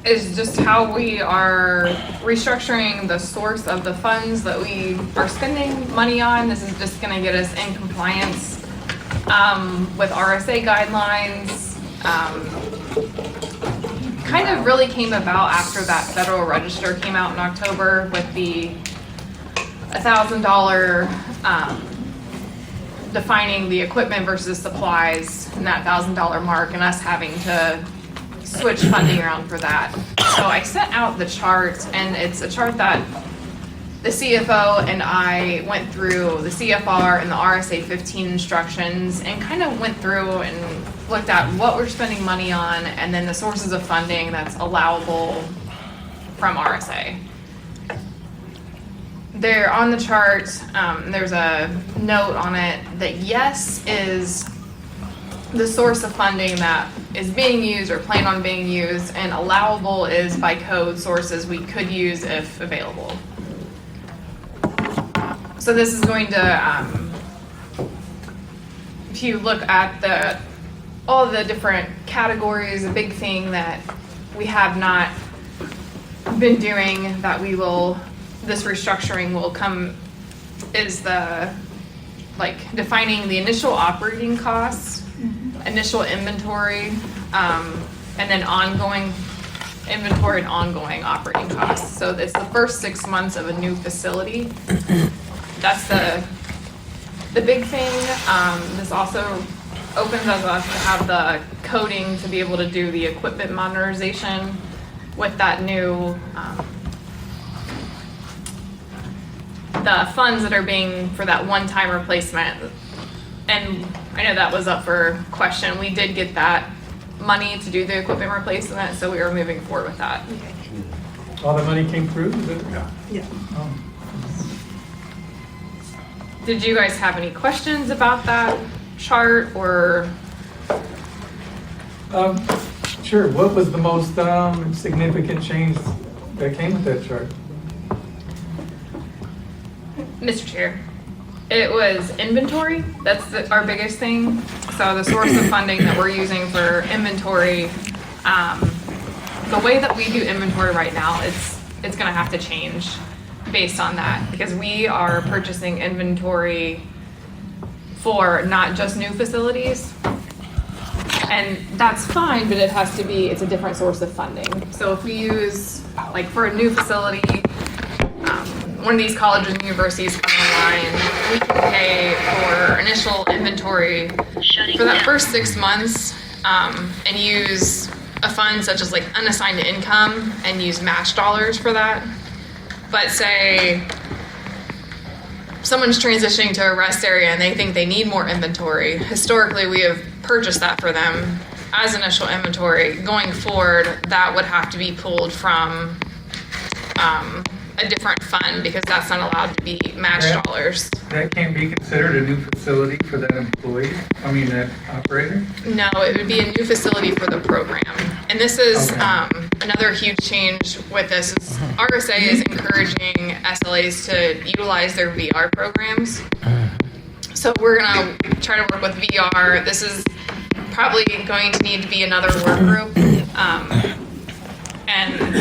is just how we are restructuring the source of the funds that we are spending money on. This is just gonna get us in compliance with RSA guidelines. Kind of really came about after that Federal Register came out in October with the $1,000 defining the equipment versus supplies and that $1,000 mark, and us having to switch funding around for that. So I sent out the chart, and it's a chart that the CFO and I went through the CFR and the RSA 15 instructions and kind of went through and looked at what we're spending money on and then the sources of funding that's allowable from RSA. There on the chart, there's a note on it that yes is the source of funding that is being used or planned on being used, and allowable is by code sources we could use if available. So this is going to, if you look at all the different categories, a big thing that we have not been doing that this restructuring will come is defining the initial operating costs, initial inventory, and then ongoing inventory and ongoing operating costs. So it's the first 6 months of a new facility. That's the big thing. This also opens us up to have the coding to be able to do the equipment modernization with that new, the funds that are being for that one-time replacement. And I know that was up for question. We did get that money to do the equipment replacement, so we are moving forward with that.
All the money came through? Is it?
Yeah.
Yeah.
Oh.
Did you guys have any questions about that chart or?
Sure. What was the most significant change that came with that chart?
Mr. Chair, it was inventory. That's our biggest thing. So the source of funding that we're using for inventory, the way that we do inventory right now, it's going to have to change based on that, because we are purchasing inventory for not just new facilities. And that's fine, but it's a different source of funding. So if we use, like for a new facility, one of these colleges and universities come online, we can pay for initial inventory for that first 6 months and use a fund such as like unassigned income and use match dollars for that. But say someone's transitioning to a rest area and they think they need more inventory, historically we have purchased that for them as initial inventory. Going forward, that would have to be pulled from a different fund because that's not allowed to be match dollars.
That can't be considered a new facility for that employee? I mean, that operator?
No, it would be a new facility for the program. And this is another huge change with this. Is RSA is encouraging SLAs to utilize their VR programs. So we're gonna try to work with VR. This is probably going to need to be another work group, and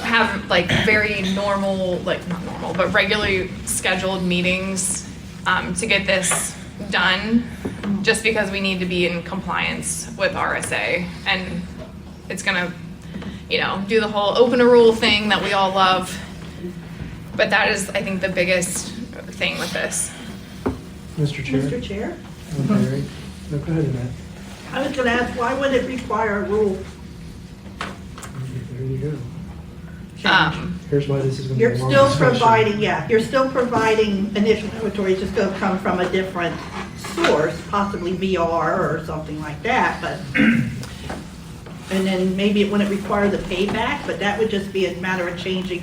have like very normal, like not normal, but regularly scheduled meetings to get this done, just because we need to be in compliance with RSA, and it's gonna, do the whole open a rule thing that we all love. But that is, I think, the biggest thing with this.
Mr. Chair?
Mr. Chair?
Okay. No, go ahead, Annette.
I was gonna ask, why would it require a rule?
There you go. Here's why this is going to be
You're
a long
still
discussion.
providing, you're still providing initial inventory, it's just gonna come from a different source, possibly VR or something like that, but, and then maybe it wouldn't require the payback, but that would just be a matter of changing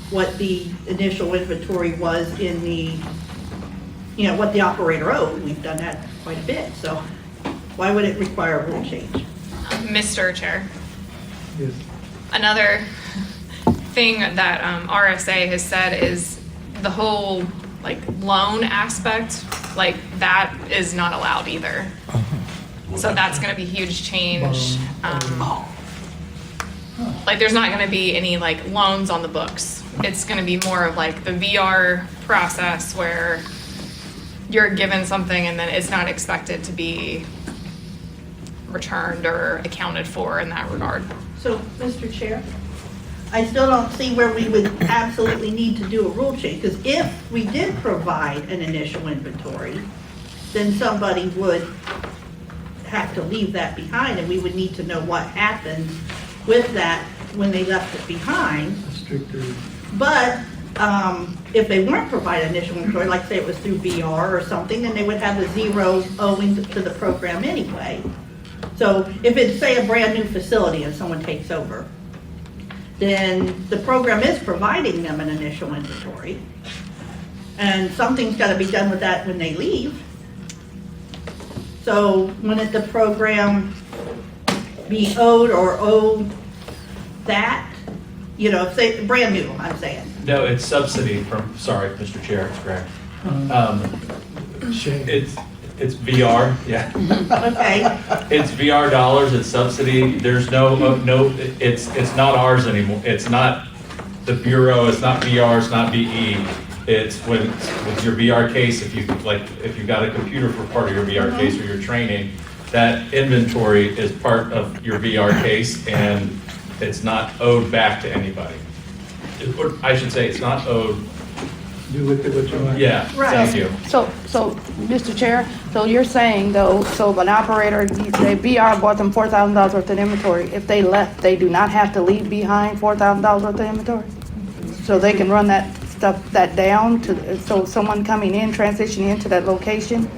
what the initial inventory was in the, what the operator owed. We've done that quite a bit, so why would it require a rule change?
Mr. Chair.
Yes.
Another thing that RSA has said is the whole loan aspect, that is not allowed either. So that's going to be a huge change. There's not going to be any loans on the books. It's going to be more of the VR process where you're given something and then it's not expected to be returned or accounted for in that regard.
So, Mr. Chair, I still don't see where we would absolutely need to do a rule change, because if we did provide an initial inventory, then somebody would have to leave that behind, and we would need to know what happened with that when they left it behind.
Stricter.
But if they weren't provided initial inventory, like say it was through VR or something, then they would have the zero owing to the program anyway. So if it's, say, a brand new facility and someone takes over, then the program is providing them an initial inventory. And something's got to be done with that when they leave. So wouldn't the program be owed or owe that? If say, brand new, I'm saying.
No, it's subsidy from, sorry, Mr. Chair, it's correct. It's VR, yeah.
Okay.
It's VR dollars, it's subsidy. There's it's not ours anymore. It's not the Bureau, it's not VR, it's not BE. It's with your VR case, if you've got a computer for part of your VR case or your training, that inventory is part of your VR case and it's not owed back to anybody. Or I should say, it's not owed.
Do with it what you want.
Yeah, thank you.
So, Mr. Chair, so you're saying though, so if an operator, say VR bought them $4,000 worth of inventory, if they left, they do not have to leave behind $4,000 worth of inventory? So they can run that down so someone coming in, transitioning into that location,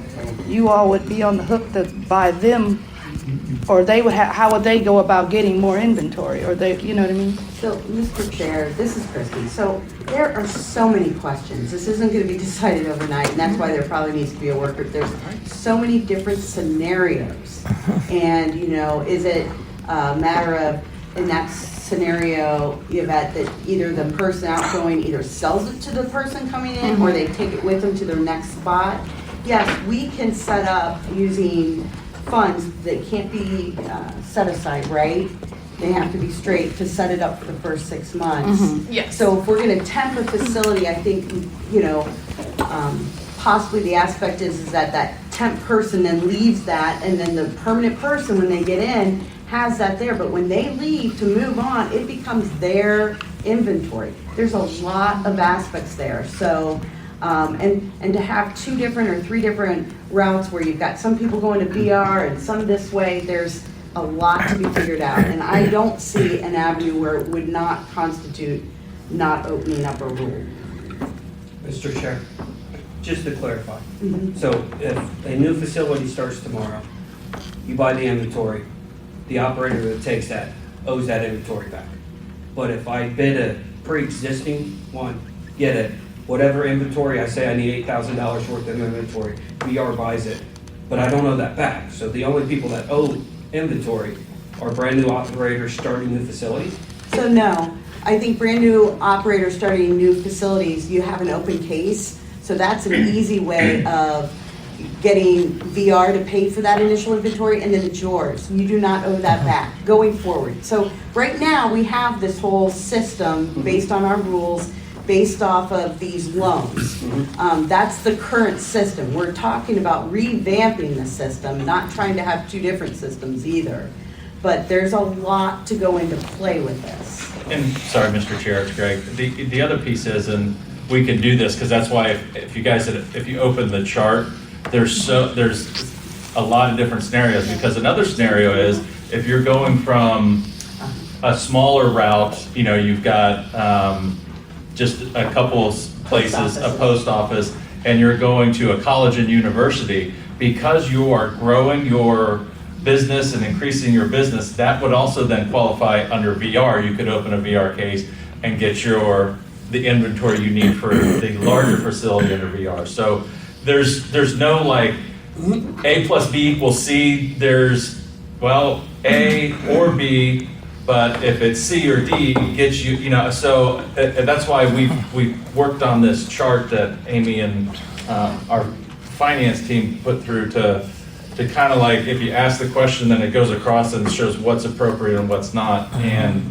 you all would be on the hook to buy them, or they would how would they go about getting more inventory, or they, you know what I mean?
So, Mr. Chair, this is Christie. So there are so many questions. This isn't going to be decided overnight, and that's why there probably needs to be a work group. There's so many different scenarios. And, is it a matter of, in that scenario, Yvette, that either the person outgoing either sells it to the person coming in, or they take it with them to their next spot? Yes, we can set up using funds that can't be set aside, right? They have to be straight to set it up for the first 6 months.
Yes.
So if we're gonna temp a facility, I think, possibly the aspect is that temp person then leaves that, and then the permanent person, when they get in, has that there. But when they leave to move on, it becomes their inventory. There's a lot of aspects there. So, and to have 2 different or 3 different routes where you've got some people going to VR and some this way, there's a lot to be figured out. And I don't see an avenue where it would not constitute not opening up a rule.
Mr. Chair, just to clarify. So if a new facility starts tomorrow, you buy the inventory, the operator that takes that owes that inventory back. But if I bid a pre-existing one, get it, whatever inventory, I say I need $8,000 worth of inventory, VR buys it, but I don't owe that back. So the only people that owe inventory are brand new operators starting new facilities?
So no, I think brand new operators starting new facilities, you have an open case. So that's an easy way of getting VR to pay for that initial inventory, and then it's yours. You do not owe that back going forward. So right now, we have this whole system based on our rules, based off of these loans. That's the current system. We're talking about revamping the system, not trying to have two different systems either. But there's a lot to go into play with this.
And, sorry, Mr. Chair, it's Greg. The other piece is, and we can do this, because that's why if you guys, if you open the chart, there's a lot of different scenarios, because another scenario is, if you're going from a smaller route, you know, you've got just a couple of places, a post office, and you're going to a college and university, because you are growing your business and increasing your business, that would also then qualify under VR. You could open a VR case and get the inventory you need for the larger facility under VR. So there's no like A plus B equals C. There's, well, A or B, but if it's C or D, it gets you, you know, so that's why we've worked on this chart that Amy and our finance team put through to kind of like, if you ask the question, then it goes across and shows what's appropriate and what's not. And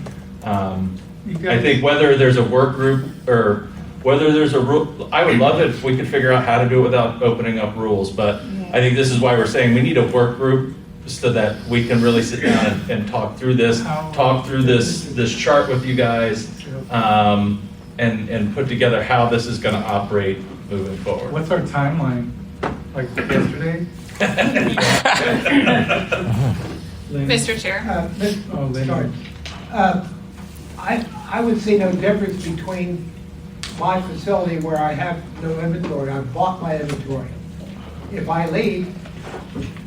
I think whether there's a work group or whether there's a rule, I would love it if we could figure out how to do it without opening up rules. But I think this is why we're saying we need a work group so that we can really sit down and talk through this chart with you guys, and put together how this is going to operate moving forward.
What's our timeline? Like yesterday?
Mr. Chair.
Sorry. I would see no difference between my facility where I have no inventory. I've bought my inventory. If I leave,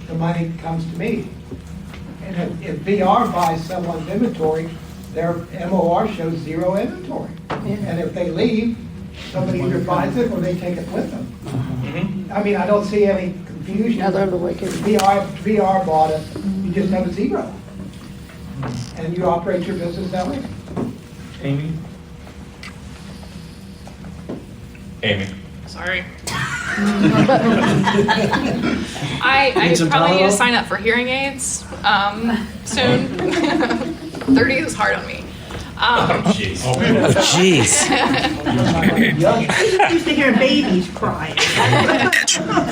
the money comes to me. And if VR buys someone's inventory, their MOR shows zero inventory. And if they leave, somebody either buys it or they take it with them. I mean, I don't see any confusion. VR bought it, you just have a zero. And you operate your business that way.
Amy?
Sorry. I probably need to sign up for hearing aids soon. 30 is hard on me.
Jeez.
Used to hear babies cry.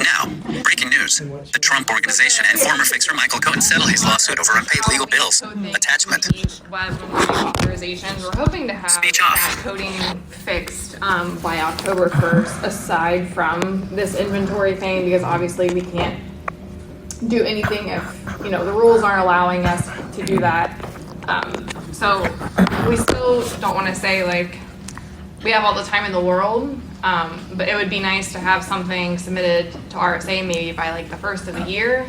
Now, breaking news. The Trump Organization and former fixer Michael Cohen settle his lawsuit over unpaid legal bills. Attachment.
Web authorizations. We're hoping to have that coding fixed by October 1st, aside from this inventory thing, because obviously we can't do anything if, you know, the rules aren't allowing us to do that. So we still don't want to say like we have all the time in the world, but it would be nice to have something submitted to RSA maybe by like the first of the year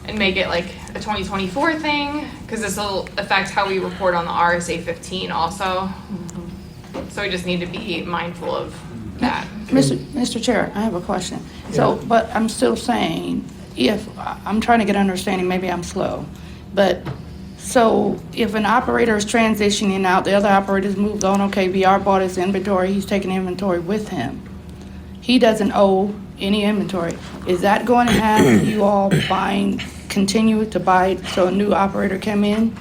and make it like a 2024 thing, because this will affect how we report on the RSA 15 also. So we just need to be mindful of that.
Mr. Chair, I have a question. So, but I'm still saying, if, I'm trying to get understanding, maybe I'm slow, but so if an operator is transitioning out, the other operator's moved on, okay, VR bought his inventory, he's taking inventory with him. He doesn't owe any inventory. Is that going to have you all continue to buy, so a new operator come in?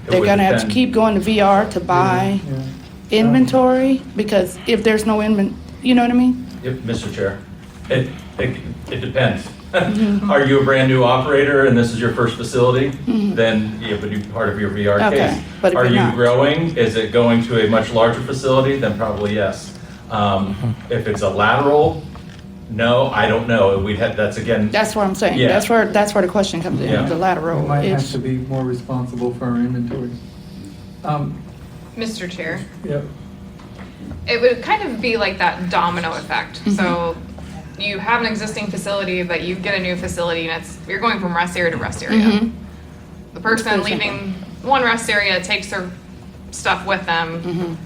They're going to have to keep going to VR to buy inventory? Because if there's no you know what I mean?
Yep, Mr. Chair. It depends. Are you a brand new operator and this is your first facility? Then you have a new part of your VR
Okay,
case.
but if
Are
you're
you
not?
growing? Is it going to a much larger facility? Then probably yes. If it's a lateral, no, I don't know. That's again.
That's what I'm saying.
Yeah.
That's where the question comes in,
Yeah.
the lateral.
We might have
It's-
to be more responsible for our inventory.
Mr. Chair.
Yep.
It would kind of be like that domino effect. So you have an existing facility, but you get a new facility, and you're going from rest area to rest area. The person leaving one rest area takes their stuff with them.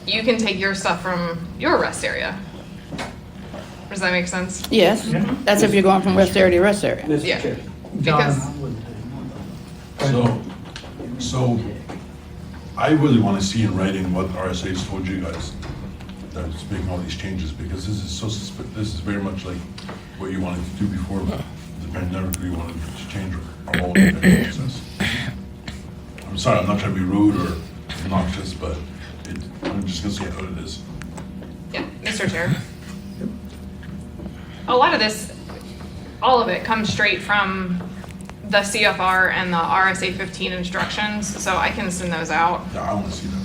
You can take your stuff from your rest area. Does that make sense?
Yes, that's if you're going from rest area to rest area.
Yeah. Because
So I really want to see in writing what RSA's told you guys. that's making all these changes, because this is this is very much like what you wanted to do before the pandemic. We wanted to change our whole process. I'm sorry, I'm not trying to be rude or obnoxious, but I'm just gonna say it how it is.
Yeah, Mr. Chair. A lot of this, all of it comes straight from the CFR and the RSA 15 instructions, so I can send those out.
Yeah, I want to see that,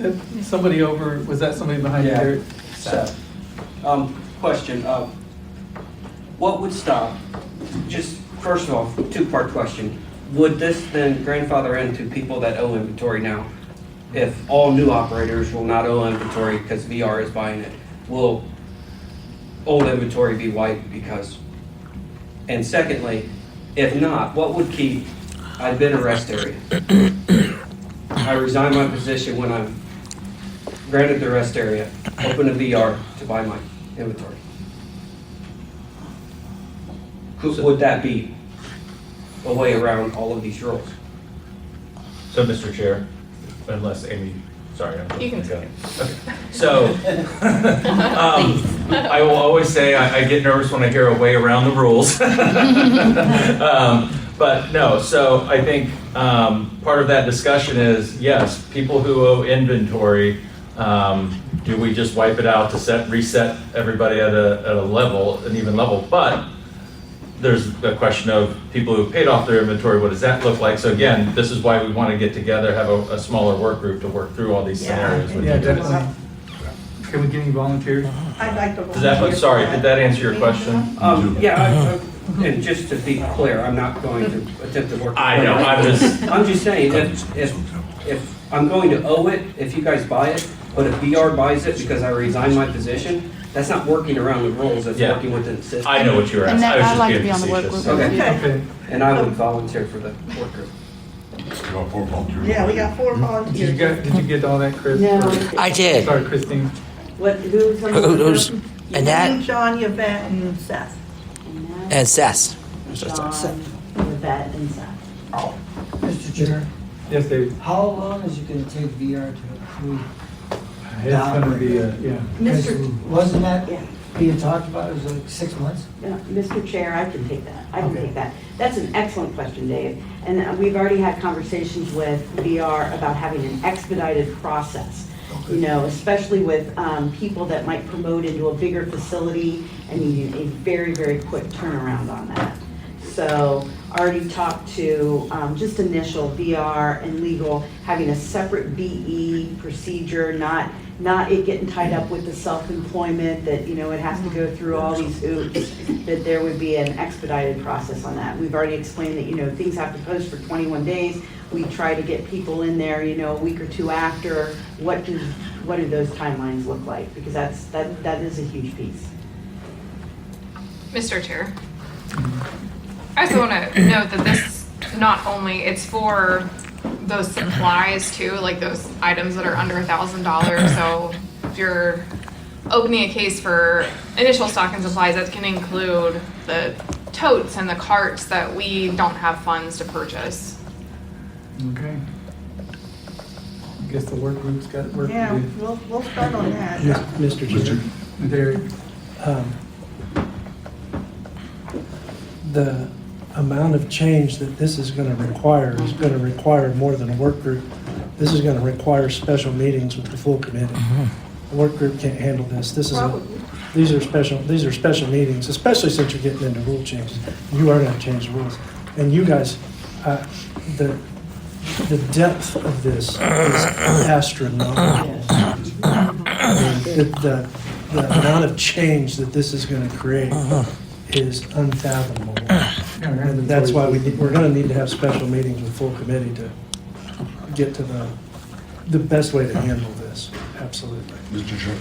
please.
Somebody over, was that somebody behind you
Yeah.
there?
Seth. Question, what would stop, just first of all, two-part question. Would this then grandfather into people that owe inventory now? If all new operators will not owe inventory because VR is buying it, will old inventory be wiped because? And secondly, if not, what would keep, I've been a rest area. I resigned my position when I'm granted the rest area, open a VR to buy my inventory. Would that be a way around all of these rules?
So, Mr. Chair, unless Amy, sorry, I'm.
You can take it.
Okay. So, I will always say I get nervous when I hear a way around the rules. But no, so I think part of that discussion is, yes, people who owe inventory, do we just wipe it out to reset everybody at a level, an even level? But there's a question of people who paid off their inventory, what does that look like? So again, this is why we want to get together, have a smaller work group to work through all these scenarios. with
Yeah,
you.
definitely. Can we get any volunteers?
I'd like to.
Does that, sorry, did that answer your question?
Yeah, and just to be clear, I'm not going to attempt to work.
I know,
I'm just saying, if I'm going to owe it, if you guys buy it, but if VR buys it because I resigned my position, that's not working around the rules, that's
Yeah.
working within the system.
I know what you were
And
asking.
that,
I was
I'd
just
like to
being
be on the work
facetious.
group.
Okay.
Okay.
And I would volunteer for the work group.
You got 4 volunteers.
Yeah, we got 4
Did you
volunteers.
did you get all that, Chris?
No.
I did.
Sorry, Christine.
Who's on the
Who's,
group?
Annette
John, Yvette, and Seth.
and Seth.
John, Yvette, and Seth.
Mr. Chair,
Yes, Dave.
how long is it gonna take VR to approve?
It's gonna be, yeah.
Because
Mr.
wasn't that
Yeah.
being talked about, it was like 6 months?
Yeah, Mr. Chair, I can take that. I can
Okay.
take that. That's an excellent question, Dave. And we've already had conversations with VR about having an expedited process. You know, especially with people that might promote into a bigger facility and needing a very, very quick turnaround on that. So already talked to just initial VR and legal, having a separate BE procedure, not it getting tied up with the self-employment that, you know, it has to go through all these hoops, that there would be an expedited process on that. We've already explained that, you know, things have to post for 21 days. We try to get people in there, you know, a week or 2 after. What do those timelines look like? Because that is a huge piece.
Mr. Chair. I also want to note that this, not only, it's for those supplies too, like those items that are under $1,000. So if you're opening a case for initial stock and supplies, that can include the totes and the carts that we don't have funds to purchase.
Okay. I guess the work group's got work
Yeah,
to do.
we'll start on that.
Mr. Chair,
There,
the amount of change that this is going to require is going to require more than a work group. This is going to require special meetings with the full committee. The work group can't handle this. These are special meetings, especially since you're getting into rule changes. You are going to change the rules. And you guys, the depth of this is astronomical. The amount of change that this is going to create is unfathomable. And that's why we're going to need to have special meetings with full committee to get to the best way to handle this. Absolutely.
Mr. Chair,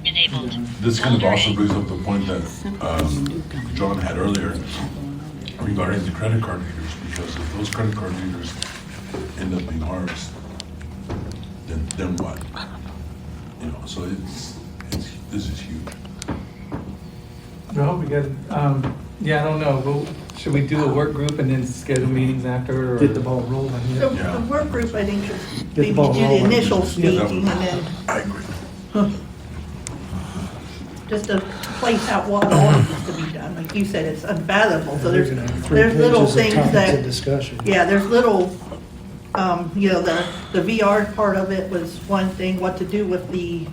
Enabled.
this kind of also brings up the point that John had earlier regarding the credit card readers, because if those credit card readers end up being ours, then what? You know, so this is huge.
well, we got, yeah, I don't know, but should we do a work group and then schedule meetings after? Or?
Get the ball rolling.
The work group, I think, should
Get the
maybe
ball
do the
rolling.
initial
Yeah.
speaking and then
I agree.
Just to place out what all needs to be done. Like you said, it's unfathomable. So there's little things
Topics of
that,
discussion.
yeah, there's little, you know, the VR part of it was one thing, what to do with the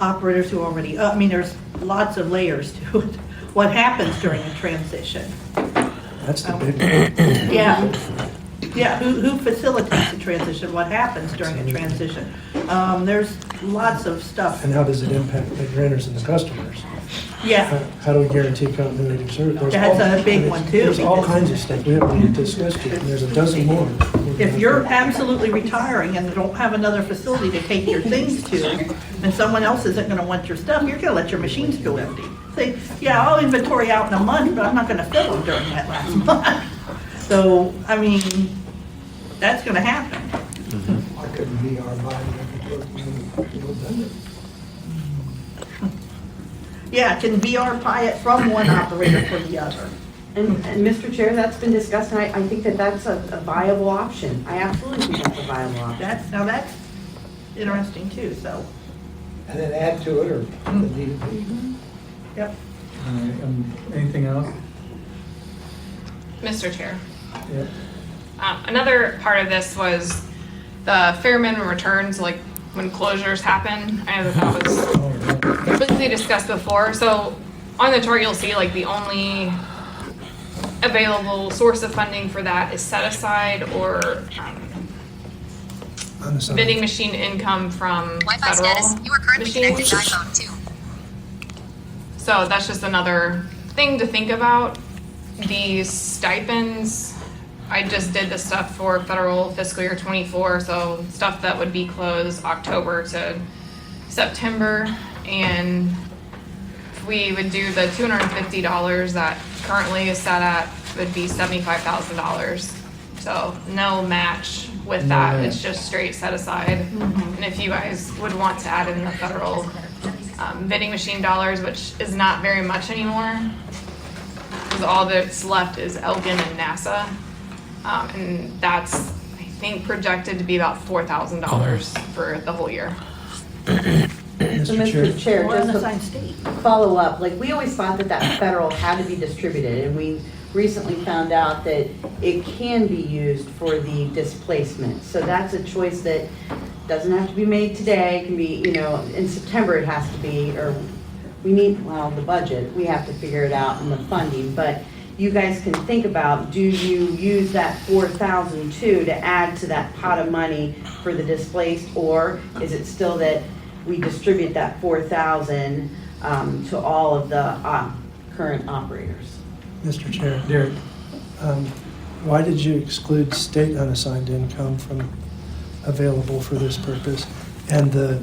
operators who already, I mean, there's lots of layers to it. What happens during a transition?
That's the big one.
Yeah. Yeah, who facilitates the transition? What happens during a transition? There's lots of stuff.
And how does it impact the renters and the customers?
Yeah.
How do we guarantee continuity of service? There's
That's
all-
a big one, too,
There's all
because-
kinds of stuff we haven't discussed here, and there's a dozen more.
If you're absolutely retiring and don't have another facility to take your things to, and someone else isn't gonna want your stuff, you're gonna let your machines go empty. Say, yeah, I'll inventory out in a month, but I'm not gonna fill them during that last month. So, I mean, that's gonna happen.
I couldn't be our buying inventory.
Yeah, can VR buy it from one operator for the other?
And Mr. Chair, that's been discussed, and I think that that's a viable option. I absolutely think that's a viable option.
Now that's interesting too, so.
And then add to it, or if need be.
Yep.
All right, anything else?
Mr. Chair.
Yep.
Another part of this was the fair minimum returns, like when closures happen. I know that was briefly discussed before. So on the chart, you'll see like the only available source of funding for that is set aside or vending machine income from federal machines. So that's just another thing to think about. These stipends, I just did the stuff for federal fiscal year 24, so stuff that would be closed October to September. And if we would do the $250 that currently is set at, would be $75,000. So no match with that, it's just straight set aside. And if you guys would want to add in the federal vending machine dollars, which is not very much anymore, because all that's left is Elgin and NASA. And that's, I think, projected to be about $4,000 for the whole year.
So, Mr. Chair,
We're on the
just
same
to
state.
follow up, like, we always thought that that federal had to be distributed, and we recently found out that it can be used for the displacement. So that's a choice that doesn't have to be made today, it can be, you know, in September it has to be, or we need, well, the budget, we have to figure it out in the funding, but you guys can think about, do you use that 4,000 too to add to that pot of money for the displaced, or is it still that we distribute that 4,000 to all of the current operators?
Mr. Chair, Derek, why did you exclude state unassigned income from available for this purpose? And the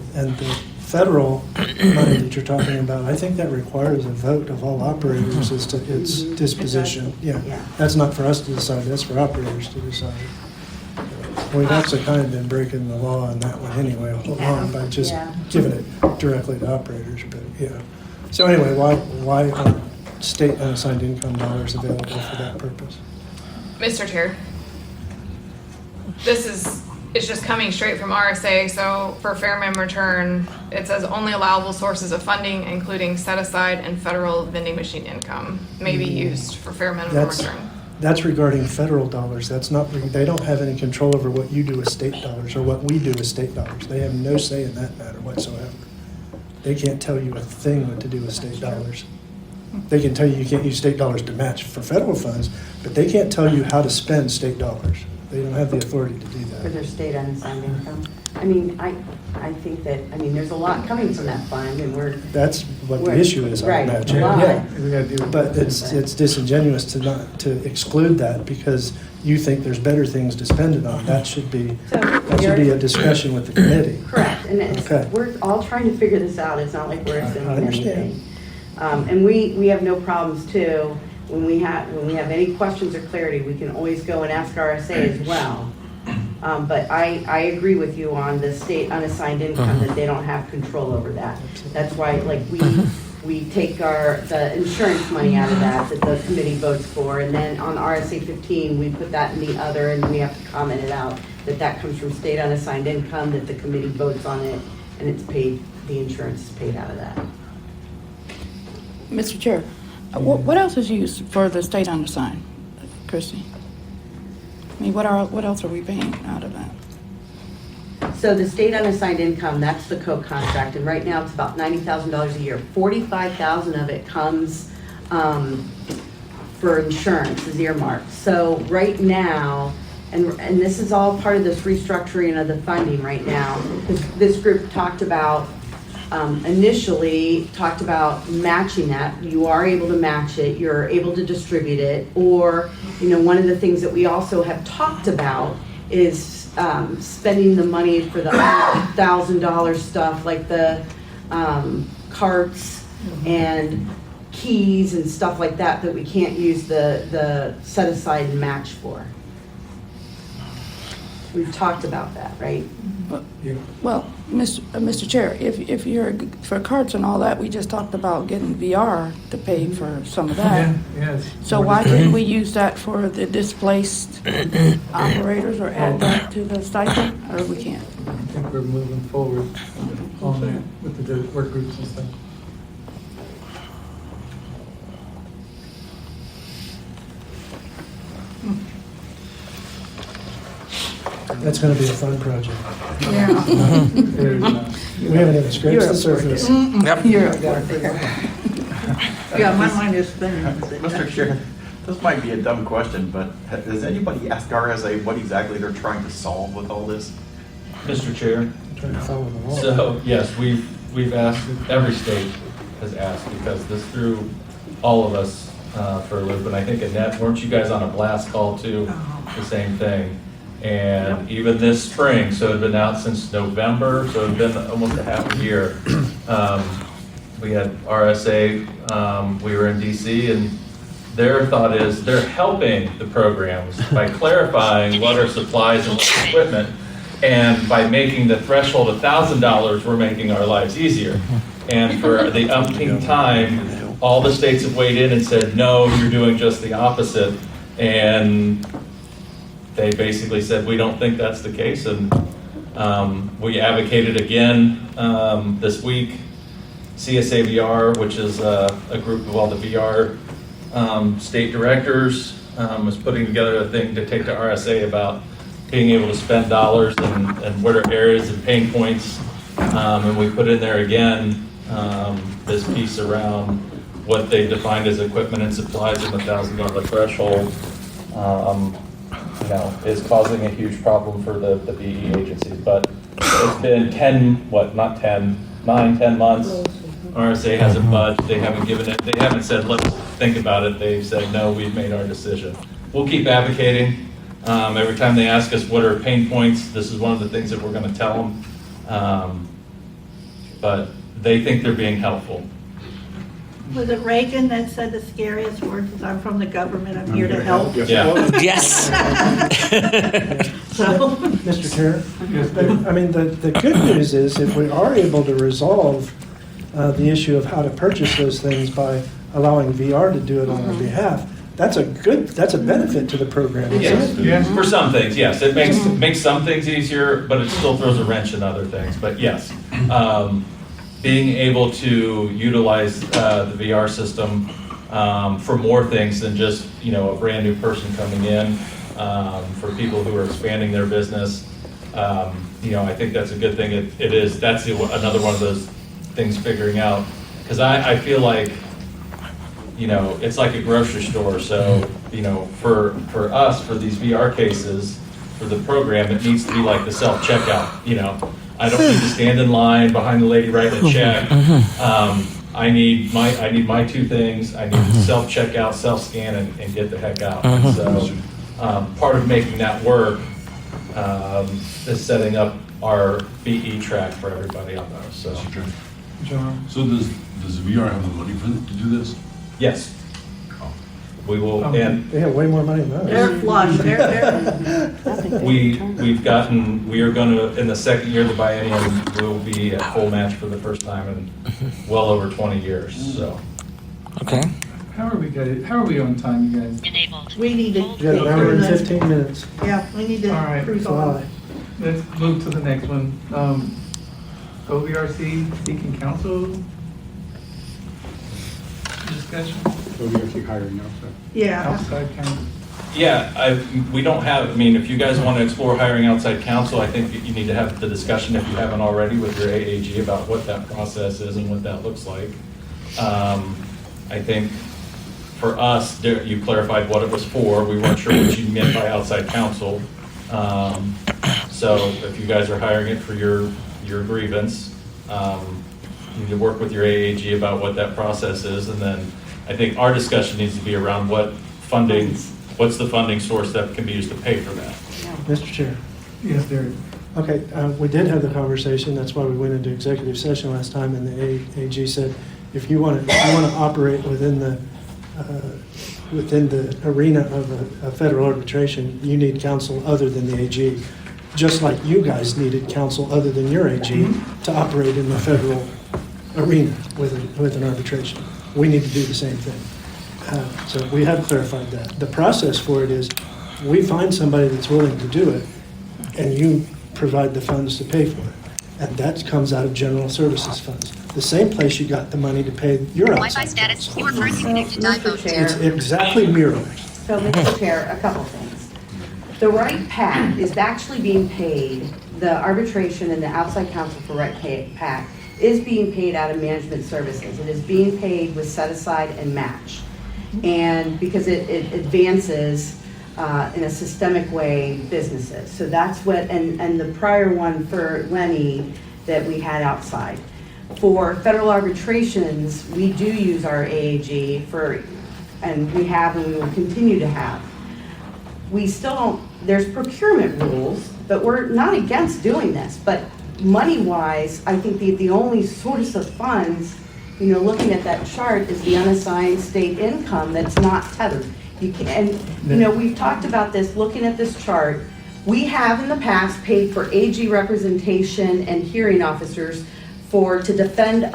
federal money that you're talking about, I think that requires a vote of all operators as to its disposition. Yeah, that's not for us to decide, that's for operators to decide. We've actually kind of been breaking the law on that one anyway, along by just giving it directly to operators, but yeah. So anyway, why aren't state unassigned income dollars available for that purpose?
Mr. Chair, it's just coming straight from RSA. So for fair minimum return, it says only allowable sources of funding, including set aside and federal vending machine income, may be used for fair minimum return.
That's regarding federal dollars. That's not, they don't have any control over what you do with state dollars or what we do with state dollars. They have no say in that matter whatsoever. They can't tell you a thing what to do with state dollars. They can tell you can't use state dollars to match for federal funds, but they can't tell you how to spend state dollars. They don't have the authority to do
For
that.
their state unassigned income? I mean, I think that, I mean, there's a lot coming from that fund, and
That's what the issue is, I
Right,
imagine.
a lot.
Yeah. But it's disingenuous to exclude that because you think there's better things to spend it on. That should be a discussion with the committee.
Correct, and
Okay.
we're all trying to figure this out, it's not like we're assuming
I understand.
anything. And we have no problems too, when we have any questions or clarity, we can always go and ask RSA as well. But I agree with you on the state unassigned income, that they don't have control over that. That's why, like, we take the insurance money out of that the committee votes for, and then on RSA 15, we put that in the other, and we have to comment it out, that comes from state unassigned income, that the committee votes on it, and it's paid the insurance is paid out of that.
Mr. Chair, what else is used for the state unassigned, Christie? I mean, what else are we paying out of that?
So the state unassigned income, that's the co-contract, and right now it's about $90,000 a year. $45,000 of it comes for insurance, is earmarked. So right now, and this is all part of this restructuring of the funding right now, this group talked about, initially talked about matching that. You are able to match it, you're able to distribute it, or, you know, one of the things that we also have talked about is spending the money for the $1,000 stuff like the carts and keys and stuff like that that we can't use the set aside and match for. We've talked about that, right?
Well, Mr. Chair, if you're, for carts and all that, we just talked about getting VR to pay for some of that.
Yes.
So why didn't we use that for the displaced operators or add that to the stipend, or we can't?
I think we're moving forward on that with the work groups and stuff.
That's gonna be a fun project.
Yeah.
We haven't even scratched the surface.
Yep.
Yeah, my mind is spinning.
Mr. Chair, this might be a dumb question, but has anybody asked RSA what exactly they're trying to solve with all this?
Mr. Chair,
Trying to follow the law.
so yes, we've asked, every state has asked, because this threw all of us for a loop, and I think Annette, weren't you guys on a blast call too? The same thing. And even this spring, so it had been out since November, so it had been almost a half a year. We had RSA, we were in DC, and their thought is they're helping the programs by clarifying what are supplies and what's equipment. And by making the threshold $1,000, we're making our lives easier. And for the umpteenth time, all the states have weighed in and said, no, you're doing just the opposite. And they basically said, we don't think that's the case. And we advocated again this week. CSAVR, which is a group of all the VR state directors, was putting together a thing to take to RSA about being able to spend dollars and what are areas and pain points. And we put in there again this piece around what they defined as equipment and supplies in the $1,000 threshold. You know, is causing a huge problem for the BE agencies. But it's been 9, 10 months. RSA hasn't budged, they haven't given it, they haven't said, let's think about it. They've said, no, we've made our decision. We'll keep advocating. Every time they ask us what are pain points, this is one of the things that we're gonna tell them. But they think they're being helpful.
Was it Reagan that said the scariest words is, I'm from the government, I'm here to help?
Yeah.
Yes.
So,
Mr. Chair, I mean, the good news is if we are able to resolve the issue of how to purchase those things by allowing VR to do it on our behalf, that's a benefit to the program, isn't
Yes,
it?
yes, for some things, yes. It makes some things easier, but it still throws a wrench in other things. But yes, being able to utilize the VR system for more things than just, you know, a brand new person coming in, for people who are expanding their business, you know, I think that's a good thing. It is, that's another one of those things figuring out, because I feel like, you know, it's like a grocery store. So, you know, for us, for these VR cases, for the program, it needs to be like the self-checkout, you know. I don't need to stand in line behind the lady writing a check. I need my two things. I need to self-checkout, self-scan, and get the heck out. And so part of making that work is setting up our BE track for everybody on those. So,
John?
So does VR have the money for to do this?
yes. We will, and
They have way more money than us.
they're flush,
we are gonna, in the second year of the biennium, we'll be at full match for the first time in well over 20 years, so.
Okay.
How are we on time, you guys?
We need to.
You got an hour and 15 minutes.
Yeah, we need to
All right.
cruise on.
Let's move to the next one. OVRC seeking counsel discussion?
OVRC hiring outside.
Yeah.
Outside counsel.
Yeah, we don't have, I mean, if you guys want to explore hiring outside counsel, I think you need to have the discussion, if you haven't already, with your AAG about what that process is and what that looks like. I think for us, you clarified what it was for. We weren't sure what you meant by outside counsel. So if you guys are hiring it for your grievance, you need to work with your AAG about what that process is. And then I think our discussion needs to be around what's the funding source that can be used to pay for that.
Mr. Chair.
Yes, there.
Okay, we did have the conversation. That's why we went into executive session last time, and the AG said, if you want to operate within the arena of a federal arbitration, you need counsel other than the AG. Just like you guys needed counsel other than your AG to operate in the federal arena with an arbitration. We need to do the same thing. So we have clarified that. The process for it is we find somebody that's willing to do it, and you provide the funds to pay for it. And that comes out of general services funds. The same place you got the money to pay your outside counsel.
You are currently connected to
It's exactly mirrored.
So, Mr. Chair, a couple things. The right PAC is actually being paid, the arbitration and the outside counsel for right PAC is being paid out of management services. It is being paid with set aside and match. And because it advances in a systemic way businesses. So that's what, and the prior one for Lenny that we had outside. For federal arbitrations, we do use our AAG and we have and we will continue to have. We still don't, there's procurement rules, but we're not against doing this. But money-wise, I think the only source of funds, looking at that chart, is the unassigned state income that's not tethered. We've talked about this, looking at this chart. We have in the past paid for AG representation and hearing officers to defend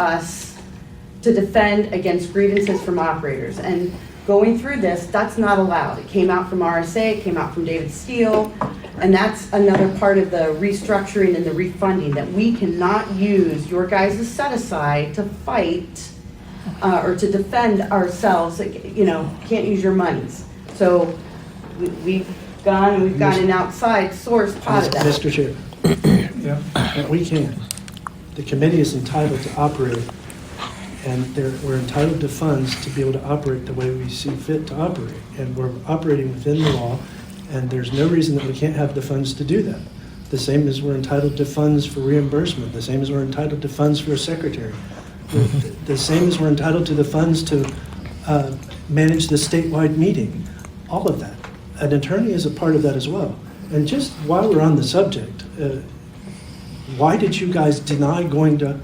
against grievances from operators. And going through this, that's not allowed. It came out from RSA, it came out from David Steele, and that's another part of the restructuring and the refunding, that we cannot use your guys' set aside to fight or to defend ourselves, can't use your monies. So we've gone an outside source pot of that.
Mr. Chair.
Yeah.
We can. The committee is entitled to operate, and we're entitled to funds to be able to operate the way we see fit to operate. And we're operating within the law, and there's no reason that we can't have the funds to do that. The same as we're entitled to funds for reimbursement, the same as we're entitled to funds for a secretary, the same as we're entitled to the funds to manage the statewide meeting, all of that. An attorney is a part of that as well. And just while we're on the subject, why did you guys deny going to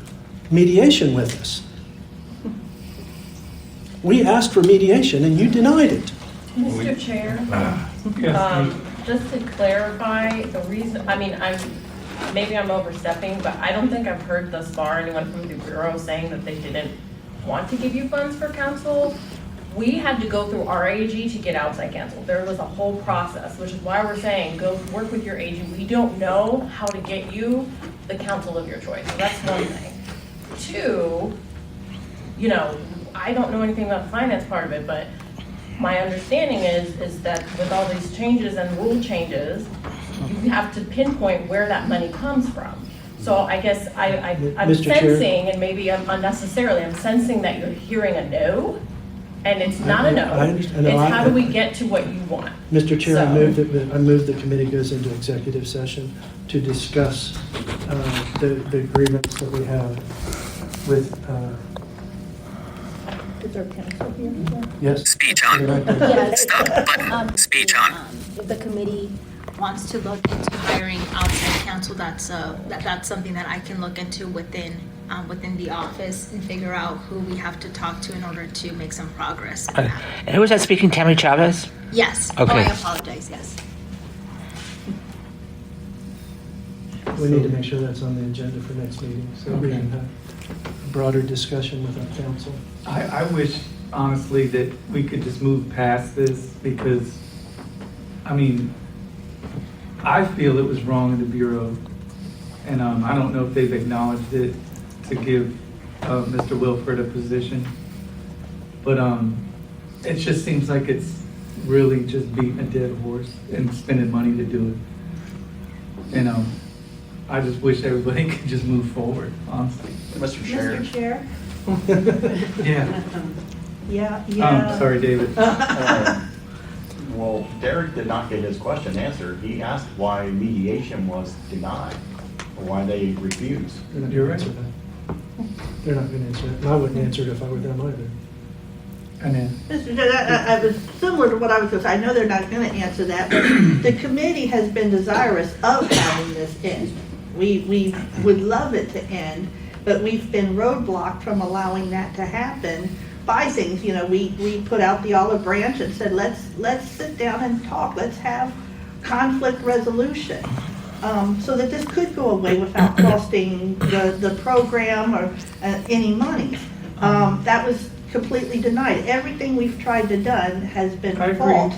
mediation with us? We asked for mediation and you denied it.
Mr. Chair, just to clarify, the reason, maybe I'm overstepping, but I don't think I've heard thus far anyone from the Bureau saying that they didn't want to give you funds for counsel. We had to go through our AG to get outside counsel. There was a whole process, which is why we're saying go work with your AG. We don't know how to get you the counsel of your choice. So that's one thing. Two, I don't know anything about the finance part of it, but my understanding is that with all these changes and rule changes, you have to pinpoint where that money comes from. So I guess I'm
Mr. Chair.
sensing, and maybe unnecessarily, I'm sensing that you're hearing a no, and it's not a no.
I understand.
It's how do we get to what you want?
Mr. Chair,
So-
I move the committee goes into executive session to discuss the agreements that we have with,
Is our counsel here?
yes.
Speech on.
Yes.
Stop button. Speech on.
If the committee wants to look into hiring outside counsel, that's something that I can look into within the office and figure out who we have to talk to in order to make some progress.
And who was that speaking? Tammy Chavez?
Yes.
Okay.
Oh, I apologize. Yes.
We need to make sure that's on the agenda for next meeting, so we can have a broader discussion with our council.
I wish, honestly, that we could just move past this because, I feel it was wrong in the Bureau And I don't know if they've acknowledged it to give Mr. Wilford a position. But it just seems like it's really just beating a dead horse and spending money to do it. And I just wish everybody could just move forward, honestly.
Mr. Chair.
Mr. Chair?
Yeah.
Yeah.
Sorry, David.
Well, Derek did not get his question answered. He asked why mediation was denied, or why they refused.
You're right.
They're not gonna answer it, and I wouldn't answer it if I were them either.
And then,
Mr. Chair, I was similar to what I was going to say. I know they're not going to answer that, but the committee has been desirous of having this end. We would love it to end, but we've been roadblocked from allowing that to happen by things. You know, we put out the olive branch and said, let's sit down and talk. Let's have conflict resolution. So that this could go away without costing the program or any money. That was completely denied. Everything we've tried to done has been fault.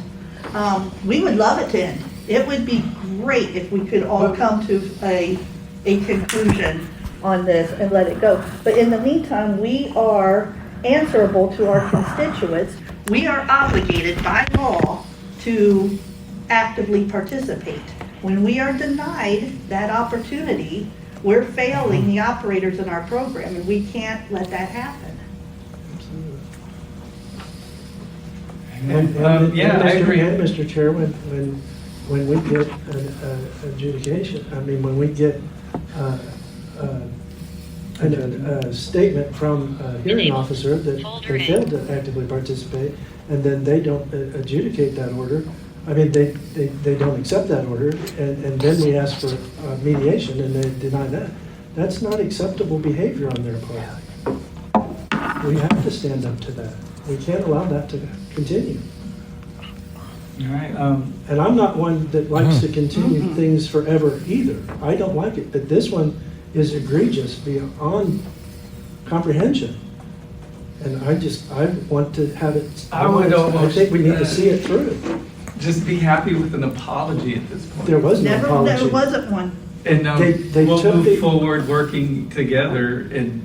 We would love it to end. It would be great if we could all come to a conclusion on this and let it go. But in the meantime, we are answerable to our constituents. We are obligated by law to actively participate. When we are denied that opportunity, we're failing the operators in our program, and we can't let that happen.
I agree.
Mr. Chair, when we get an adjudication, I mean, when we get a statement from a hearing officer that they failed to actively participate, and then they don't adjudicate that order, I mean, they don't accept that order, and then we ask for mediation and they deny that. That's not acceptable behavior on their part. We have to stand up to that. We can't allow that to continue.
All right.
And I'm not one that likes to continue things forever either. I don't like it, but this one is egregious beyond comprehension. And I want to have it. I think we need to see it through.
Just be happy with an apology at this point.
There was no apology.
There wasn't one.
And
They
we'll
took
move forward working together. And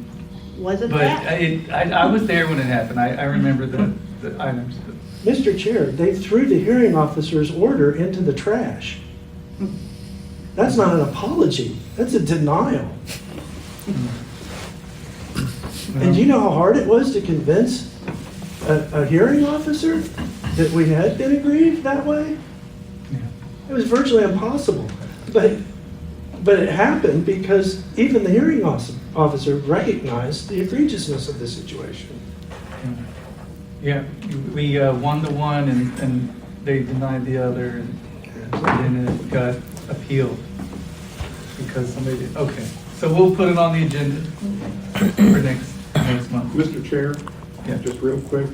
Wasn't
but
that?
I was there when it happened. I remember the items.
Mr. Chair, they threw the hearing officer's order into the trash. That's not an apology. That's a denial. And do you know how hard it was to convince a hearing officer that we had been aggrieved that way? It was virtually impossible. But it happened because even the hearing officer recognized the egregiousness of the situation.
Yeah, we won the one and they denied the other, and then it got appealed because somebody did. Okay, so we'll put it on the agenda for next month.
Mr. Chair,
Yeah.
just real quick,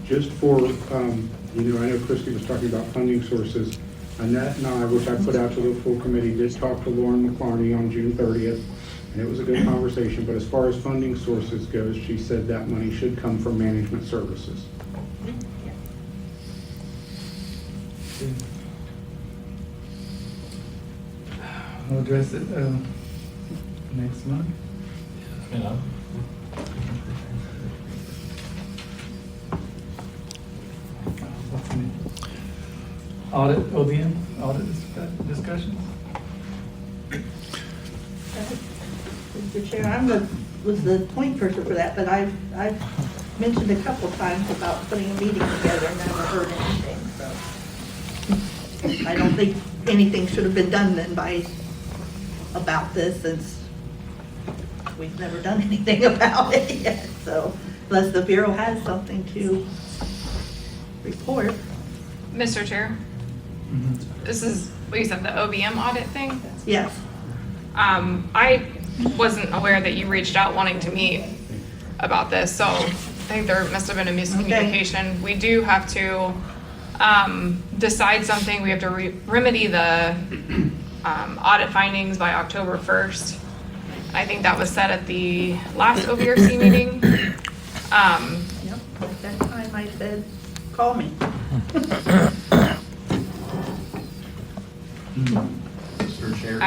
just for, I know Christie was talking about funding sources. Annette and I, which I put out to the full committee, did talk to Lauren McClarney on June 30th, and it was a good conversation. But as far as funding sources goes, she said that money should come from management services.
We'll address it next month. What's in it? Audit, OBM, audit discussions?
Mr. Chair, was the point person for that, but I've mentioned a couple times about putting a meeting together and never heard anything, so. I don't think anything should have been done then about this, since we've never done anything about it yet, so unless the Bureau has something to report.
Mr. Chair, this is what you said, the OBM audit thing?
Yes.
I wasn't aware that you reached out wanting to meet about this, so I think there must have been a miscommunication. Okay. We do have to decide something. We have to remedy the audit findings by October 1st. I think that was said at the last OVRC meeting.
Yep, at that time I said, call me.
Mr. Chair,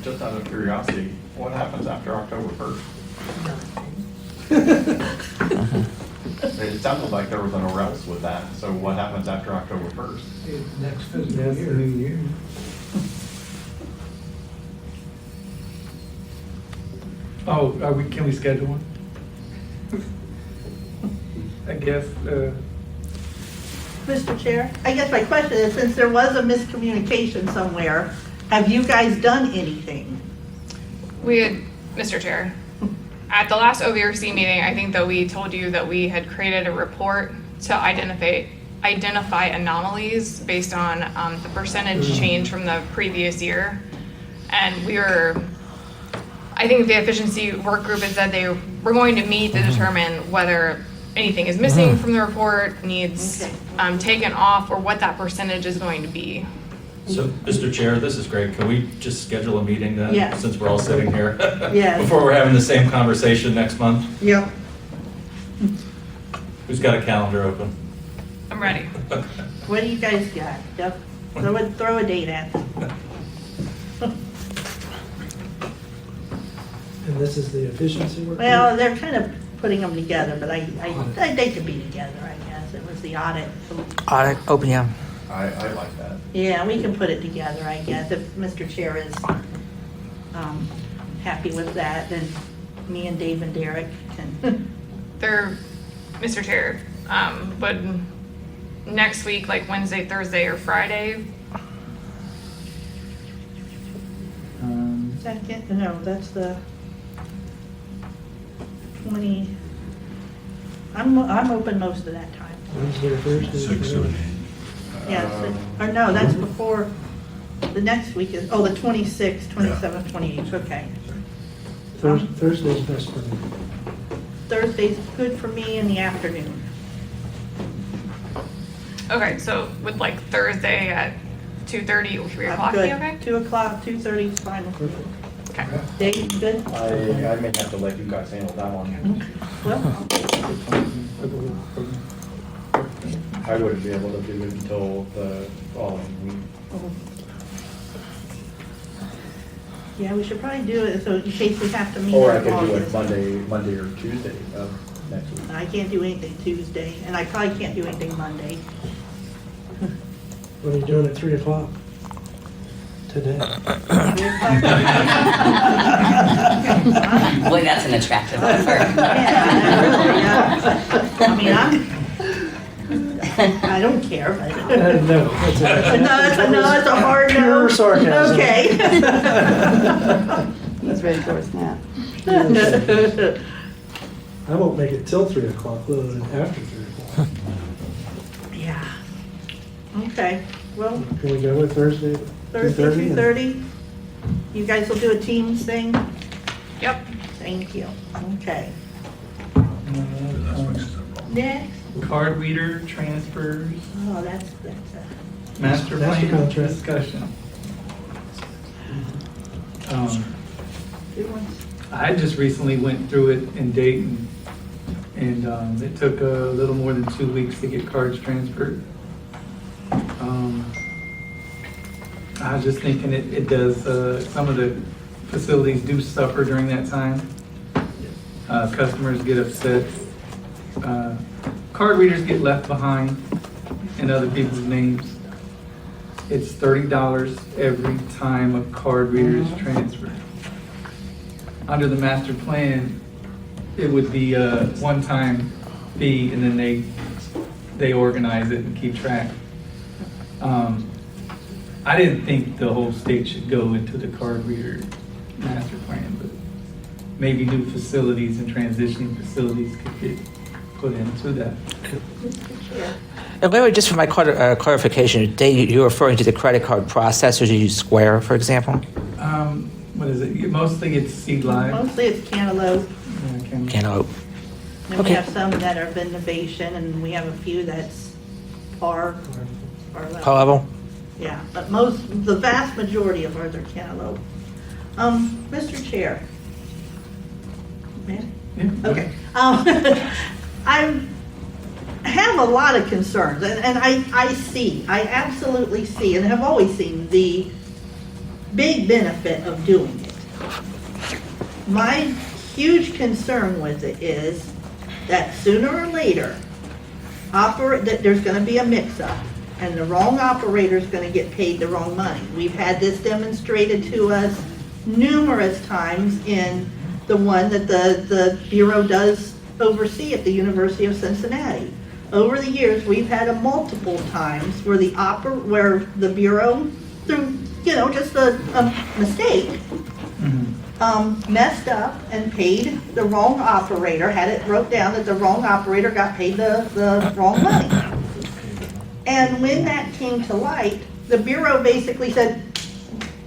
just out of curiosity, what happens after October 1st? It sounded like there was an or else with that, so what happens after October 1st?
Next fiscal
That's the
year.
new year. Oh, can we schedule one? I guess,
Mr. Chair, I guess my question is, since there was a miscommunication somewhere, have you guys done anything?
We had, Mr. Chair, at the last OVRC meeting, I think that we told you that we had created a report to identify anomalies based on the percentage change from the previous year. And I think the efficiency work group had said they were going to meet to determine whether anything is missing from the report, needs taken off, or what that percentage is going to be.
So, Mr. Chair, this is great. Can we just schedule a meeting then?
Yes.
Since we're all sitting here?
Yes.
Before we're having the same conversation next month?
Yep.
Who's got a calendar open?
I'm ready.
What do you guys got? Yep. Throw a date at them.
And this is the efficiency work?
Well, they're kind of putting them together, but they could be together, I guess. It was the audit.
Audit, open, yeah.
I like that.
Yeah, we can put it together, I guess. If Mr. Chair is happy with that, then me and Dave and Derek can.
Mr. Chair, would next week, like Wednesday, Thursday, or Friday?
Second, no, that's the 20. I'm open most of that time.
Wednesday or Thursday?
6, 7, 8.
Yes, or no, that's before, the next week is, the 26th, 27th, 28th, okay.
Thursday's best for me.
Thursday's good for me in the afternoon.
Okay, so would like Thursday at 2:30 or 3
I'm
o'clock be
good.
okay?
2 o'clock, 2:30 is fine with me.
Okay.
Dave, you good?
I may have to let you guys handle that one.
Well,
I wouldn't be able to do it until the following week.
yeah, we should probably do it, so in case we have to meet.
Or I
in
could do it
August.
Monday or Tuesday of next week.
I can't do anything Tuesday, and I probably can't do anything Monday.
What are you doing at 3 o'clock today?
Boy, that's an attractive offer.
I mean, I don't care, but.
No,
it's a hard no.
Pure sarcasm.
Okay.
He's ready for a snap.
I won't make it till 3 o'clock, let alone after 3 o'clock.
Yeah. Okay, well,
Can we go with Thursday?
Thursday,
2:30?
2:30? You guys will do a Teams thing?
Yep.
Thank you. Okay. Next.
card reader transfers,
Oh, that's
master
Master
plan
contract.
discussion.
good ones.
I just recently went through it in Dayton, and it took a little more than 2 weeks to get cards transferred. I was just thinking it does, some of the facilities do suffer during that time. Customers get upset. Card readers get left behind in other people's names. It's $30 every time a card reader is transferred. Under the master plan, it would be a one-time fee, and then they organize it and keep track. I didn't think the whole state should go into the card reader master plan, but maybe new facilities and transitioning facilities could get put into that.
And wait, just for my clarification, Dave, you're referring to the credit card processors. You use Square, for example?
What is it? Mostly it's Seed Live.
Mostly it's Cantaloupe.
Cantaloupe.
And we
Okay.
have some that are Innovation, and we have a few that's par level.
Par level?
Yeah, but the vast majority of ours are Cantaloupe. Mr. Chair. Man? Okay. I have a lot of concerns, and I absolutely see, and have always seen the big benefit of doing it. My huge concern with it is that sooner or later, that there's gonna be a mix-up, and the wrong operator's gonna get paid the wrong money. We've had this demonstrated to us numerous times in the one that the Bureau does oversee at the University of Cincinnati. Over the years, we've had a multiple times where where the Bureau, through, just a mistake, messed up and paid the wrong operator, had it wrote down that the wrong operator got paid the wrong money. And when that came to light, the Bureau basically said,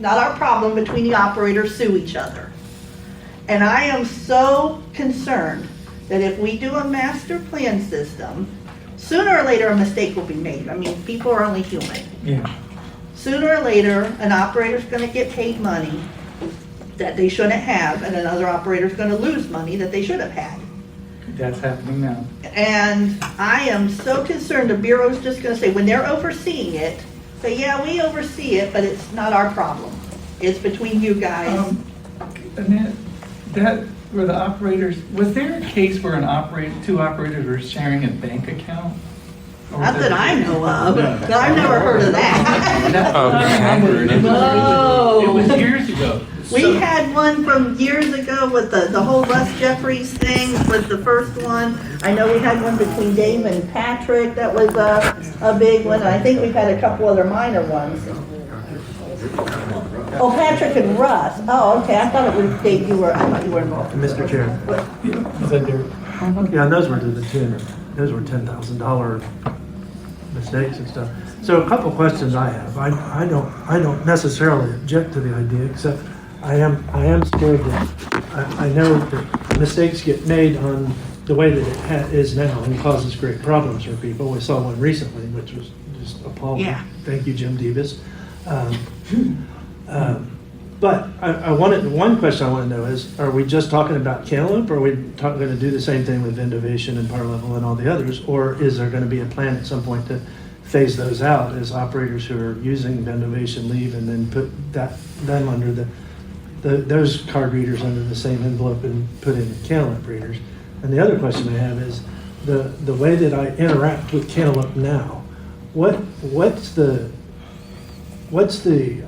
not our problem, between the operators, sue each other. And I am so concerned that if we do a master plan system, sooner or later a mistake will be made. I mean, people are only human.
Yeah.
Sooner or later, an operator's gonna get paid money that they shouldn't have, and another operator's gonna lose money that they should have had.
That's happening now.
And I am so concerned the Bureau's just gonna say, when they're overseeing it, say, yeah, we oversee it, but it's not our problem. It's between you guys.
Annette, that, were the operators, was there a case where two operators were sharing a bank account?
Not that I know of. I've never heard of that.
No. It was years ago.
We had one from years ago with the whole Les Jeffries thing was the first one. I know we had one between Dave and Patrick that was a big one. I think we've had a couple other minor ones. Oh, Patrick and Russ. Oh, okay. I thought it was Dave. I thought you were involved.
Mr. Chair.
Is that there?
Yeah, and those were those were $10,000 mistakes and stuff. So a couple questions I have. I don't necessarily object to the idea, except I am scared that I know that mistakes get made on the way that it is now and causes great problems for people. We saw one recently, which was just appalling.
Yeah.
Thank you, Jim Davis. But one question I want to know is, are we just talking about Cantaloupe, or are we going to do the same thing with Vendovation and Par Level and all the others, or is there going to be a plan at some point to phase those out as operators who are using Vendovation leave and then put them under those card readers under the same envelope and put in Cantaloupe readers? And the other question I have is, the way that I interact with Cantaloupe now, what's the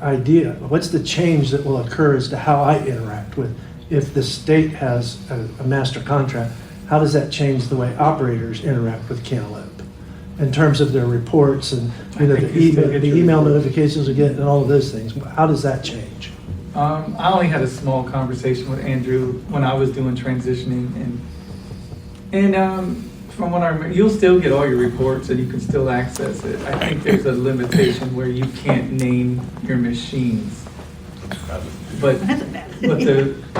idea, what's the change that will occur as to how I interact with, if the state has a master contract, how does that change the way operators interact with Cantaloupe in terms of their reports and the email notifications we get and all of those things? How does that change?
I only had a small conversation with Andrew when I was doing transitioning, and from what I remember, you'll still get all your reports and you can still access it. I think there's a limitation where you can't name your machines, but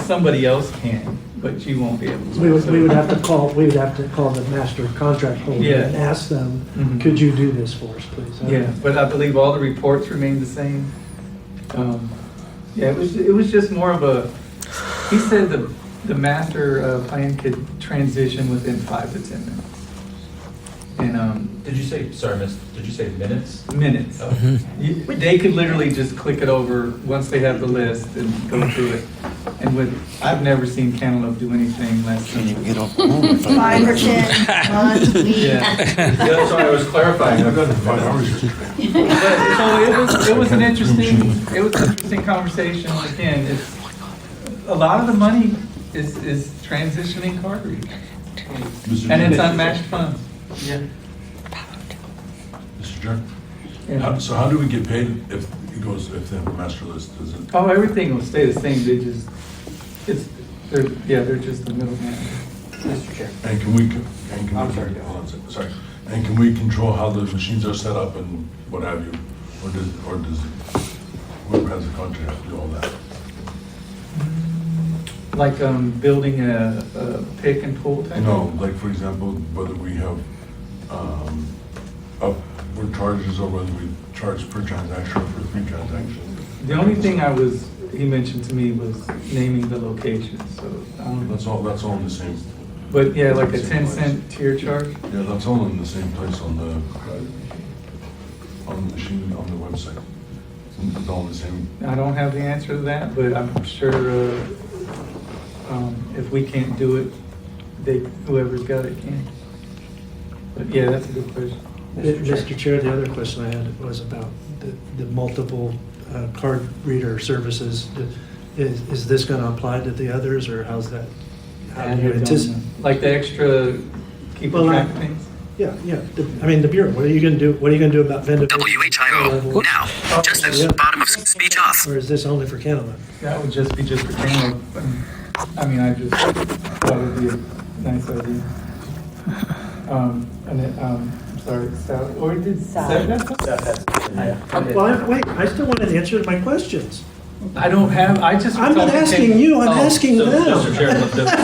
somebody else can, but you won't be able to.
We would have to call the master contract holder and ask them, could you do this for us, please?
Yeah, but I believe all the reports remain the same. Yeah, it was just more of a, he said the master plan could transition within 5 to 10 minutes. And
Did you say, sorry, miss, did you say minutes?
Minutes.
Oh.
They could literally just click it over once they have the list and go through it. And I've never seen Cantaloupe do anything less than.
Get off 5 or 10 months, weeks.
Yeah.
That's why I was clarifying.
I've got the 5 hours.
So it was an interesting conversation. Again, a lot of the money is transitioning card readers. And it's unmatched funds. Yeah.
Mr. Chair?
Yeah.
So how do we get paid if they have a master list? Does it?
Oh, everything will stay the same. They're just the middleman.
Mr. Chair. And can we sorry. And can we control how the machines are set up and what have you? Or does whoever has the contract have to do all that?
Like building a pick and pull type?
No, like for example, whether we have upward charges or whether we charge per transaction or for 3 transactions.
The only thing he mentioned to me was naming the location, so.
That's all in the same.
But yeah, like a 10-cent tier charge?
Yeah, that's all in the same place on the machine, on the website. It's all the same.
I don't have the answer to that, but I'm sure if we can't do it, whoever's got it can. But yeah, that's a good question.
Mr. Chair, the other question I had was about the multiple card reader services. Is this going to apply to the others, or how's that? How do you anticipate?
Like the extra keeping track of things?
Yeah. I mean, the Bureau, what are you going to do? What are you going to do about vendor?
WHIO. Now, just as bottom of speech off.
Or is this only for Cantaloupe?
That would just be for Cantaloupe. I mean, I just thought it would be a nice idea. And then, I'm sorry, Sally, or did Seth?
Well, wait, I still want an answer to my questions.
I don't have, I'm
not asking you, I'm asking them.
Mr. Chairman,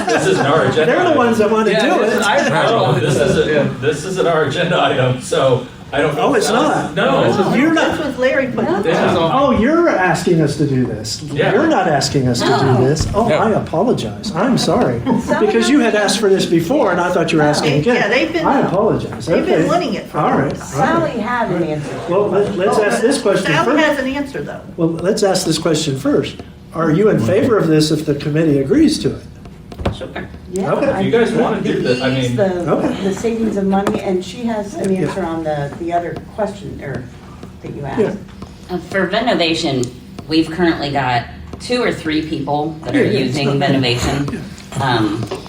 this isn't our agenda.
They're the ones that want to do it.
This isn't our agenda item, so I don't.
Oh, it's not?
No.
You're not.
This was Larry put
This is all.
Oh, you're asking us to do this.
Yeah.
You're not asking us to do this. Oh, I apologize. I'm sorry. Because you had asked for this before, and I thought you were asking again.
Yeah, they've been.
I apologize.
They've been
Okay.
wanting it for a
All
long
right.
time.
Sally had an answer.
Well, let's ask this question
Sally
first.
has an answer, though.
Well, let's ask this question first. Are you in favor of this if the committee agrees to it?
Yeah.
Okay.
If you guys want to do that, I
ease,
mean,
Okay.
the savings of money, and she has an answer on the other question, or that you asked.
For Venovation, we've currently got 2 or 3 people that are using Venovation.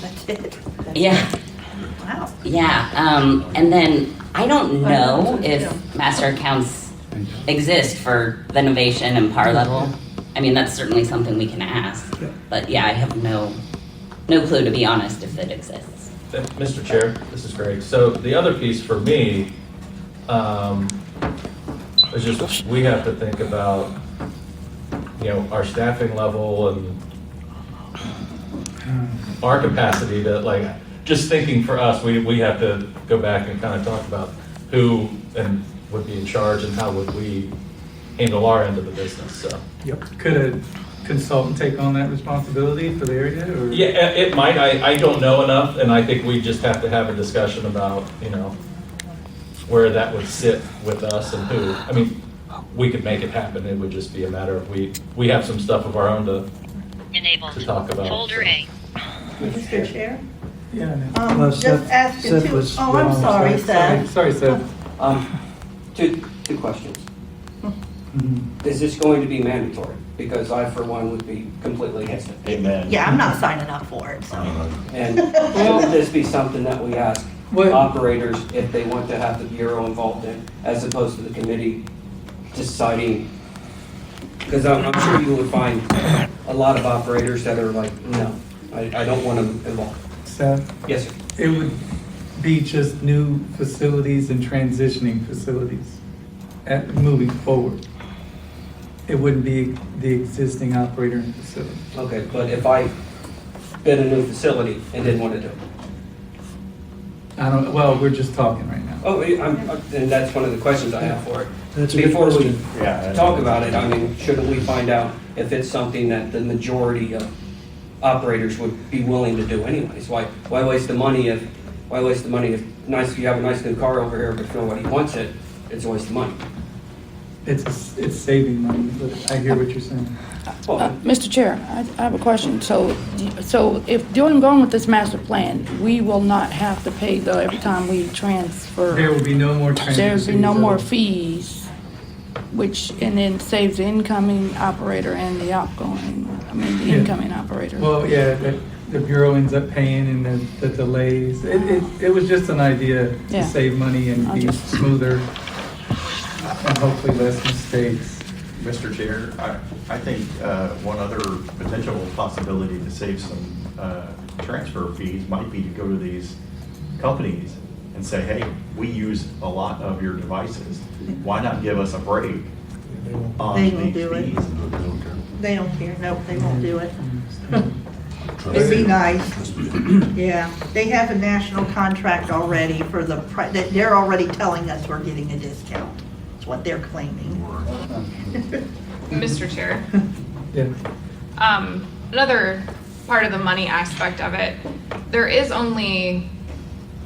That's it.
Yeah.
Wow.
Yeah, and then I don't know if master accounts exist for Venovation and par level. I mean, that's certainly something we can ask, but yeah, I have no clue, to be honest, if it exists.
Mr. Chair, this is Greg. So the other piece for me is just, we have to think about, our staffing level and our capacity to, like, just thinking for us, we have to go back and kind of talk about who and would be in charge and how would we handle our end of the business, so.
Could a consultant take on that responsibility for the area, or?
Yeah, it might. I don't know enough, and I think we just have to have a discussion about, where that would sit with us and who. I mean, we could make it happen. It would just be a matter of we have some stuff of our own to talk about.
Folder A.
Mr. Chair?
Yeah.
Just asking too. Oh, I'm sorry, Seth.
Sorry, Seth.
Two questions. Is this going to be mandatory? Because I, for one, would be completely against it.
Amen.
Yeah, I'm not signing up for it, so.
And should this be something that we ask
What-
operators if they want to have the Bureau involved in, as opposed to the committee deciding? Because I'm sure you would find a lot of operators that are like, no, I don't want them involved.
Seth?
Yes, sir.
It would be just new facilities and transitioning facilities moving forward. It wouldn't be the existing operator and facility.
Okay, but if I bid a new facility and didn't want to do it?
Well, we're just talking right now.
Oh, and that's one of the questions I have for it.
That's a good
Before we
question.
talk about it, I mean, shouldn't we find out if it's something that the majority of operators would be willing to do anyways? Why waste the money if if you have a nice new car over here, but if nobody wants it, it's a waste of money.
It's saving money, but I hear what you're saying.
Mr. Chair, I have a question. So if going with this master plan, we will not have to pay every time we transfer.
There will be no more transfer.
There will be no more fees, and then saves the incoming operator and the incoming operator.
Well, yeah, the Bureau ends up paying and the delays. It was just an idea to save money and be smoother and hopefully less mistakes.
Mr. Chair, I think one other potential possibility to save some transfer fees might be to go to these companies and say, hey, we use a lot of your devices. Why not give us a break on
They
these
won't do it.
fees?
They don't care. Nope, they won't do it. It'd be nice. Yeah, they have a national contract already for they're already telling us we're getting a discount. That's what they're claiming.
Mr. Chair.
Yeah.
Another part of the money aspect of it, there is only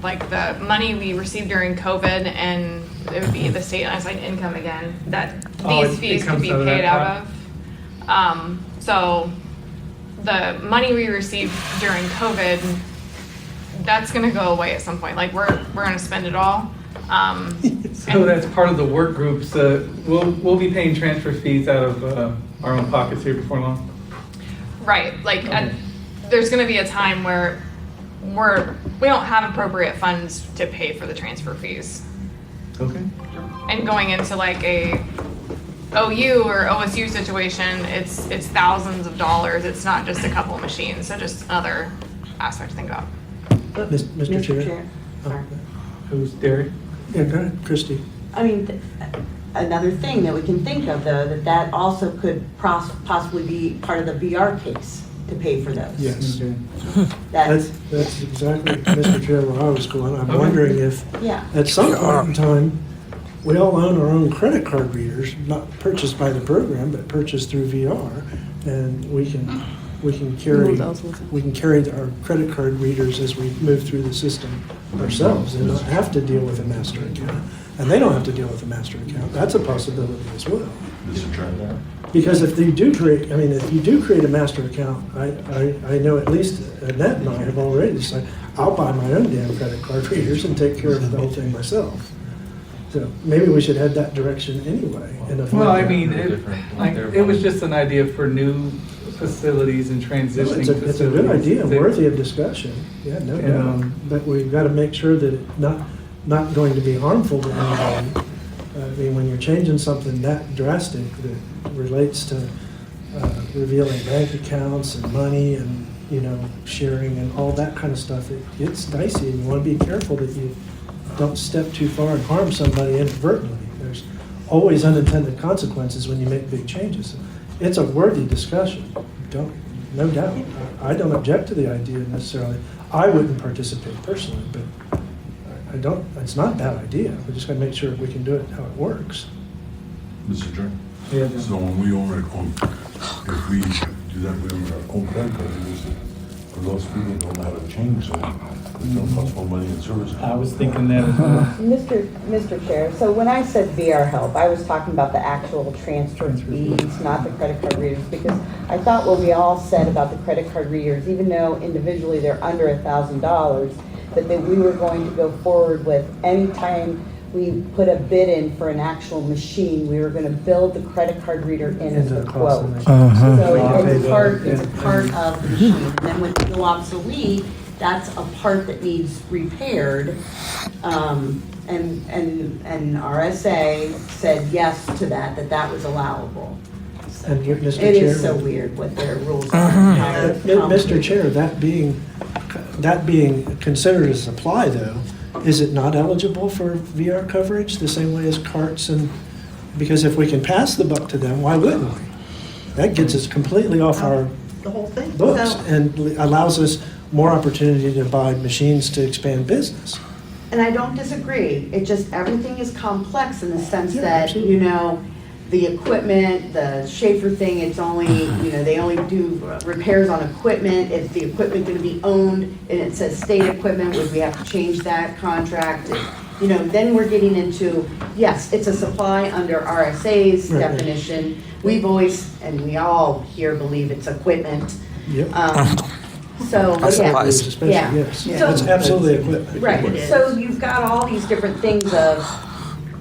like the money we received during COVID and it would be the state unassigned income again, that
Oh,
these
it
fees could
comes
be
out of that
paid out of. So the money we received during COVID, that's gonna go away at some point. Like, we're gonna spend it all.
So that's part of the work groups, we'll be paying transfer fees out of our own pockets here before long.
Right, like, there's gonna be a time where we don't have appropriate funds to pay for the transfer fees.
Okay.
And going into like a OU or OSU situation, it's thousands of dollars. It's not just a couple of machines. So just another aspect to think about.
Mr. Chair?
Who's Derek?
Yeah, go ahead, Christie.
I mean, another thing that we can think of though, that also could possibly be part of the VR case to pay for those.
Yes.
That's,
That's exactly, Mr. Chair, where I was going. I'm
Okay.
wondering if,
yeah.
at some point in time, we all own our own credit card readers, not purchased by the program, but purchased through VR, and we can carry our credit card readers as we move through the system ourselves and not have to deal with a master account. And they don't have to deal with a master account. That's a possibility as well.
Mr. Chairman.
Because if you do create a master account, I know at least Annette and I have already decided, I'll buy my own damn credit card readers and take care of the whole thing myself. So maybe we should head that direction anyway.
Well, I mean, it was just an idea for new facilities and transitioning facilities.
It's a good idea, worthy of discussion, yeah, no doubt. But we've got to make sure that it's not going to be harmful to anybody. I mean, when you're changing something that drastic that relates to revealing bank accounts and money and, sharing and all that kind of stuff, it gets dicey, and you want to be careful that you don't step too far and harm somebody inadvertently. There's always unintended consequences when you make big changes. It's a worthy discussion, no doubt. I don't object to the idea necessarily. I wouldn't participate personally, but it's not a bad idea. We just got to make sure we can do it how it works.
Mr. Chairman.
Yeah.
So when we own our own, if we do that, we own our own credit card readers, for those people who don't know how to change, so it don't cost more money in service.
I was thinking that as well.
Mr. Chair, so when I said VR help, I was talking about the actual transfer fees, not the credit card readers, because I thought what we all said about the credit card readers, even though individually they're under $1,000, but that we were going to go forward with any time we put a bid in for an actual machine, we were going to build the credit card reader in as a quote. So it's a part of the machine. And then when they go obsolete, that's a part that needs repaired. And RSA said yes to that was allowable.
And Mr.
It
Chair,
is so weird what their rules are.
Mr. Chair, that being considered a supply though, is it not eligible for VR coverage the same way as carts because if we can pass the buck to them, why wouldn't we? That gets us completely off our
The whole thing.
books and allows us more opportunity to buy machines to expand business.
And I don't disagree. It just, everything is complex in the sense
Yeah,
that,
absolutely.
the equipment, the Schaefer thing, it's only, they only do repairs on equipment. Is the equipment going to be owned? And it says state equipment, would we have to change that contract? Then we're getting into, yes, it's a supply under RSA's
Right.
definition. We've always, and we all here believe it's equipment.
Yep.
So,
Supplies.
yeah.
Yes.
So-
It's absolutely equipment.
Right, so you've got all these different things of,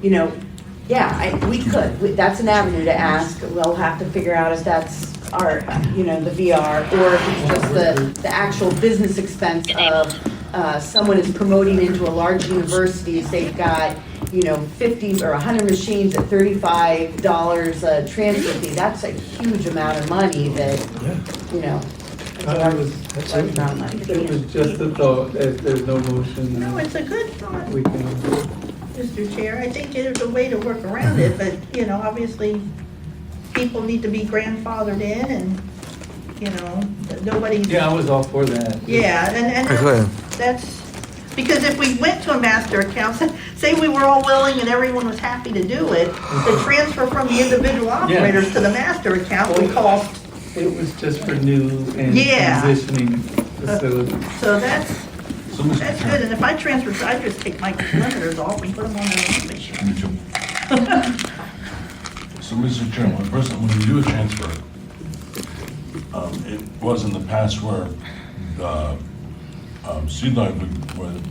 we could, that's an avenue to ask. We'll have to figure out if that's our, the VR, or if it's just the actual business expense of someone is promoting into a large university, they've got, 50 or 100 machines at $35 a transfer fee. That's a huge amount of money that, it's a large amount of money.
It was just a thought, if there's no motion.
No, it's a good thought,
We can,
Mr. Chair. I think there's a way to work around it, but, obviously, people need to be grandfathered in and, nobody's.
yeah, I was all for that.
Yeah, and that's, because if we went to a master account, say we were all willing and everyone was happy to do it, the transfer from the individual operators to the master account would cost.
It was just for new and
Yeah.
transitioning facilities.
So that's,
Somebody's
That's
gonna
good, and if I transfer, I just take my limiters off and put them on their own machine.
Me too. So, Mr. Chairman, when you do a transfer, it was in the past where the seed line would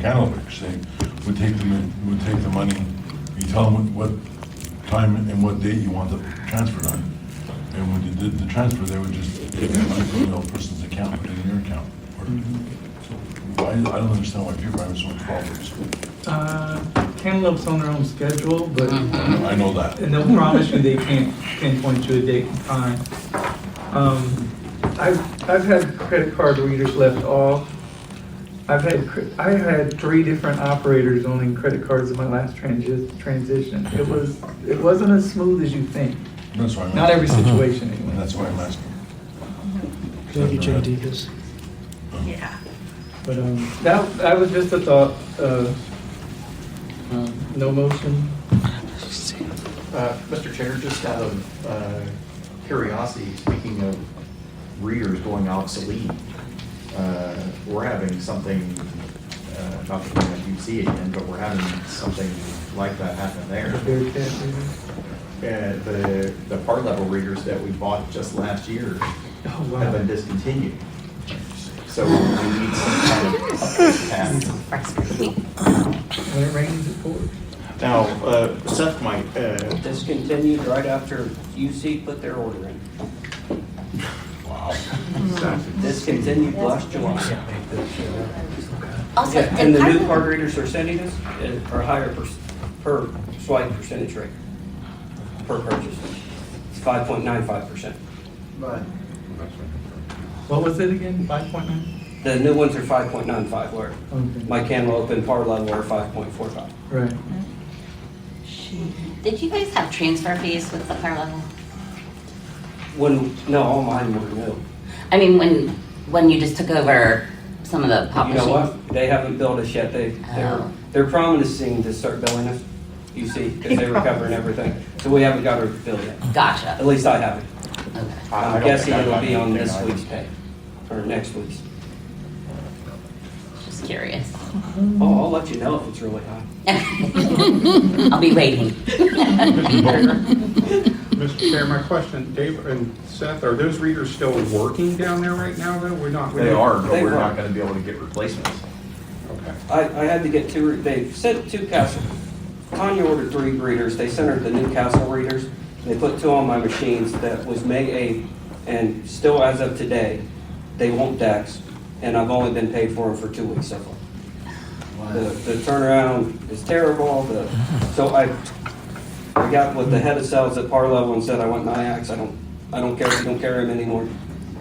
cantaloupe, they would take them in, would take the money, you tell them what time and what date you want the transfer done. And when you did the transfer, they would just take the money from the other person's account, put it in your account. So I don't understand why people are having so much problems.
Cantaloupe's on their own schedule, but.
I know that.
And they'll promise you they can't pinpoint you a date and time. I've had credit card readers left off. I had 3 different operators owning credit cards in my last transition. It wasn't as smooth as you think.
That's why I'm
Not every
asking.
situation anyway.
That's why I'm asking.
Thank you, JD.
Yeah.
But that was just a thought. No motion.
Mr. Chair, just out of curiosity, speaking of readers going obsolete, we're having something, not to bring up UC again, but we're having something like that happen there. The part level readers that we bought just last year have been discontinued. So we need some kind of update path.
When it rains, it pours.
Now, Seth might,
Discontinued right after UC put their order in.
Wow.
Discontinued last July.
Also,
Yeah, and the new card readers they're sending us are higher per swipe percentage rate per purchase. It's 5.95%.
Right.
What was it again? 5.9?
The new ones are 5.95, where
Okay.
my cantaloupe and par level are 5.45.
Right.
Did you guys have transfer fees with the car level?
No, all mine were new.
I mean, when you just took over some of the
You
publishing?
know what? They haven't billed us yet.
Oh.
They're promising to start billing us, you see, because they were covering everything. So we haven't got our bill yet.
Gotcha.
At least I haven't.
Okay.
I'm guessing it'll be on this week's pay, or next week's.
Just curious.
Oh, I'll let you know if it's really high.
I'll be waiting.
Mr. Chair, my question, Dave and Seth, are those readers still working down there right now, though? We're not.
they are, but
They
we're
are.
not gonna be able to get replacements.
Okay.
I had to get they sent 2 Castle. Tanya ordered 3 readers. They sent her the new Castle readers. They put 2 on my machines. That was May 8th, and still as of today, they won't DEX, and I've only been paid for them for 2 weeks so far. The turnaround is terrible. So I got with the head of sales at par level and said I want NIAX. I don't care if you don't carry them anymore.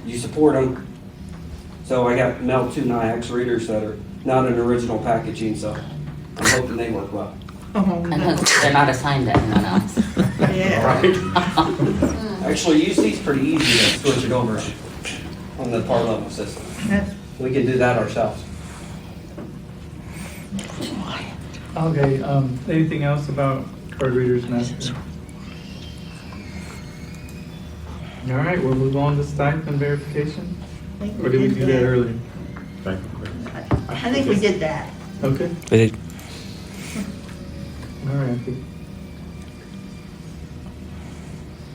You support them. So I got mailed 2 NIAX readers that are not in original packaging, so I'm hoping they work well.
They're not assigned to anyone else.
Actually, UC's pretty easy to switch it over on the par level system. We can do that ourselves.
Okay, anything else about card readers master? All right, we'll move on to stipend verification. Or did we do that earlier?
I think we did that.
Okay. All right.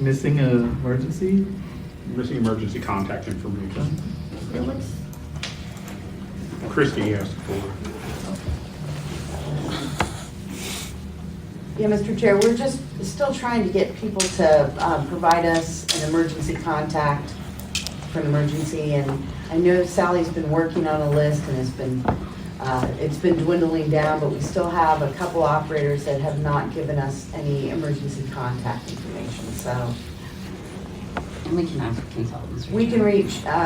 Missing a emergency?
Missing emergency contact information.
Okay, let's-
Christie asked for.
Yeah, Mr. Chair, we're just still trying to get people to provide us an emergency contact for an emergency, and I know Sally's been working on a list, and it's been dwindling down, but we still have a couple operators that have not given us any emergency contact information, so.
And we can have consultants.
We can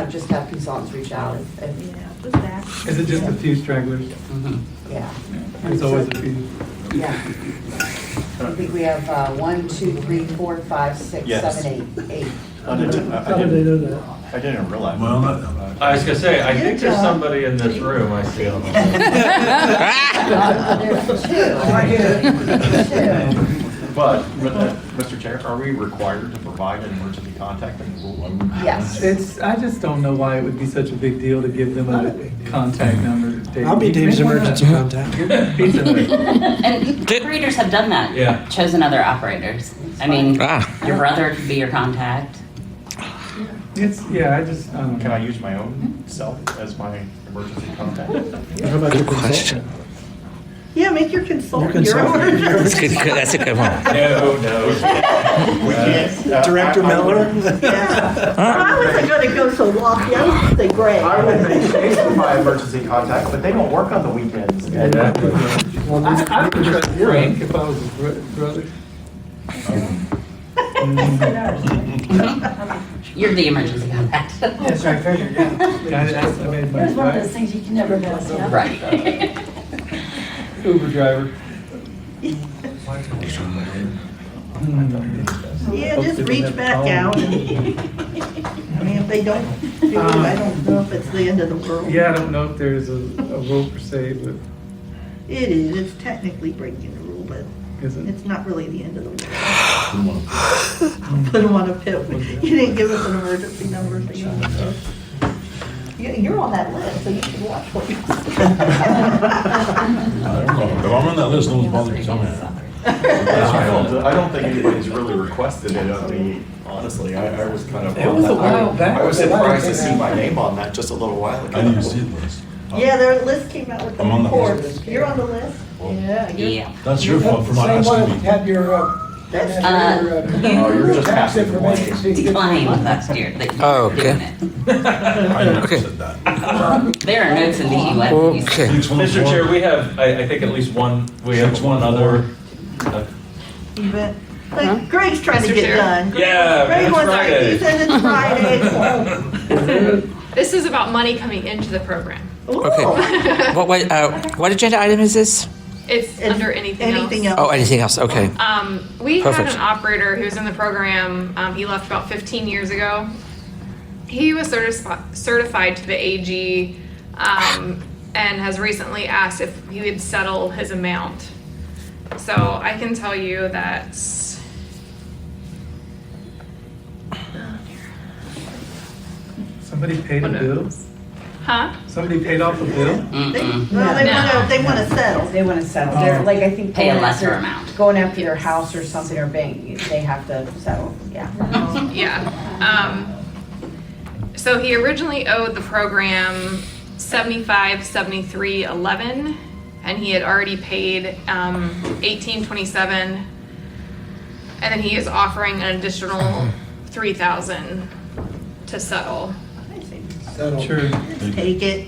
just have consultants reach out if.
Is it just a few stragglers?
Yeah.
There's always a few.
Yeah. I think we have 1, 2, 3, 4, 5, 6,
Yes.
7, 8.
How did they know that? I didn't realize.
Well,
I was gonna say, I think there's somebody in this room I see on the.
There's 2 right here. 2.
But, Mr. Chair, are we required to provide an emergency contact in the rule?
Yes.
I just don't know why it would be such a big deal to give them a contact number. Dave.
I'll be Dave's emergency contact.
Pizza Hut.
And operators have done that.
Yeah.
Chosen other operators. I mean, your brother could be your contact.
I just,
Can I use my own self as my emergency contact?
How about your
question.
Yeah, make your consultant
Your
your
consultant.
own.
That's a good one.
We can't.
Director Miller?
I wasn't gonna go so lofty, I was gonna say Greg.
I would make space for my emergency contact, but they don't work on the weekends.
well, I would trust Frank if I was his brother.
You're the emergency contact.
Yes, I figured, yeah.
I made my
It's one of those things you can never miss, yeah.
Right.
Uber driver.
Yeah, just reach back out. I mean, if they don't do it, I don't know if it's the end of the world.
Yeah, I don't know if there's a rule per se, but
It is, it's technically breaking the rule, but
is it?
it's not really the end of the world. Put them on a pip. You didn't give us an emergency number, so you don't know. You're on that list, so you should watch what you say.
I don't know. If I'm on that list, no one's bothering to tell me that.
I don't think anybody's really requested it of me, honestly. I was kind of.
It was a while back.
I was surprised to see my name on that just a little while ago.
I didn't see the list.
Yeah, their list came out with the
I'm on the
reports.
list.
You're on the list? Yeah.
Yeah.
That's your fault for not
Same one
asking me.
had your,
Oh, you're just
tax
passing the blame.
information.
Declined last year. That you
Oh,
were doing
okay.
it.
I never said that.
There are notes in the UN.
Okay.
Mr. Chair, we have, I think at least one, we have one other.
Event. Like, Greg's trying to
Mr.
get
Chair.
done.
Yeah,
Greg
it's
wants,
Friday.
he said it's Friday.
This is about money coming into the program.
Okay. What agenda item is this?
It's under anything else.
Oh, anything else? Okay.
We
Perfect.
had an operator who was in the program. He left about 15 years ago. He was certified to the AG and has recently asked if he would settle his amount. So I can tell you that
Somebody paid a bill?
Huh?
Somebody paid off a bill?
They want to settle.
They want to settle. They're like, I think.
Pay a
going
lesser
after-
amount.
Going after their house or something or bank, they have to settle, yeah.
Yeah. So he originally owed the program $75.73.11, and he had already paid $18.27, and then he is offering an additional $3,000 to settle.
Sure.
Take it.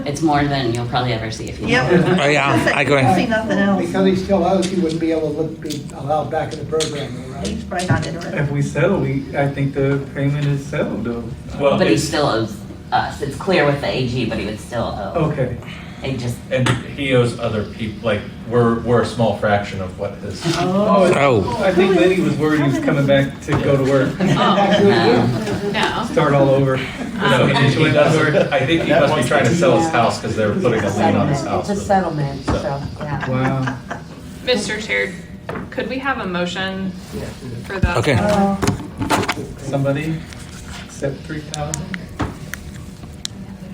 It's more than you'll probably ever see if you.
Yep.
Oh, yeah, I agree.
See nothing else.
Because he still owes, he wouldn't be able to be allowed back in the program, though, right?
He's probably not interested.
If we settle, I think the payment is settled though.
Well,
But he
it's-
still owes us. It's clear with the AG, but he would still owe.
Okay.
It just,
And he owes other people, like, we're a small fraction of what his.
Oh.
I think Lenny was worried he was coming back to go to work.
No.
Start all over.
No, he doesn't, I think he must be trying to sell his house because they're putting a lien on his house.
It's a settlement, so, yeah.
Wow.
Mr. Chair, could we have a motion for that?
Okay.
Somebody accept 3,000?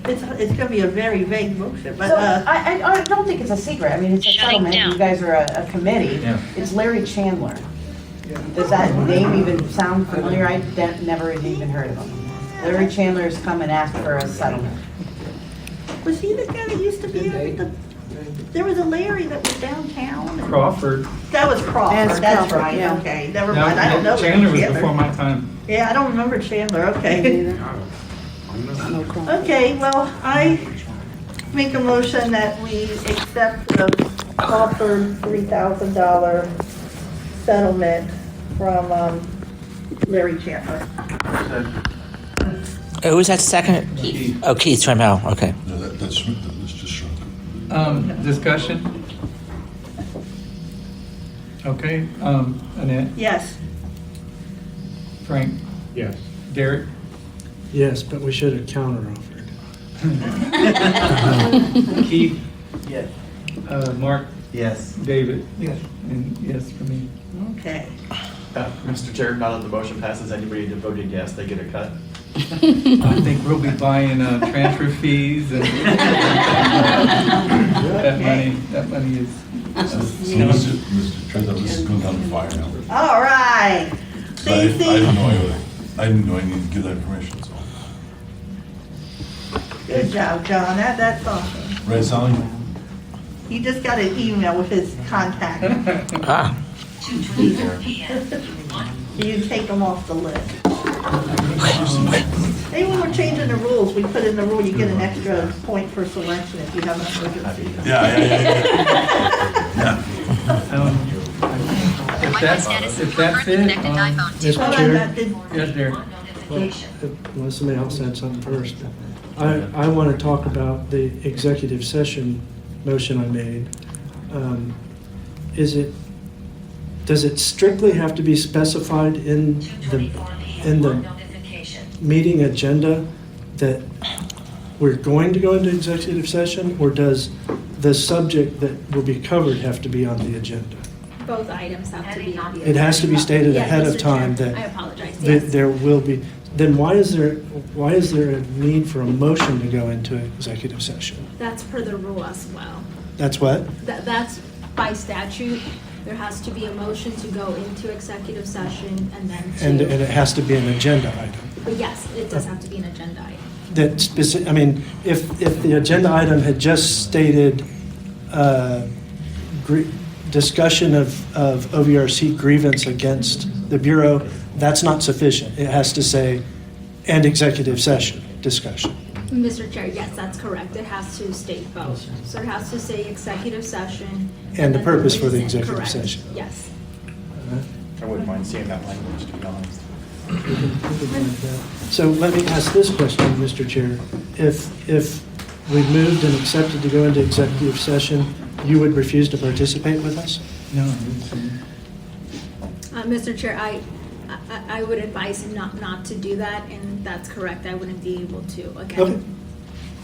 It's gonna be a very vague motion, but,
So I don't think it's a secret. I mean, it's a settlement. You guys are a committee.
Yeah.
It's Larry Chandler. Does that name even sound familiar? I never had even heard of him. Larry Chandler's come and asked for a settlement.
was he the guy that used to be there? There was a Larry that was downtown.
Crawford.
That was Crawford,
That's
that's
Crawford,
right,
yeah.
okay, never mind, I don't know Larry
Chandler was
Chandler.
before my time.
Yeah, I don't remember Chandler, okay. Okay, well, I make a motion that we accept the offered $3,000 settlement from Larry Chandler.
Who was that second?
Keith.
Oh, Keith Trammell. Okay.
No, that's just shrunk.
Discussion? Okay, Annette,
Yes.
Frank,
Yes.
Derek?
Yes, but we should have counteroffered.
Keith?
Yes.
Mark?
Yes.
David? Yes. And yes for me.
Okay.
Mr. Chair, now that the motion passes, anybody that voted yes, they get a cut.
I think we'll be buying transfer fees and that money is.
Mr. Chair, this is going down the fire now.
All right.
So I didn't know I needed to give that information, so.
Good job, John. That's awesome.
Right, Sally?
He just got an email with his contact. You take them off the list. Hey, when we're changing the rules, we put in the rule, you get an extra point for selection if you have an emergency.
Yeah.
If that's it.
Mr. Chair,
Yes, Derek.
unless somebody else said something first. I want to talk about the executive session motion I made. Does it strictly have to be specified in the meeting agenda that we're going to go into executive session, or does the subject that will be covered have to be on the agenda?
Both items have to be on the.
It has to be stated
Yeah,
ahead of
Mr.
time
Chair,
that
I apologize,
that
yes.
there will be. Then why is there a need for a motion to go into executive session?
That's per the rule as well.
That's what?
That's by statute. There has to be a motion to go into executive session and then to.
And it has to be an agenda item.
But yes, it does have to be an agenda item.
That specific, I mean, if the agenda item had just stated discussion of OVRC grievance against the Bureau, that's not sufficient. It has to say, and executive session discussion.
Mr. Chair, yes, that's correct. It has to state both. So it has to say executive session.
And the
then
purpose for the
reason.
executive
Correct.
session.
Yes.
I wouldn't mind seeing that language, to be honest.
So let me ask this question, Mr. Chair. If we moved and accepted to go into executive session, you would refuse to participate with us?
No.
Mr. Chair, I would advise him not to do that, and that's correct. I wouldn't be able to
Okay.
again.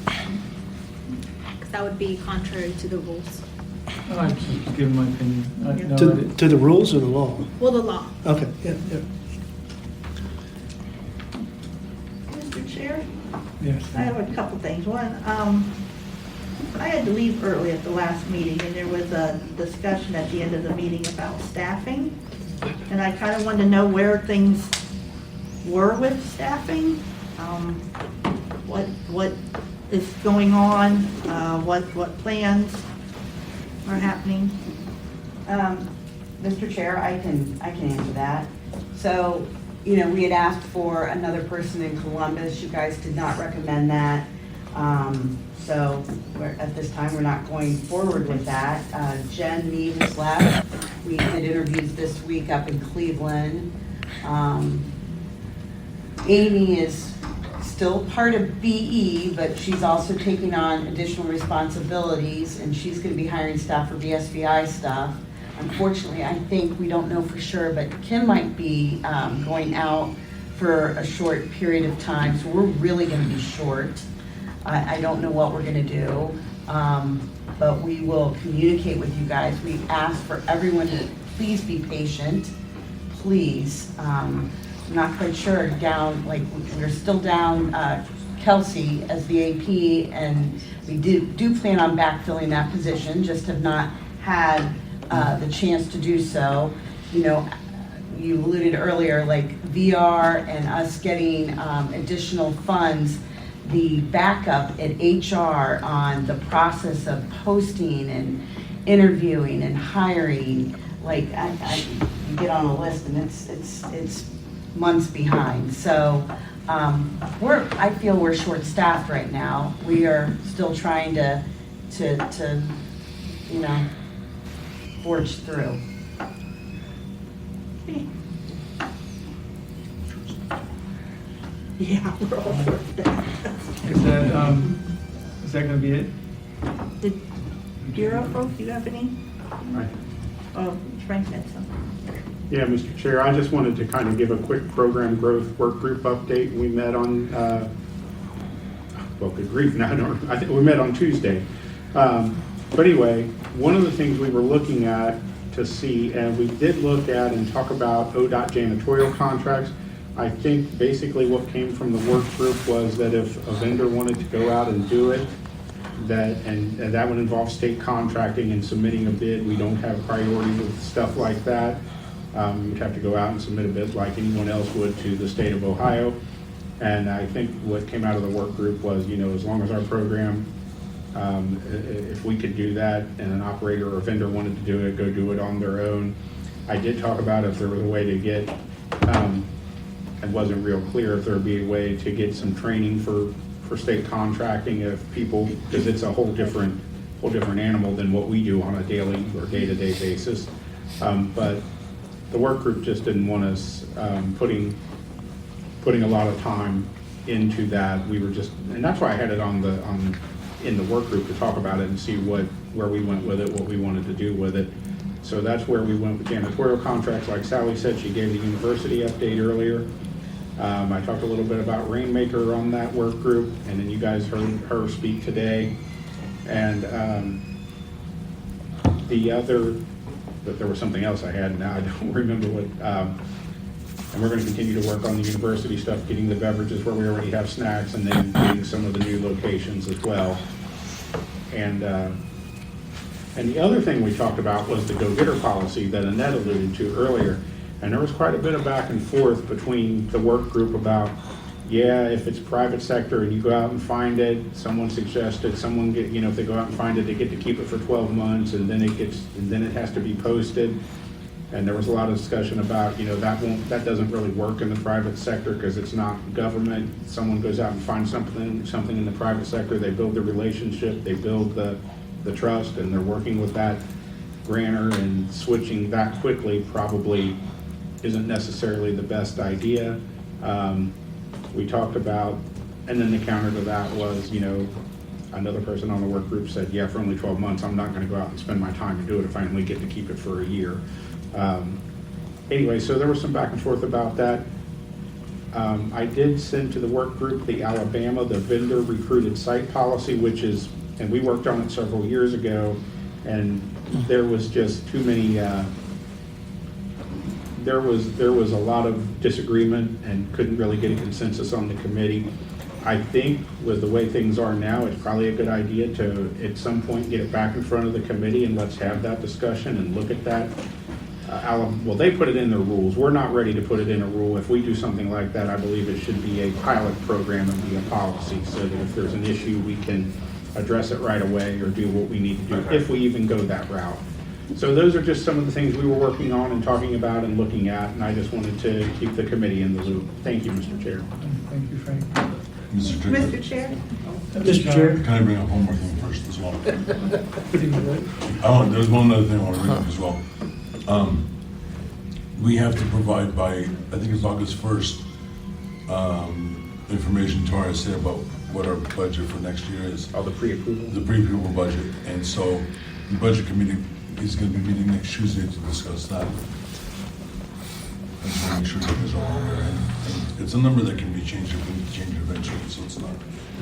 Because that would be contrary to the rules.
I'm just giving my opinion.
To the rules or the law?
Well, the law.
Okay, yeah.
Mr. Chair?
Yes.
I have a couple things. One, I had to leave early at the last meeting, and there was a discussion at the end of the meeting about staffing. And I kind of wanted to know where things were with staffing, what is going on, what plans are happening.
Mr. Chair, I can answer that. So, we had asked for another person in Columbus. You guys did not recommend that. So at this time, we're not going forward with that. Jen Mead has left. We did interviews this week up in Cleveland. Amy is still part of BE, but she's also taking on additional responsibilities, and she's going to be hiring staff for BSVI stuff. Unfortunately, I think, we don't know for sure, but Kim might be going out for a short period of time, so we're really going to be short. I don't know what we're going to do, but we will communicate with you guys. We ask for everyone to please be patient, please. I'm not quite sure we're still down Kelsey as the AP, and we do plan on backfilling that position, just have not had the chance to do so. You alluded earlier, like VR and us getting additional funds, the backup at HR on the process of posting and interviewing and hiring, you get on a list and it's months behind. So I feel we're short-staffed right now. We are still trying to forge through.
Yeah, we're all
Is that gonna be it?
Did Bureau folks, you have any?
Right.
Oh, Frank had something.
Yeah, Mr. Chair, I just wanted to kind of give a quick program growth work group update. We met on, well, good grief, now I think we met on Tuesday. But anyway, one of the things we were looking at to see, and we did look at and talk about ODOT janitorial contracts. I think basically what came from the work group was that if a vendor wanted to go out and do it, and that would involve state contracting and submitting a bid. We don't have priority with stuff like that. You would have to go out and submit a bid like anyone else would to the state of Ohio. And I think what came out of the work group was, you know, as long as our program, if we could do that and an operator or a vendor wanted to do it, go do it on their own. I did talk about if there was a way to get, it wasn't real clear if there would be a way to get some training for state contracting if people, because it's a whole different animal than what we do on a daily or day-to-day basis. But the work group just didn't want us putting a lot of time into that. We were just, and that's why I had it in the work group to talk about it and see where we went with it, what we wanted to do with it. So that's where we went with janitorial contracts. Like Sally said, she gave the university update earlier. I talked a little bit about Rainmaker on that work group, and then you guys heard her speak today. And but there was something else I had, now I don't remember what. And we're going to continue to work on the university stuff, getting the beverages where we already have snacks, and then getting some of the new locations as well. And the other thing we talked about was the go-getter policy that Annette alluded to earlier. And there was quite a bit of back and forth between the work group about, yeah, if it's private sector and you go out and find it, someone suggested if they go out and find it, they get to keep it for 12 months, and then it has to be posted. And there was a lot of discussion about, that doesn't really work in the private sector because it's not government. Someone goes out and finds something in the private sector, they build the relationship, they build the trust, and they're working with that grantor, and switching that quickly probably isn't necessarily the best idea. We talked about, and then the counter to that was, another person on the work group said, yeah, for only 12 months, I'm not going to go out and spend my time to do it if I only get to keep it for a year. Anyway, so there was some back and forth about that. I did send to the work group the vendor recruited site policy, which is, and we worked on it several years ago, and there was just too many, there was a lot of disagreement and couldn't really get a consensus on the committee. I think with the way things are now, it's probably a good idea to, at some point, get it back in front of the committee and let's have that discussion and look at that. Well, they put it in their rules. We're not ready to put it in a rule. If we do something like that, I believe it should be a pilot program and be a policy, so that if there's an issue, we can address it right away or do what we need to do, if we even go that route. So those are just some of the things we were working on and talking about and looking at, and I just wanted to keep the committee in the loop. Thank you, Mr. Chair.
Thank you, Frank.
Mr. Chair?
Mr. Chair?
Can I bring up one more thing first as well? Oh, there's one other thing I want to bring up as well. We have to provide by, I think it's August 1st, information to RSA about what our budget for next year is.
Oh, the pre-approval? The
pre-approval budget. And so the budget committee is going to be meeting next Tuesday to discuss that. I just want to make sure you guys are all aware. And it's a number that can be changed if we need to change it eventually, so it's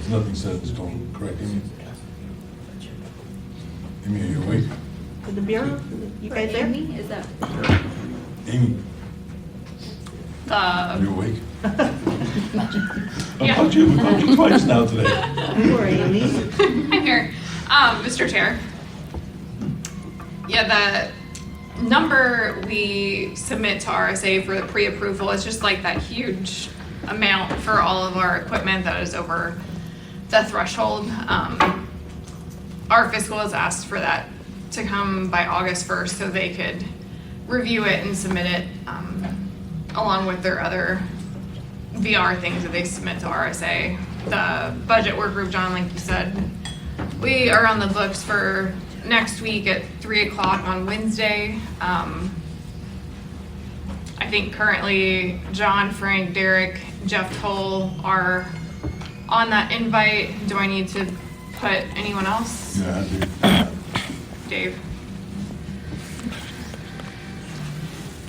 nothing set in stone. Correct, Amy? Amy, are you awake?
To the Bureau? You guys there?
Amy, is that?
Amy, are you awake?
Yeah.
I've called you twice now today.
Poor Amy.
I'm here. Mr. Chair. Yeah, the number we submit to RSA for the pre-approval is just like that huge amount for all of our equipment that is over the threshold. Our fiscal has asked for that to come by August 1st so they could review it and submit it along with their other VR things that they submit to RSA. The budget work group, John, like you said, we are on the books for next week at 3 o'clock on Wednesday. I think currently John, Frank, Derek, Jeff Toll are on that invite. Do I need to put anyone else?
Yeah,
Dave.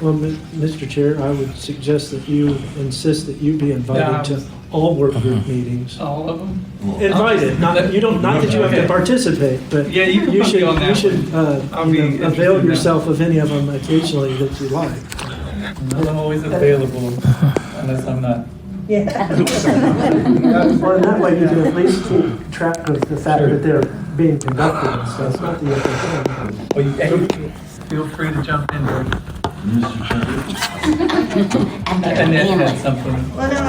Well, Mr. Chair, I would suggest that you insist that you be invited to all work group meetings.
All of them?
Invited, not that you have to participate, but
Yeah, you can
you
put me on that
should
I'll be interested
avail
in that.
yourself of any of them occasionally that you like.
Well, I'm always available unless I'm not.
Yeah.
Or in that way, you can at least keep track of the fact that they're being conducted and stuff, not the other thing.
Well, hey, feel free to jump in, George.
Mr. Chairman.
Annette had something.
Well, no,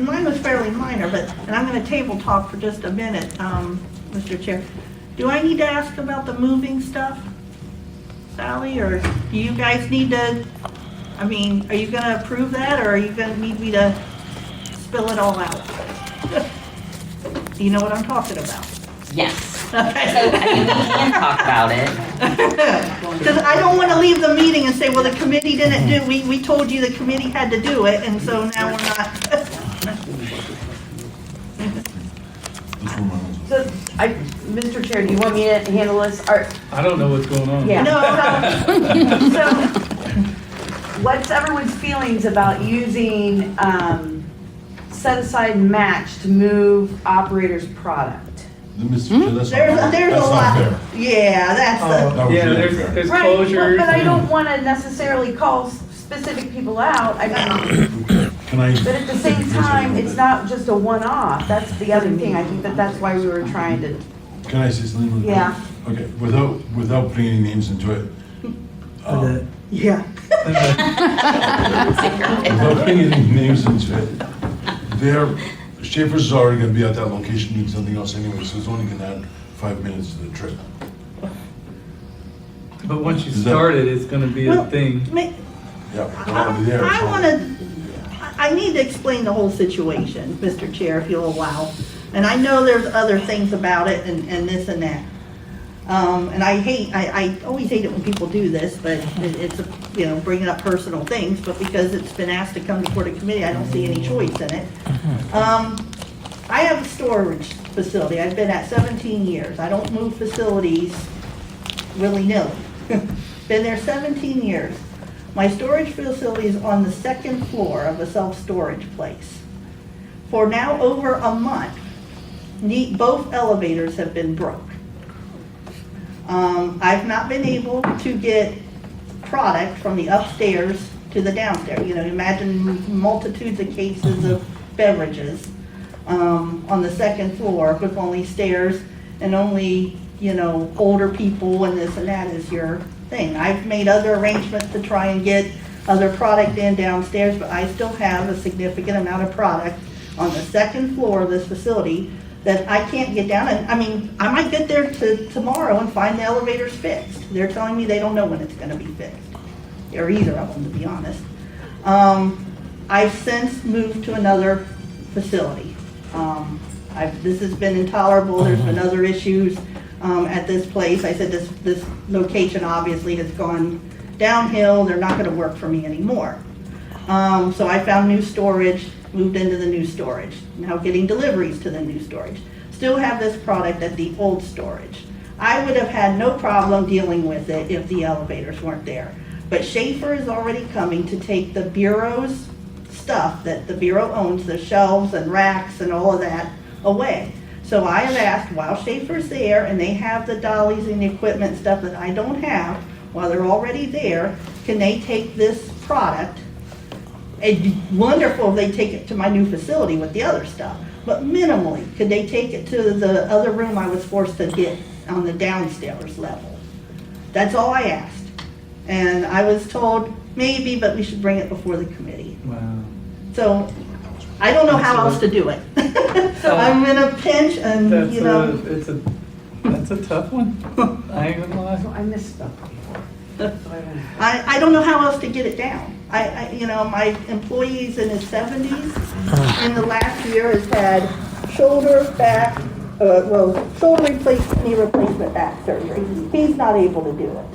mine was fairly minor, and I'm gonna table talk for just a minute, Mr. Chair. Do I need to ask about the moving stuff, Sally, or do you guys need to, are you gonna approve that, or are you gonna need me to spill it all out? Do you know what I'm talking about?
Yes. So, I mean, we can talk about it.
Because I don't want to leave the meeting and say, well, the committee didn't do, we told you the committee had to do it, and so now we're not.
So, Mr. Chair, do you want me to handle this?
I don't know what's going on.
Yeah. So, what's everyone's feelings about using set-aside match to move operators' product?
Mr. Chair, that's
There's
not
a
fair.
lot. Yeah,
That was
Yeah,
really
there's
fair.
closures.
But I don't want to necessarily call specific people out. I mean,
Can I?
but at the same time, it's not just a one-off. That's the other thing. I think that's why we were trying to.
Can I say something real quick?
Yeah.
Okay, without putting any names into it.
Yeah.
Without putting any names into it, Schaefer's is already gonna be at that location doing something else anyway, so it's only gonna add 5 minutes to the trip.
But once you start it, it's gonna be a thing.
Yeah, they'll all be there.
I need to explain the whole situation, Mr. Chair, if you'll allow. And I know there's other things about it and this and that. And I always hate it when people do this, but it's, bringing up personal things, but because it's been asked to come before the committee, I don't see any choice in it. I have a storage facility. I've been at 17 years. I don't move facilities willy-nilly. Been there 17 years. My storage facility is on the second floor of a self-storage place. For now over a month, both elevators have been broke. I've not been able to get product from the upstairs to the downstairs. Imagine multitudes of cases of beverages on the second floor with only stairs and only, older people and this and that is your thing. I've made other arrangements to try and get other product in downstairs, but I still have a significant amount of product on the second floor of this facility that I can't get down. And I might get there tomorrow and find the elevators fixed. They're telling me they don't know when it's gonna be fixed, or either of them, to be honest. I've since moved to another facility. This has been intolerable. There's been other issues at this place. I said this location obviously has gone downhill. They're not gonna work for me anymore. So I found new storage, moved into the new storage. Now getting deliveries to the new storage. Still have this product at the old storage. I would have had no problem dealing with it if the elevators weren't there. But Schaefer is already coming to take the Bureau's stuff that the Bureau owns, the shelves and racks and all of that, away. So I have asked, while Schaefer's there and they have the dollies and the equipment stuff that I don't have, while they're already there, can they take this product? It'd be wonderful if they take it to my new facility with the other stuff, but minimally, could they take it to the other room I was forced to get on the downstairs level? That's all I asked. And I was told, maybe, but we should bring it before the committee.
Wow.
So, I don't know how else to do it. So I'm in a pinch and,
That's a tough one. I ain't gonna lie.
I misspoke.
I don't know how else to get it down. My employee's in his 70s. In the last year has had shoulder, back, shoulder replacement, knee replacement, back surgery. He's not able to do it.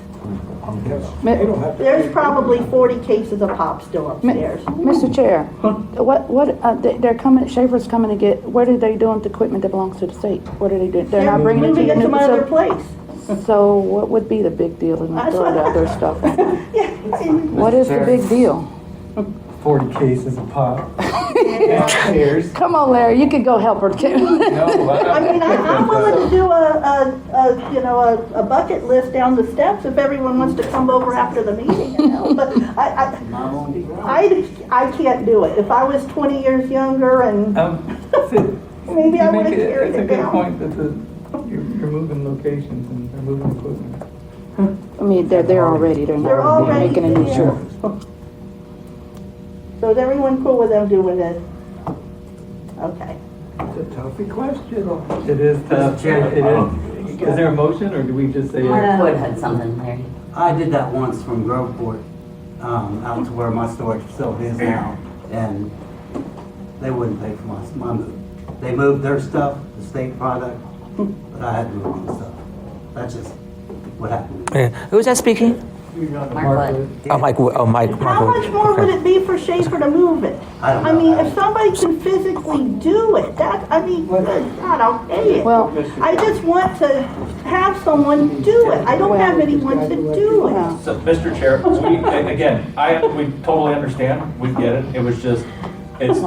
There's probably 40 cases of pop still upstairs.
Mr. Chair, they're coming, Schaefer's coming to get, what are they doing with the equipment that belongs to the state? What are they doing? They're not bringing it to
moving
your
it
new
to my other
facility?
place.
So what would be the big deal in
That's
throwing the
what-
other stuff?
Yeah.
What is the big deal?
40 cases of pop.
Come on, Larry, you could go help her too.
I mean, I'm willing to do a bucket list down the steps if everyone wants to come over after the meeting, you know, but I can't do it. If I was 20 years younger and maybe I would have carried
It's a
it
good
down.
point that you're moving locations and they're moving equipment.
I mean, they're already, they're
They're
not
already
making a new
there.
trip.
So is everyone cool with them doing it? Okay.
It's a toughy question.
It is tough. It is. Is there a motion or do we just say?
Mark Wood had something, Larry.
I did that once from Groveport, out to where my storage facility is now, and they wouldn't pay for my move. They moved their stuff, the state product, but I had to move my stuff. That's just what happened.
Who's that speaking?
Mark Wood.
Oh, Mike. Oh, Mike.
How much more would it be for Schaefer to move it?
I don't
I
know.
mean, if somebody can physically do it, good God, I'll pay it.
Well-
I just want to have someone do it. I don't have anyone to do it.
So, Mr. Chair, we totally understand, we get it, it was just, it's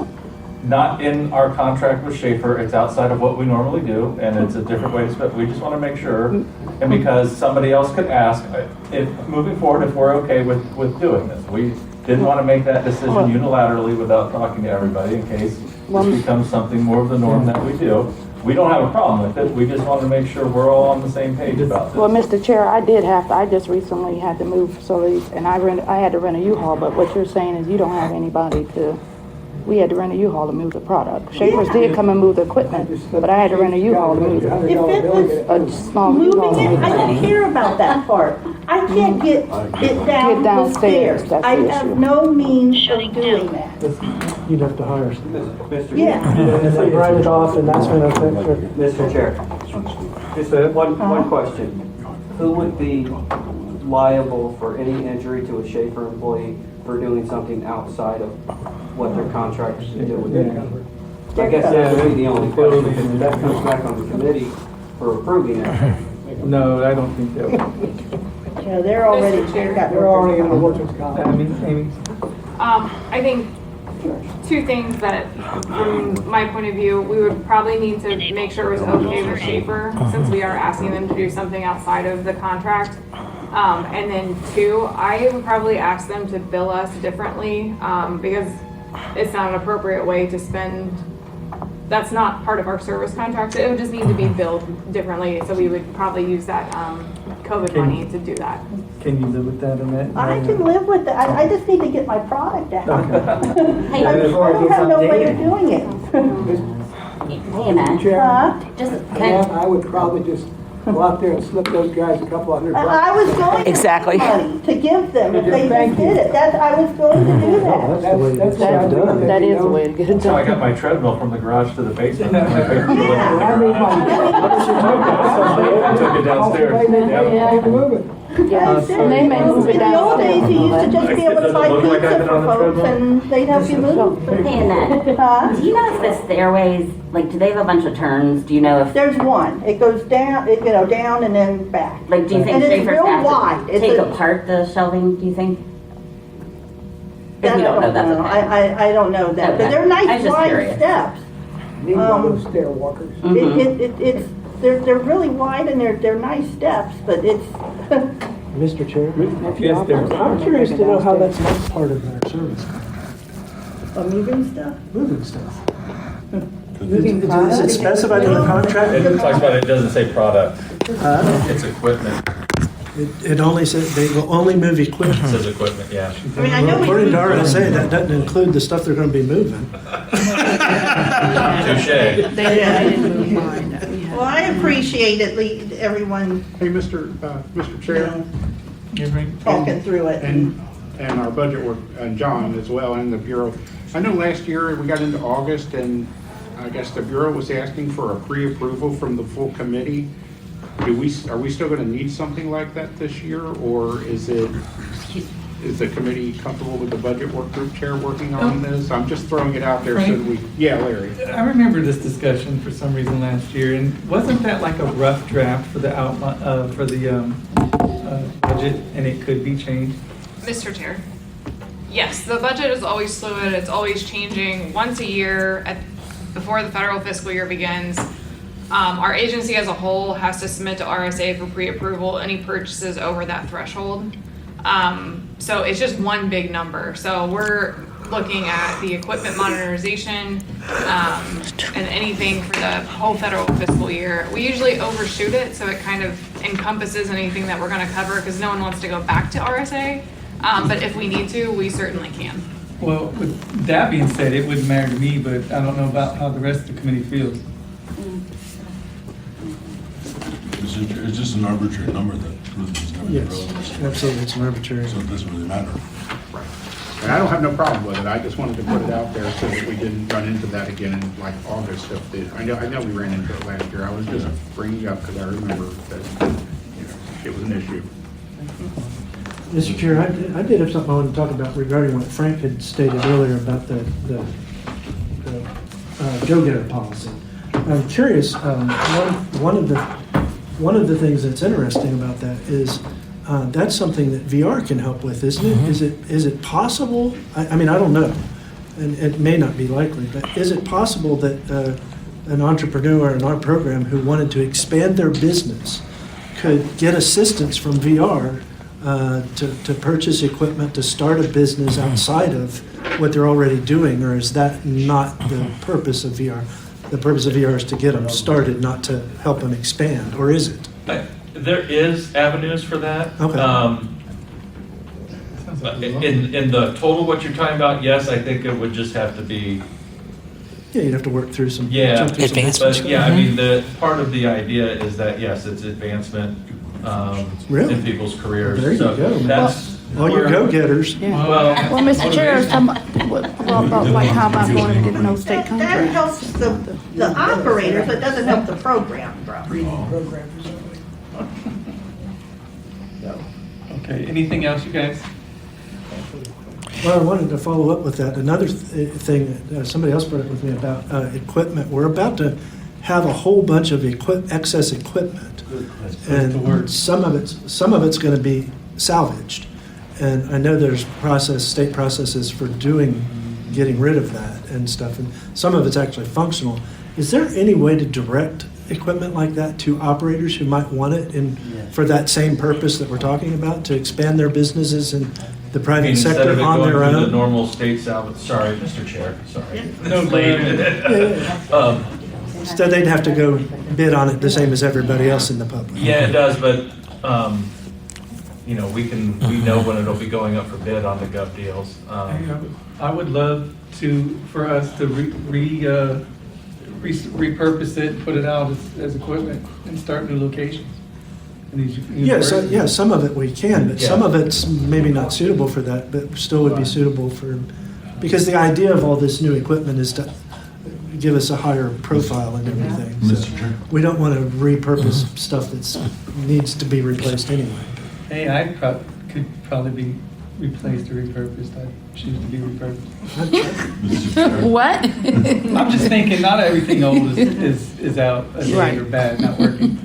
not in our contract with Schaefer, it's outside of what we normally do, and it's a different way to spend, we just want to make sure, and because somebody else could ask, if, moving forward, if we're okay with doing this. We didn't want to make that decision unilaterally without talking to everybody in case this becomes something more of the norm that we do. We don't have a problem with it, we just want to make sure we're all on the same page about this.
Well, Mr. Chair, I just recently had to move facilities and I had to rent a U-Haul, but what you're saying is you don't have anybody we had to rent a U-Haul to move the product. Schaefer's did come and move the equipment, but I had to rent a U-Haul to move
If it was
a small U-Haul.
moving it, I don't care about that part. I can't get it down the
downstairs,
stairs.
that's
I
the
have
issue.
no means of doing that.
You'd have to hire somebody.
Yeah.
And if they write it off, and that's when
Mr. Chair, just one question. Who would be liable for any injury to a Schaefer employee for doing something outside of what their contract should do with it? I guess that would be the only question, because that comes back on the committee for approving it.
No, I don't think that would.
Yeah, they're already,
They're already in the workers' comp.
Amy?
I think two things that, from my point of view, we would probably need to make sure it was okay with Schaefer, since we are asking them to do something outside of the contract. And then two, I would probably ask them to bill us differently, because it's not an appropriate way to spend, that's not part of our service contract. It would just need to be billed differently, so we would probably use that COVID money to do that.
Can you live with that, Annette?
I can live with that. I just need to get my product out.
Hey,
I don't have no way of doing it.
Hey, Annette.
Huh?
I would probably just go out there and slip those guys a couple $100.
I was going to
Exactly.
give money to give them if they just did it. I was going to do that.
That's what I do.
That is the way to get it
So I got
done.
my treadmill from the garage to the basement.
I mean,
I took it downstairs.
they move it.
Yeah, and they may move it
In the old days, you used to
downstairs.
just be able to buy pizza for folks and they'd help you move.
Hey, Annette,
Huh?
do you know if the stairways, like, do they have a bunch of turns? Do you know if,
There's one. It goes down, down and then back.
like, do you think
And it's
Schaefer's
real
gonna
wide.
have to
It's
take
a-
apart the shelving, do you think? If
That
you don't know, that's
know.
okay.
I don't know that, but
Okay.
they're
I was
nice
just
wide
curious.
steps.
Need one of those stair walkers.
They're really wide and they're nice steps, but it's,
Mr. Chair?
Yes, there.
I'm curious to know how that's not part of their service.
moving stuff.
Moving stuff.
Moving
Does it specify in the contract?
It talks about, it doesn't say product,
Huh?
it's equipment,
It only says they will only move
it
equipment.
says equipment, yeah.
I mean, I know
According to RSA, that doesn't include the stuff they're going to be moving.
Touche.
They didn't move mine.
Well, I appreciate everyone,
Hey, Mr. Chair.
talking through it.
And our budget work, and John as well, and the Bureau. I know last year we got into August and I guess the Bureau was asking for a pre-approval from the full committee. Are we still gonna need something like that this year, or is it? Is the committee comfortable with the budget work group chair working on this? I'm just throwing it out there so that we, yeah, Larry.
I remember this discussion for some reason last year, and wasn't that like a rough draft for the outline, for the budget, and it could be changed?
Mr. Chair. Yes, the budget is always fluid, it's always changing once a year before the federal fiscal year begins. Our agency as a whole has to submit to RSA for pre-approval any purchases over that threshold. So it's just one big number. So we're looking at the equipment modernization and anything for the whole federal fiscal year. We usually overshoot it, so it kind of encompasses anything that we're going to cover because no one wants to go back to RSA. But if we need to, we certainly can.
Well, with that being said, it wouldn't matter to me, but I don't know about how the rest of the committee feels.
It's just an arbitrary number that really is never
Yes,
relevant.
absolutely, it's an arbitrary.
So it doesn't really matter.
And I don't have no problem with it. I just wanted to put it out there so that we didn't run into that again in like August of the, I know we ran into it last year. I was just bringing it up because I remember that, it was an issue.
Mr. Chair, I did have something I wanted to talk about regarding what Frank had stated earlier about the go-getter policy. I'm curious, one of the things that's interesting about that is that's something that VR can help with, isn't it?
Mm-hmm.
Is it possible? I mean, I don't know, and it may not be likely, but is it possible that an entrepreneur in our program who wanted to expand their business could get assistance from VR to purchase equipment to start a business outside of what they're already doing, or is that not the purpose of VR? The purpose of VR is to get them started, not to help them expand, or is it?
There is avenues for that.
Okay.
In the total, what you're talking about, yes, I think it would just have to be.
Yeah, you'd have to work through some.
Yeah,
jump through some
Advancement.
but yeah, I mean, the part of the idea is that, yes, it's advancement
Really?
in people's careers.
There you
So
go, man.
that's
All your
where-
go-getters.
Yeah.
Well,
Well, Mr. Chair, what about like how am I going to get no state
That
contract?
helps the operators, but doesn't help the program grow.
Okay, anything else, you guys?
Well, I wanted to follow up with that. Another thing, somebody else brought up with me about equipment. We're about to have a whole bunch of excess equipment, and some of it's going to be salvaged. And I know there's state processes for getting rid of that and stuff, and some of it's actually functional. Is there any way to direct equipment like that to operators who might want it for that same purpose that we're talking about, to expand their businesses in the private
instead
sector
of it
on
going
their
through the
own?
normal state salvage, sorry, Mr. Chair, sorry.
No,
It's late.
So they'd have to go bid on it the same as everybody else in the public.
Yeah, it does, but, we know when it'll be going up for bid on the gov deals.
I would love for us to repurpose it, put it out as equipment, and start new locations. in these universities.
Yeah, some of it we can, but some
Yeah.
of it's maybe not suitable for that, but still would be suitable because the idea of all this new equipment is to give us a higher profile and everything. So we don't want to repurpose stuff that needs to be replaced anyway.
Hey, could probably be replaced or repurposed. I choose to be repurposed.
What?
I'm just thinking, not everything old is out of date
Right.
or bad, not working.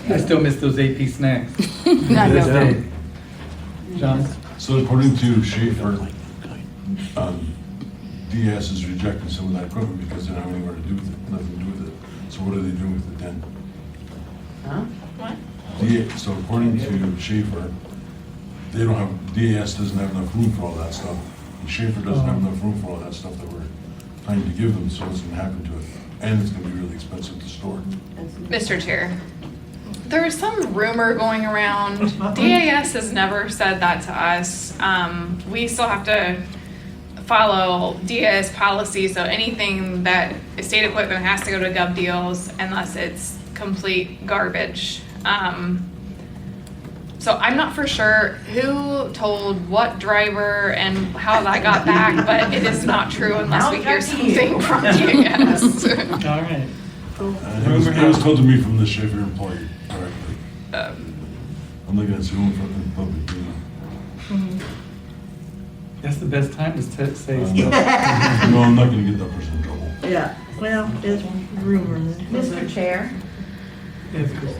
I still miss those AP snacks.
I know.
This day. John?
So according to Schaefer, DS is rejecting some of that equipment because they don't have anywhere to do with it, nothing to do with it. So what are they doing with it then?
What?
So according to Schaefer, DAS doesn't have enough room for all that stuff. And Schaefer doesn't have enough room for all that stuff that we're trying to give them, so what's gonna happen to it? And it's gonna be really expensive to store.
Mr. Chair, there's some rumor going around. DAS has never said that to us. We still have to follow DAS policy, so anything that is state equipment has to go to gov deals unless it's complete garbage. So I'm not for sure who told what driver and how that got back, but it is not true unless we hear something from DAS.
All right.
It was told to me from the Schaefer employee directly. I'm looking at Zoom from the public,
That's the best time to say stuff.
No, I'm not gonna get that person in trouble.
Yeah, well, it's rumors.
Mr. Chair,
Yes, Chris.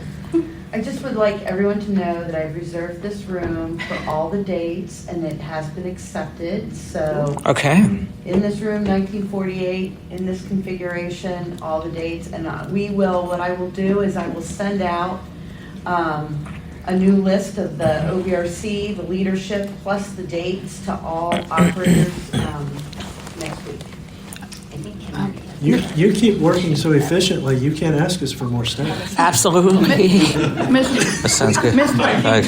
I just would like everyone to know that I've reserved this room for all the dates and it has been accepted, so.
Okay.
In this room, 1948, in this configuration, all the dates, and what I will do is I will send out a new list of the OVRC, the leadership, plus the dates to all operators next week.
You keep working so efficiently, you can't ask us for more staff.
Absolutely.
Mr.
That sounds good.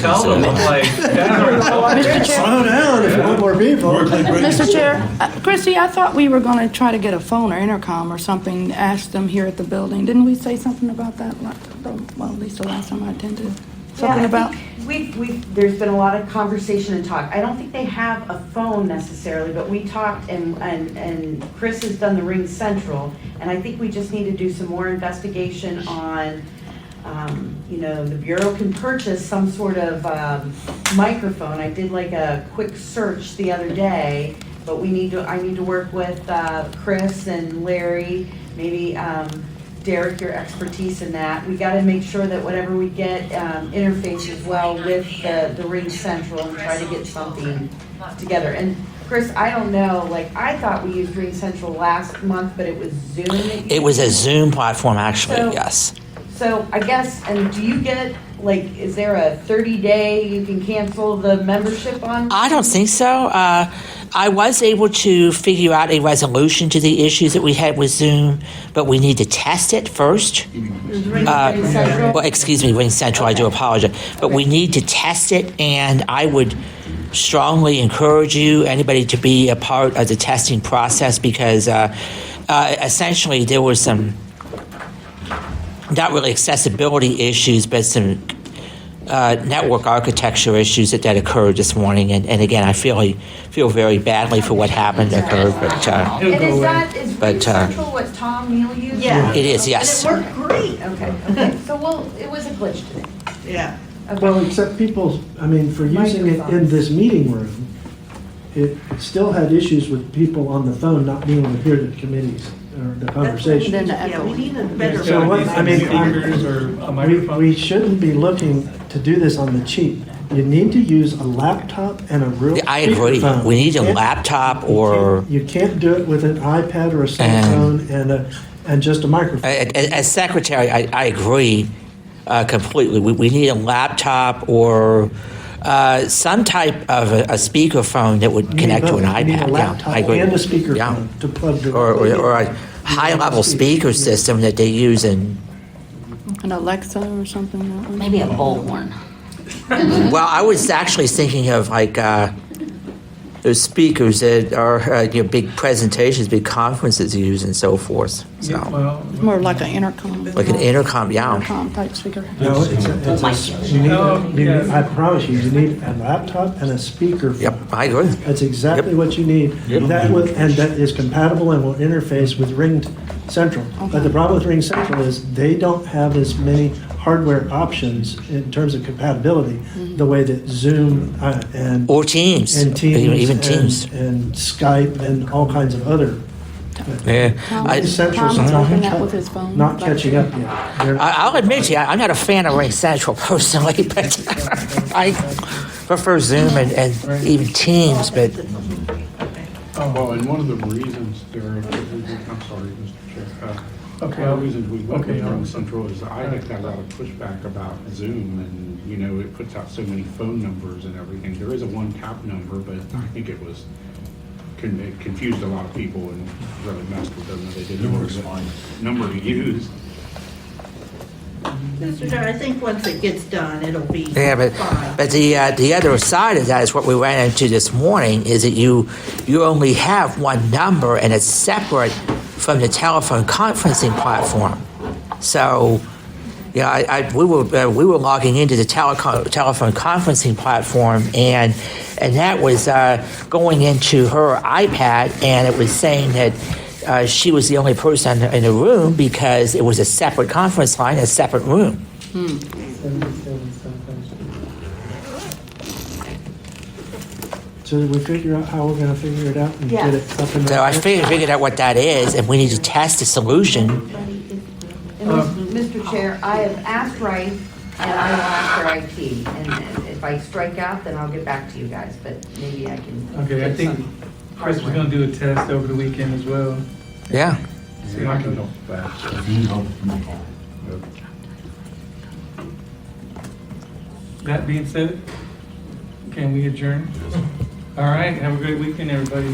Tell them, like,
Mr. Chair,
Slow down if you want more people.
Mr. Chair, Chrissy, I thought we were going to try to get a phone or intercom or something, ask them here at the building. Didn't we say something about that? Well, at least the last time I attended. Something about.
There's been a lot of conversation and talk. I don't think they have a phone necessarily, but we talked and Chris has done the Ring Central, and I think we just need to do some more investigation on, the Bureau can purchase some sort of microphone. I did like a quick search the other day, but I need to work with Chris and Larry, maybe Derek, your expertise in that. We got to make sure that whatever we get interfaces well with the Ring Central and try to get something together. And Chris, I don't know, I thought we used Ring Central last month, but it was Zoom.
It was a Zoom platform, actually,
So-
yes.
So I guess, and do you get, is there a 30-day you can cancel the membership on?
I don't think so. I was able to figure out a resolution to the issues that we had with Zoom, but we need to test it first.
Central?
Well, excuse me, Ring Central, I do apologize. But we need to test it, and I would strongly encourage anybody to be a part of the testing process, because essentially there was some, not really accessibility issues, but some network architecture issues that occurred this morning. And again, I feel very badly for what happened occurred. But
And is Ring Central what Tom Neal used?
Yeah.
it is, yes.
And it worked great.
Okay. So, it was a glitch today.
Yeah.
Well, except for using it in this meeting room, it still had issues with people on the phone not being able to hear the committees or the conversation.
Yeah, we need a better.
So what,
Speakers or a microphone.
we shouldn't be looking to do this on the cheap. You need to use a laptop and a real
I agree.
speakerphone.
We need a
You can't-
laptop or...
You can't do it with an iPad or a cell phone and just a microphone.
As secretary, I agree completely. We need a laptop or some type of a speakerphone that would connect to an iPad.
You need a laptop
I agree.
and a speakerphone to plug directly.
Or a high-level speaker system that they use in...
An Alexa or something.
Maybe a bullhorn.
Well, I was actually thinking of those speakers that are big presentations, big conferences use and so forth. So,
Yeah, well,
More like an intercom.
like an intercom, yeah.
Intercom type speaker.
No, I promise you need a laptop and a speakerphone.
Yep, I agree.
That's exactly what you need. That is compatible and will interface with Ring Central. But the problem with Ring Central is they don't have as many hardware options in terms of compatibility the way that Zoom and
Or Teams.
and Teams
Even
and,
Teams.
and Skype and all kinds of other.
Yeah.
Ring Central's
Tom's
not,
working that with his phone.
not catching up yet. They're-
I'll admit to you, I'm not a fan of Ring Central personally, but I prefer Zoom and even Teams, but...
Well, and one of the reasons I'm sorry, Mr. Chair.
Okay,
One of the reasons we went with
okay,
Ring Central is I had got a lot of pushback about Zoom and, it puts out so many phone numbers and everything. There is a one-tap number, but I think it confused a lot of people and really messed with them. They didn't know what number to use.
Mr. Chair, I think once it gets done, it'll be
Yeah, but the other side of that is what we ran into this morning, is that you only have one number and it's separate from the telephone conferencing platform. So, we were logging into the telephone conferencing platform, and that was going into her iPad, and it was saying that she was the only person in the room because it was a separate conference line, a separate room.
So did we figure out how we're gonna figure it out and get it up and
So I
running?
figured out what that is, and we need to test the solution.
And Mr. Chair, I have asked Rice, and I will ask for IT, and if I strike out, then I'll get back to you guys, but maybe I can.
Okay, I
get
think
some
Chris was
hardware.
gonna do a test over the weekend as well.
Yeah.
See how it goes.
If you need help, give me a call.
That being said, can we adjourn? All right, have a great weekend, everybody.